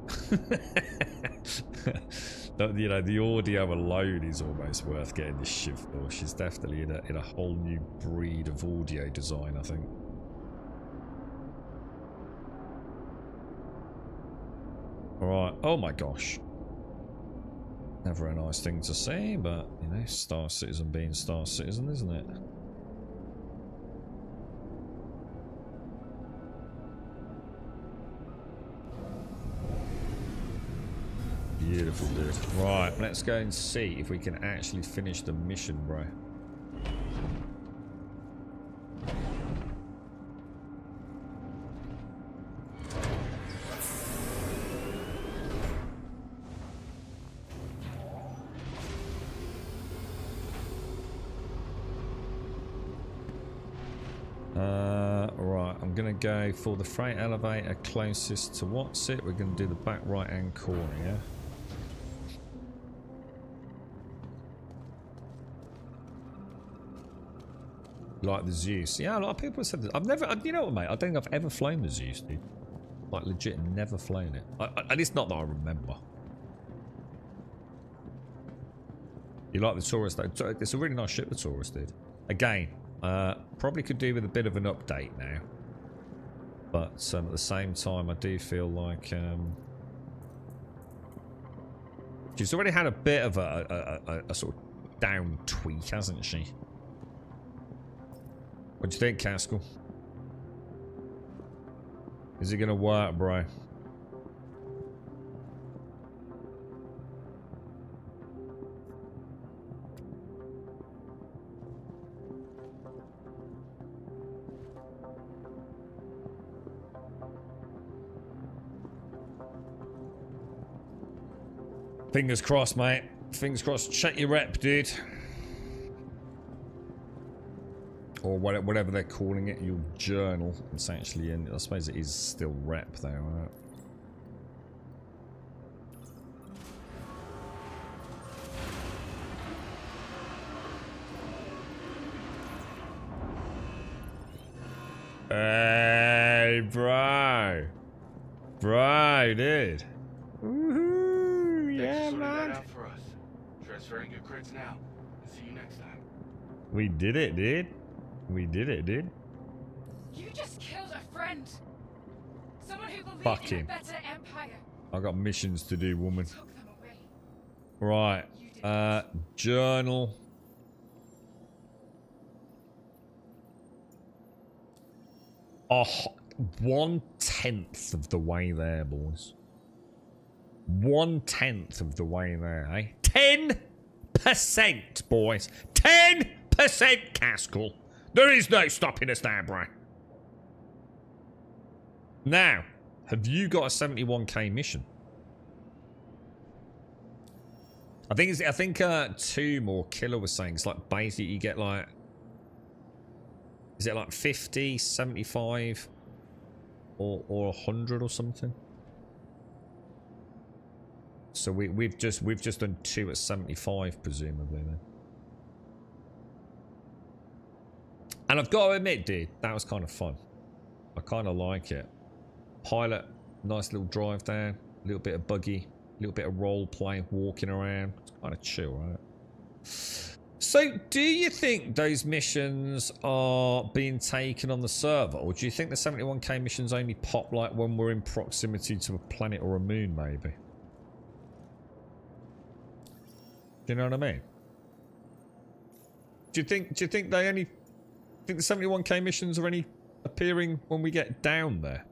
You know, the audio alone is almost worth getting this ship for. She's definitely in a whole new breed of audio design, I think. Alright, oh my gosh. Never a nice thing to say, but, you know, Star Citizen being Star Citizen, isn't it? Beautiful, dude. Right, let's go and see if we can actually finish the mission, bro. Right, I'm gonna go for the freight elevator closest to what's it. We're gonna do the back right hand corner, yeah? Like the Zeus. Yeah, a lot of people have said that. I've never, you know what, mate? I don't think I've ever flown the Zeus, dude. Like, legit never flown it. And it's not that I remember. You like the Taurus though? It's a really nice ship, the Taurus, dude. Again, probably could do with a bit of an update now. But at the same time, I do feel like she's already had a bit of a sort of down tweak, hasn't she? What do you think, Caskell? Is it gonna work, bro? Fingers crossed, mate. Fingers crossed. Check your rep, dude. Or whatever they're calling it, your journal. It's actually in. I suppose it is still rep, though, right? Hey, bro. Bro, dude. Woohoo! Yeah, man. That out for us. Transferring your crits now. See you next time. We did it, dude. We did it, dude. You just killed a friend. Someone who believed Fuck in him. a better empire. I got missions to do, woman. Took them away. Right. You did Journal. Oh, 1/10 of the way there, boys. 1/10 of the way there, eh? 10%, boys. 10%, Caskell. There is no stopping us now, bro. Now, have you got a 71k mission? I think 2 more. Killer was saying it's like basically you get like, is it like 50, 75, or 100 or something? So we've just done 2 at 75 presumably then. And I've got to admit, dude, that was kind of fun. I kind of like it. Pilot, nice little drive down, a little bit of buggy, a little bit of role play, walking around. It's kind of chill, right? So, do you think those missions are being taken on the server, or do you think the 71k missions only pop like when we're in proximity to a planet or a moon, maybe? Do you know what I mean? Do you think they only think the 71k missions are only appearing when we get down there?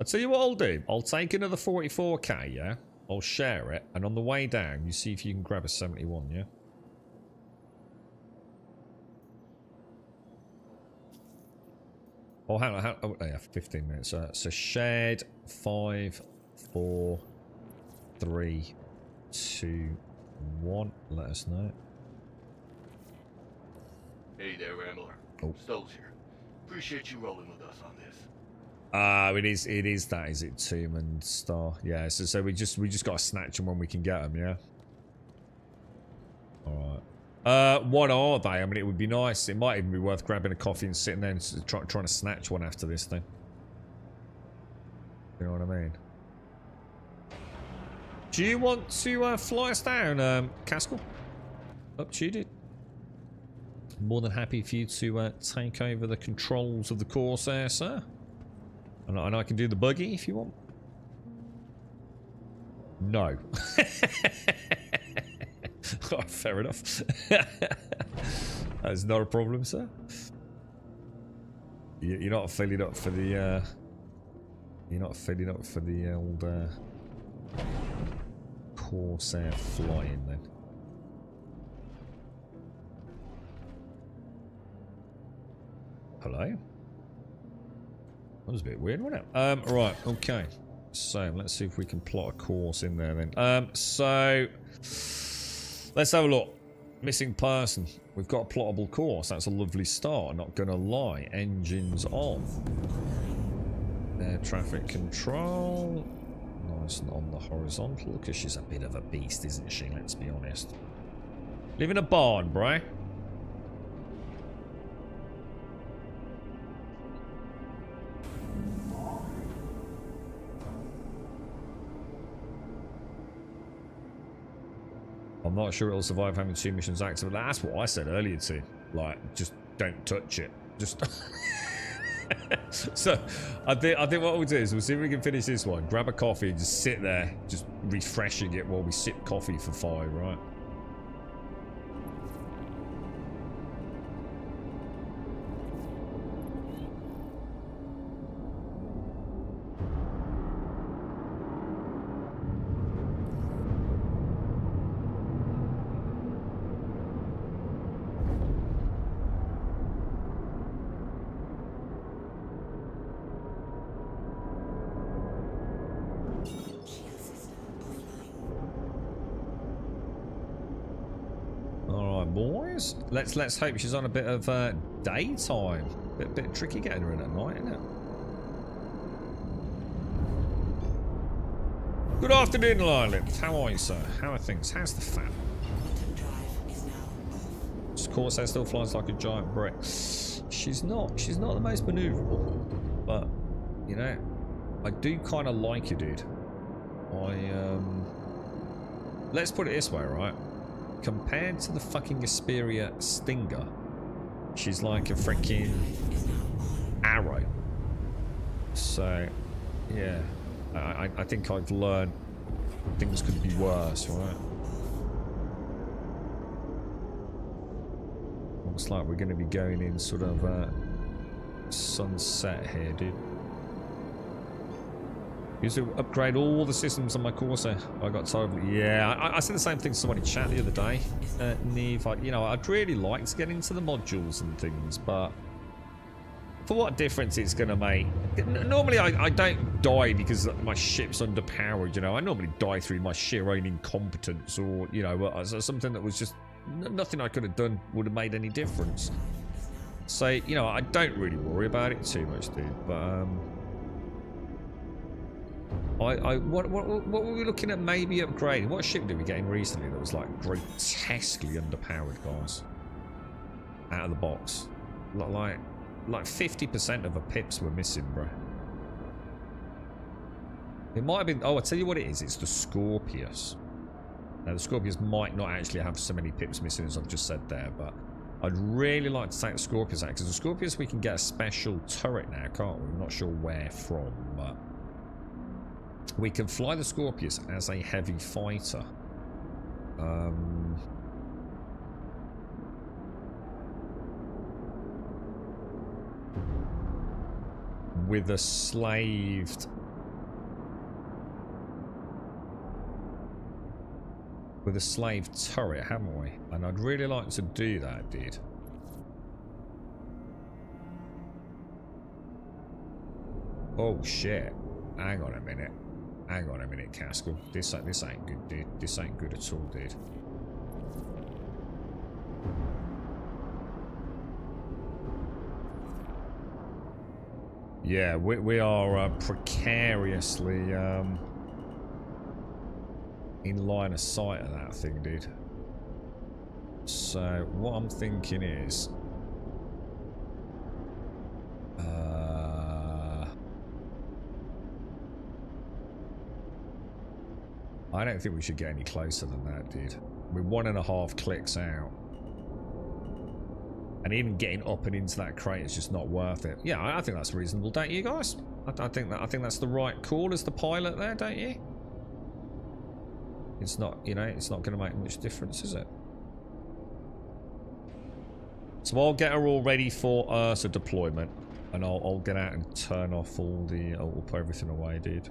I'll tell you what I'll do. I'll take another 44k, yeah? I'll share it, and on the way down, you see if you can grab a 71, yeah? Oh, hang on, oh, yeah, 15 minutes. So shared 5, 4, 3, 2, 1. Let us know. Hey there, Rambler. Oh. Stowe's here. Appreciate you rolling with us on this. It is that, is it? Tomb and Star. Yeah, so we just got to snatch them when we can get them, yeah? Alright. What are they? I mean, it would be nice. It might even be worth grabbing a coffee and sitting there and trying to snatch one after this thing. You know what I mean? Do you want to fly us down, Caskell? Up to you, dude. More than happy for you to take over the controls of the course there, sir. And I can do the buggy if you want. No. Oh, fair enough. That's not a problem, sir. You're not filling up for the. You're not filling up for the old Corsair flying then. Hello? That was a bit weird, wasn't it? Right, okay. So, let's see if we can plot a course in there then. So, let's have a look. Missing person. We've got a plottable course. That's a lovely start, not gonna lie. Engines on. Air traffic control. Nice and on the horizontal, because she's a bit of a beast, isn't she? Let's be honest. Live in a barn, bro. I'm not sure it'll survive having 2 missions active. That's what I said earlier too. Like, just don't touch it. Just. So, I think what we'll do is we'll see if we can finish this one. Grab a coffee and just sit there, just refreshing it while we sip coffee for 5, right? Boys, let's hope she's on a bit of daytime. Bit tricky getting her in at night, isn't it? Good afternoon, Lilith. How are you, sir? How are things? How's the fam? Of course, that still flies like a giant brick. She's not the most maneuverable, but you know, I do kind of like you, dude. Let's put it this way, right? Compared to the fucking Asperia Stinger, she's like a freaking arrow. So, yeah, I think I've learned things could be worse, right? Looks like we're going to be going in sort of sunset here, dude. Used to upgrade all the systems on my Corsair. I got told, yeah, I said the same thing to someone in chat the other day. Neve, you know, I'd really like to get into the modules and things, but for what difference it's going to make? Normally, I don't die because my ship's underpowered, you know. I normally die through my sheer own incompetence or, you know, something that was just nothing I could have done would have made any difference. So, you know, I don't really worry about it too much, dude, but, what were we looking at maybe upgrading? What ship did we get in recently that was like grotesquely underpowered, guys? Out of the box. Like 50% of the pips were missing, bro. It might have been, oh, I'll tell you what it is, it's the Scorpius. Now the Scorpius might not actually have so many pips missing as I've just said there, but I'd really like to take the Scorpius out, because the Scorpius we can get a special turret now, can't we? I'm not sure where from, but we can fly the Scorpius as a heavy fighter. With a slaved... with a slaved turret, haven't we? And I'd really like to do that, dude. Oh, shit. Hang on a minute. Hang on a minute, Caskell. This ain't good, dude. This ain't good at all, dude. Yeah, we are precariously in line of sight of that thing, dude. So what I'm thinking is, I don't think we should get any closer than that, dude. We're 1.5 clicks out. And even getting up and into that crate is just not worth it. Yeah, I think that's reasonable, don't you guys? I think that's the right call as the pilot there, don't you? It's not, you know, it's not going to make much difference, is it? So I'll get her all ready for Ursa deployment, and I'll get out and turn off all the, I'll put everything away, dude.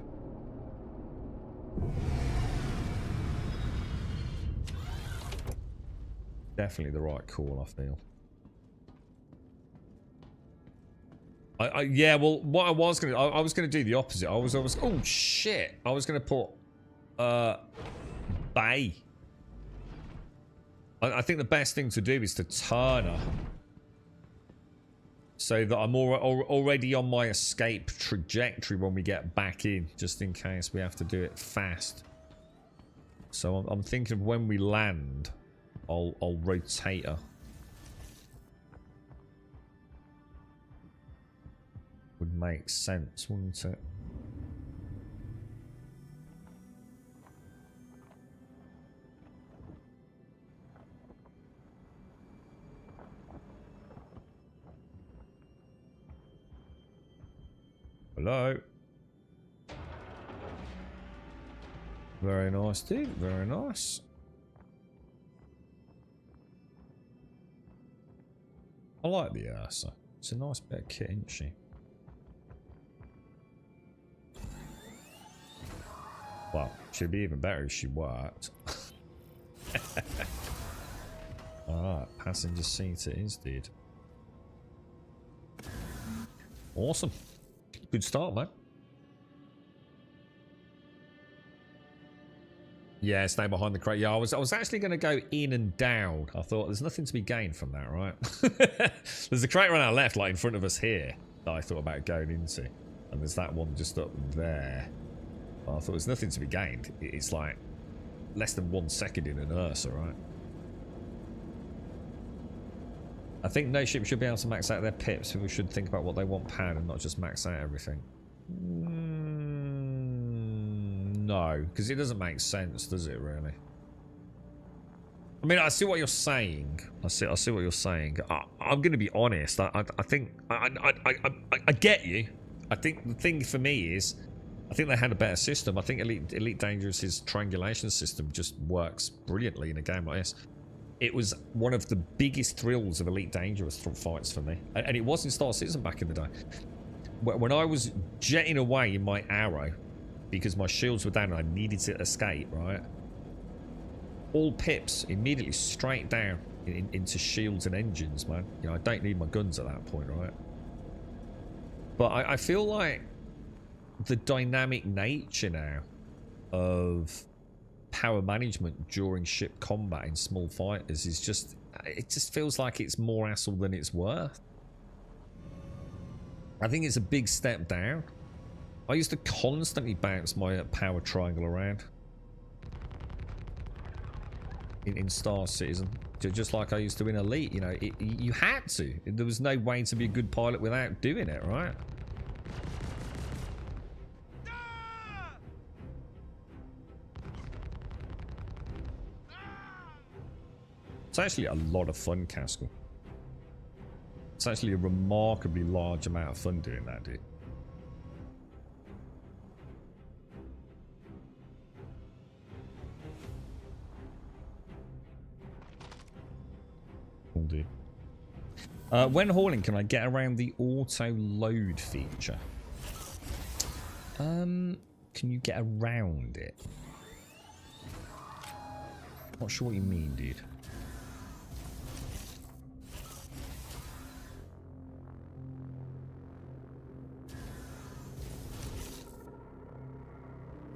Definitely the right call, I feel. Yeah, well, what I was gonna, I was gonna do the opposite. I was, oh shit! I was gonna put, Bay. I think the best thing to do is to turn her, so that I'm already on my escape trajectory when we get back in, just in case we have to do it fast. So I'm thinking of when we land, I'll rotate her. Would make sense, wouldn't it? Hello. Very nice, dude. Very nice. I like the Ursa. It's a nice bit of kit, isn't she? Well, she'd be even better if she worked. Alright, passenger seat it is, dude. Awesome. Good start, man. Yeah, stay behind the crate. Yeah, I was actually going to go in and down. I thought there's nothing to be gained from that, right? There's a crate on our left, like in front of us here, that I thought about going into. And there's that one just up there. I thought there's nothing to be gained. It's like less than 1 second in an Ursa, right? I think no ship should be able to max out their pips. People should think about what they want pound and not just max out everything. No, because it doesn't make sense, does it, really? I mean, I see what you're saying. I see what you're saying. I'm going to be honest. I think I get you. I think the thing for me is, I think they had a better system. I think Elite Dangerous's triangulation system just works brilliantly in a game like this. It was one of the biggest thrills of Elite Dangerous fights for me, and it was in Star Citizen back in the day. When I was jetting away in my arrow, because my shields were down and I needed to escape, right? All pips immediately straight down into shields and engines, man. You know, I don't need my guns at that point, right? But I feel like the dynamic nature now of power management during ship combat in small fighters is just, it just feels like it's more hassle than it's worth. I think it's a big step down. I used to constantly bounce my power triangle around in Star Citizen, just like I used to in Elite. You know, you had to. There was no way to be a good pilot without doing it, right? It's actually a lot of fun, Castle. It's actually a remarkably large amount of fun doing that, dude. Cool, dude. When hauling, can I get around the auto load feature? Can you get around it? Not sure what you mean, dude.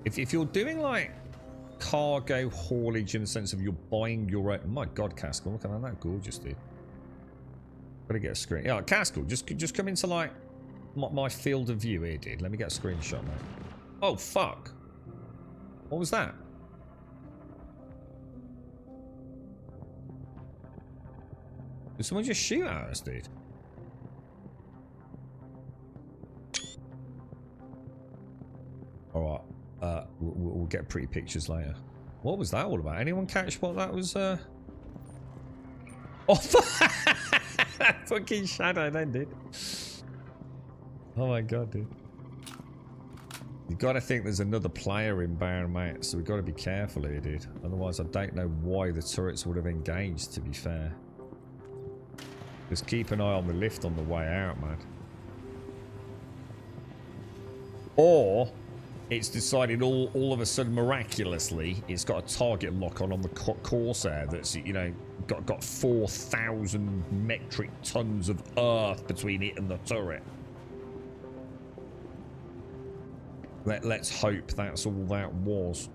If you're doing like cargo haulage in the sense of you're buying your own, my god, Castle, look at that, gorgeous, dude. Gotta get a screen. Yeah, Castle, just come into like my field of view here, dude. Let me get a screenshot, mate. Oh fuck! What was that? Did someone just shoot at us, dude? All right. We'll get pretty pictures later. What was that all about? Anyone catch what that was? Oh, that fucking shadow then, dude. Oh my god, dude. You gotta think there's another player inbound, mate. So we've got to be careful here, dude. Otherwise, I don't know why the turrets would have engaged, to be fair. Just keep an eye on the lift on the way out, man. Or it's decided all of a sudden miraculously it's got a target lock on the Corsair that's, you know, got 4,000 metric tons of earth between it and the turret. Let's hope that's all that was.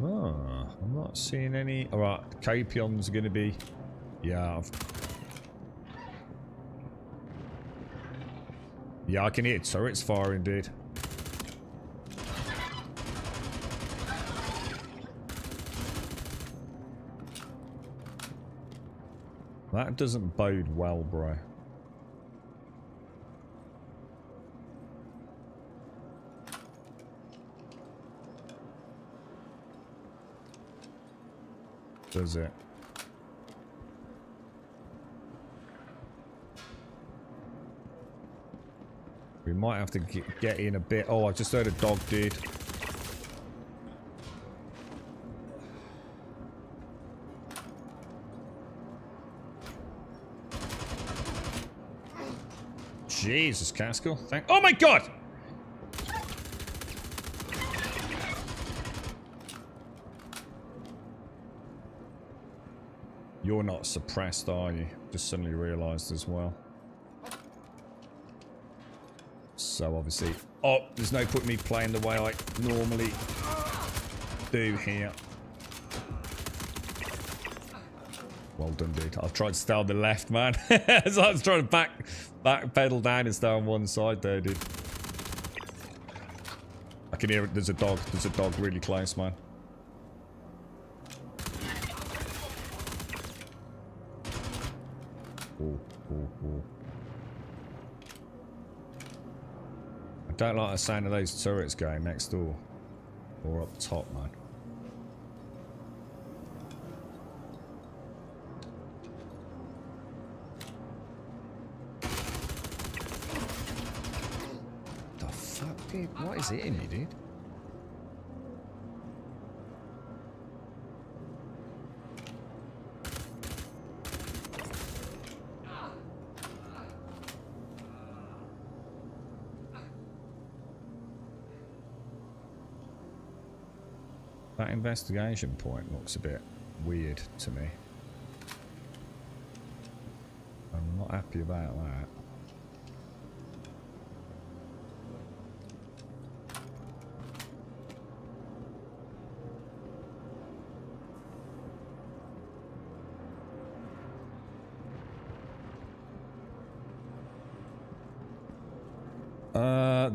Ah, I'm not seeing any. Alright, Capion's gonna be. Yeah. Yeah, I can hear turrets firing, dude. That doesn't bode well, bro. Does it? We might have to get in a bit. Oh, I just heard a dog, dude. Jesus, Caskell. Oh my god! You're not suppressed, are you? Just suddenly realised as well. So obviously... Oh, there's no point me playing the way I normally do here. Well done, dude. I've tried to stay on the left, man. So I was trying to back pedal down and stay on one side there, dude. I can hear it. There's a dog. There's a dog really close, man. Oh, oh, oh. I don't like the sound of those turrets going next door. Or up top, man. The fuck, dude? What is hitting you, dude? That investigation point looks a bit weird to me. I'm not happy about that.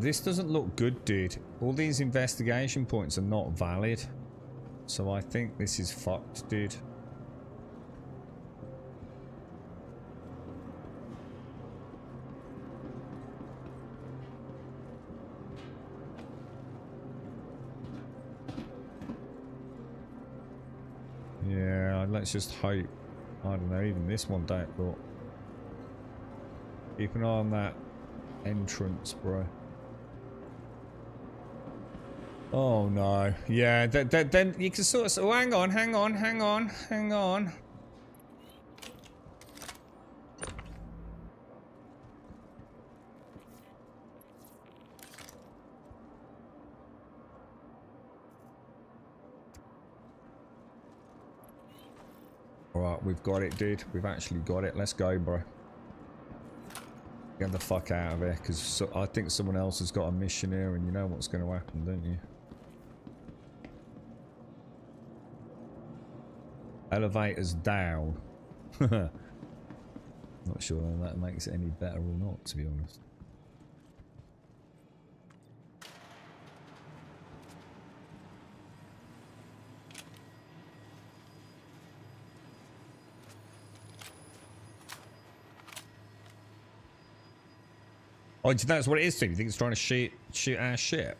This doesn't look good, dude. All these investigation points are not valid. So I think this is fucked, dude. Yeah, let's just hope. I don't know, even this one don't look. Keep an eye on that entrance, bro. Oh no. Yeah, then you can sort of... Oh, hang on. Alright, we've got it, dude. We've actually got it. Let's go, bro. Get the fuck out of here, because I think someone else has got a mission here, and you know what's going to happen, don't you? Elevators down. Not sure that makes it any better or not, to be honest. Oh, that's what it is, too. You think it's trying to shoot our ship?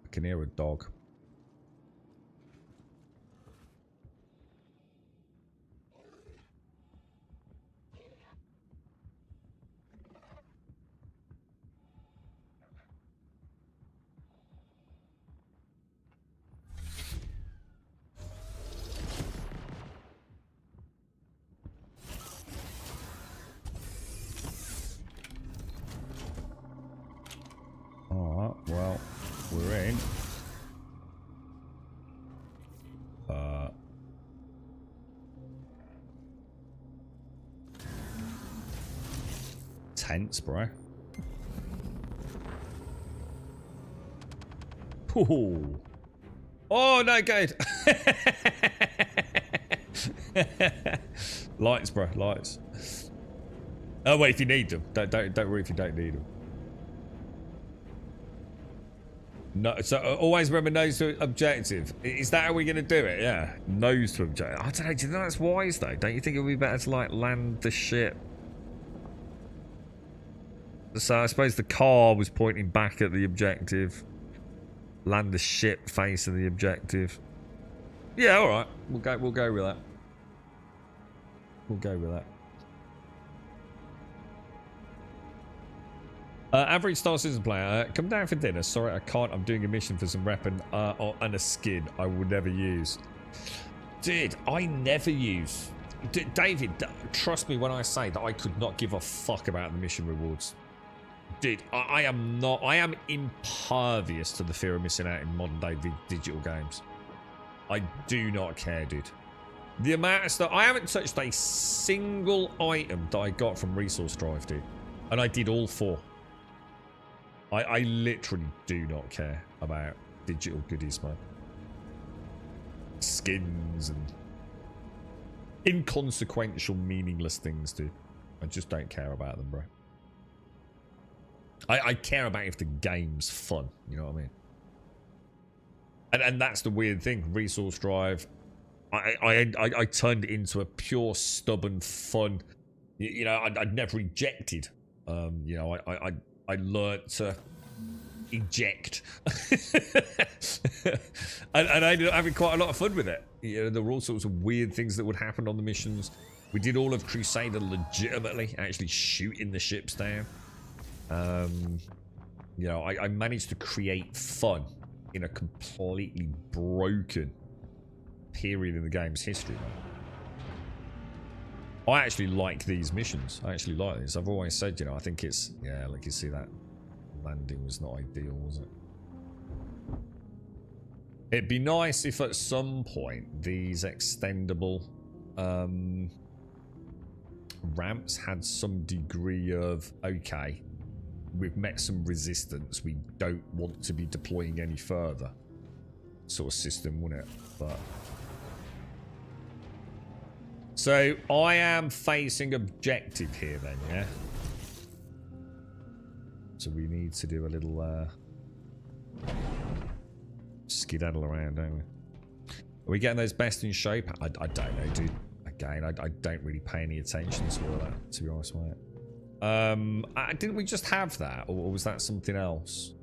I can hear a dog. Alright, well, we're in. Tense, bro. Ooh. Oh, no, good. Lights, bro, lights. Oh, wait, if you need them. Don't worry if you don't need them. No, so always remember nose to objective. Is that how we're going to do it? Yeah. Nose to objective. I don't know. Do you think that's wise, though? Don't you think it would be better to, like, land the ship? So I suppose the car was pointing back at the objective. Land the ship facing the objective. Yeah, all right. We'll go with that. We'll go with that. Average Star Citizen player, come down for dinner. Sorry, I can't. I'm doing a mission for some weapon and a skin I would never use. Dude, I never use. David, trust me when I say that I could not give a fuck about the mission rewards. Dude, I am not. I am impervious to the fear of missing out in modern day digital games. I do not care, dude. The amount of stuff. I haven't touched a single item that I got from Resource Drive, dude. And I did all 4. I literally do not care about digital goodies, man. Skins and inconsequential, meaningless things, dude. I just don't care about them, bro. I care about if the game's fun, you know what I mean? And that's the weird thing. Resource Drive, I turned it into a pure stubborn fun. You know, I'd never ejected. You know, I learned to eject. and I ended up having quite a lot of fun with it. You know, there were all sorts of weird things that would happen on the missions. We did all of Crusader legitimately, actually shooting the ships down. You know, I managed to create fun in a completely broken period in the game's history, man. I actually like these missions. I actually like this. I've always said, you know, I think it's... Yeah, like you see that landing was not ideal, was it? It'd be nice if at some point these extendable ramps had some degree of, okay, we've met some resistance, we don't want to be deploying any further sort of system, wouldn't it? But... So, I am facing objective here then, yeah? So we need to do a little, skedaddle around, don't we? Are we getting those best in shape? I don't know, dude. Again, I don't really pay any attention to all that, to be honest with you. Didn't we just have that? Or was that something else?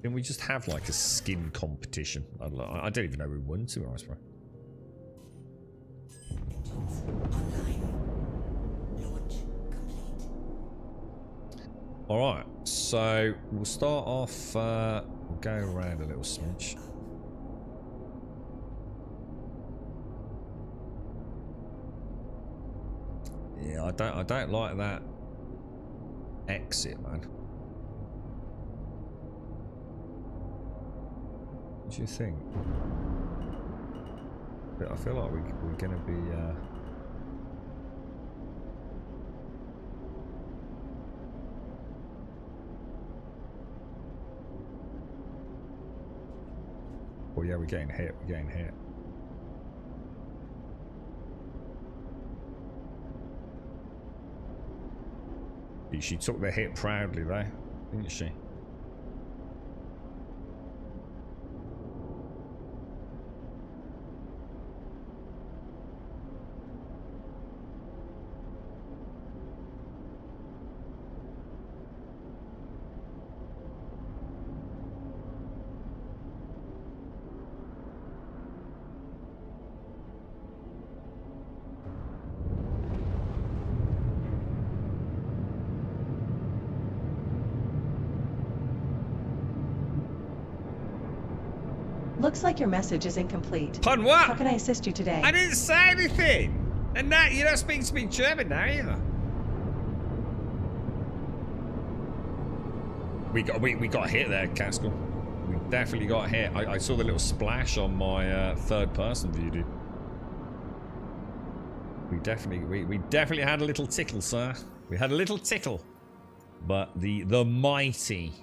Didn't we just have, like, a skin competition? I don't even know who won, to be honest with you. Alright, so we'll start off, we'll go around a little smidge. Yeah, I don't like that exit, man. What do you think? But I feel like we're gonna be, oh yeah, we're getting hit, She took the hit proudly though, didn't she? Looks like your message is incomplete. Pardon what? How can I assist you today? I didn't say anything! And that, you're not speaking to me in German now either. We got hit there, Caskell. We definitely got hit. I saw the little splash on my third person view, dude. We definitely had a little tickle, sir. We had a little tickle. But the mighty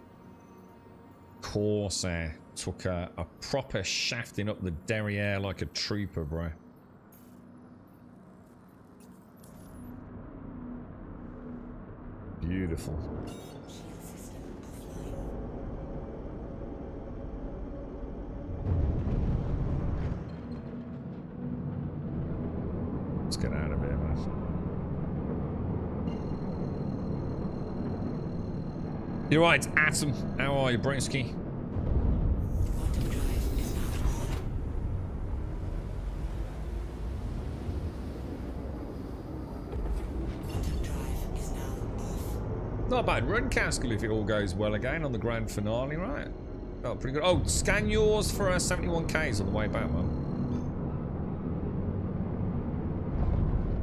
Corsair took a proper shafting up the derriere like a trooper, bro. Beautiful. You're right, Atom. How are you, Brinsky? Not a bad run, Caskell, if it all goes well again on the grand finale, right? Oh, pretty good. Oh, scan yours for 71Ks on the way back, man.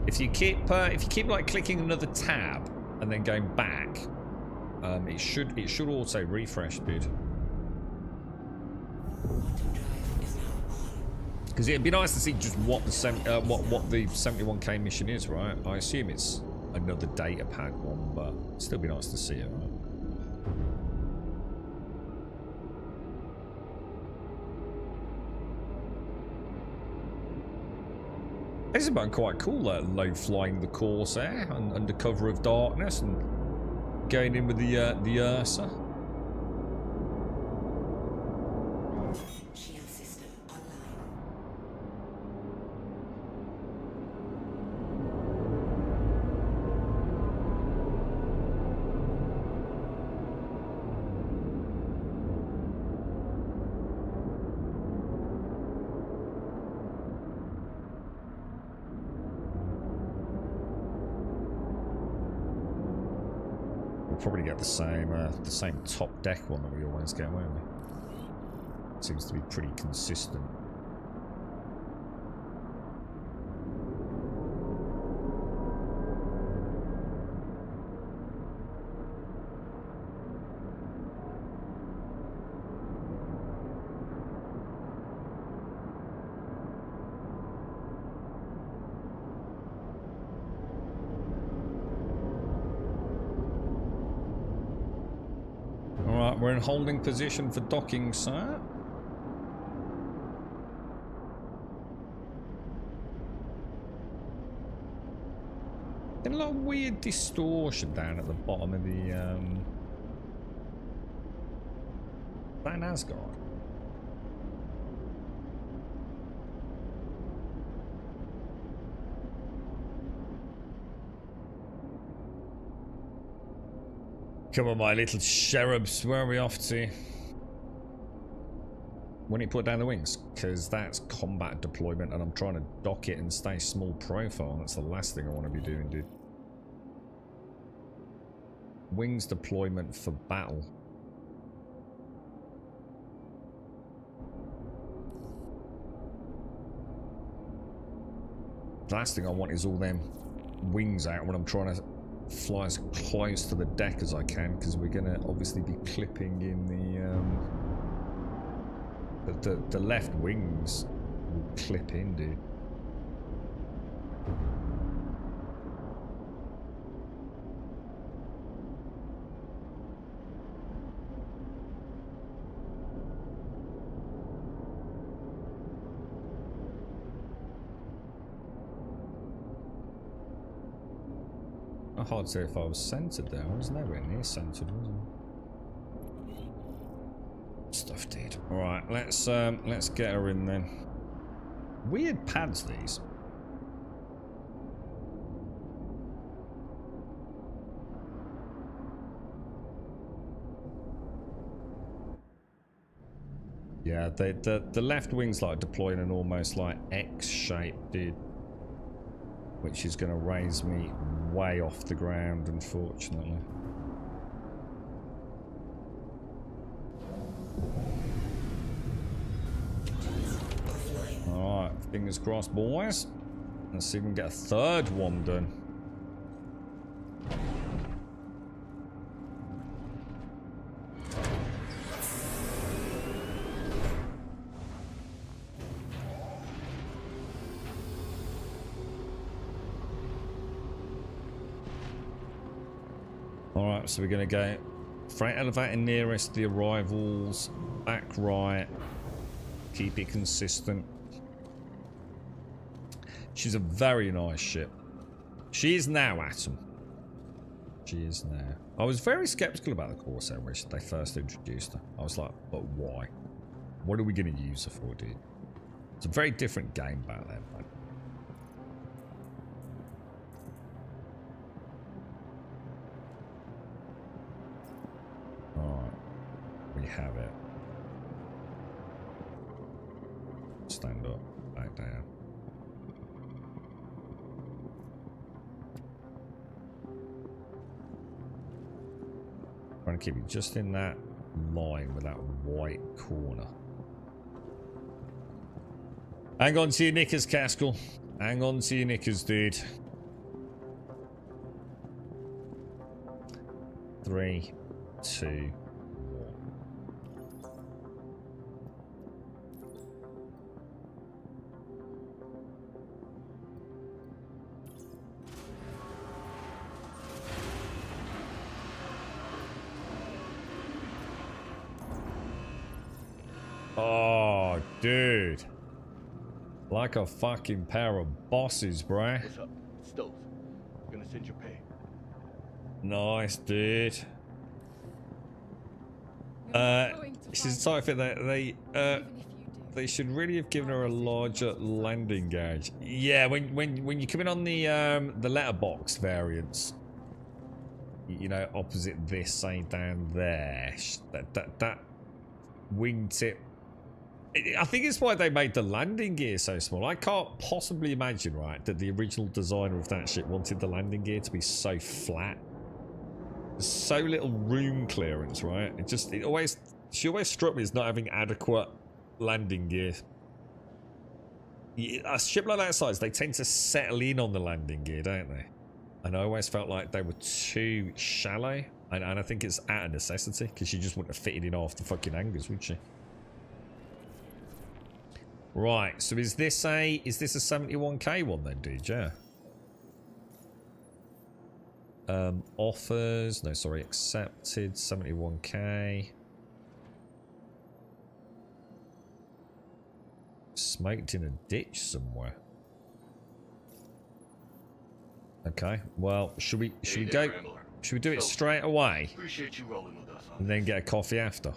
If you keep like clicking another tab and then going back, it should also refresh, dude. Because it'd be nice to see just what the 71K mission is, right? I assume it's another data pack one, but it'd still be nice to see it, right? This has been quite cool, low flying the Corsair under cover of darkness and going in with the Ursa. Shield system online. Probably get the same top deck one that we always get, won't we? Seems to be pretty consistent. We're in holding position for docking, sir. Getting a lot of weird distortion down at the bottom of the that Asgard. Come on, my little cherubs, where are we off to? When you put down the wings, because that's combat deployment and I'm trying to dock it and stay small profile. That's the last thing I want to be doing, dude. Wings deployment for battle. The last thing I want is all them wings out when I'm trying to fly as close to the deck as I can, because we're going to obviously be clipping in the left wings will clip in, dude. Hard to say if I was centered there. I was nowhere near centered, was I? Stuff, dude. All right, let's get her in then. Weird pads, these. Yeah, the left wing's like deploying an almost like X shape, dude, which is going to raise me way off the ground, unfortunately. Alright, fingers crossed, boys. Let's see if we can get a third one done. Alright, so we're going to go freight elevator nearest the arrivals, back right, keep it consistent. She's a very nice ship. She is now, Atom. She is now. I was very skeptical about the Corsair when they first introduced her. I was like, but why? What are we going to use her for, dude? It's a very different game back then, man. have it. Stand up, back down. Trying to keep it just in that line with that white corner. Hang on to your knickers, Caskell. Hang on to your knickers, dude. 3, 2, 1. Oh, dude. Like a fucking pair of bosses, bruh. What's up? Stove. Gonna send your pay. Nice, dude. She's the type of thing that they should really have given her a larger landing gauge. Yeah, when you come in on the letterbox variants, you know, opposite this, say down there, that wingtip. I think it's why they made the landing gear so small. I can't possibly imagine, right, that the original designer of that ship wanted the landing gear to be so flat. There's so little room clearance, right? She always struck me as not having adequate landing gear. A ship like that size, they tend to settle in on the landing gear, don't they? And I always felt like they were too shallow. And I think it's out of necessity, because she just wouldn't have fitted in half the fucking hangars, would she? Right, so is this a 71k one then, dude? Yeah. Offers, no, sorry, accepted, 71k. Smoked in a ditch somewhere. Okay, well, should we go? Should we do it straight away? Appreciate you rolling with us, huh? And then get a coffee after?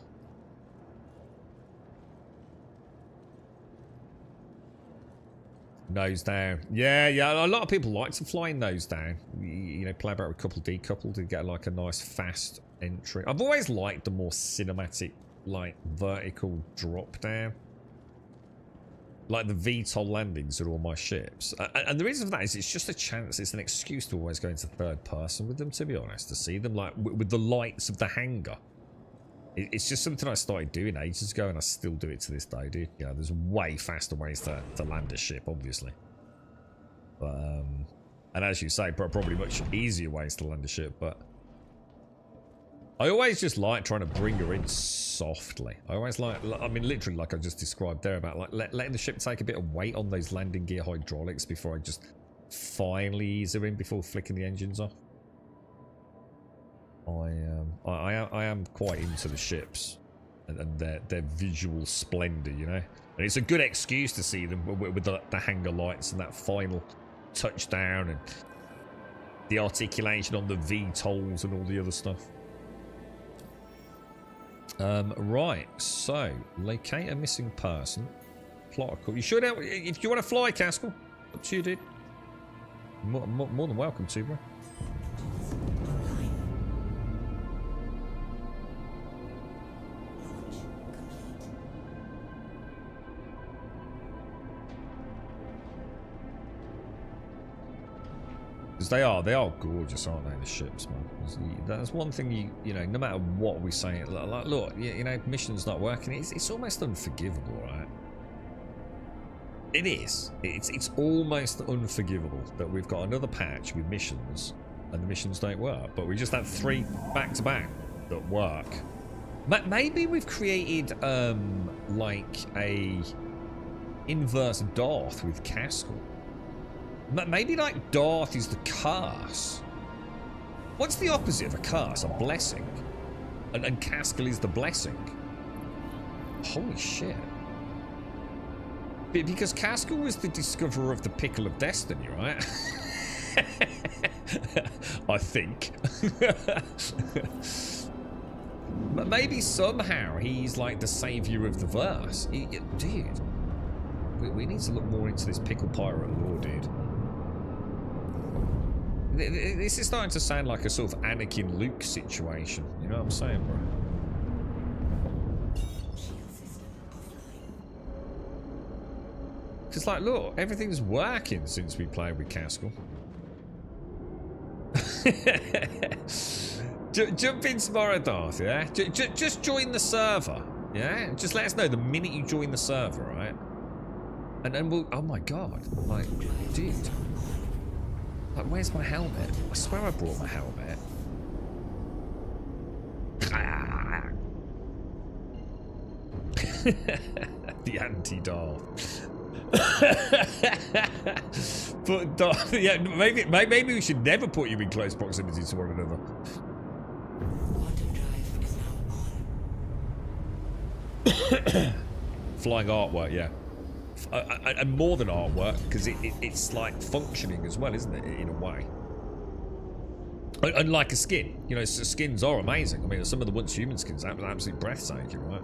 Nose down. Yeah, a lot of people like to fly nose down. You know, play about with couple decoupled to get like a nice fast entry. I've always liked the more cinematic, like vertical drop down. Like the VTOL landings are all my ships. And the reason for that is it's just a chance, it's an excuse to always go into third person with them, to be honest, to see them like with the lights of the hangar. It's just something I started doing ages ago, and I still do it to this day, dude. You know, there's way faster ways to land a ship, obviously. But, and as you say, probably much easier ways to land a ship, but I always just like trying to bring her in softly. I always like, I mean, literally like I just described there about like letting the ship take a bit of weight on those landing gear hydraulics before I just finally ease her in before flicking the engines off. I am quite into the ships and their visual splendor, you know. And it's a good excuse to see them with the hangar lights and that final touchdown and the articulation on the VTOLs and all the other stuff. Right, so locate a missing person. Plot a call. You should. If you want to fly, Caskell, up to you, dude. More than welcome to, bro. They are gorgeous, aren't they, the ships, man? That's one thing you know, no matter what we say, like, look, you know, mission's not working, it's almost unforgivable, right? It is. It's almost unforgivable that we've got another patch with missions and the missions don't work, but we just have 3 back-to-back that work. Maybe we've created, like, a inverse Darth with Caskell. Maybe like Darth is the curse. What's the opposite of a curse? A blessing. And Caskell is the blessing. Holy shit. Because Caskell was the discoverer of the pickle of destiny, right? I think. But maybe somehow he's like the savior of the verse. Dude. We need to look more into this pickle pirate lore, dude. This is starting to sound like a sort of Anakin Luke situation. You know what I'm saying, bro? Because, like, look, everything's working since we played with Caskell. Jump in tomorrow, Darth, yeah? Just join the server, yeah? Just let us know the minute you join the server, right? And then we'll... Oh, my God. Like, dude. Like, where's my helmet? I swear I brought my helmet. The anti-Darth. But Darth, yeah, maybe we should never put you in close proximity to one another. Flying artwork, yeah. And more than artwork, because it's like functioning as well, isn't it, in a way? Unlike a skin, you know, skins are amazing. I mean, some of the once human skins are absolutely breathtaking, right?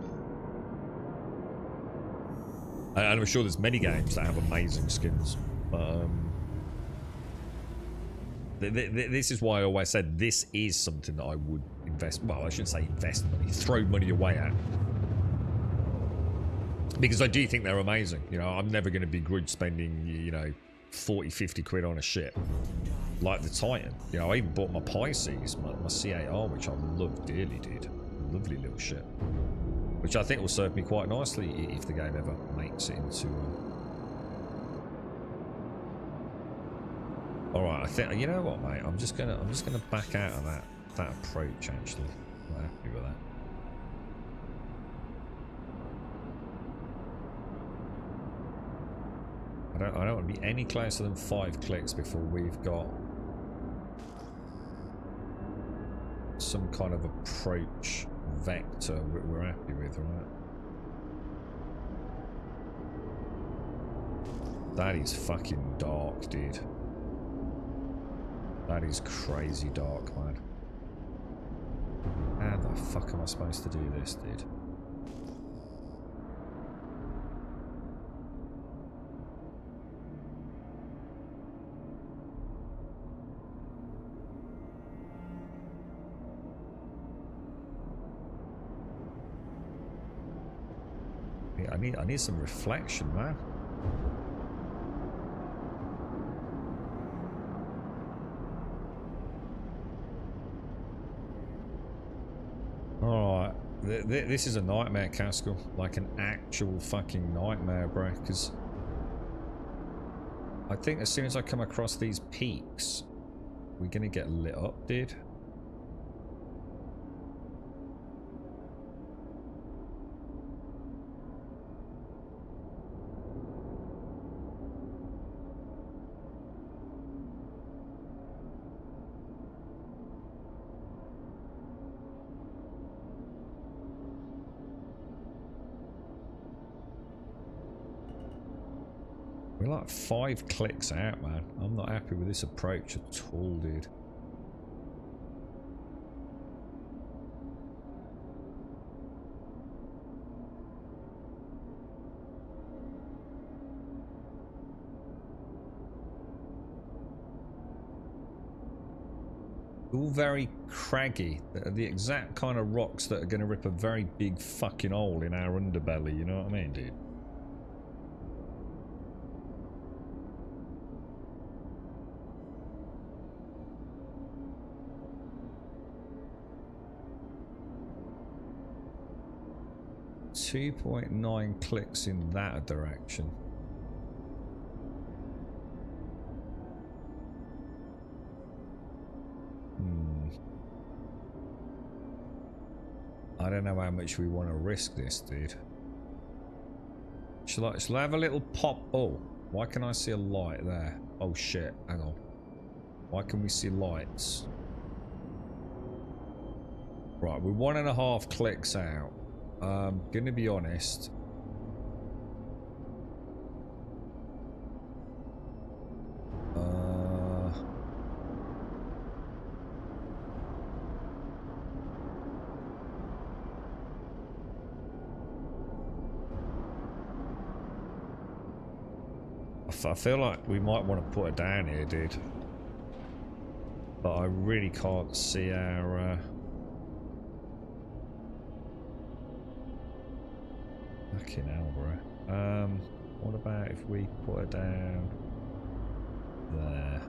And I'm sure there's many games that have amazing skins. This is why I always said this is something that I would invest. Well, I shouldn't say invest money, throw money away at. Because I do think they're amazing. You know, I'm never going to begrudge spending, you know, 40, 50 quid on a ship. Like the Titan. You know, I even bought my Pisces, my C8R, which I love dearly, dude. Lovely little ship. Which I think will serve me quite nicely if the game ever makes it into... Alright, I think... You know what, mate? I'm just gonna back out of that approach, actually. I'm not happy with that. I don't want to be any closer than 5 clicks before we've got some kind of approach vector we're happy with, right? That is fucking dark, dude. That is crazy dark, man. How the fuck am I supposed to do this, dude? I need some reflection, man. Alright. This is a nightmare, Caskell. Like an actual fucking nightmare, bro. Because I think as soon as I come across these peaks, we're gonna get lit up, dude. We're like 5 clicks out, man. I'm not happy with this approach at all, dude. All very craggy. The exact kind of rocks that are going to rip a very big fucking hole in our underbelly, you know what I mean, dude? .9 clicks in that direction. I don't know how much we want to risk this, dude. Shall I have a little pop? Oh, why can I see a light there? Oh shit, hang on. Why can we see lights? Right, we're 1.5 clicks out. Gonna be honest. I feel like we might want to put her down here, dude. But I really can't see our... Fucking hell, bro. What about if we put her down there?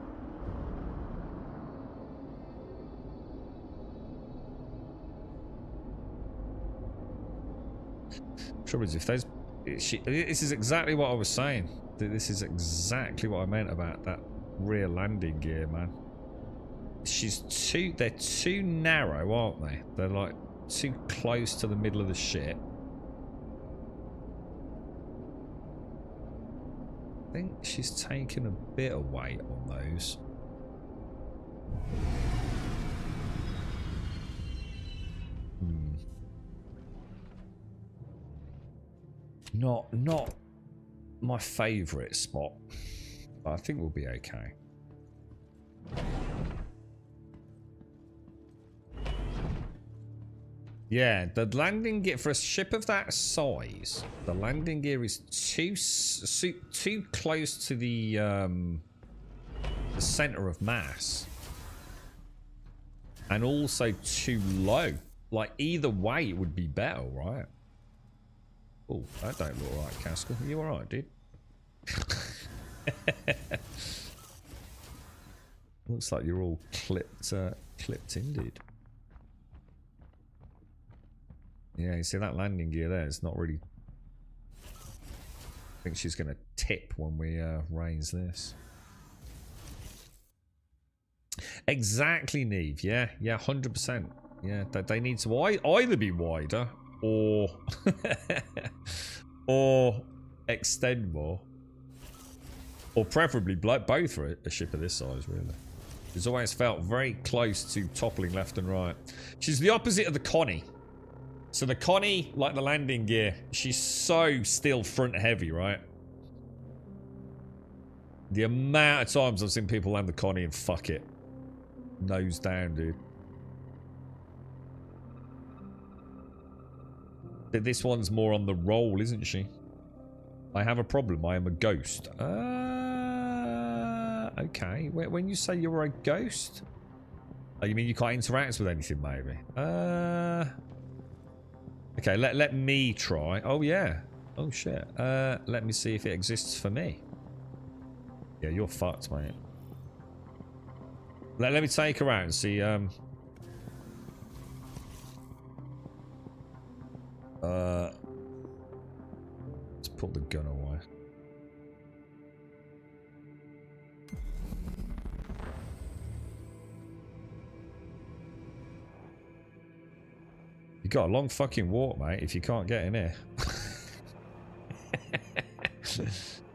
Trouble is, if those... this is exactly what I was saying. This is exactly what I meant about that rear landing gear, man. They're too narrow, aren't they? They're like too close to the middle of the ship. I think she's taken a bit of weight on those. Not my favourite spot, but I think we'll be okay. Yeah, the landing gear for a ship of that size, the landing gear is too close to the center of mass, and also too low. Like either way, it would be better, right? Oh, that don't look right, Castle. Are you all right, dude? Looks like you're all clipped in, dude. Yeah, you see that landing gear there? It's not really... I think she's going to tip when we raise this. Exactly, Neve. Yeah, 100%. Yeah, they need to either be wider or or extend more, or preferably both for a ship of this size. Really, it's always felt very close to toppling left and right. She's the opposite of the Connie. So the Connie, like the landing gear, she's so still front heavy, right? The amount of times I've seen people land the Connie and fuck it, nose down, dude. But this one's more on the roll, isn't she? I have a problem. I am a ghost. Okay. When you say you're a ghost, oh, you mean you can't interact with anything, maybe? Okay, let me try. Oh, yeah. Oh, shit. Let me see if it exists for me. Yeah, you're fucked, mate. Let me take her out and see, let's put the gun away. You got a long fucking walk, mate, if you can't get in here.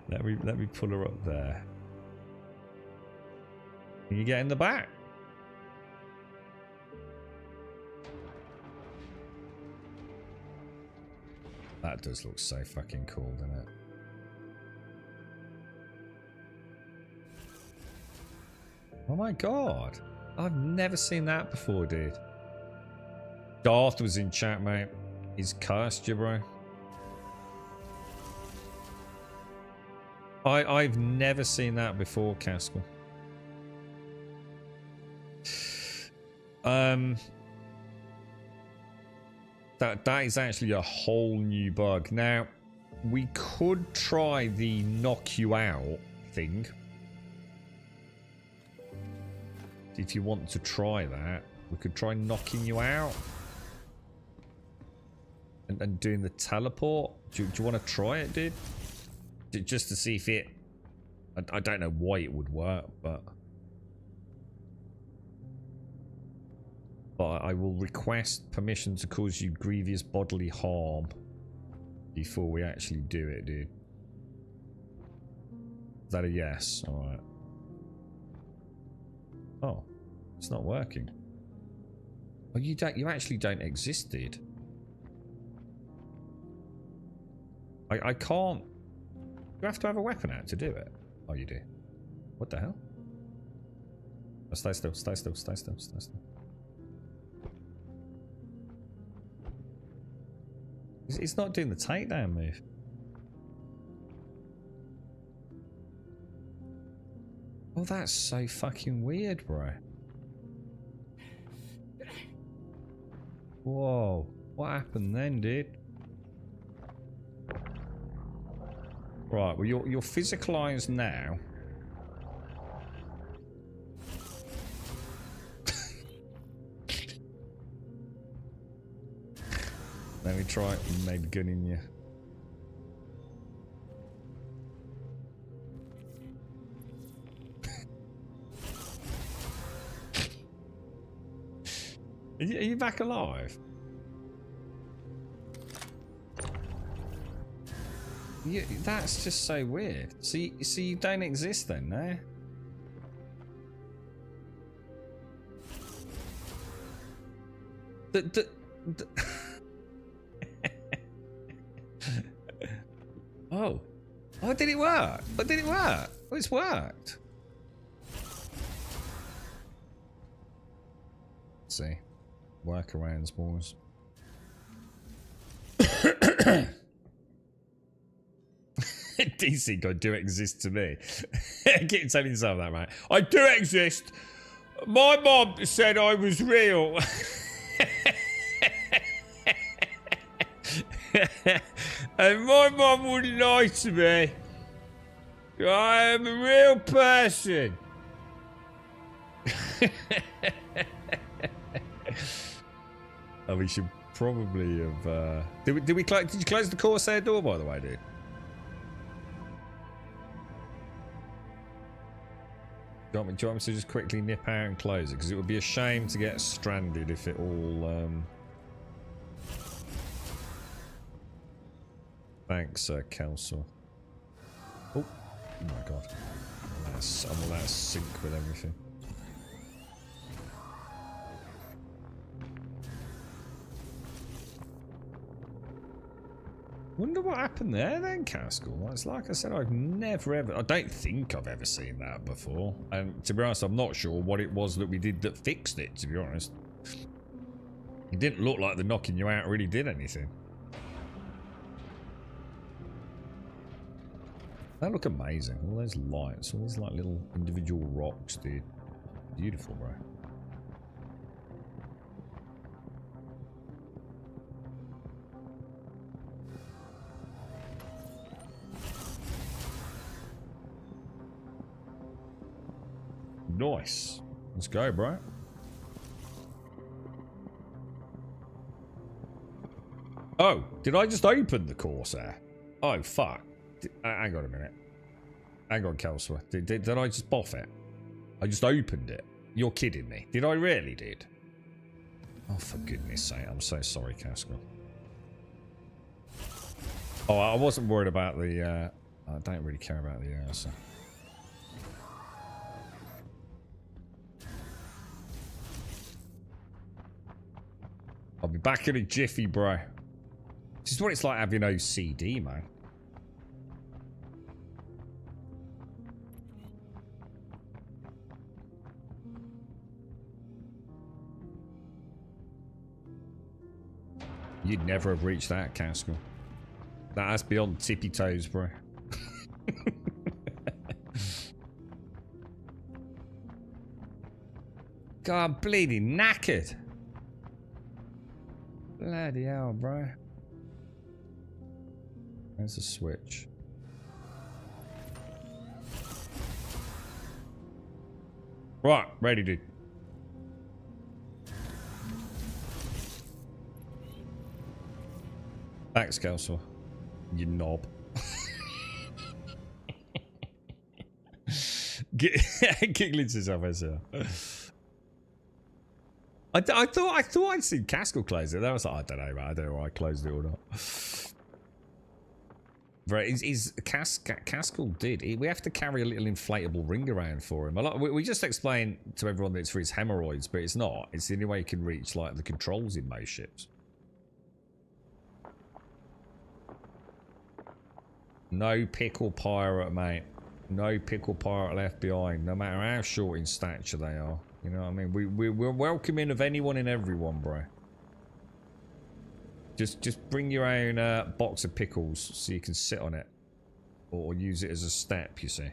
let me pull her up there. Can you get in the back? That does look so fucking cool, doesn't it? Oh my god. I've never seen that before, dude. Darth was in chat, mate. He's cursed you, bro. I've never seen that before, Castle. That is actually a whole new bug. Now, we could try the knock you out thing. If you want to try that, we could try knocking you out. And doing the teleport. Do you want to try it, dude? Just to see if it... I don't know why it would work, but I will request permission to cause you grievous bodily harm before we actually do it, dude. Is that a yes? Alright. Oh. It's not working. Oh, you actually don't exist, dude. I can't... You have to have a weapon out to do it. Oh, you do. What the hell? Oh, stay still, stay still, stay still, stay still. It's not doing the takedown move. Oh, that's so fucking weird, bro. Whoa. What happened then, dude? Right, well, you're physicalized now. Let me try maybe gunning you. Are you back alive? That's just so weird. So you don't exist then, no? Oh. Oh, did it work? Oh, did it work? Oh, it's worked. Let's see. Workarounds, boys. DC God do exist to me. Keep telling yourself that, right? I do exist. My mom said I was real. And my mom wouldn't lie to me. I am a real person. Oh, we should probably have. Did you close the Corsair door, by the way, dude? Do you want me to just quickly nip out and close it? Because it would be a shame to get stranded if it all. Thanks, Kelso. Oh my god. I'm all out of sync with everything. Wonder what happened there then, Caskell. It's like I said, I've never ever... I don't think I've ever seen that before. And to be honest, I'm not sure what it was that we did that fixed it, to be honest. It didn't look like the knocking you out really did anything. They look amazing. All those lights, all these like little individual rocks, dude. Beautiful, bro. Nice. Let's go, bro. Oh, did I just open the Corsair? Oh, fuck. Hang on a minute. Hang on, Kelso. Did I just boff it? I just opened it. You're kidding me. Did I really did? Oh, for goodness sake. I'm so sorry, Caskell. Oh, I wasn't worried about the... I don't really care about the answer. I'll be back in a jiffy, bro. This is what it's like having OCD, man. You'd never have reached that, Caskell. That's beyond tippy toes, bro. God, I'm bleeding knackered. Bloody hell, bro. There's a switch. Right, ready, dude. Thanks, Kelso. You knob. Giggling to himself as well. I thought I'd seen Caskell close it. Then I was like, I don't know, man. I don't know why I closed it or not. Right, Caskell did. We have to carry a little inflatable ring around for him. We just explained to everyone that it's for his hemorrhoids, but it's not. It's the only way you can reach like the controls in most ships. No pickle pirate, mate. No pickle pirate left behind, no matter how short in stature they are. You know what I mean? We're welcoming of anyone and everyone, bro. Just bring your own box of pickles so you can sit on it. Or use it as a step, you see.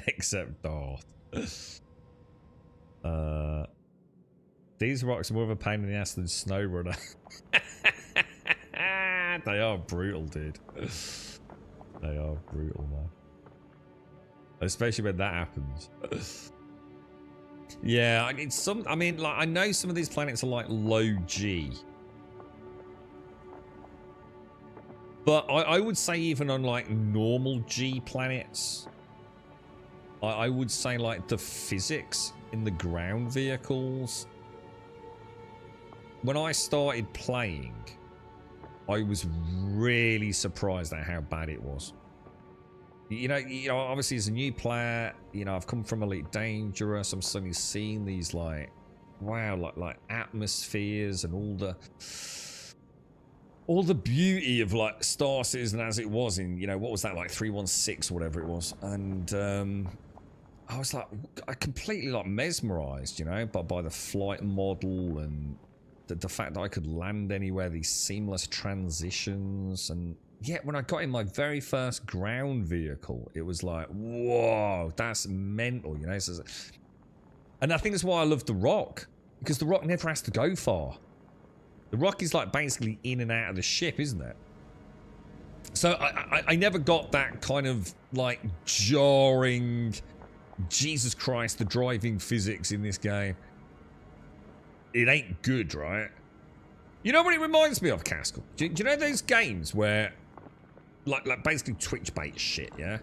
Except Darth. These rocks are more of a pain in the ass than SnowRunner. They are brutal, dude. They are brutal, man. Especially when that happens. Yeah, I mean, like, I know some of these planets are like low G. But I would say even on like normal G planets, I would say like the physics in the ground vehicles. When I started playing, I was really surprised at how bad it was. You know, obviously as a new player, you know, I've come from Elite Dangerous. I'm suddenly seeing these like, wow, like atmospheres and all the beauty of like Star Citizen as it was in, you know, what was that, like 316 or whatever it was. And I was like, I completely like mesmerized, you know, by the flight model and the fact that I could land anywhere, these seamless transitions. And yet when I got in my very first ground vehicle, it was like, whoa, that's mental, you know. And I think that's why I love the Rock, because the Rock never has to go far. The Rock is like basically in and out of the ship, isn't it? So I never got that kind of like jarring, Jesus Christ, the driving physics in this game. It ain't good, right? You know what it reminds me of, Caskell? Do you know those games where, like basically Twitch bait shit, yeah?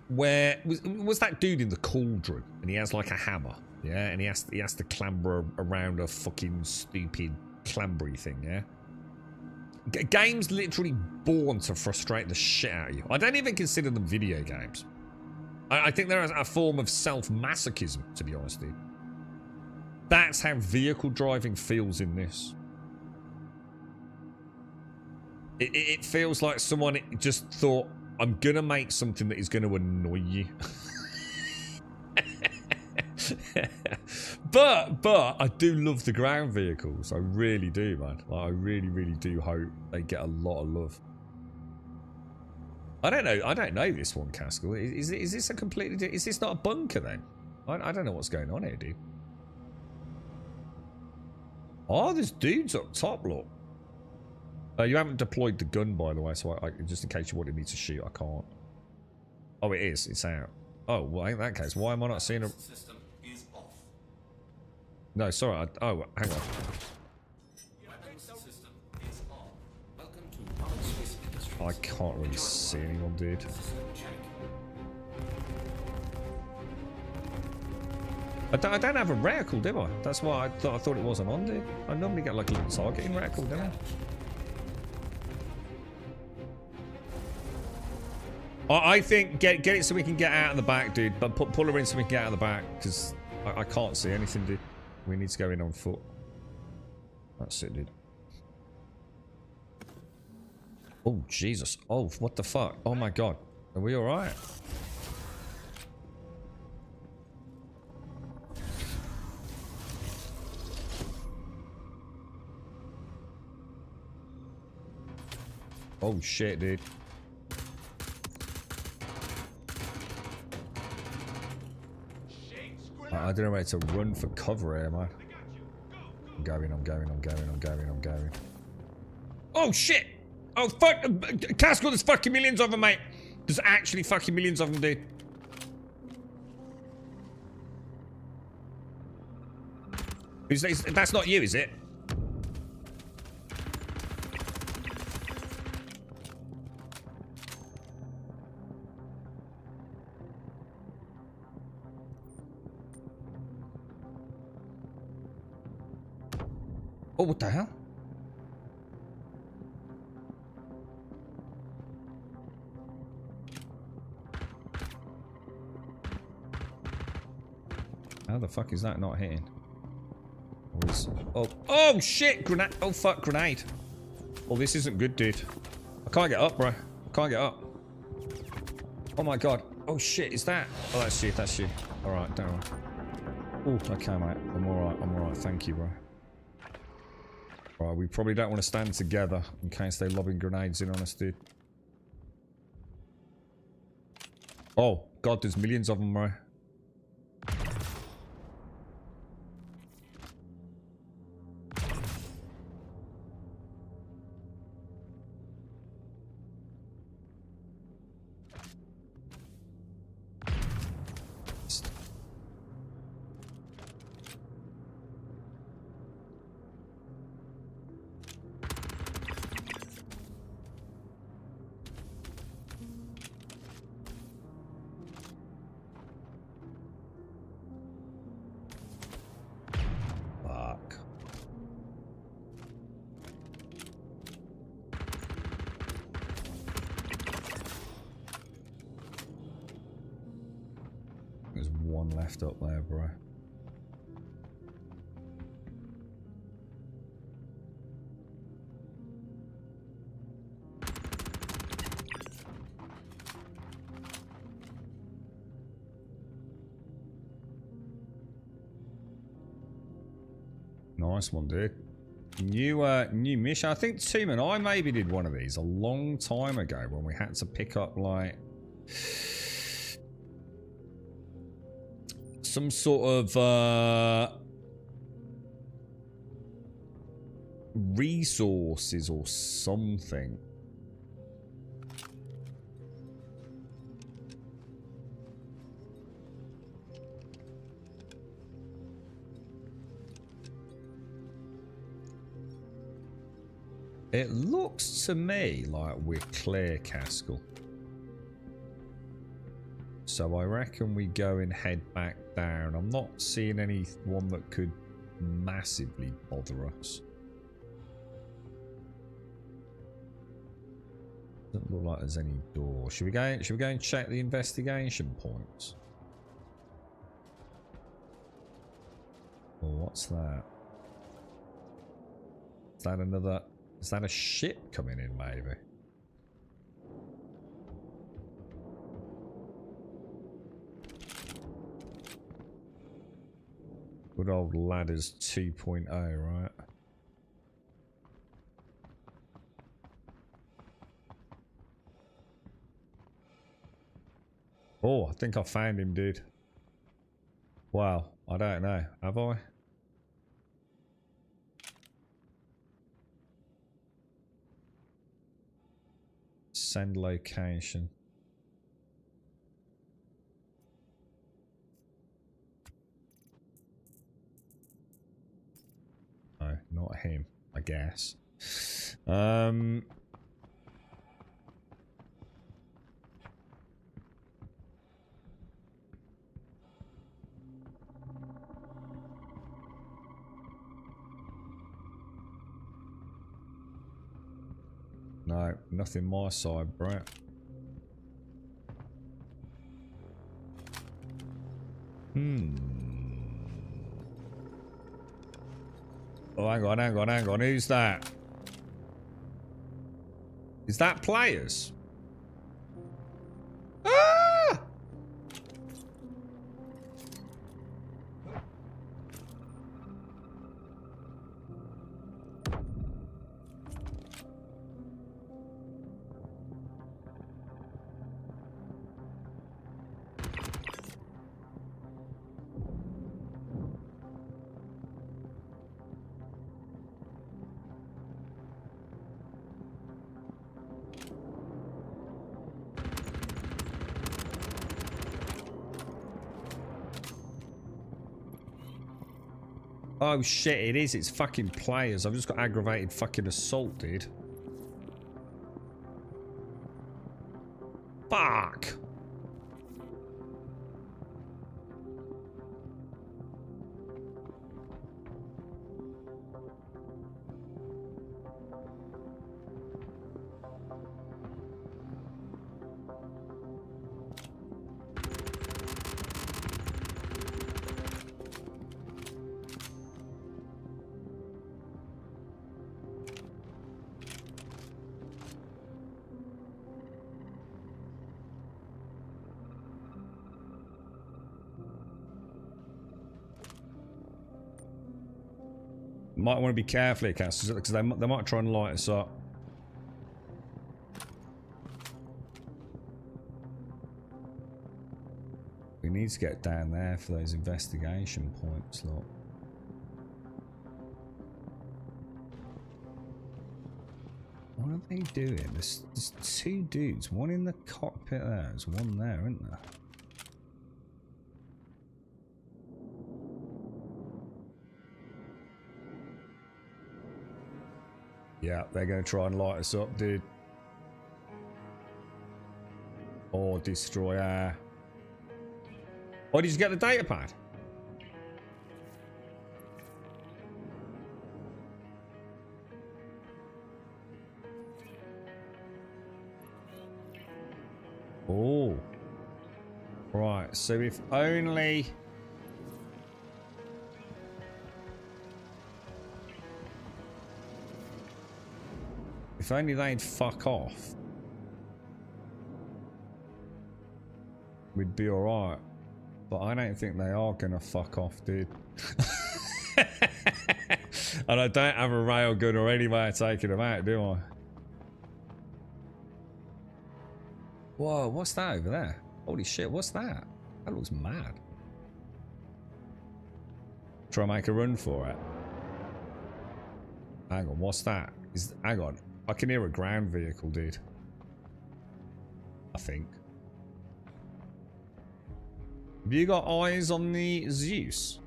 Where was that dude in the cauldron and he has like a hammer, yeah? And he has to clamber around a fucking stupid clambery thing, yeah? Games literally born to frustrate the shit out of you. I don't even consider them video games. I think they're a form of self-masochism, to be honest with you. That's how vehicle driving feels in this. It feels like someone just thought, I'm gonna make something that is gonna annoy you. But I do love the ground vehicles. I really do, man. Like, I really do hope they get a lot of love. I don't know this one, Caskell. Is this a completely... Is this not a bunker then? I don't know what's going on here, dude. Oh, there's dudes up top, look. You haven't deployed the gun, by the way, so I just in case you wanted me to shoot, I can't. Oh, it is. It's out. Oh, well, in that case, why am I not seeing a... System is off. No, sorry. Oh, hang on. Weapons system is on. Welcome to Armed Space Industries. I can't really see anyone, dude. System check. I don't have a reticle, do I? That's why I thought it wasn't on, dude. I normally get like a little targeting reticle, don't I? I think get it so we can get out of the back, dude. But pull her in so we can get out of the back, because I can't see anything, dude. We need to go in on foot. That's it, dude. Oh, Jesus. Oh, what the fuck? Oh, my God. Are we all right? Oh, shit, dude. I don't know where to run for cover here, man. I'm going. Oh, shit! Oh, fuck! Caskell, there's fucking millions of them, mate! There's actually fucking millions of them, dude. That's not you, is it? Oh, what the hell? How the fuck is that not hitting? Oh shit! Grenade! Oh fuck! Grenade! Oh, this isn't good, dude. I can't get up, bro. I can't get up. Oh my god! Oh shit! Is that? Oh, that's you. That's you. All right, don't worry. Oh, okay, mate. I'm all right. I'm all right. Thank you, bro. Right, we probably don't want to stand together in case they're lobbing grenades in on us, dude. Oh, God, there's millions of them, bro. Fuck. There's one left up there, bro. Nice one, dude. New mission. I think Tim and I maybe did one of these a long time ago when we had to pick up like some sort of resources or something. It looks to me like we're clear, Caskell. So I reckon we go and head back down. I'm not seeing anyone that could massively bother us. Doesn't look like there's any door. Should we go and check the investigation points? Oh, what's that? Is that another? Is that a ship coming in, maybe? Good old ladders 2.0, right? Oh, I think I found him, dude. Wow, I don't know. Have I? Send location. No, not him, I guess. No, nothing my side, bro. Oh, hang on. Who's that? Is that players? Ah! Oh shit, it is. It's fucking players. I've just got aggravated fucking assault, dude. Fuck. Might want to be careful here, Cass, because they might try and light us up. need to get down there for those investigation points, look. What are they doing? There's two dudes. One in the cockpit there. There's one there, isn't there? Yeah, they're going to try and light us up, dude. Or destroy our... Oh, did you get the data pad? Oh. Right, so if only... If only they'd fuck off, we'd be alright. But I don't think they are gonna fuck off, dude. And I don't have a railgun or any way of taking them out, do I? Whoa, what's that over there? Holy shit, what's that? That looks mad. Try and make a run for it. Hang on, what's that? Hang on. I can hear a ground vehicle, dude. I think. Have you got eyes on the Zeus?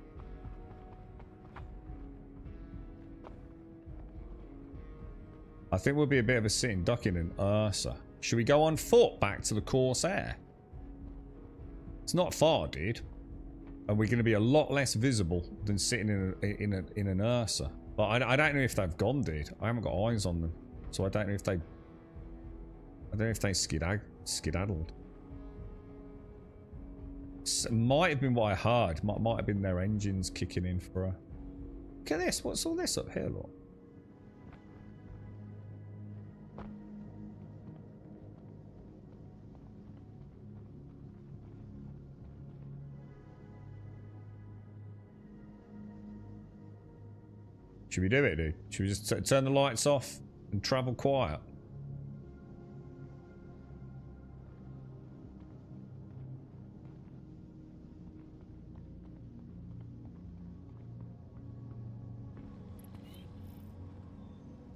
I think we'll be a bit of a sitting duck in an Ursa. Should we go on foot back to the Corsair? It's not far, dude. And we're going to be a lot less visible than sitting in an Ursa. But I don't know if they've gone, dude. I haven't got eyes on them. So I don't know if they... I don't know if they skedaddled. Might have been what I heard. Might have been their engines kicking in for a... Look at this. What's all this up here, look? Should we do it, dude? Should we just turn the lights off and travel quiet?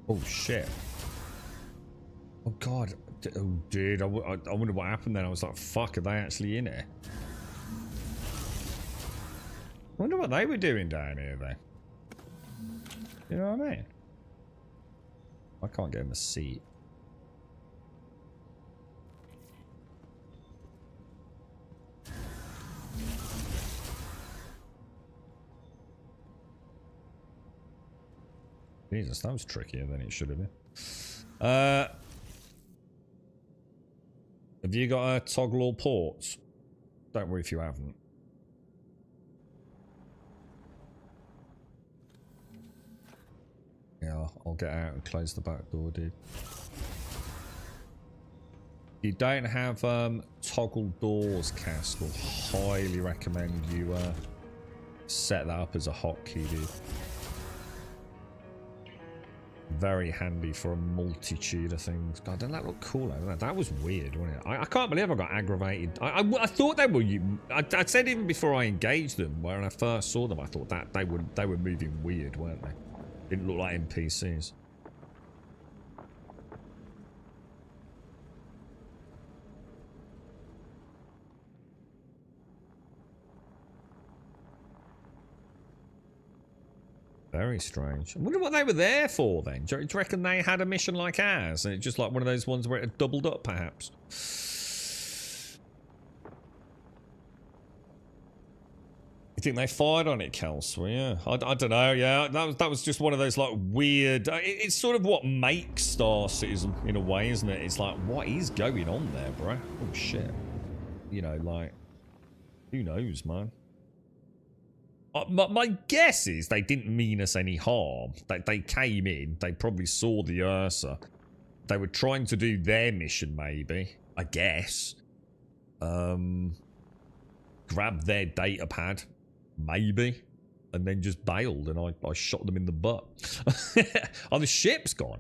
Oh shit. Oh god. Oh dude, I wonder what happened then. I was like, fuck, are they actually in here? I wonder what they were doing down here then. You know what I mean? I can't get in the seat. Jesus, that was trickier than it should have been. Have you got toggle all ports? Don't worry if you haven't. Yeah, I'll get out and close the back door, dude. You don't have toggle doors, Caskell. Highly recommend you set that up as a hotkey, dude. Very handy for a multitude of things. God, doesn't that look cool? That was weird, wasn't it? I can't believe I got aggravated. I thought they were... I said even before I engaged them, when I first saw them, I thought that they were moving weird, weren't they? Didn't look like NPCs. Very strange. I wonder what they were there for then. Do you reckon they had a mission like ours? And it's just like one of those ones where it had doubled up, perhaps? You think they fired on it, Kelsey? Yeah. I don't know, yeah. That was just one of those, like, weird... It's sort of what makes Star Citizen, in a way, isn't it? It's like, what is going on there, bro? Oh, shit. You know, like... Who knows, man? My guess is they didn't mean us any harm. They came in, they probably saw the Ursa. They were trying to do their mission, maybe. I guess. Grab their data pad, maybe. And then just bailed, and I shot them in the butt. Oh, the ship's gone.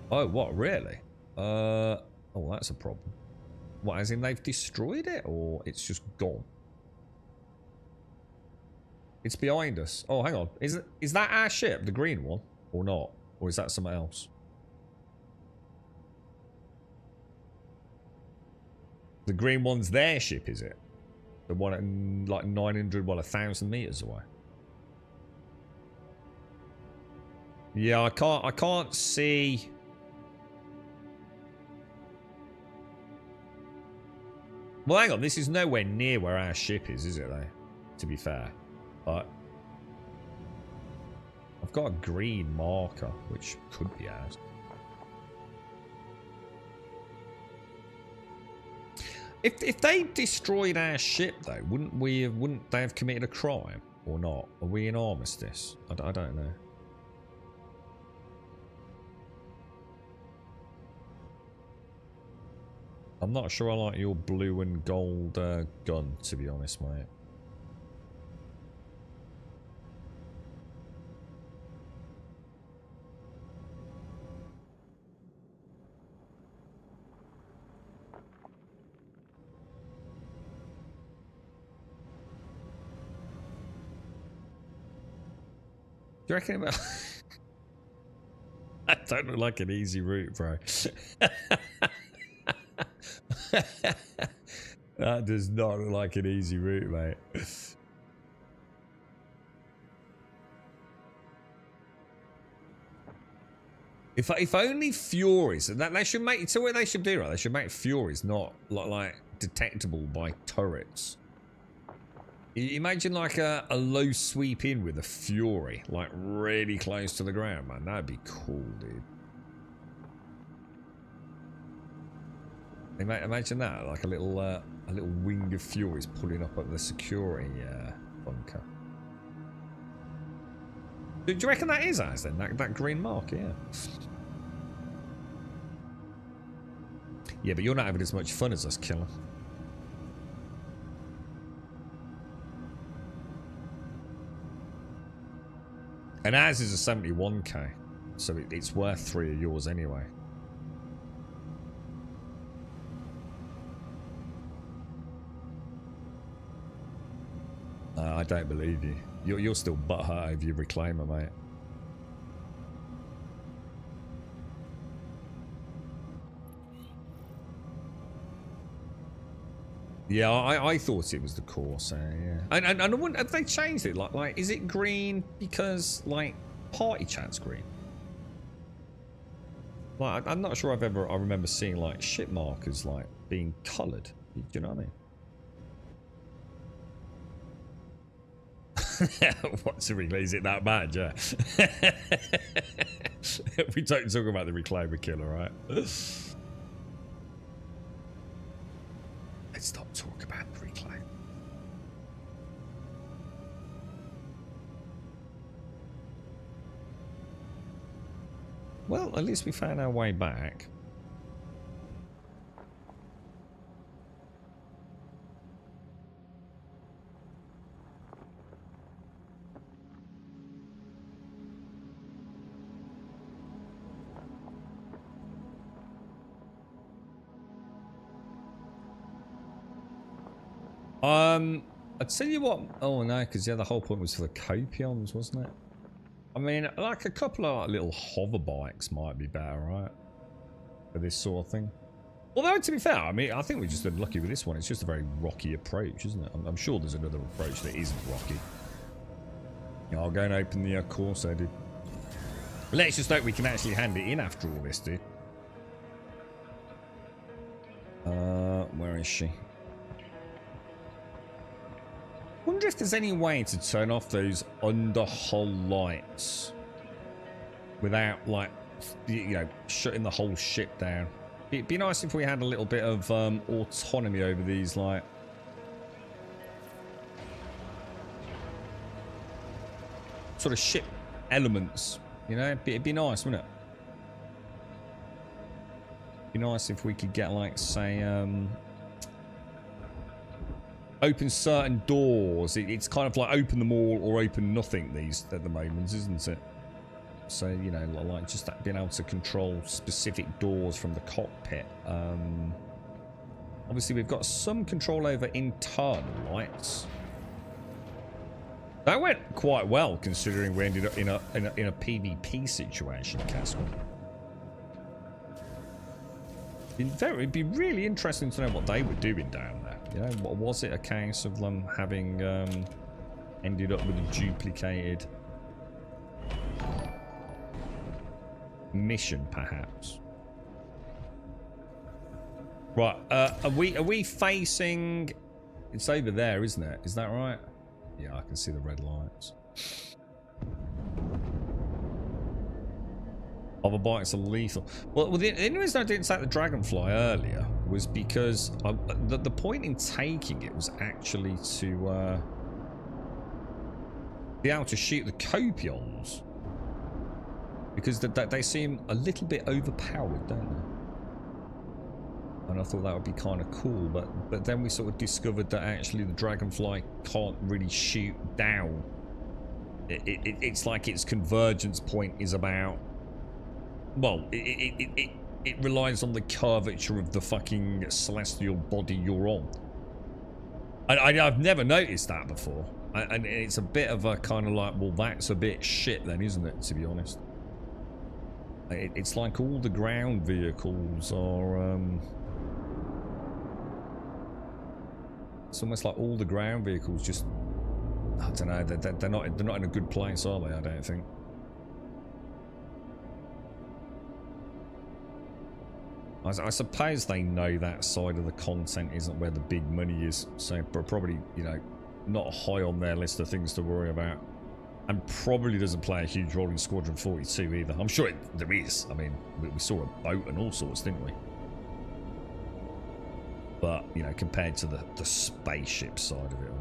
Oh, what, really? Oh, that's a problem. What, as in they've destroyed it, or it's just gone? It's behind us. Oh, hang on. Is that our ship, the green one, or not? Or is that something else? The green one's their ship, is it? The one at like 900, well, 1,000 meters away. Yeah, I can't see. Well, hang on. This is nowhere near where our ship is it, though? To be fair. But I've got a green marker, which could be ours. If they destroyed our ship, though, wouldn't they have committed a crime or not? Are we in armistice? I don't know. I'm not sure I like your blue and gold gun, to be honest, mate. Do you reckon about... That don't look like an easy route, bro. That does not look like an easy route, mate. If only Furies, and that they should make, so what they should do, right? They should make Furies not like detectable by turrets. Imagine like a low sweep in with a Fury, like really close to the ground, man. That'd be cool, dude. Imagine that, like a little wing of Furies pulling up at the security bunker. Do you reckon that is ours then? That green mark, yeah. Yeah, but you're not having as much fun as us, killer. And ours is a 71k, so it's worth 3 of yours anyway. I don't believe you. You're still butthurt over your reclaimer, mate. Yeah, I thought it was the Corsair, yeah. And I wonder, have they changed it? Like, is it green because, like, party chat's green? Like, I'm not sure I remember seeing, like, ship markers, like, being coloured. Do you know what I mean? What's a reclaimer? Is it that bad? Yeah. We don't talk about the reclaimer killer, right? Let's not talk about the reclaim. Well, at least we found our way back. I'd tell you what. Oh no, because yeah, the whole point was for the copions, wasn't it? I mean, like a couple of like, little hover bikes might be better, right? For this sort of thing. Although to be fair, I mean, I think we just been lucky with this one. It's just a very rocky approach, isn't it? I'm sure there's another approach that isn't rocky. Yeah, I'll go and open the Corsair, dude. Let's just hope we can actually hand it in after all this, dude. Where is she? Wonder if there's any way to turn off those under-hull lights without, like, you know, shutting the whole ship down. It'd be nice if we had a little bit of autonomy over these, like, sort of ship elements, you know? It'd be nice, wouldn't it? It'd be nice if we could get, like, say, open certain doors. It's kind of like open them all or open nothing these at the moment, isn't it? So, you know, like just that being able to control specific doors from the cockpit. I'm Obviously, we've got some control over internal lights. That went quite well, considering we ended up in a PvP situation, Castle. It'd be really interesting to know what they were doing down there. You know, was it a case of them having ended up with a duplicated mission, perhaps? Right, are we facing? It's over there, isn't it? Is that right? Yeah, I can see the red lights. Other bikes are lethal. Well, the only reason I didn't take the Dragonfly earlier was because the point in taking it was actually to be able to shoot the Copions, because they seem a little bit overpowered, don't they? And I thought that would be kind of cool, but then we sort of discovered that actually the Dragonfly can't really shoot down. It's like its convergence point is about, well, it relies on the curvature of the fucking celestial body you're on. I've never noticed that before, and it's a bit of a kind of like, well, that's a bit shit then, isn't it, to be honest? It's like all the ground vehicles are it's almost like all the ground vehicles just, I don't know, they're not in a good place, are they? I don't think. I suppose they know that side of the content isn't where the big money is, so probably, you know, not high on their list of things to worry about, and probably doesn't play a huge role in Squadron 42 either. I'm sure there is. I mean, we saw a boat and all sorts, didn't we? But, you know, compared to the spaceship side of it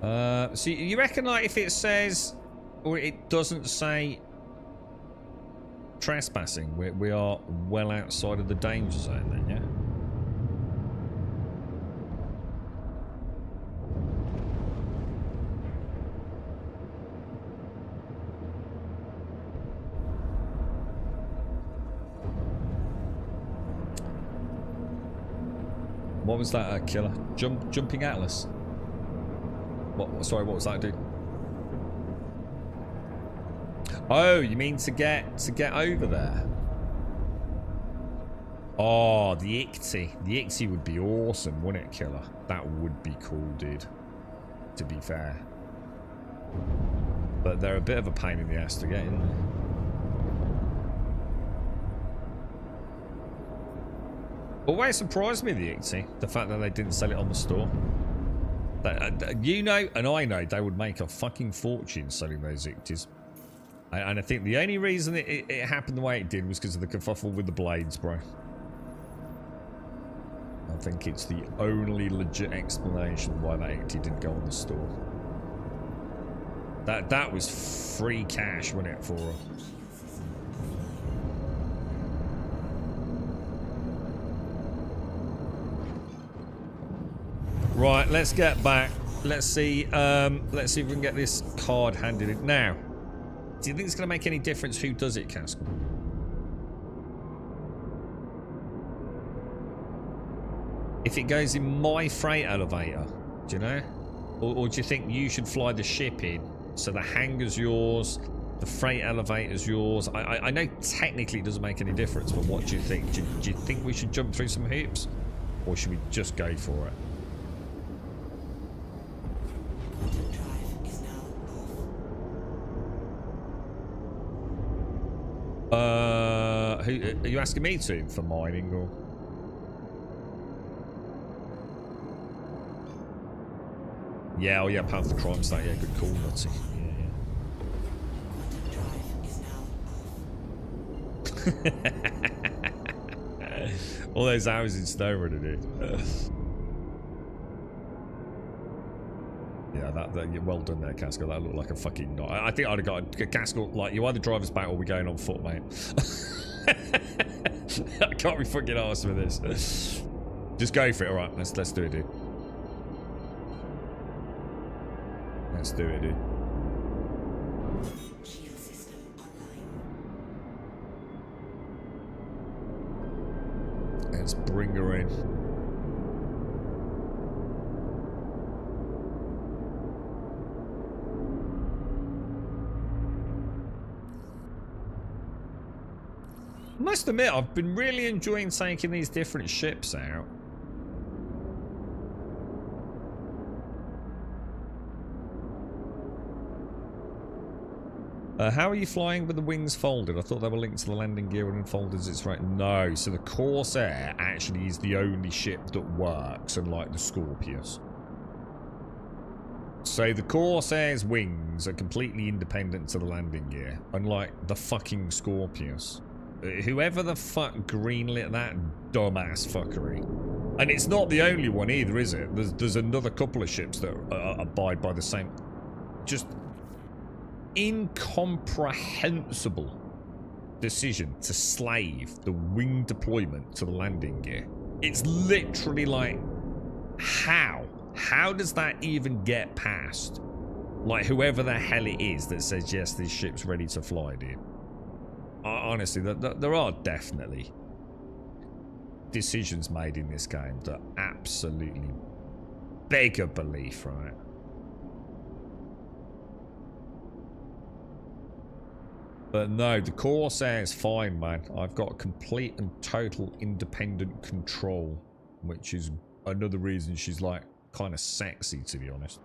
all. So you reckon, like, if it says, or it doesn't say trespassing, we are well outside of the danger zone then, yeah? What was that, killer? Jumping Atlas? What? Sorry, what was that, dude? Oh, you mean to get over there? Oh, the ICTY. The ICTY would be awesome, wouldn't it, killer? That would be cool, dude. To be fair. But they're a bit of a pain in the ass to get in there. Always surprised me, the ICTY, the fact that they didn't sell it on the store. You know, and I know, they would make a fucking fortune selling those ICTYs. And I think the only reason it happened the way it did was because of the kerfuffle with the blades, bro. I think it's the only legit explanation why that ICTY didn't go on the store. That was free cash, wasn't it, for her? Right, let's get back. Let's see if we can get this card handed in. Now, do you think it's going to make any difference who does it, Castle? If it goes in my freight elevator, do you know? Or do you think you should fly the ship in, so the hangar's yours, the freight elevator's yours? I know technically it doesn't make any difference, but what do you think? Do you think we should jump through some hoops? Or should we just go for it? Who are you asking me to for mining or? Yeah, oh yeah, pound for crime state. Yeah, good call, Nutty. Yeah. All those hours in snow running, dude. Yeah, that well done there, Casco. That looked like a fucking. I think I'd have got a Casco. Like, you either drive us back or we're going on foot, mate. I can't be fucking arsed with this. Just go for it. All right, let's do it, dude. Let's do it, dude. Let's bring her in. I must admit, I've been really enjoying taking these different ships out. How are you flying with the wings folded? I thought they were linked to the landing gear and unfolded as it's right. No, so the Corsair actually is the only ship that works, unlike the Scorpius. So the Corsair's wings are completely independent to the landing gear, unlike the fucking Scorpius. Whoever the fuck greenlit that dumbass fuckery. And it's not the only one either, is it? There's another couple of ships that abide by the same... Just incomprehensible decision to slave the wing deployment to the landing gear. It's literally like, how? How does that even get past? Like, whoever the hell it is that says, yes, this ship's ready to fly, dude. Honestly, there are definitely decisions made in this game that absolutely beg a belief, right? But no, the Corsair is fine, man. I've got complete and total independent control, which is another reason she's like kind of sexy, to be honest.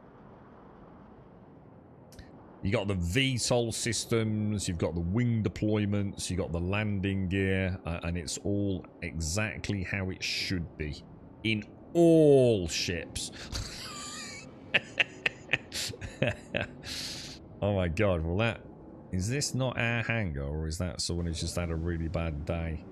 You got the VTOL systems, you've got the wing deployments, you got the landing gear, and it's all exactly how it should be in all ships. Oh my god! Well, that is this not our hangar, or is that someone who's just had a really bad day?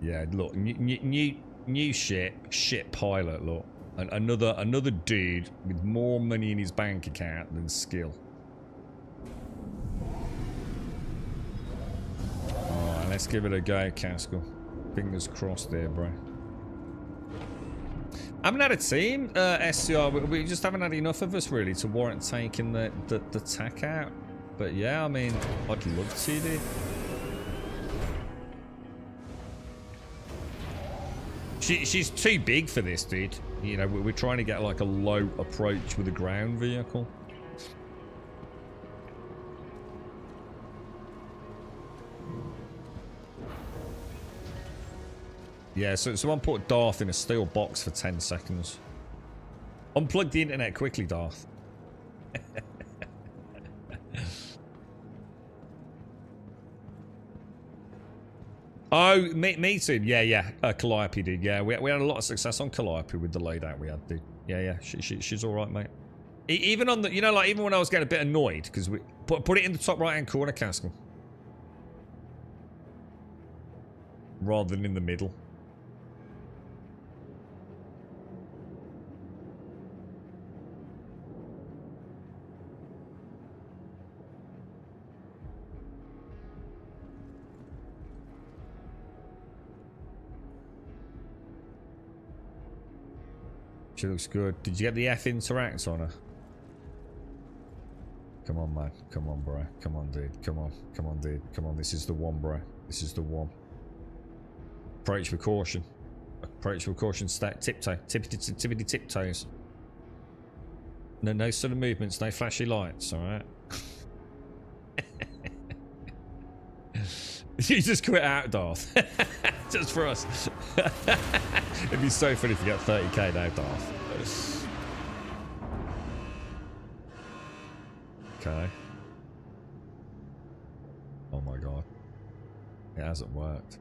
Yeah, look, new ship pilot. Look, and another dude with more money in his bank account than skill. Alright, let's give it a go, Caskell. Fingers crossed there, bro. I haven't had a team, SCR. We just haven't had enough of us, really, to warrant taking the tack out. But yeah, I mean, I'd love to, dude. She's too big for this, dude. You know, we're trying to get like a low approach with a ground vehicle. Yeah, so someone put Darth in a steel box for 10 seconds. Unplug the internet quickly, Darth. Oh, me too. Yeah. Calliope, dude. Yeah, we had a lot of success on Calliope with the layout we had, dude. Yeah. She's all right, mate. Even on the, you know, like even when I was getting a bit annoyed because we put it in the top right-hand corner, Caskell, rather than in the middle. She looks good. Did you get the F interact on her? Come on, man. Come on, bro. Come on, dude. Come on, dude. Come on. This is the one, bro. This is the one. Approach with caution. Approach with caution. Stack. Tiptoe. Tippity tiptoes. No sudden movements. No flashy lights. All right. You just quit out, Darth. Just for us. It'd be so funny if you got 30k now, Darth. Okay. Oh my god. It hasn't worked.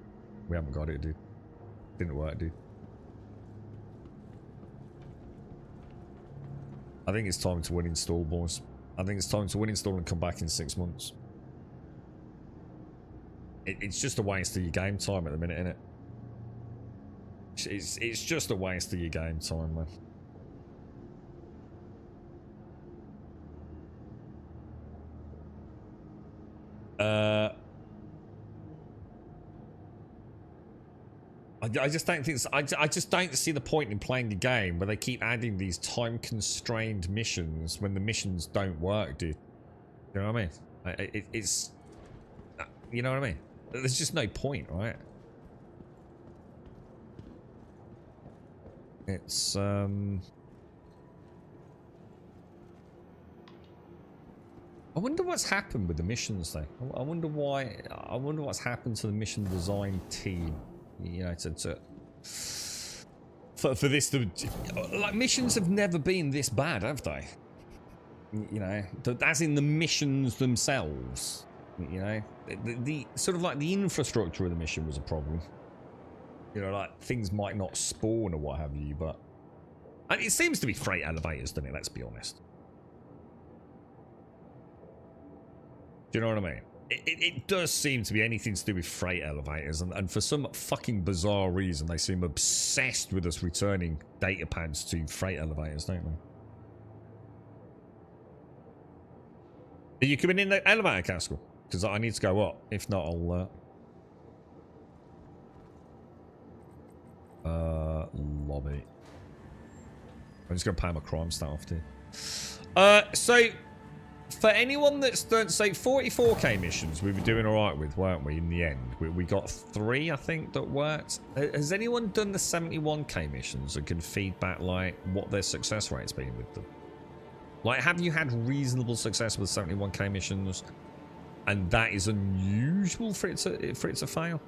We haven't got it, dude. Didn't work, dude. I think it's time to win install, boys. I think it's time to win install and come back in 6 months. It's just a waste of your game time at the minute, innit? It's just a waste of your game time, man. I just don't think I just don't see the point in playing the game where they keep adding these time-constrained missions when the missions don't work, dude. You know what I mean? It's you know what I mean? There's just no point, right? It's I wonder what's happened with the missions though. I wonder why. I wonder what's happened to the mission design team. You know, for this to, like, missions have never been this bad, have they? You know, as in the missions themselves. You know, the sort of like the infrastructure of the mission was a problem. You know, like things might not spawn or what have you, but it seems to be freight elevators, doesn't it? Let's be honest. Do you know what I mean? It does seem to be anything to do with freight elevators, and for some fucking bizarre reason, they seem obsessed with us returning data pads to freight elevators, don't they? Are you coming in the elevator, Castle? Because I need to go up. If not, I'll... lobby. I'm just going to pay my crime stat off, dude. So... For anyone that's done, say, 44k missions, we were doing alright with, weren't we, in the end? We got 3, I think, that worked. Has anyone done the 71k missions and can feedback, like, what their success rate's been with them? Like, have you had reasonable success with 71k missions, and that is unusual for it to fail?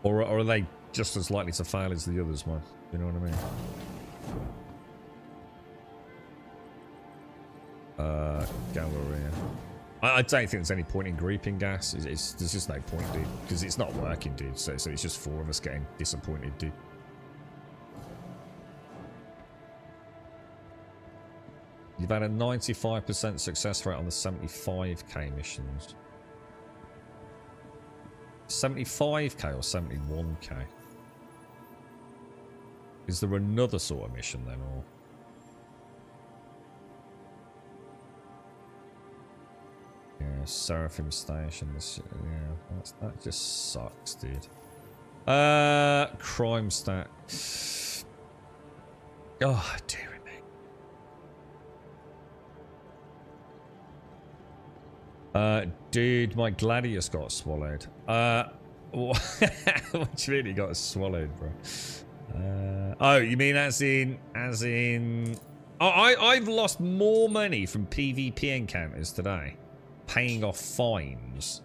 Or are they just as likely to fail as the others, man? You know what I mean? Galleria. I don't think there's any point in greeping gas. There's just no point, dude, because it's not working, dude. So it's just 4 of us getting disappointed, dude. You've had a 95% success rate on the 75k missions. 75k or 71k? Is there another sort of mission then, or? Yeah, Seraphim Station. Yeah, that just sucks, dude. Crime stat. Oh, dear me. Dude, my gladius got swallowed. What do you mean he got swallowed, bro? Oh, you mean as in? Oh, I've lost more money from PvP encounters today, paying off fines,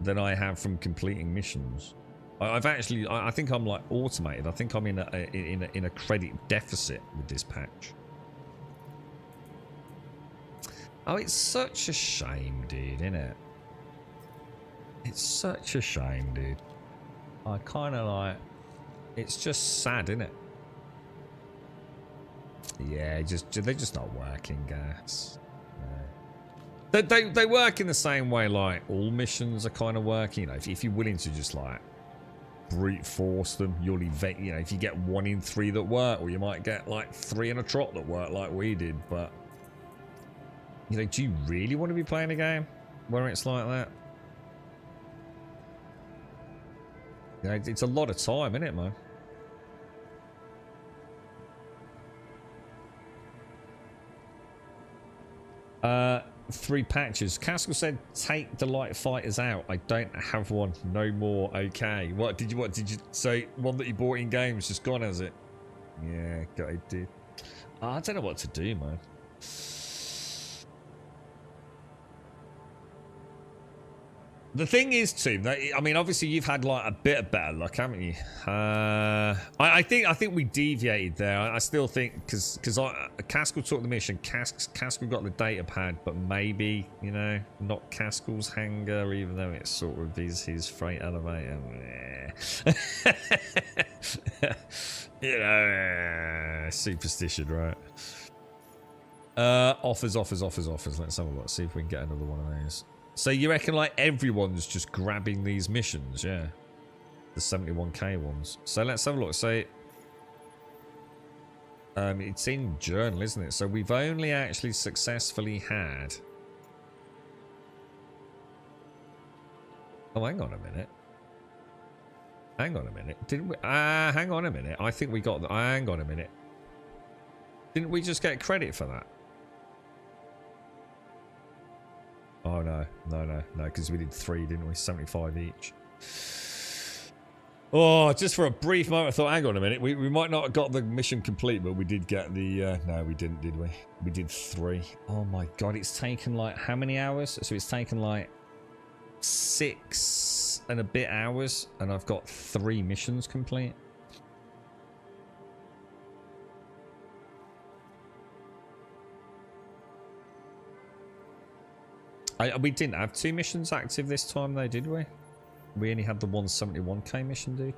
than I have from completing missions. I've actually, I think I'm like automated. I think I'm in a credit deficit with this patch. Oh, it's such a shame, dude, isn't it? It's such a shame, dude. I kind of like, it's just sad, isn't it? Yeah, they're just not working, guys. They work in the same way like all missions are kind of working. You know, if you're willing to just like brute force them, you'll event. You know, if you get 1 in 3 that work, or you might get like 3 in a trot that work like we did. But you know, do you really want to be playing a game where it's like that? You know, it's a lot of time, isn't it, man? 3 patches. Castle said, "Take the light fighters out. I don't have one. No more." Okay. What did you say? One that you bought in games just gone, has it? Yeah, got it, dude. I don't know what to do, man. The thing is, too, that, I mean, obviously you've had like a bit of better luck, haven't you? I think we deviated there. I still think because Castle took the mission, Castle got the data pad, but maybe, you know, not Castle's hangar, even though it sort of is his freight elevator. You know, superstition, right? Offers. Let's have a look. See if we can get another one of those. So you reckon like everyone's just grabbing these missions, yeah? The 71k ones. So let's have a look. So it's in journal, isn't it? So we've only actually successfully had... Oh, hang on a minute. Didn't we... hang on a minute. I think we got... hang on a minute. Didn't we just get credit for that? Oh, no, because we did 3, didn't we? 75 each. Oh, just for a brief moment, I thought, hang on a minute, we might not have got the mission complete, but we did get the, no, we didn't, did we? We did 3. Oh my god, it's taken like, how many hours? So it's taken like 6 and a bit hours, and I've got 3 missions complete. We didn't have 2 missions active this time though, did we? We only had the 171k mission, dude.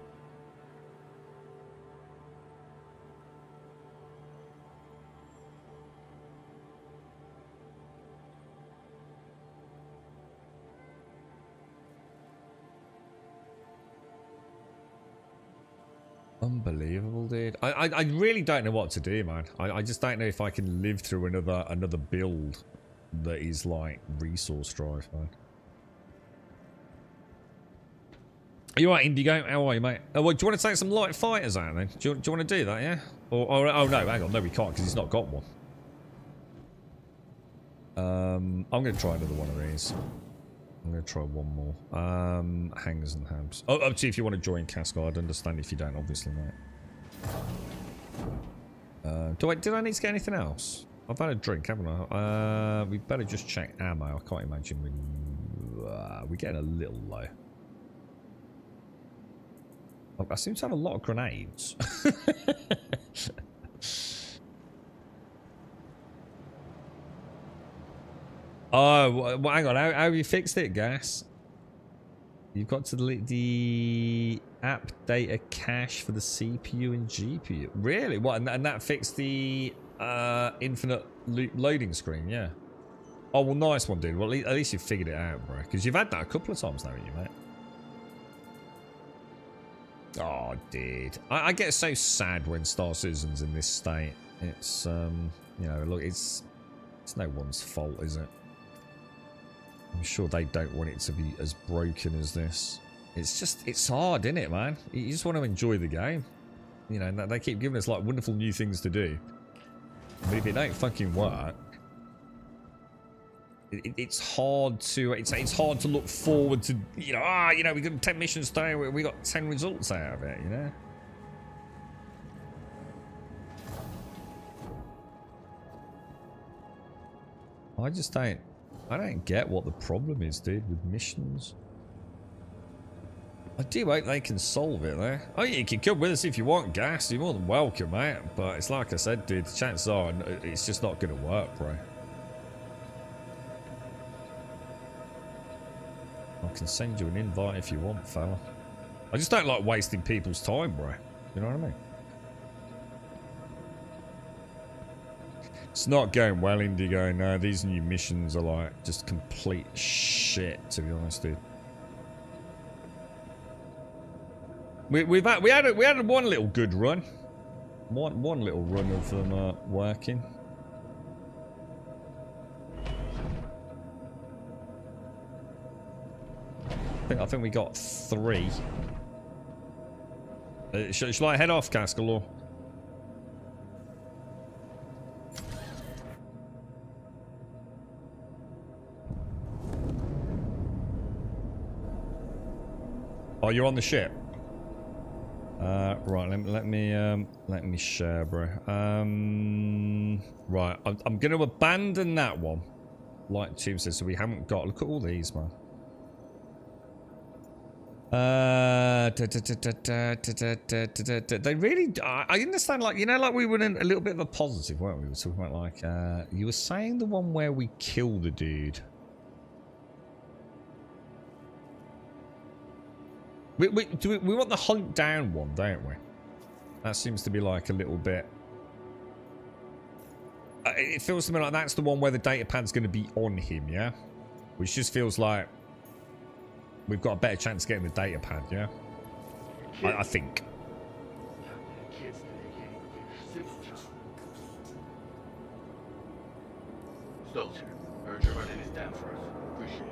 Unbelievable, dude. I really don't know what to do, man. I just don't know if I can live through another build that is like resource drive, man. Are you right, Indigo? How are you, mate? Oh, well, do you want to take some light fighters out then? Do you want to do that, yeah? Or oh no, hang on, no, we can't because he's not got one. I'm going to try another one of these. I'm going to try one more. Hangers and hams. Oh, up to you if you want to join Casco. I'd understand if you don't, obviously, mate. Did I need to get anything else? I've had a drink, haven't I? We better just check ammo. I can't imagine we're getting a little low. Oh, I seem to have a lot of grenades. Oh, well, hang on. How have you fixed it, Gas? You've got to delete the app data cache for the CPU and GPU. Really? What? And that fixed the infinite loop loading screen? Yeah. Oh, well, nice one, dude. Well, at least you figured it out, bro. Because you've had that a couple of times now, haven't you, mate? Oh, dude. I get so sad when Star Citizen's in this state. It's, you know, look, it's no one's fault, is it? I'm sure they don't want it to be as broken as this. It's just, it's hard, isn't it, man? You just want to enjoy the game. You know, they keep giving us, like, wonderful new things to do. But if it don't fucking work, it's hard to, it's hard to look forward to, you know, you know, we got 10 missions today, we got 10 results out of it, you know? I don't get what the problem is, dude, with missions. I do hope they can solve it, though. Oh, yeah, you can come with us if you want, Gas. You're more than welcome, mate. But it's like I said, dude, the chances are it's just not going to work, bro. I can send you an invite if you want, fella. I just don't like wasting people's time, bro. You know what I mean? It's not going well, Indigo. No, these new missions are like just complete shit, to be honest, dude. We had one little good run, one little run of them working. I think we got 3. Shall I head off, Cascalor? Oh, you're on the ship. Right. Let me share, bro. Right. I'm going to abandon that one, like Tube says. So we haven't got. Look at all these, man. They really. I understand. Like, you know, like we were in a little bit of a positive, weren't we? We were talking about like. You were saying the one where we kill the dude. We want the hunt down one, don't we? That seems to be like a little bit... it feels to me like that's the one where the data pad's going to be on him, yeah? Which just feels like we've got a better chance of getting the data pad, yeah? I think. Stokes here. Heard you're running this down for us. Appreciate it.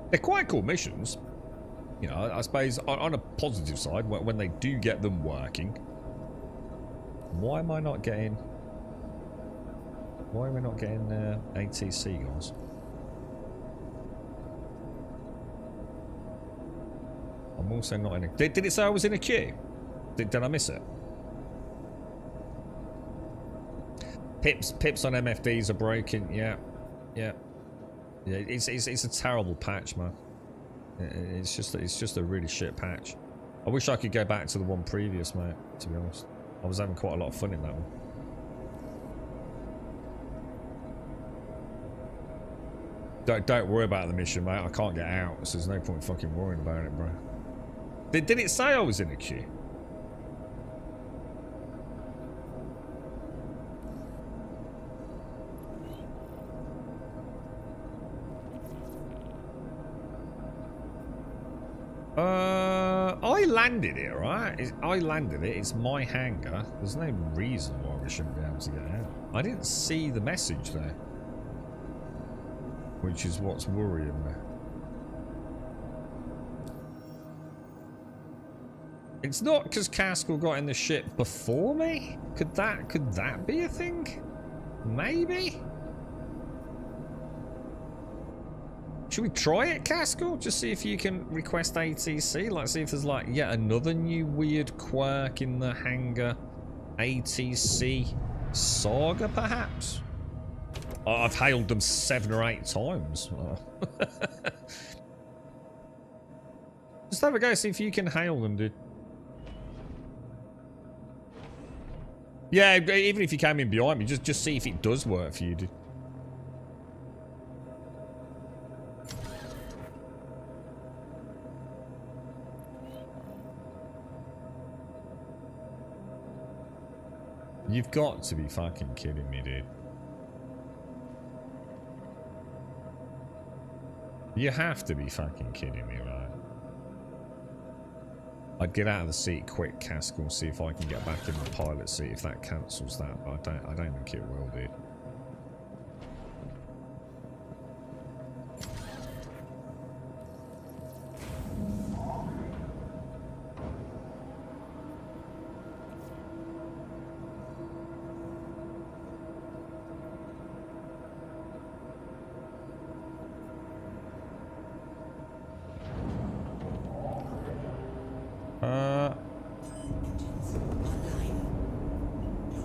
They're quite cool missions. You know, I suppose on a positive side, when they do get them working. Why am I not getting... Why are we not getting AT Seagulls? I'm also not in a... Did it say I was in a queue? Did I miss it? Pips on MFDs are broken. Yeah. It's a terrible patch, man. It's just a really shit patch. I wish I could go back to the one previous, mate, to be honest. I was having quite a lot of fun in that one. Don't worry about the mission, mate. I can't get out, so there's no point fucking worrying about it, bro. Did it say I was in a queue? I landed it, right? I landed it. It's my hangar. There's no reason why we shouldn't be able to get out. I didn't see the message there, which is what's worrying me. It's not because Caskell got in the ship before me? Could that be a thing? Maybe? Should we try it, Caskell? Just see if you can request ATC? Like, see if there's, like, yet another new weird quirk in the hangar ATC saga, perhaps? Oh, I've hailed them 7 or 8 times. Oh. Just have a go, see if you can hail them, dude. Yeah, even if you came in behind me, just see if it does work for you, dude. You've got to be fucking kidding me, dude. You have to be fucking kidding me, right? I'd get out of the seat quick, Caskell, see if I can get back in the pilot seat if that cancels that, but I don't think it will, dude.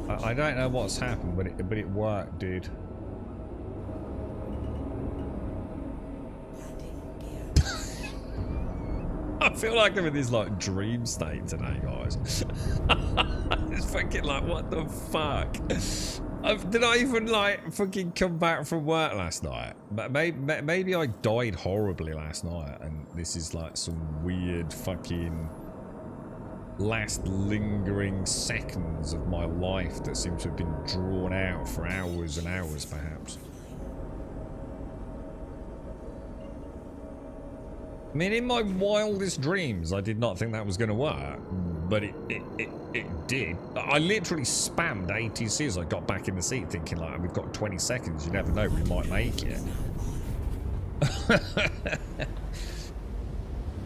I don't know what's happened, but it worked, dude. I feel like I'm in this like dream state today, guys. It's fucking like, what the fuck? Did I even like fucking come back from work last night? Maybe I died horribly last night, and this is like some weird fucking last lingering seconds of my life that seem to have been drawn out for hours and hours, perhaps. I mean, in my wildest dreams, I did not think that was going to work, but it did. I literally spammed ATC as I got back in the seat, thinking like, we've got 20 seconds, you never know, we might make it.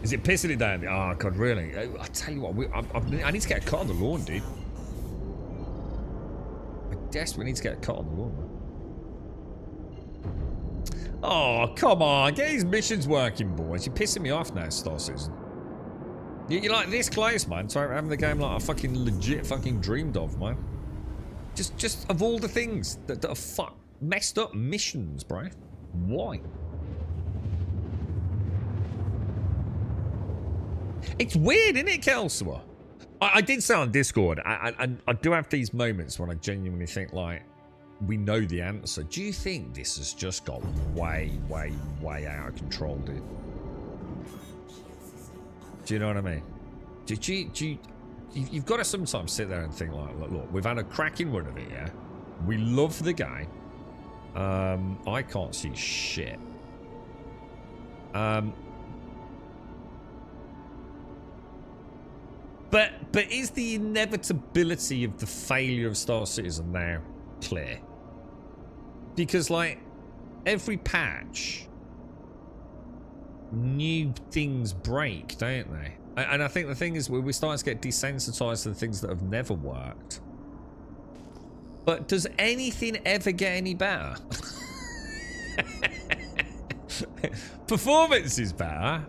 Is it pissing it down? Oh, God, really? I tell you what, I need to get a cut on the lawn, dude. I desperately need to get a cut on the lawn, man. Oh, come on. Get these missions working, boys. You're pissing me off now, Star Citizen. You're like this close, man, to having the game like I fucking legit fucking dreamed of, man. Just of all the things that are messed up missions, bro. Why? It's weird, isn't it, Kelsoa? I did say on Discord, I do have these moments when I genuinely think, like, we know the answer. Do you think this has just got way, way, way out of control, dude? Do you know what I mean? You've got to sometimes sit there and think, like, look, we've had a cracking run of it, yeah? We love the game. I can't see shit. But is the inevitability of the failure of Star Citizen now clear? Because, like, every patch, new things break, don't they? And I think the thing is, we're starting to get desensitized to the things that have never worked. But does anything ever get any better? Performance is better.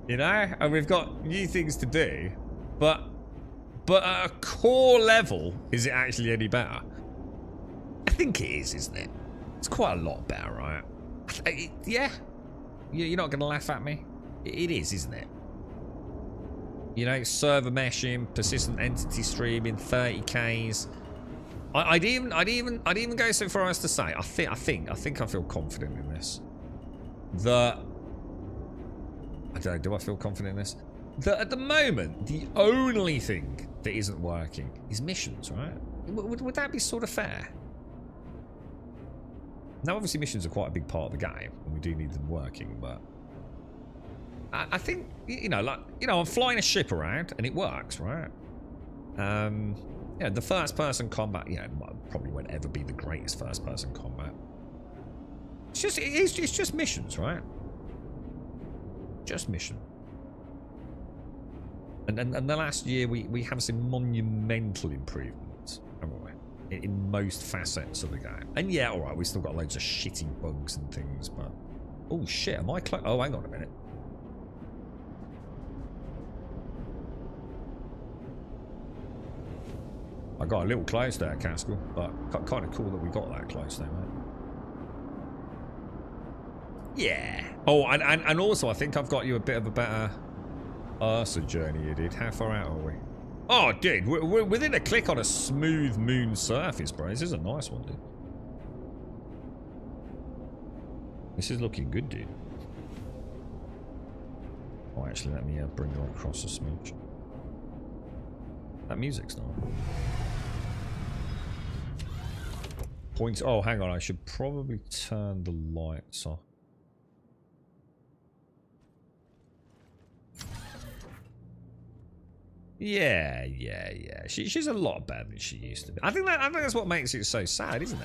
You know? And we've got new things to do. But at a core level, is it actually any better? I think it is, isn't it? It's quite a lot better, right? Yeah. You're not going to laugh at me? It is, isn't it? You know, server meshing, persistent entity streaming, 30Ks. I'd even go so far as to say, I think I feel confident in this. I don't know, do I feel confident in this? That at the moment, the only thing that isn't working is missions, right? Would that be sort of fair? Now, obviously, missions are quite a big part of the game, and we do need them working, but I think, you know, like, you know, I'm flying a ship around, and it works, right? Yeah, the first-person combat, you know, probably won't ever be the greatest first-person combat. It's just missions, right? Just mission. And the last year, we have seen monumental improvements, haven't we? In most facets of the game. And yeah, alright, we still got loads of shitty bugs and things, but... Oh shit, am I close? Oh, hang on a minute. I got a little close there, Caskell, but kind of cool that we got that close there, mate. Yeah. Oh, and also, I think I've got you a bit of a better Ursa journey you did. How far out are we? Oh, dude, we're within a click on a smooth moon surface, bro. This is a nice one, dude. This is looking good, dude. Oh, actually, let me bring you across a smooch. That music's not. Points. Oh, hang on. I should probably turn the lights off. Yeah. She's a lot better than she used to be. I think that's what makes it so sad, isn't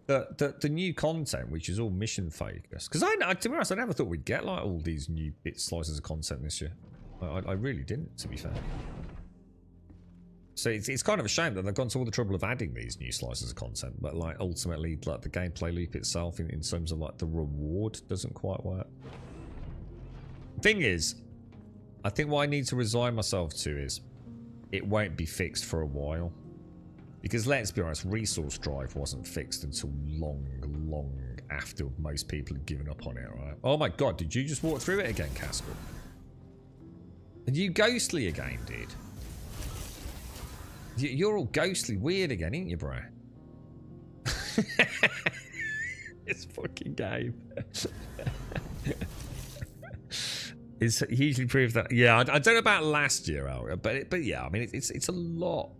it? The new content, which is all mission focused. Because to be honest, I never thought we'd get like all these new slices of content this year. I really didn't, to be fair. So it's kind of a shame that they've gone to all the trouble of adding these new slices of content, but like ultimately, like the gameplay loop itself, in terms of like the reward, doesn't quite work. Thing is, I think what I need to resign myself to is it won't be fixed for a while. Because let's be honest, resource drive wasn't fixed until long after most people had given up on it, right? Oh my god, did you just walk through it again, Caskell? Are you ghostly again, dude? You're all ghostly weird again, ain't you, bro? It's fucking game. It's hugely proved that. Yeah, I don't know about last year, Al, but yeah, I mean, it's a lot.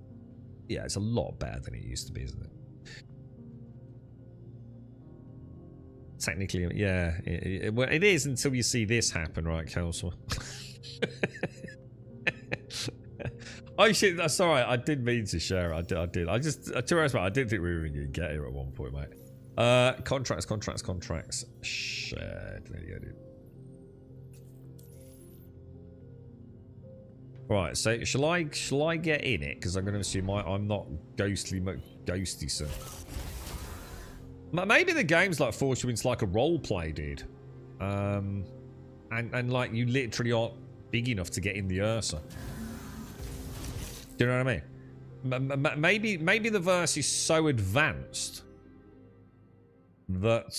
Yeah, it's a lot better than it used to be, isn't it? Technically, yeah, well, it is until you see this happen, right, Kelsey? Oh shit, sorry, I did mean to share it. I did. I just, to be honest, I didn't think we were going to get here at one point, mate. Contracts. Shared. There you go, dude. Right, so shall I get in it? Because I'm going to assume I'm not ghosty, son. Maybe the game's like forced you into like a role play, dude. And like you literally aren't big enough to get in the Ursa. Do you know what I mean? Maybe the verse is so advanced that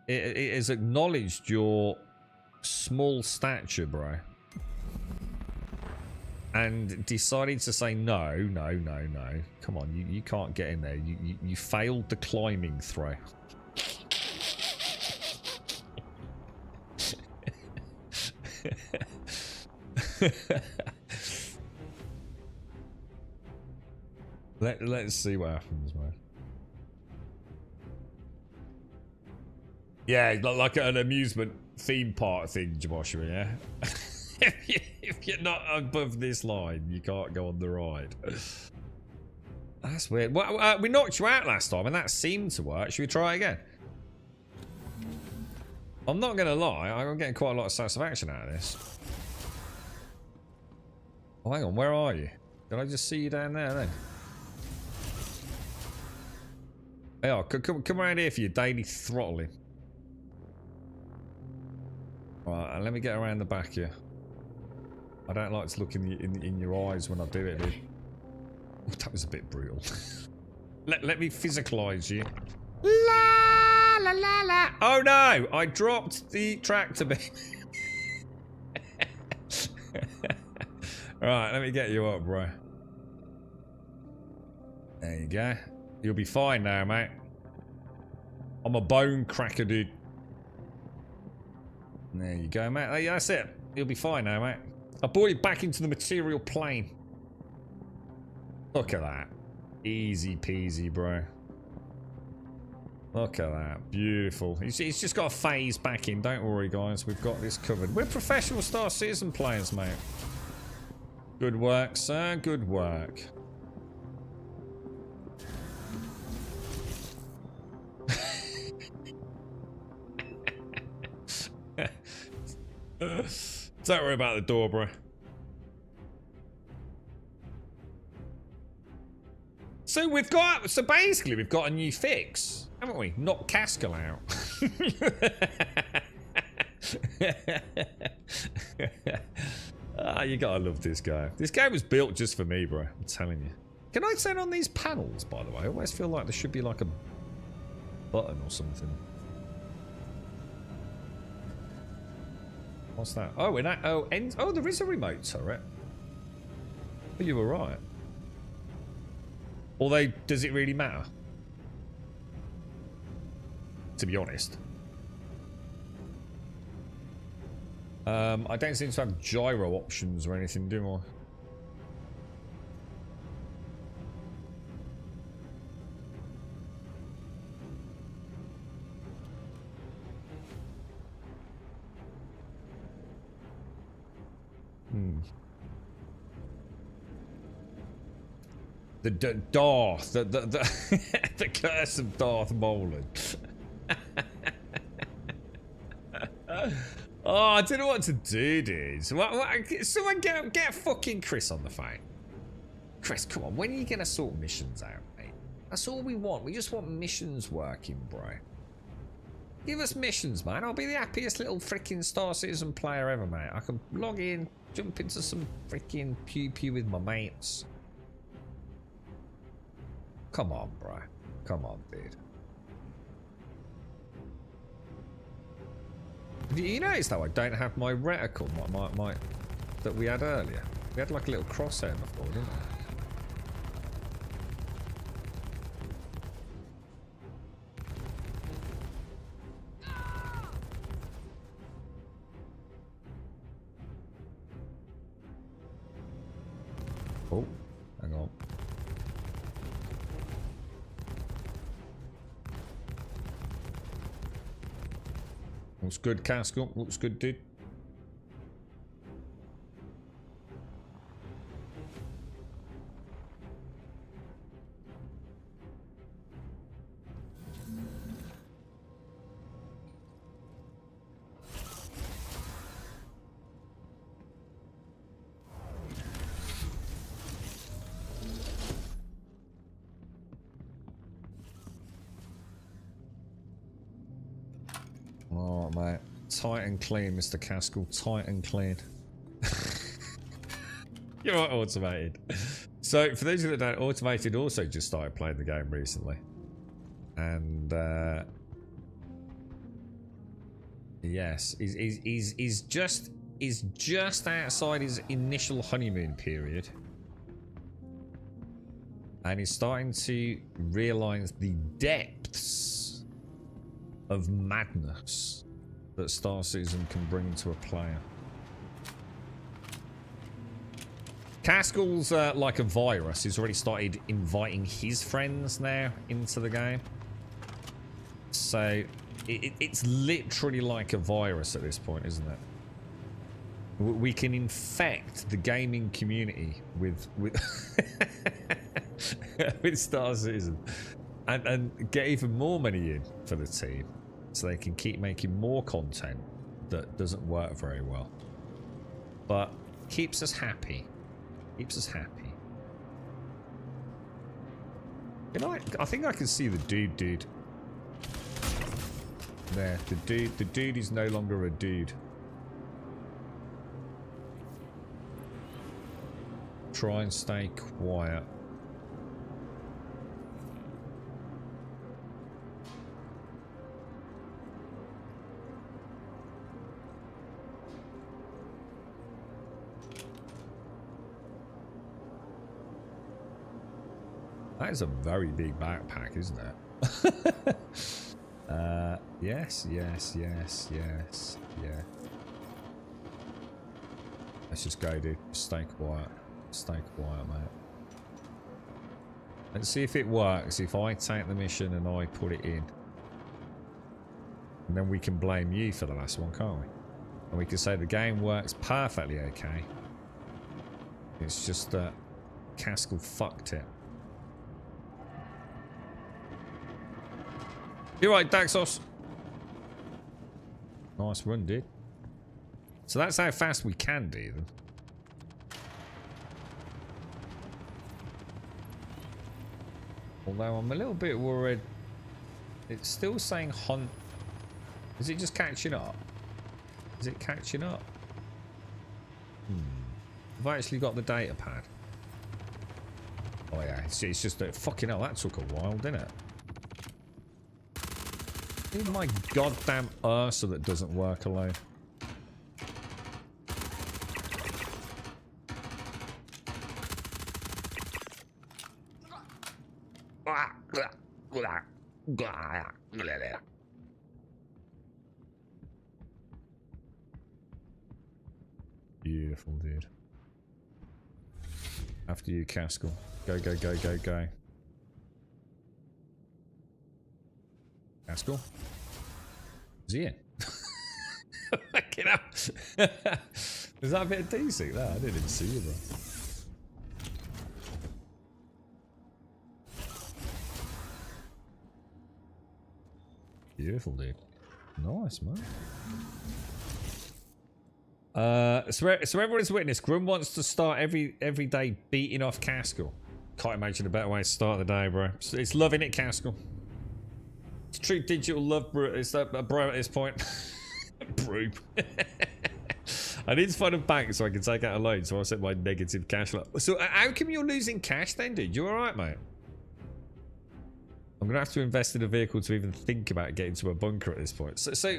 it has acknowledged your small stature, bro, and decided to say no. Come on, you can't get in there. You failed the climbing throw. Let's see what happens, man. Yeah, like an amusement theme park thing, Joshua, yeah? If you're not above this line, you can't go on the ride. That's weird. Well, we knocked you out last time, and that seemed to work. Should we try again? I'm not going to lie, I'm getting quite a lot of satisfaction out of this. Oh, hang on, where are you? Did I just see you down there then? Hey, oh, come around here for your daily throttling. Right, let me get around the back here. I don't like to look in your eyes when I do it, dude. Oh, that was a bit brutal. let me physicalize you. La la la la. Oh no! I dropped the tractor beam. Right, let me get you up, bro. There you go. You'll be fine now, mate. I'm a bone cracker, dude. There you go, mate. Yeah, that's it. You'll be fine now, mate. I brought you back into the material plane. Look at that. Easy peasy, bro. Look at that. Beautiful. He's just got to phase back in. Don't worry, guys. We've got this covered. We're professional Star Citizen players, mate. Good work, sir. Good work. Don't worry about the door, bro. So basically we've got a new fix, haven't we? Knock Caskell out. Ah, you gotta love this guy. This game was built just for me, bro. I'm telling you. Can I turn on these panels, by the way? I always feel like there should be like a button or something. What's that? Oh, oh, there is a remote turret. Oh, you were right. Although, does it really matter? To be honest. I don't seem to have gyro options or anything, do I? The Darth, the curse of Darth Maul. Oh, I don't know what to do, dude. Someone get fucking Chris on the phone. Chris, come on, when are you gonna sort missions out, mate? That's all we want. We just want missions working, bro. Give us missions, man. I'll be the happiest little freaking Star Citizen player ever, mate. I can log in, jump into some freaking pew-pew with my mates. Come on, bro. Come on, dude. You notice though I don't have my reticle, my that we had earlier. We had like a little crosshair before, didn't we? Oh, hang on. Looks good, Caskell. Looks good, dude. Oh, mate. Tight and clean, Mr. Caskell. Tight and clean. You're right, Automated. So, for those of you that don't, Automated also just started playing the game recently. And, yes, he's just outside his initial honeymoon period. And he's starting to realise the depths of madness that Star Citizen can bring to a player. Caskell's like a virus. He's already started inviting his friends now into the game. So it's literally like a virus at this point, isn't it? We can infect the gaming community with with Star Citizen. And get even more money in for the team so they can keep making more content that doesn't work very well. But keeps us happy. Keeps us happy. You know, I think I can see the dude. There, the dude is no longer a dude. try and stay quiet. That is a very big backpack, isn't it? Yes, yes, yes, yes, yeah. Let's just go, dude. Stay quiet. Stay quiet, mate. Let's see if it works. If I take the mission and I put it in. And then we can blame you for the last one, can't we? And we can say the game works perfectly okay. It's just that Caskell fucked it. You're right, Daxos. Nice run, dude. So that's how fast we can do them. Although I'm a little bit worried. It's still saying hunt. Is it just catching up? Is it catching up? I've actually got the data pad. Oh yeah, it's just that fucking hell, that took a while, didn't it? Even my goddamn Ursa that doesn't work alone. Beautiful, dude. After you, Caskell. Go, go, go, go, go. Caskell? Is he in? Fucking hell. Was that a bit of DC there? I didn't even see you, bro. Beautiful, dude. Nice, man. So everyone's witness. Grum wants to start every day beating off Caskell. Can't imagine a better way to start the day, bro. It's loving it, Caskell. It's true digital love, bro. It's that bro at this point. Bro. I need to find a bank so I can take out a loan, so I set my negative cash flow. So how come you're losing cash then, dude? You alright, mate? I'm gonna have to invest in a vehicle to even think about getting to a bunker at this point. So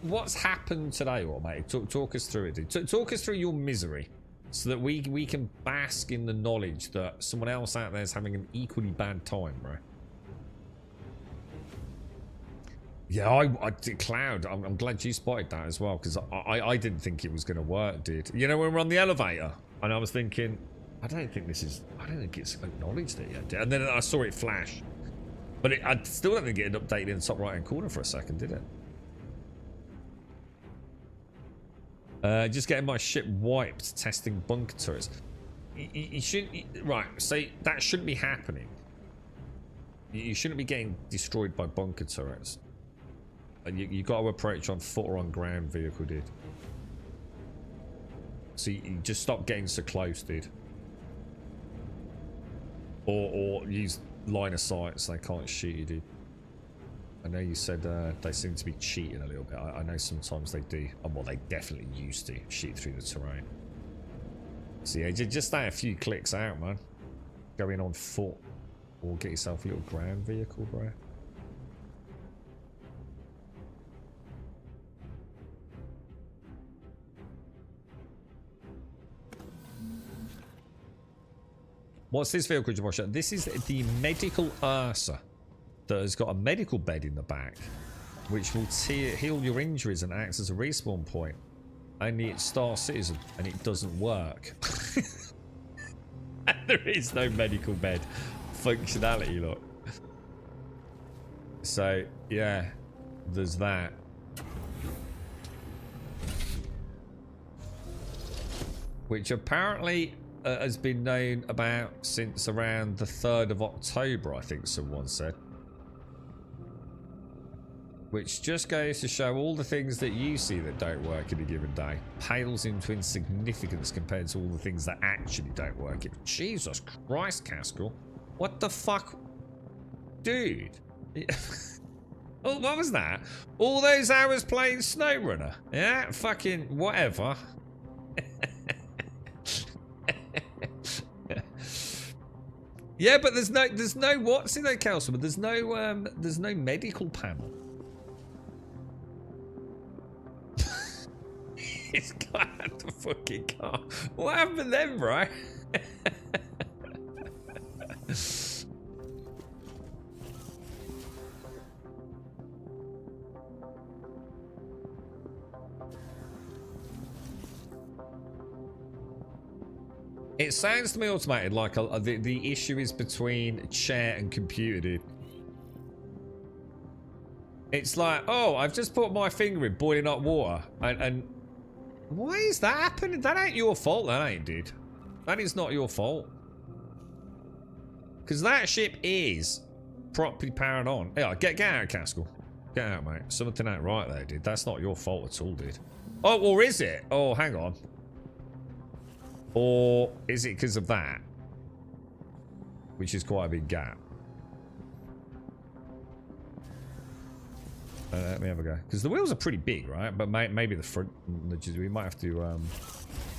what's happened today, what, mate? Talk us through it, dude. Talk us through your misery, so that we can bask in the knowledge that someone else out there is having an equally bad time, bro. Yeah, I did, Cloud. I'm glad you spotted that as well, because I didn't think it was going to work, dude. You know, when we're on the elevator, and I was thinking, I don't think it's acknowledged it yet, dude. And then I saw it flash. But I still don't think it had updated in the top right-hand corner for a second, did it? Just getting my ship wiped, testing bunker turrets. You shouldn't... Right, so that shouldn't be happening. You shouldn't be getting destroyed by bunker turrets. And you got to approach on foot or on ground vehicle, dude. So you just stop getting so close, dude. Or use line of sight so they can't shoot you, dude. I know you said they seem to be cheating a little bit. I know sometimes they do. Well, they definitely used to shoot through the terrain. So yeah, just stay a few clicks out, man. Go in on foot. Or get yourself a little ground vehicle, bro. What's this vehicle, Jamosha? This is the medical Ursa that has got a medical bed in the back, which will heal your injuries and acts as a respawn point. Only it's Star Citizen, and it doesn't work. And there is no medical bed functionality, look. So, yeah, there's that. Which apparently... has been known about since around the 3rd of October, I think someone said. Which just goes to show all the things that you see that don't work in a given day pales into insignificance compared to all the things that actually don't work. Jesus Christ, Caskell. What the fuck? Dude. Oh, what was that? All those hours playing SnowRunner? Yeah, fucking whatever. Yeah, but there's no what's in that council, but there's no medical panel. It's got out the fucking car. What happened then, bro? It sounds to me automated like the issue is between chair and computer, dude. It's like, oh, I've just put my finger in boiling hot water, and why is that happening? That ain't your fault, that ain't, dude. That is not your fault. Because that ship is properly powered on. Yeah, get out, Caskell. Get out, mate. Something ain't right there, dude. That's not your fault at all, dude. Oh, or is it? Oh, hang on. Or is it because of that? Which is quite a big gap. Let me have a go. Because the wheels are pretty big, right? But maybe the front, we might have to...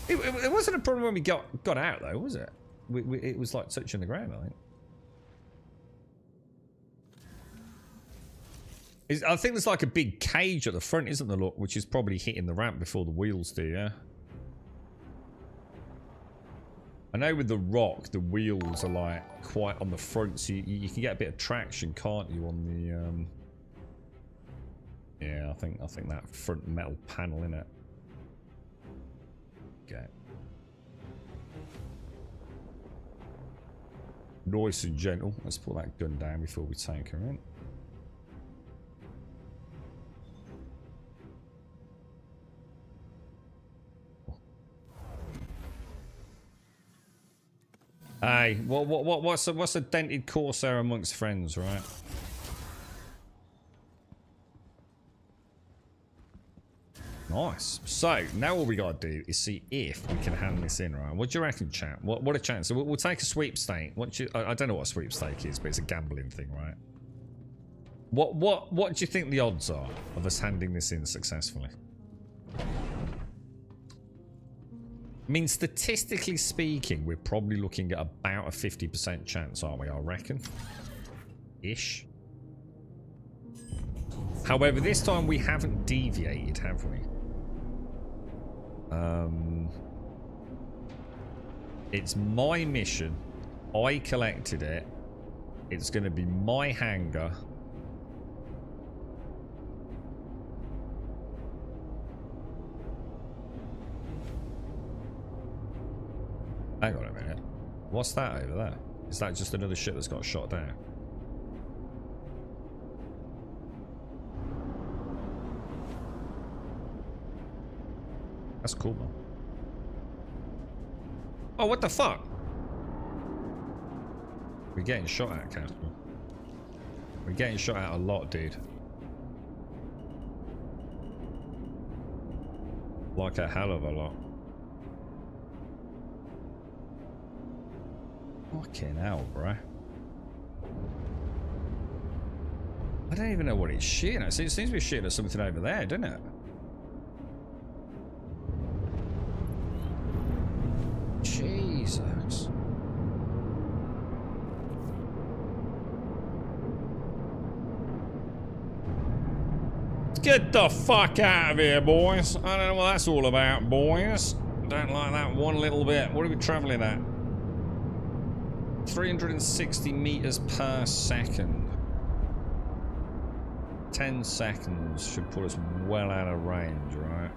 It wasn't a problem when we got out, though, was it? It was like touching the ground, I think. I think there's like a big cage at the front, isn't there, look? Which is probably hitting the ramp before the wheels do, yeah? I know with the Rock, the wheels are like quite on the front, so you can get a bit of traction, can't you, on the... Yeah, I think that front metal panel, innit? Okay. Nice and gentle. Let's put that gun down before we take her in. Hey, what's a dented Corsair amongst friends, right? Nice. So now all we gotta do is see if we can hand this in, right? What do you reckon, chat? What a chance. So we'll take a sweepstake. I don't know what a sweepstake is, but it's a gambling thing, right? What do you think the odds are of us handing this in successfully? I mean, statistically speaking, we're probably looking at about a 50% chance, aren't we? I reckon. Ish. However, this time we haven't deviated, have we? It's my mission. I collected it. It's going to be my hangar. Hang on a minute. What's that over there? Is that just another ship that's got shot down? That's cool, man. Oh, what the fuck? We're getting shot at, Casper. We're getting shot at a lot, dude. Like a hell of a lot. Fucking hell, bruh. I don't even know what it's shooting at. It seems to be shooting at something over there, doesn't it? Jesus. Get the fuck out of here, boys. I don't know what that's all about, boys. Don't like that one little bit. What are we traveling at? 360 meters per second. 10 seconds should put us well out of range, right?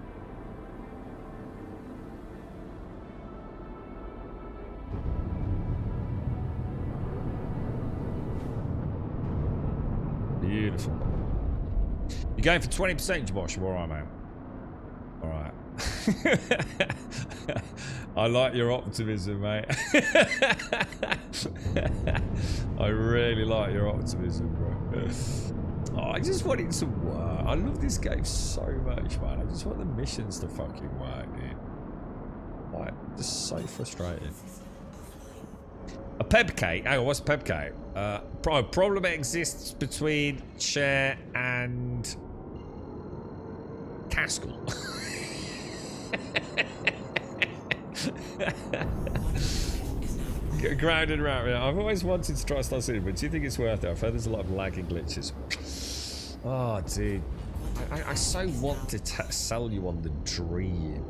Beautiful. You're going for 20%, Jabosh? Alright, man. Alright. I like your optimism, mate. I really like your optimism, bro. Oh, I just want it to work. I love this game so much, man. I just want the missions to fucking work, dude. Like, just so frustrating. A peb cake? Hang on, what's a peb cake? Problem exists between Chair and Caskell. Grounded around. I've always wanted to try Star Citizen, but do you think it's worth it? I've heard there's a lot of lagging glitches. Oh, dude. I so want to sell you on the dream,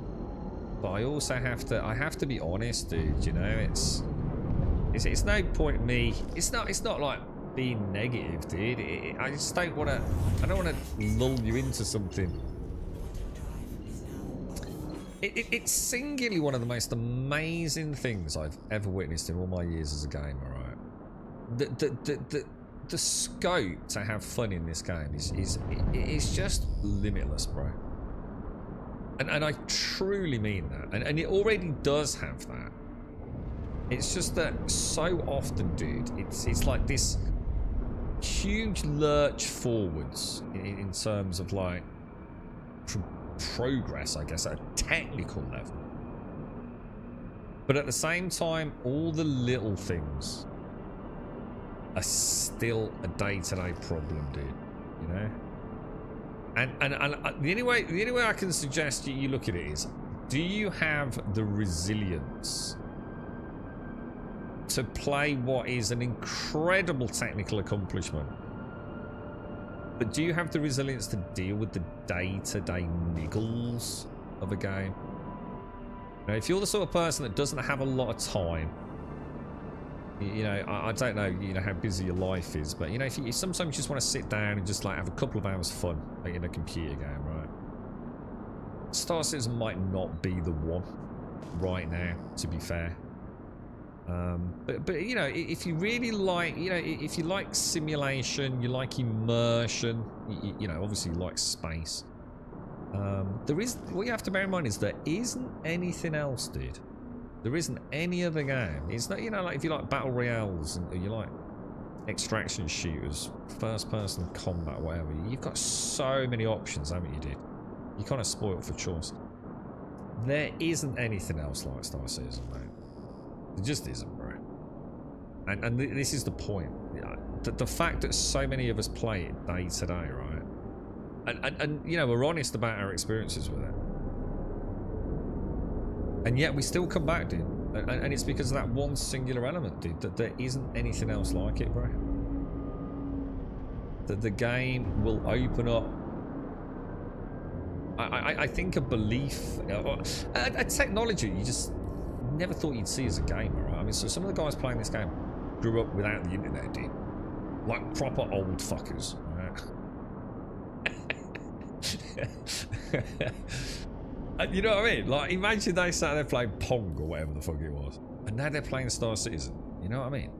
but I also have to be honest, dude. You know, it's no point me. It's not like being negative, dude. I just don't want to. I don't want to lull you into something. It's singularly one of the most amazing things I've ever witnessed in all my years as a gamer, right? The scope to have fun in this game is just limitless, bro. And I truly mean that. And it already does have that. It's just that so often, dude, it's like this huge lurch forwards in terms of like progress, I guess, at a technical level. But at the same time, all the little things are still a day-to-day problem, dude. You know? And the only way I can suggest you look at it is, do you have the resilience to play what is an incredible technical accomplishment? But do you have the resilience to deal with the day-to-day niggles of a game? You know, if you're the sort of person that doesn't have a lot of time, you know, I don't know, you know, how busy your life is, but you know, if you sometimes just want to sit down and just like have a couple of hours fun in a computer game, right? Star Citizen might not be the one right now, to be fair. But you know, if you really like, you know, if you like simulation, you like immersion, you know, obviously you like space. There is, what you have to bear in mind is there isn't anything else, dude. There isn't any other game. It's not, you know, like if you like battle royales and you like extraction shooters, first person combat, whatever, you've got so many options, haven't you, dude? You're kind of spoiled for choice. There isn't anything else like Star Citizen, mate. It just isn't, bro. And this is the point. The fact that so many of us play it day to day, right? And you know, we're honest about our experiences with it. And yet we still come back, dude. And it's because of that one singular element, dude, that there isn't anything else like it, bro. That the game will open up, I think, a belief, a technology you just never thought you'd see as a gamer, right? I mean, so some of the guys playing this game grew up without the internet, dude. Like proper old fuckers, right? And you know what I mean? Like, imagine they sat there playing Pong or whatever the fuck it was, and now they're playing Star Citizen. You know what I mean?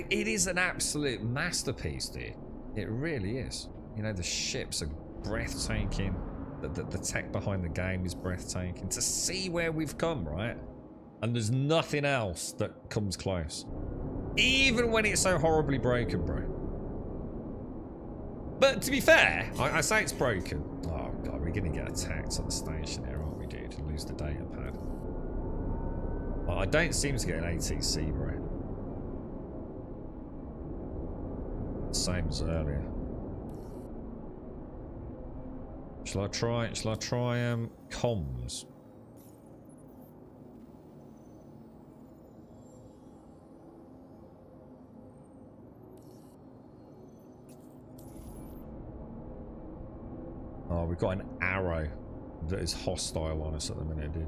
It is an absolute masterpiece, dude. It really is. You know, the ships are breathtaking. The tech behind the game is breathtaking. To see where we've come, right? And there's nothing else that comes close. Even when it's so horribly broken, bro. But to be fair, I say it's broken. Oh god, we're gonna get attacked on the station here, aren't we, dude? And lose the data pad. Well, I don't seem to get an ATC, bro. Same as earlier. Shall I try comms? Oh, we've got an arrow that is hostile on us at the minute, dude.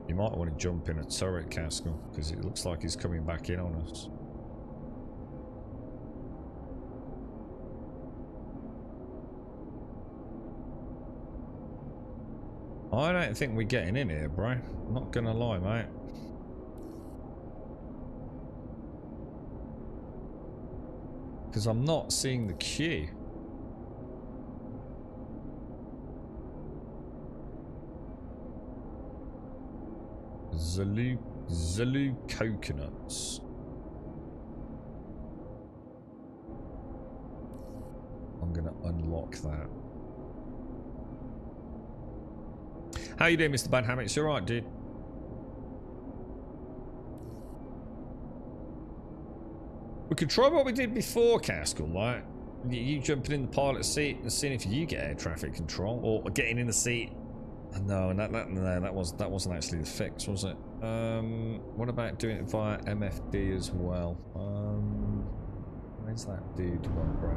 You might want to jump in a turret, Castle, because it looks like he's coming back in on us. I don't think we're getting in here, bro. I'm not gonna lie, mate. Because I'm not seeing the queue. Zulu coconuts. I'm gonna unlock that. How you doing, Mr. Badhammocks? You alright, dude? We could try what we did before, Castle, like you jumping in the pilot seat and seeing if you get air traffic control, or getting in the seat No, no, that wasn't actually the fix, was it? What about doing it via MFD as well? Where's that dude gone, bro?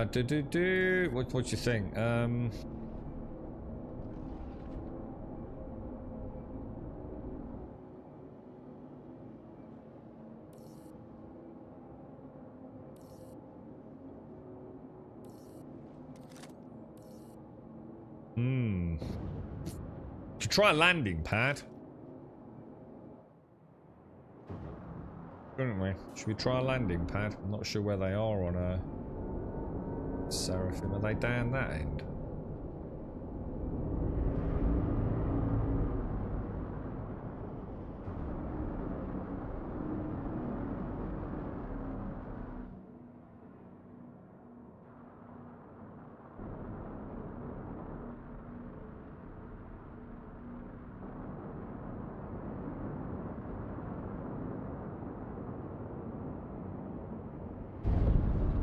What do you think? Should try a landing pad. Couldn't we? Should we try a landing pad? I'm not sure where they are on a Seraphim. Are they down that end?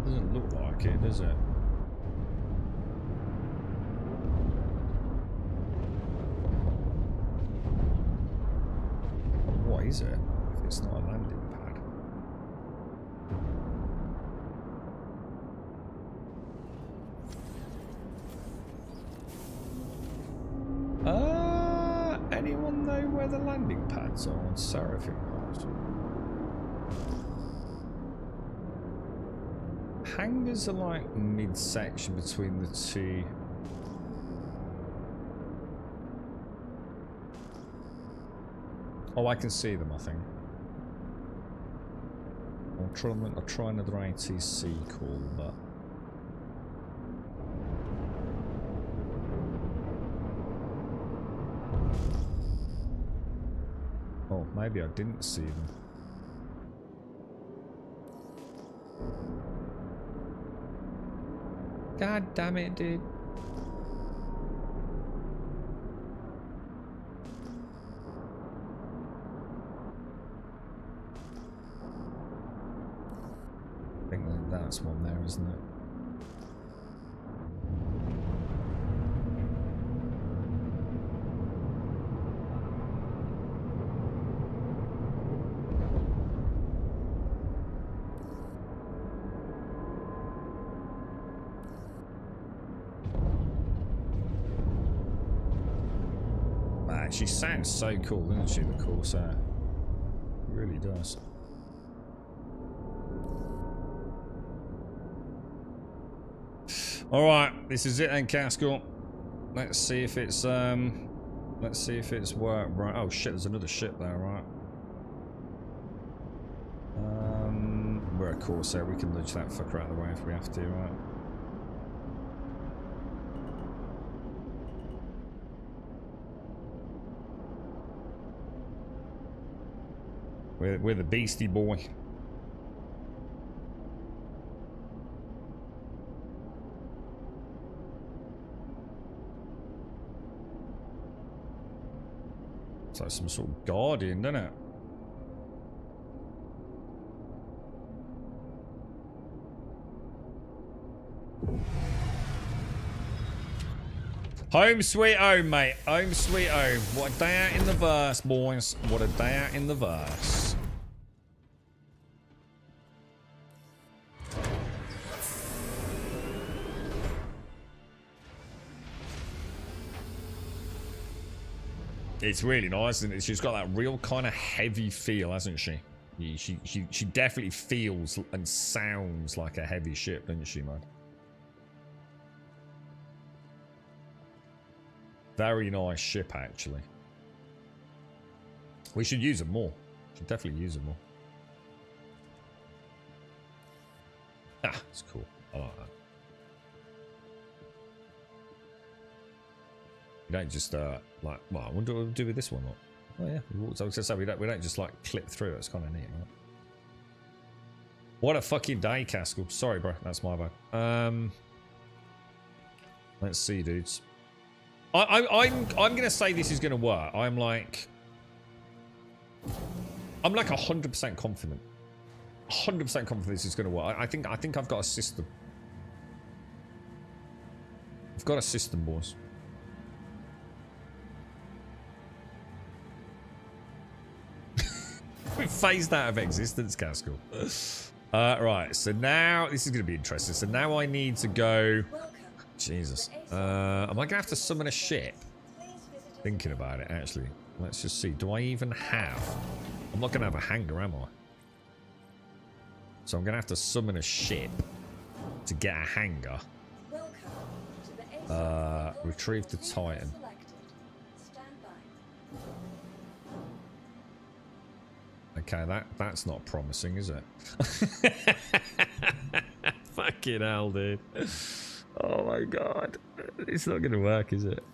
Doesn't look like it, does it? What is it if it's not a landing pad? Anyone know where the landing pads are on Seraphim? Hangars are like mid-section between the two. Oh, I can see them, I think. I'll try another ATC call, but... Oh, maybe I didn't see them. God damn it, dude. I think that's one there, isn't it? She sounds so cool, doesn't she, the Corsair? It really does. Alright, this is it then, Castle. Let's see if it's worked right. Oh shit, there's another ship there, right? We're a Corsair, we can nudge that fucker out of the way if we have to, right? We're the beastie boy. It's like some sort of guardian, doesn't it? Home sweet home, mate. Home sweet home. What a day out in the verse, boys. What a day out in the verse. It's really nice, isn't it? She's got that real kind of heavy feel, hasn't she? She definitely feels and sounds like a heavy ship, doesn't she, man? Very nice ship, actually. We should use them more. Should definitely use them more. Ah, it's cool. I like that. You don't just like. Well, I wonder what we'll do with this one. Not. Oh yeah. I was gonna say we don't just like clip through. It's kind of neat, right? What a fucking day, Castle. Sorry, bro. That's my bad. Let's see, dudes. I'm gonna say this is gonna work. I'm like 100% confident. 100% confident this is going to work. I think I've got a system. I've got a system, boys. We phased out of existence, Castle. Right, so now this is going to be interesting. So now I need to go. Jesus. Am I going to have to summon a ship? Thinking about it, actually. Let's just see. Do I even have? I'm not going to have a hangar, am I? So I'm going to have to summon a ship to get a hangar. Retrieve the Titan. Okay, that's not promising, is it? Fucking hell, dude. Oh my god. It's not gonna work, is it?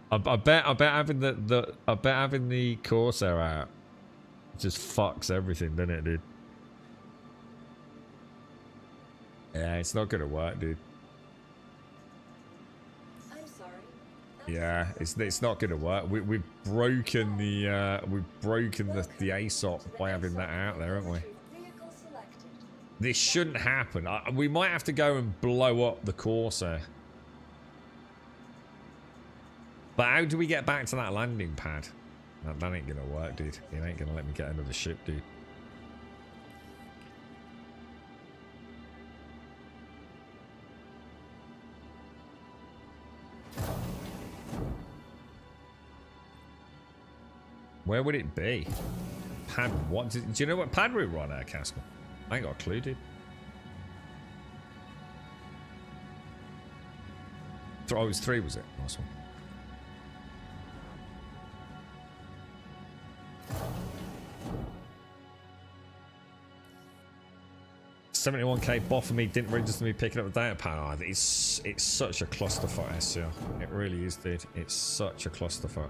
I bet having the Corsair out just fucks everything, doesn't it, dude? Yeah, it's not gonna work, dude. Yeah, it's not gonna work. We've broken the ASOP by having that out there, haven't we? This shouldn't happen. We might have to go and blow up the Corsair. But how do we get back to that landing pad? That ain't gonna work, dude. It ain't gonna let me get another ship, dude. Where would it be? Pad what? Do you know what pad we were on there, Castle? I ain't got a clue, dude. Oh, it was 3, was it? Nice one. 71k bot for me didn't register me picking up the data pad. Oh, it's such a clusterfuck, SCR. It really is, dude. It's such a clusterfuck.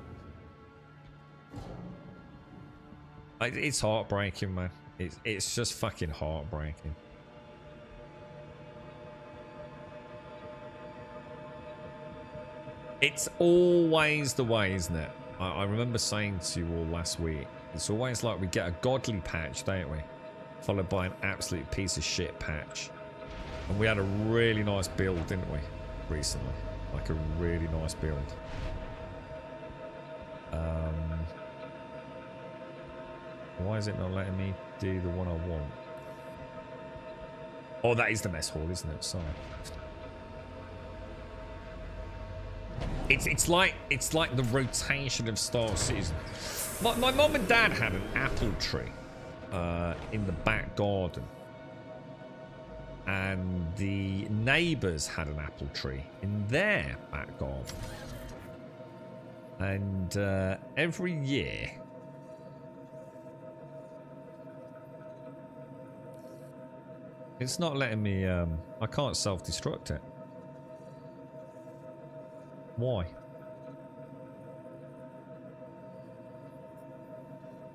It's heartbreaking, man. It's just fucking heartbreaking. It's always the way, isn't it? I remember saying to you all last week, it's always like we get a godly patch, don't we? Followed by an absolute piece of shit patch. And we had a really nice build, didn't we? Recently. Like a really nice build. Why is it not letting me do the one I want? Oh, that is the mess hall, isn't it? Sorry. It's like the rotation of Star Citizen. My mum and dad had an apple tree in the back garden, and the neighbours had an apple tree in their back garden. And every year, it's not letting me. I can't self-destruct it. Why?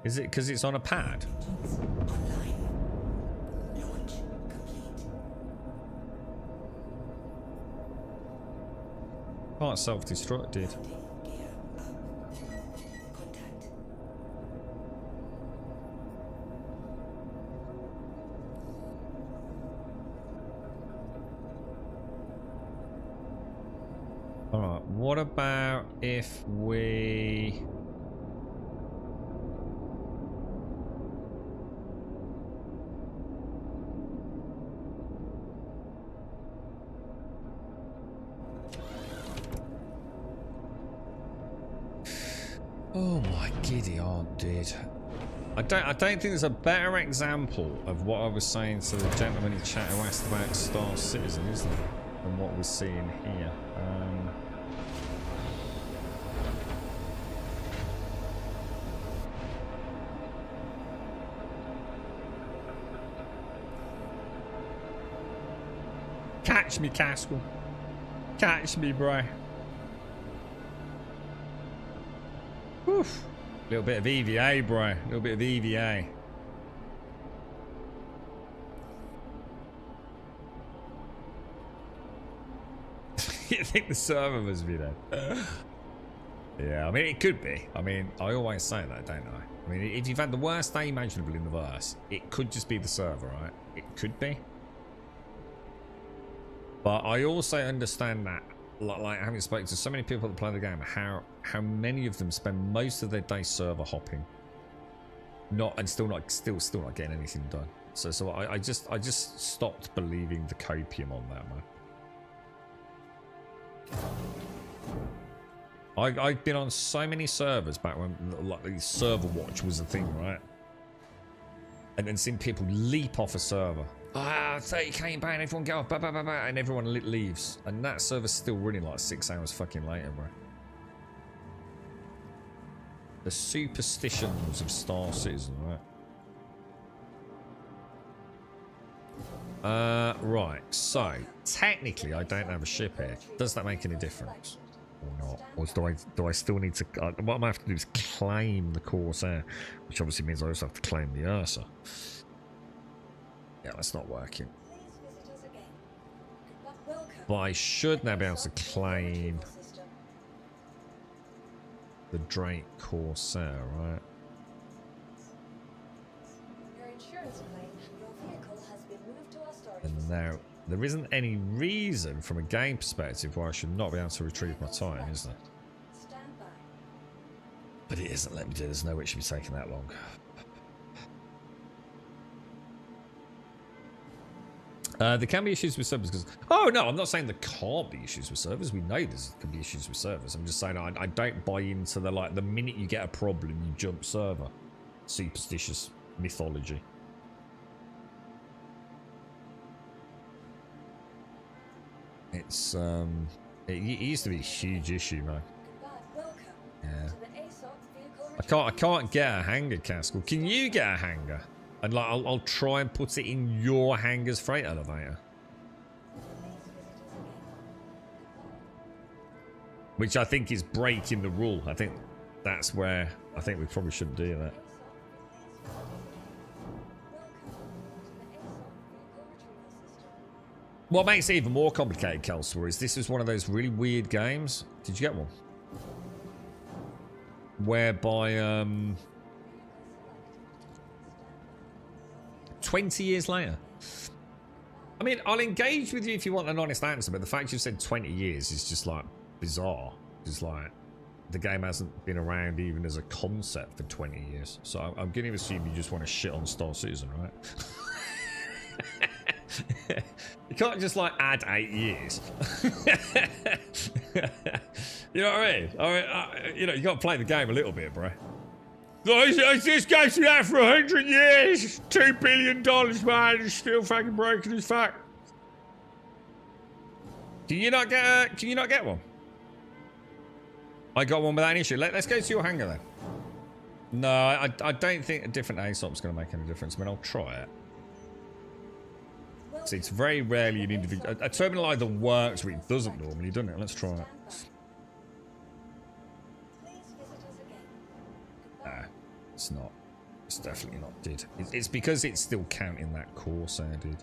Is it because it's on a pad? Can't self-destruct it. Alright, what about if we... Oh my giddy aunt, dude. I don't think there's a better example of what I was saying to the gentleman in chat who asked about Star Citizen, is there? Than what we're seeing here. Catch me, Castle. Catch me, bro. Oof. Little bit of EVA, bro. A little bit of EVA. You think the server must be there? Yeah, I mean, it could be. I mean, I always say that, don't I? I mean, if you've had the worst day imaginable in the verse, it could just be the server, right? It could be. But I also understand that, like having spoken to so many people that play the game, how many of them spend most of their day server hopping, still not getting anything done. So I just stopped believing the copium on that, man. I've been on so many servers back when like server watch was a thing, right? And then seeing people leap off a server. 30k inbound, everyone go off, bah, bah, bah, bah, and everyone leaves. And that server's still running like 6 hours fucking later, bro. The superstitions of Star Citizen, right? Right, so technically I don't have a ship here. Does that make any difference? Or not? Or do I still need to... what I'm going to have to do is claim the Corsair, which obviously means I also have to claim the Ursa. Yeah, that's not working. But I should now be able to claim the Drake Corsair, right? Your insurance claim, your vehicle has been moved to our storage And now, there isn't any reason from a game perspective why I should not be able to retrieve my time, is there? Stand by. But it isn't letting me do. There's no way it should be taking that long. There can be issues with servers because... Oh, no, I'm not saying there can't be issues with servers. We know there can be issues with servers. I'm just saying I don't buy into the, like, the minute you get a problem, you jump server. Superstitious mythology. It's, it used to be a huge issue, man. Goodbye. Welcome Yeah. to the ASOC vehicle I can't get a hanger, Castle. Can you get a hanger? And like, I'll try and put it in your hangar's freight elevator. Which I think is breaking the rule. I think that's where I think we probably shouldn't do that. What makes it even more complicated, Kelsey, is this is one of those really weird games. Did you get one? Whereby 20 years later. I mean, I'll engage with you if you want an honest answer, but the fact you've said 20 years is just like bizarre. It's like the game hasn't been around even as a concept for 20 years. So I'm going to assume you just want to shit on Star Citizen, right? You can't just like add 8 years. You know what I mean? You know, you got to play the game a little bit, bro. This game's been out for 100 years. $2 billion, man. It's still fucking broken as fuck. Can you not get one? I got one without any issue. Let's go to your hangar then. No, I don't think a different ASOP's going to make any difference. I mean, I'll try it. See, it's very rarely an individual. A terminal either works or it doesn't normally, doesn't it? Let's try it. Nah, it's not. It's definitely not, dude. It's because it's still counting that Corsair, dude.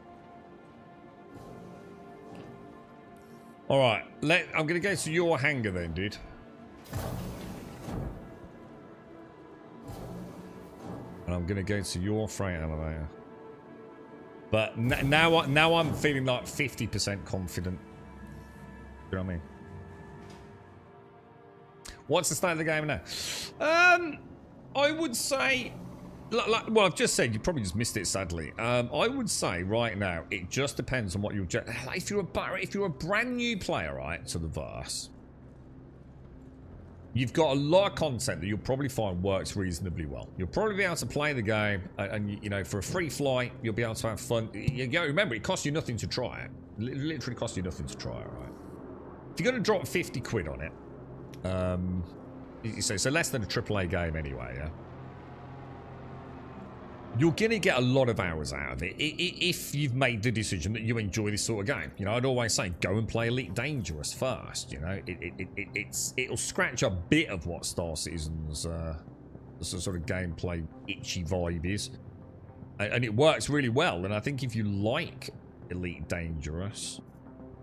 Alright, I'm going to go to your hangar then, dude. And I'm going to go to your freight elevator. But now I'm feeling like 50% confident. You know what I mean? What's the state of the game now? I would say, well, I've just said, you probably just missed it, sadly. I would say right now, it just depends on what you're... If you're a brand new player, right, to the verse, you've got a lot of content that you'll probably find works reasonably well. You'll probably be able to play the game, and you know, for a free flight, you'll be able to have fun. You know, remember, it costs you nothing to try it. It literally costs you nothing to try it, right? If you're going to drop 50 quid on it, so less than a AAA game anyway, yeah? You're going to get a lot of hours out of it if you've made the decision that you enjoy this sort of game. You know, I'd always say go and play Elite Dangerous first. You know, it'll scratch a bit of what Star Citizen's sort of gameplay itchy vibe is, and it works really well. And I think if you like Elite Dangerous,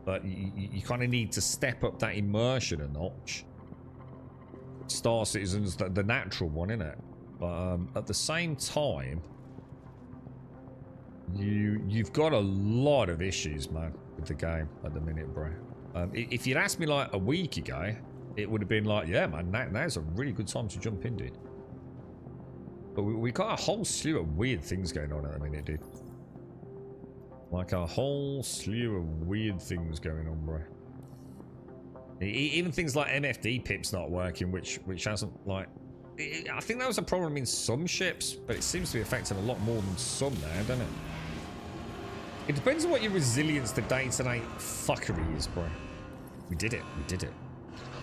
but you kind of need to step up that immersion a notch. Star Citizen's the natural one, isn't it? But at the same time, you've got a lot of issues, man, with the game at the minute, bro. If you'd asked me like a week ago, it would have been like, yeah, man, now's a really good time to jump in, dude. But we got a whole slew of weird things going on at the minute, dude. Like a whole slew of weird things going on, bro. Even things like MFD pip's not working, which hasn't, like... I think that was a problem in some ships, but it seems to be affecting a lot more than some now, doesn't it? It depends on what your resilience to day-to-day fuckery is, bro. We did it. We did it.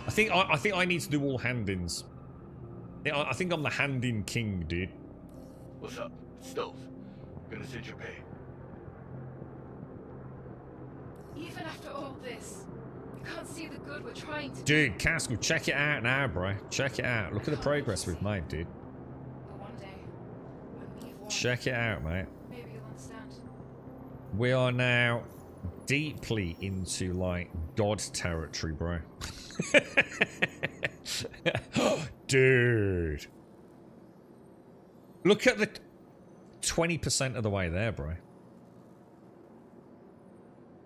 I think I need to do all hand-ins. I think I'm the hand-in king, dude. What's up? It's Stove. Gonna send your pay. Even after all this, you can't see the good we're trying to do. Dude, Caskell, check it out now, bro. Check it out. Look at the progress we've made, dude. But one day, when we've won, Check it out, mate. maybe you'll understand. We are now deeply into, like, God territory, bro. Dude. Look at the 20% of the way there, bro.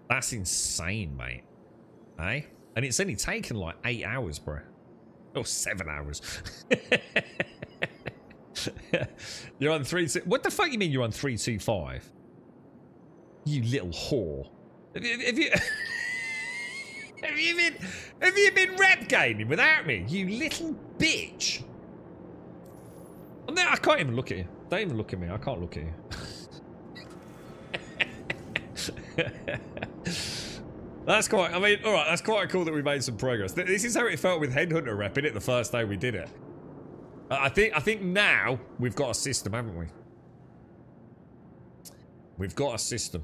That's insane, mate. Eh? And it's only taken like 8 hours, bro. Or 7 hours. You're on 3... What the fuck you mean you're on 325? You little whore. Have you... Have you been rep gaming without me? You little bitch. I can't even look at you. Don't even look at me. I can't look at you. That's quite... I mean, alright, that's quite cool that we made some progress. This is how it felt with Headhunter rep, innit? The first day we did it. I think now we've got a system, haven't we? We've got a system.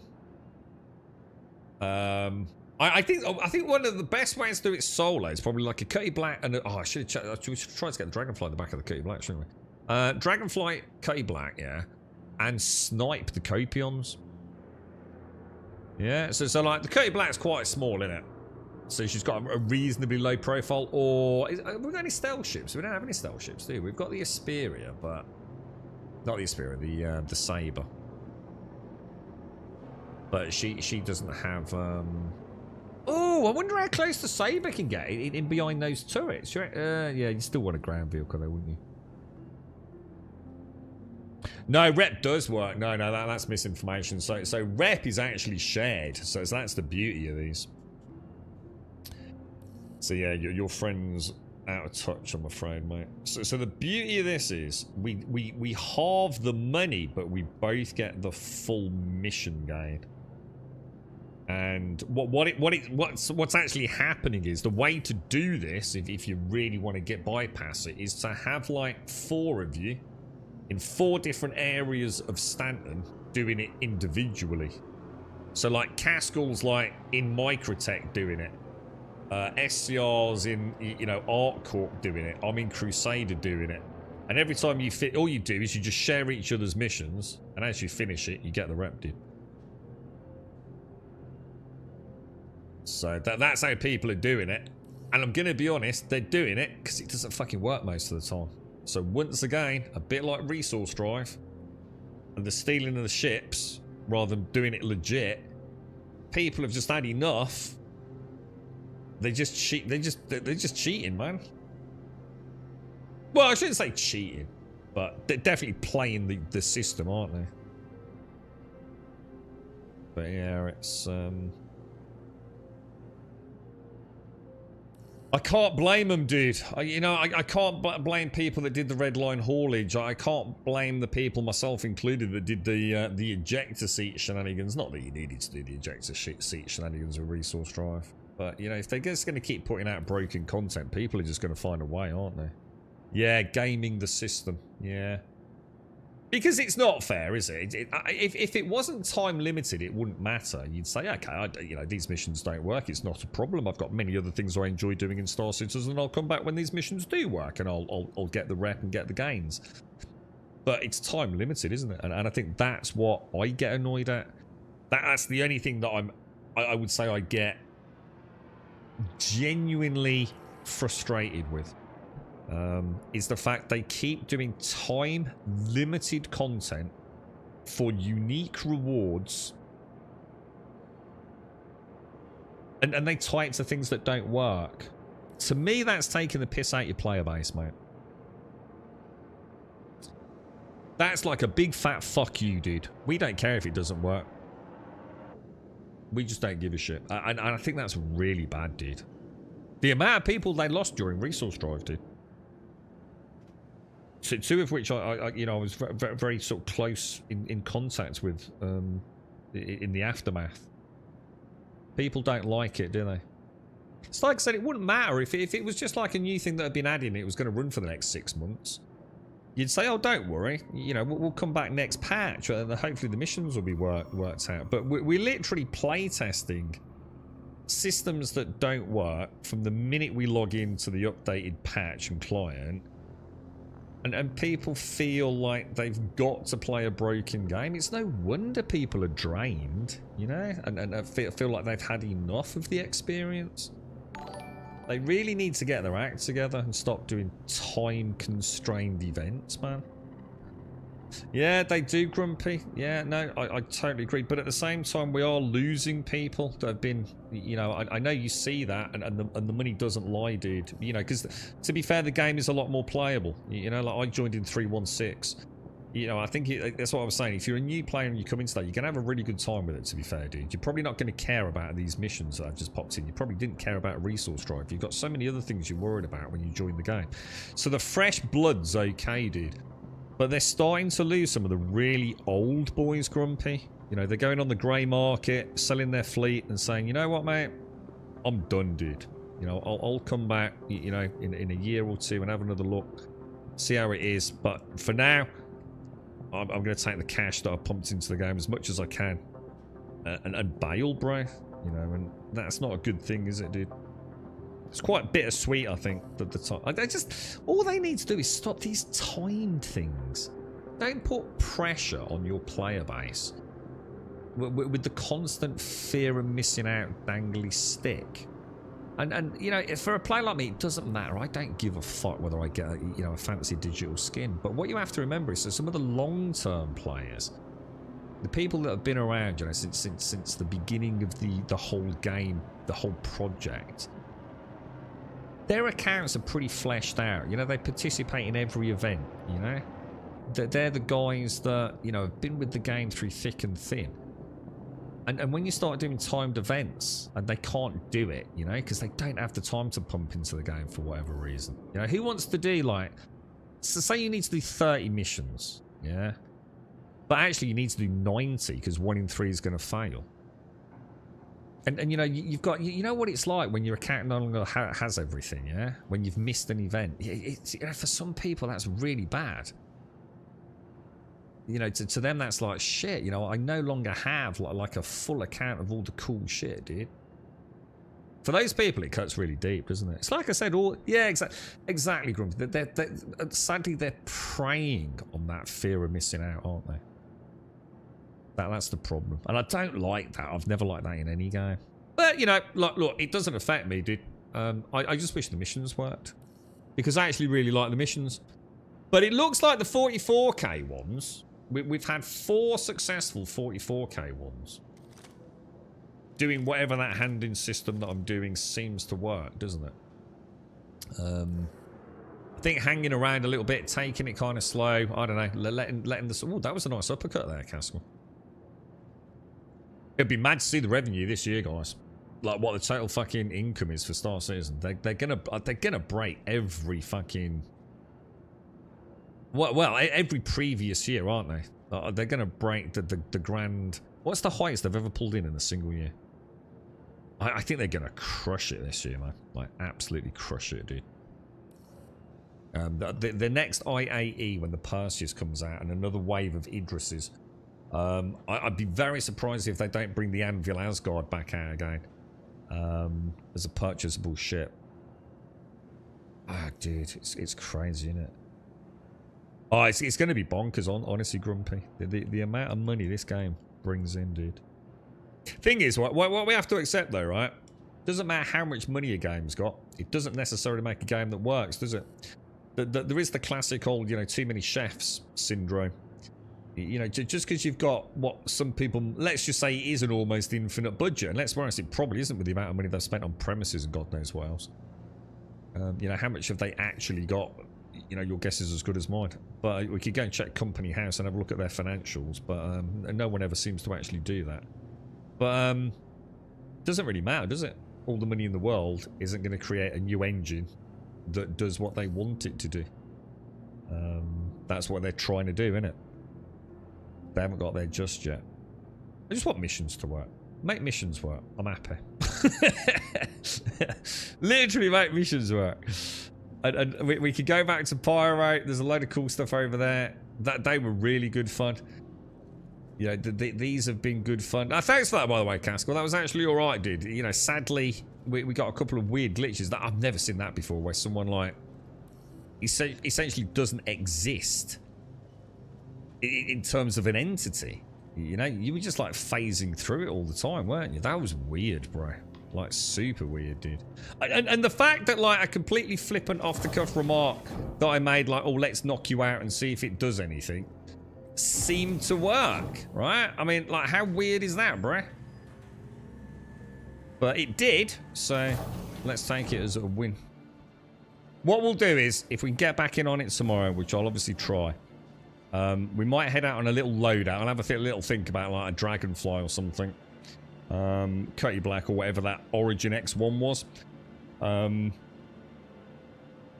I think one of the best ways to do it solo is probably like a Cutty Black and I should have tried to get the Dragonfly at the back of the Cutty Black, shouldn't we? Dragonfly, Cutty Black, yeah, and snipe the Copions. Yeah, so like the Cutty Black's quite small, isn't it? So she's got a reasonably low profile. Or have we got any stealth ships? We don't have any stealth ships, do we? We've got the Asperia, but not the Asperia, the Saber. But she doesn't have. Oh, I wonder how close the Saber can get in behind those turrets. Yeah, you still want a ground vehicle though, wouldn't you? No, rep does work. No, that's misinformation. So rep is actually shared. So that's the beauty of these. So yeah, your friend's out of touch, I'm afraid, mate. So the beauty of this is we halve the money, but we both get the full mission gain. And what's actually happening is the way to do this, if you really want to get bypass it, is to have like 4 of you in 4 different areas of Stanton doing it individually. So like Caskell's like in Microtech doing it. SCR's in, you know, Art Corp doing it. I'm in Crusader doing it. And every time you fit, all you do is you just share each other's missions, and as you finish it, you get the rep, dude. So that's how people are doing it. And I'm going to be honest, they're doing it because it doesn't fucking work most of the time. So once again, a bit like Resource Drive and the stealing of the ships, rather than doing it legit, people have just had enough. They just cheat. They're just cheating, man. Well, I shouldn't say cheating, but they're definitely playing the system, aren't they? But yeah, it's I can't blame them, dude. I can't blame people that did the red line haulage. I can't blame the people, myself included, that did the ejector seat shenanigans. Not that you needed to do the ejector seat shenanigans with Resource Drive, but you know, if they're just going to keep putting out broken content, people are just going to find a way, aren't they? Yeah, gaming the system. Yeah. Because it's not fair, is it? If it wasn't time limited, it wouldn't matter. You'd say, okay, you know, these missions don't work. It's not a problem. I've got many other things I enjoy doing in Star Citizen, and I'll come back when these missions do work, and I'll get the rep and get the gains. But it's time limited, isn't it? And I think that's what I get annoyed at. That's the only thing that I would say I get genuinely frustrated with. is the fact they keep doing time-limited content for unique rewards. And they tie it to things that don't work. To me, that's taking the piss out your player base, mate. That's like a big fat fuck you, dude. We don't care if it doesn't work. We just don't give a shit. And I think that's really bad, dude. The amount of people they lost during Resource Drive, dude. Two of which I was very sort of close in contact with in the aftermath. People don't like it, do they? It's like I said, it wouldn't matter if it was just like a new thing that had been added and it was going to run for the next 6 months. You'd say, oh, don't worry, you know, we'll come back next patch and hopefully the missions will be worked out. But we're literally playtesting systems that don't work from the minute we log into the updated patch and client. And people feel like they've got to play a broken game. It's no wonder people are drained, you know, and feel like they've had enough of the experience. They really need to get their act together and stop doing time-constrained events, man. Yeah, they do, Grumpy. Yeah, no, I totally agree. But at the same time, we are losing people that have been, you know, I know you see that, and the money doesn't lie, dude. You know, because to be fair, the game is a lot more playable. You know, like I joined in 3.16. You know, I think that's what I was saying. If you're a new player and you come into that, you're going to have a really good time with it, to be fair, dude. You're probably not going to care about these missions that I've just popped in. You probably didn't care about Resource Drive. You've got so many other things you're worried about when you join the game. So the fresh blood's okay, dude. But they're starting to lose some of the really old boys, Grumpy. You know, they're going on the grey market, selling their fleet and saying, you know what, mate? I'm done, dude. You know, I'll come back, you know, in a year or two and have another look. See how it is. But for now, I'm going to take the cash that I pumped into the game as much as I can. And bail, bro. You know, and that's not a good thing, is it, dude? It's quite bittersweet, I think, that the time. All they need to do is stop these timed things. Don't put pressure on your player base with the constant fear of missing out dangly stick. And you know, for a player like me, it doesn't matter. I don't give a fuck whether I get a fancy digital skin. But what you have to remember is that some of the long-term players, the people that have been around, you know, since the beginning of the whole game, the whole project, their accounts are pretty fleshed out. You know, they participate in every event, you know. They're the guys that, you know, have been with the game through thick and thin. And when you start doing timed events, and they can't do it, you know, because they don't have the time to pump into the game for whatever reason. You know, who wants to do, like, so say you need to do 30 missions, yeah? But actually you need to do 90, because 1 in 3 is going to fail. And you know, you've got, you know what it's like when your account no longer has everything, yeah? When you've missed an event. It's, you know, for some people, that's really bad. You know, to them, that's like, shit, you know, I no longer have like a full account of all the cool shit, dude. For those people, it cuts really deep, doesn't it? It's like I said, exactly, Grumpy. Sadly, they're preying on that fear of missing out, aren't they? That's the problem. And I don't like that. I've never liked that in any game. But, you know, look, it doesn't affect me, dude. I just wish the missions worked. Because I actually really like the missions. But it looks like the 44k ones, we've had 4 successful 44k ones. Doing whatever that handing system that I'm doing seems to work, doesn't it? I think hanging around a little bit, taking it kind of slow. I don't know, letting the... Oh, that was a nice uppercut there, Castle. It'd be mad to see the revenue this year, guys. Like what the total fucking income is for Star Citizen. They're gonna break every fucking... Well, every previous year, aren't they? They're gonna break the grand... What's the highest they've ever pulled in a single year? I think they're gonna crush it this year, man. Like absolutely crush it, dude. The next IAE when the Perseus comes out and another wave of Idrises. I'd be very surprised if they don't bring the Anvil Asgard back out again as a purchasable ship. Ah, dude, it's crazy, isn't it? Oh, it's going to be bonkers, honestly, Grumpy. The amount of money this game brings in, dude. Thing is, what we have to accept, though, right? Doesn't matter how much money a game's got. It doesn't necessarily make a game that works, does it? There is the classic old, you know, too many chefs syndrome. You know, just because you've got what some people, let's just say it is an almost infinite budget, and let's be honest, it probably isn't with the amount of money they've spent on premises and God knows what else. You know, how much have they actually got? You know, your guess is as good as mine. But we could go and check Company House and have a look at their financials, but no one ever seems to actually do that. But doesn't really matter, does it? All the money in the world isn't going to create a new engine that does what they want it to do. That's what they're trying to do, isn't it? They haven't got there just yet. I just want missions to work. Make missions work. I'm happy. Literally make missions work. And we could go back to Pyro. There's a load of cool stuff over there. They were really good fun. You know, these have been good fun. Thanks for that, by the way, Cascal. That was actually alright, dude. You know, sadly, we got a couple of weird glitches that I've never seen that before, where someone, like, essentially doesn't exist in terms of an entity. You know, you were just like phasing through it all the time, weren't you? That was weird, bro. Like, super weird, dude. And the fact that, like, a completely flippant off-the-cuff remark that I made, like, oh, let's knock you out and see if it does anything, seemed to work, right? I mean, like, how weird is that, bro? But it did, so let's take it as a win. What we'll do is, if we can get back in on it tomorrow, which I'll obviously try, we might head out on a little loadout. I'll have a little think about, like, a dragonfly or something. Cutty Black or whatever that Origin X1 was.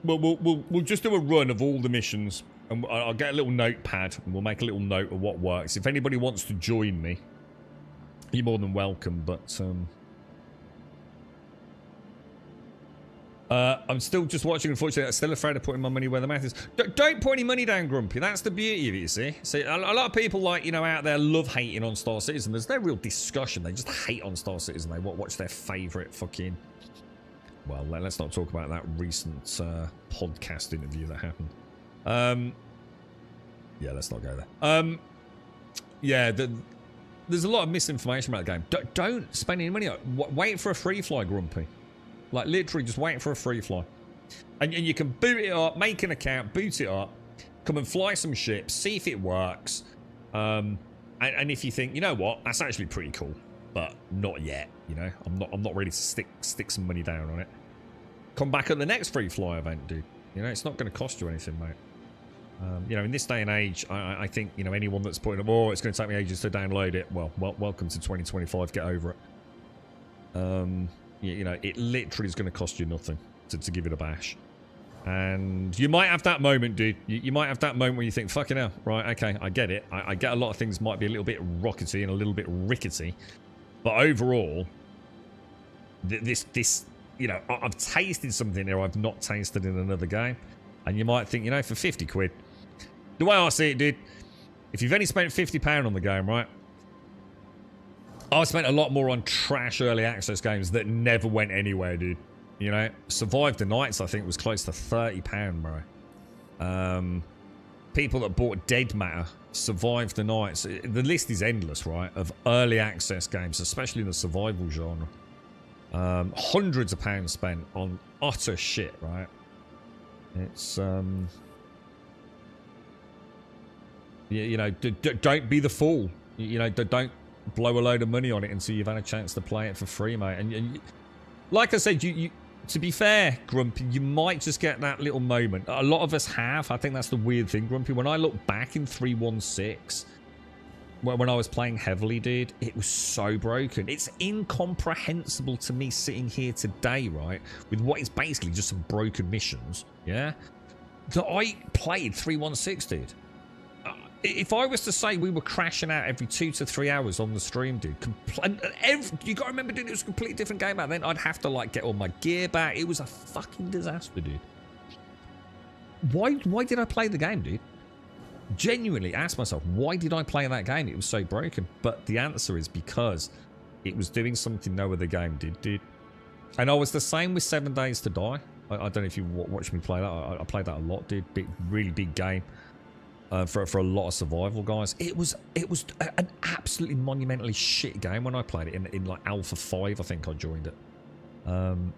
We'll just do a run of all the missions, and I'll get a little notepad, and we'll make a little note of what works. If anybody wants to join me, you're more than welcome, but I'm still just watching, unfortunately. I'm still afraid of putting my money where the mouth is. Don't put any money down, Grumpy. That's the beauty of it, you see. See, a lot of people, like, you know, out there love hating on Star Citizen. There's no real discussion. They just hate on Star Citizen. They watch their favourite fucking... Well, let's not talk about that recent podcast interview that happened. Yeah, let's not go there. Yeah, there's a lot of misinformation about the game. Don't spend any money on it. Wait for a free fly, Grumpy. Like, literally, just wait for a free fly. And you can boot it up, make an account, boot it up, come and fly some ships, see if it works. And if you think, you know what, that's actually pretty cool, but not yet, you know? I'm not ready to stick some money down on it. Come back at the next free fly event, dude. You know, it's not going to cost you anything, mate. You know, in this day and age, I think, you know, anyone that's putting up, oh, it's going to take me ages to download it, well, welcome to 2025, get over it. You know, it literally is going to cost you nothing to give it a bash. And you might have that moment, dude. You might have that moment where you think, fucking hell, right, okay, I get it. I get a lot of things might be a little bit rockety and a little bit rickety. But overall, this you know, I've tasted something here I've not tasted in another game. And you might think, you know, for 50 quid. The way I see it, dude, if you've only spent £50 on the game, right? I've spent a lot more on trash early access games that never went anywhere, dude. You know, Survive the Nights, I think, was close to £30, bro. People that bought Dead Matter, Survive the Nights. The list is endless, right, of early access games, especially in the survival genre. Hundreds of pounds spent on utter shit, right? It's, you know, don't be the fool. You know, don't blow a load of money on it until you've had a chance to play it for free, mate. And like I said, you to be fair, Grumpy, you might just get that little moment. A lot of us have. I think that's the weird thing, Grumpy. When I look back in 316, when I was playing heavily, dude, it was so broken. It's incomprehensible to me sitting here today, right, with what is basically just some broken missions, yeah, that I played 316, dude. If I was to say we were crashing out every 2 to 3 hours on the stream, dude, you gotta remember, dude, it was a completely different game back then. I'd have to, like, get all my gear back. It was a fucking disaster, dude. Why did I play the game, dude? Genuinely ask myself, why did I play that game? It was so broken. But the answer is because it was doing something no other game did, dude. And I was the same with 7 Days to Die. I don't know if you watched me play that. I played that a lot, dude. Really big game. For a lot of survival guys. It was an absolutely monumentally shit game when I played it in like Alpha 5, I think I joined it.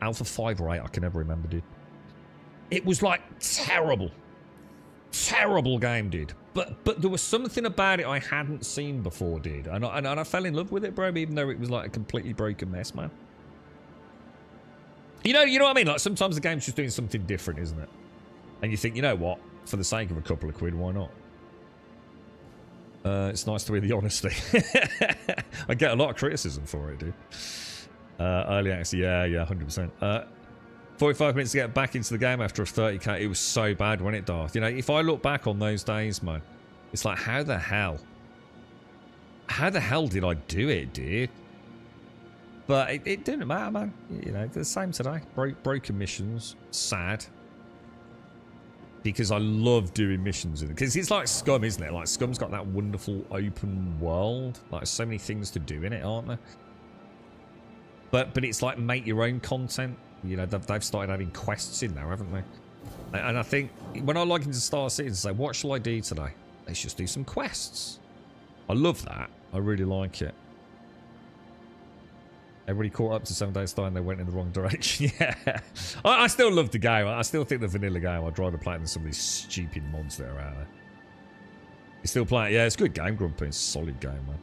Alpha 5 or 8, I can never remember, dude. It was like terrible. Terrible game, dude. But there was something about it I hadn't seen before, dude. And I fell in love with it, bro, even though it was like a completely broken mess, man. You know what I mean? Like, sometimes the game's just doing something different, isn't it? And you think, you know what? For the sake of a couple of quid, why not? It's nice to hear the honesty. I get a lot of criticism for it, dude. Early access, yeah, 100%. 45 minutes to get back into the game after a 30k. It was so bad when it Darth. You know, if I look back on those days, man, it's like, how the hell did I do it, dude? But it didn't matter, man. You know, the same today. Broken missions. Sad. Because I love doing missions in it. Because it's like Scum, isn't it? Like, Scum's got that wonderful open world. Like, so many things to do in it, aren't there? But it's like make your own content. You know, they've started adding quests in there, haven't they? And I think when I log into Star Citizen and say, what shall I do today? Let's just do some quests. I love that. I really like it. Everybody caught up to 7 Days Die and they went in the wrong direction. Yeah. I still love the game. I still think the vanilla game I'd rather play it than some of these stupid mods that are out there. You still play it? Yeah, it's a good game, Grumpy. It's a solid game, man.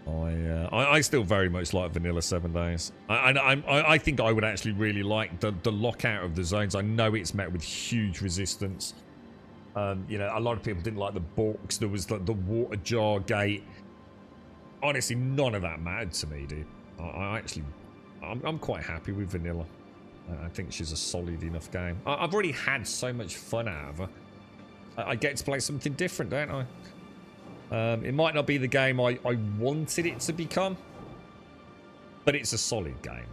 I still very much like vanilla 7 Days. I think I would actually really like the lockout of the zones. I know it's met with huge resistance. You know, a lot of people didn't like the books. There was the water jar gate. Honestly, none of that mattered to me, dude. I'm quite happy with vanilla. I think she's a solid enough game. I've already had so much fun out of her. I get to play something different, don't I? It might not be the game I wanted it to become, but it's a solid game.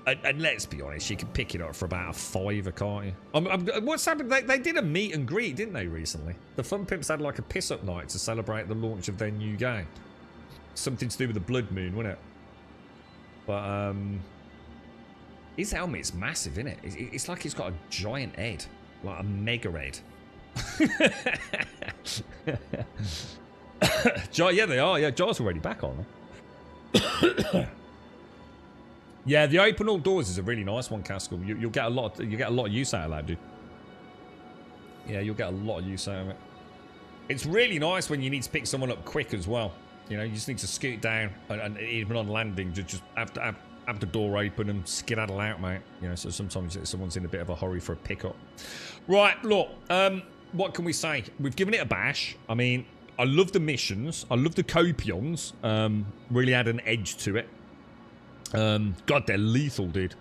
And let's be honest, you can pick it up for about a £5, can't you? What's happened? They did a meet and greet, didn't they, recently? The Fun Pimps had like a piss-up night to celebrate the launch of their new game. Something to do with the Blood Moon, wasn't it? But, his helmet's massive, isn't it? It's like he's got a giant head. Like a mega head. Yeah, they are. Yeah, Jar's already back on. Yeah, the open all doors is a really nice one, Caskell. You'll get a lot. You get a lot of use out of that, dude. Yeah, you'll get a lot of use out of it. It's really nice when you need to pick someone up quick as well. You know, you just need to scoot down and even on landing, just have the door open and skedaddle out, mate. You know, so sometimes someone's in a bit of a hurry for a pickup. Right, look, what can we say? We've given it a bash. I mean, I love the missions. I love the copions. Really add an edge to it. God, they're lethal, dude.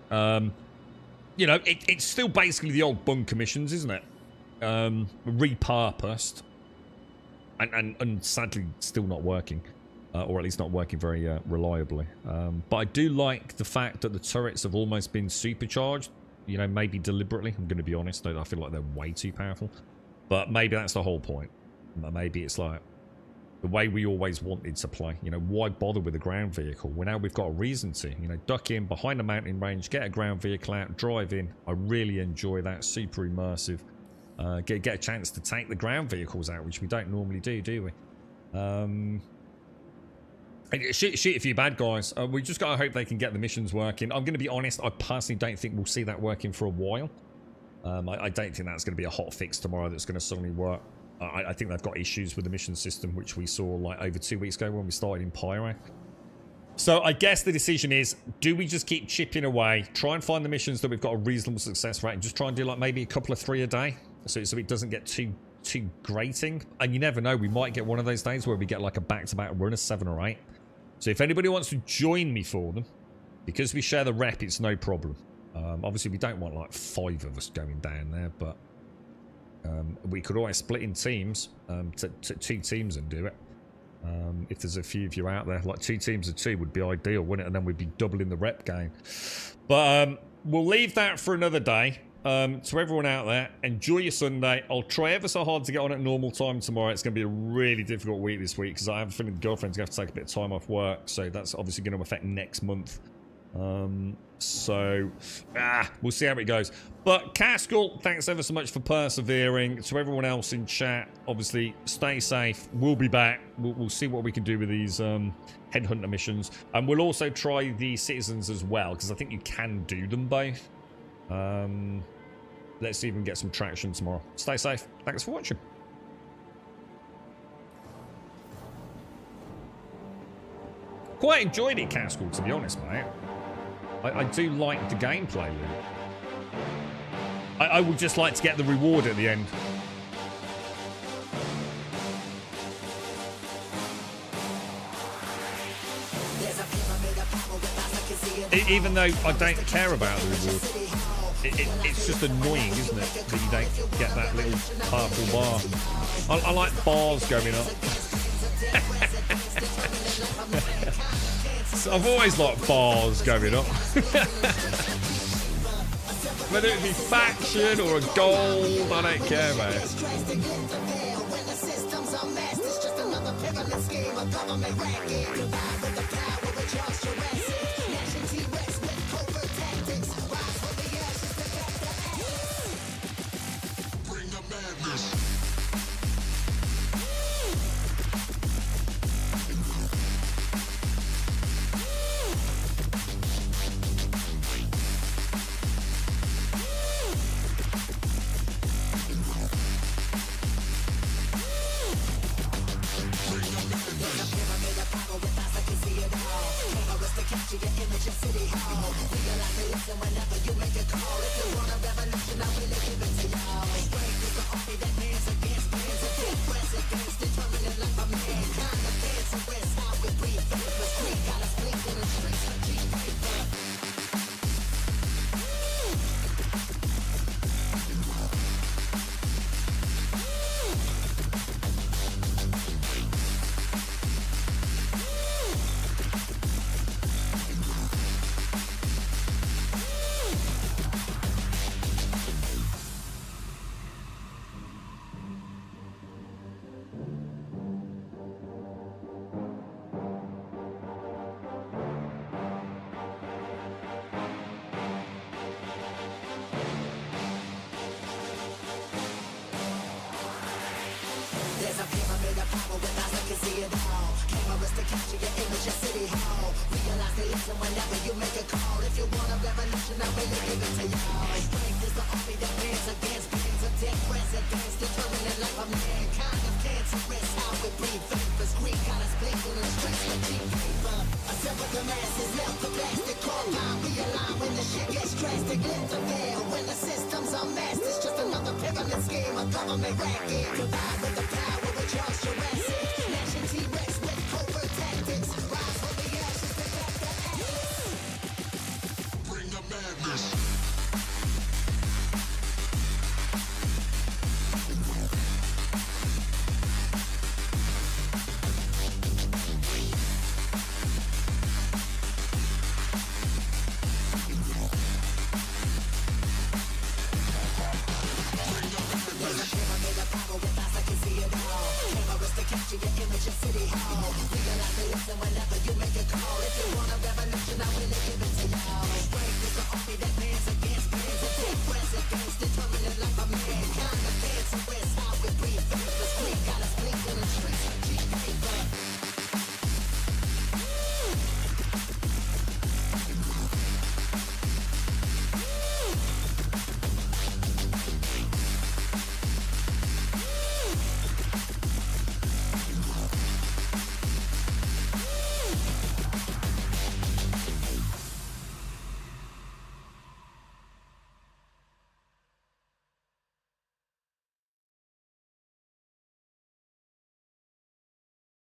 You know, it's still basically the old bunker missions, isn't it? Repurposed. And sadly still not working. Or at least not working very reliably. But I do like the fact that the turrets have almost been supercharged. You know, maybe deliberately. I'm going to be honest. I feel like they're way too powerful. But maybe that's the whole point. Maybe it's like the way we always wanted to play. You know, why bother with a ground vehicle? Well, now we've got a reason to. You know, duck in behind a mountain range, get a ground vehicle out, drive in. I really enjoy that. Super immersive. Get a chance to take the ground vehicles out, which we don't normally do we? Shoot a few bad guys. We just got to hope they can get the missions working. I'm going to be honest, I personally don't think we'll see that working for a while. I don't think that's going to be a hot fix tomorrow that's going to suddenly work. I think they've got issues with the mission system, which we saw like over 2 weeks ago when we started in Pyro. So I guess the decision is, do we just keep chipping away, try and find the missions that we've got a reasonable success rate, and just try and do like maybe a couple of 3 a day, so it doesn't get too grating. And you never know, we might get one of those days where we get like a back-to-back run of 7 or 8. So if anybody wants to join me for them, because we share the rep, it's no problem. Obviously, we don't want like 5 of us going down there, but we could always split in teams, to 2 teams and do it. If there's a few of you out there, like 2 teams of 2 would be ideal, wouldn't it? And then we'd be doubling the rep game. But we'll leave that for another day. To everyone out there, enjoy your Sunday. I'll try ever so hard to get on at normal time tomorrow. It's going to be a really difficult week this week because I have a feeling the girlfriend's going to have to take a bit of time off work. So that's obviously going to affect next month. So we'll see how it goes. But Caskell, thanks ever so much for persevering. To everyone else in chat, obviously stay safe. We'll be back. We'll see what we can do with these headhunter missions, and we'll also try the citizens as well, because I think you can do them both. Let's see if we can get some traction tomorrow. Stay safe. Thanks for watching. Quite enjoyed it, Castle, to be honest, mate. I do like the gameplay loop. I would just like to get the reward at the end. Even though I don't care about the reward, it's just annoying, isn't it, that you don't get that little purple bar. I like bars going up. So I've always liked bars going up. Whether it be faction or a gold, I don't care, mate. When the systems are messed, it's just another pyramid scheme, a government racket. Combined with the power.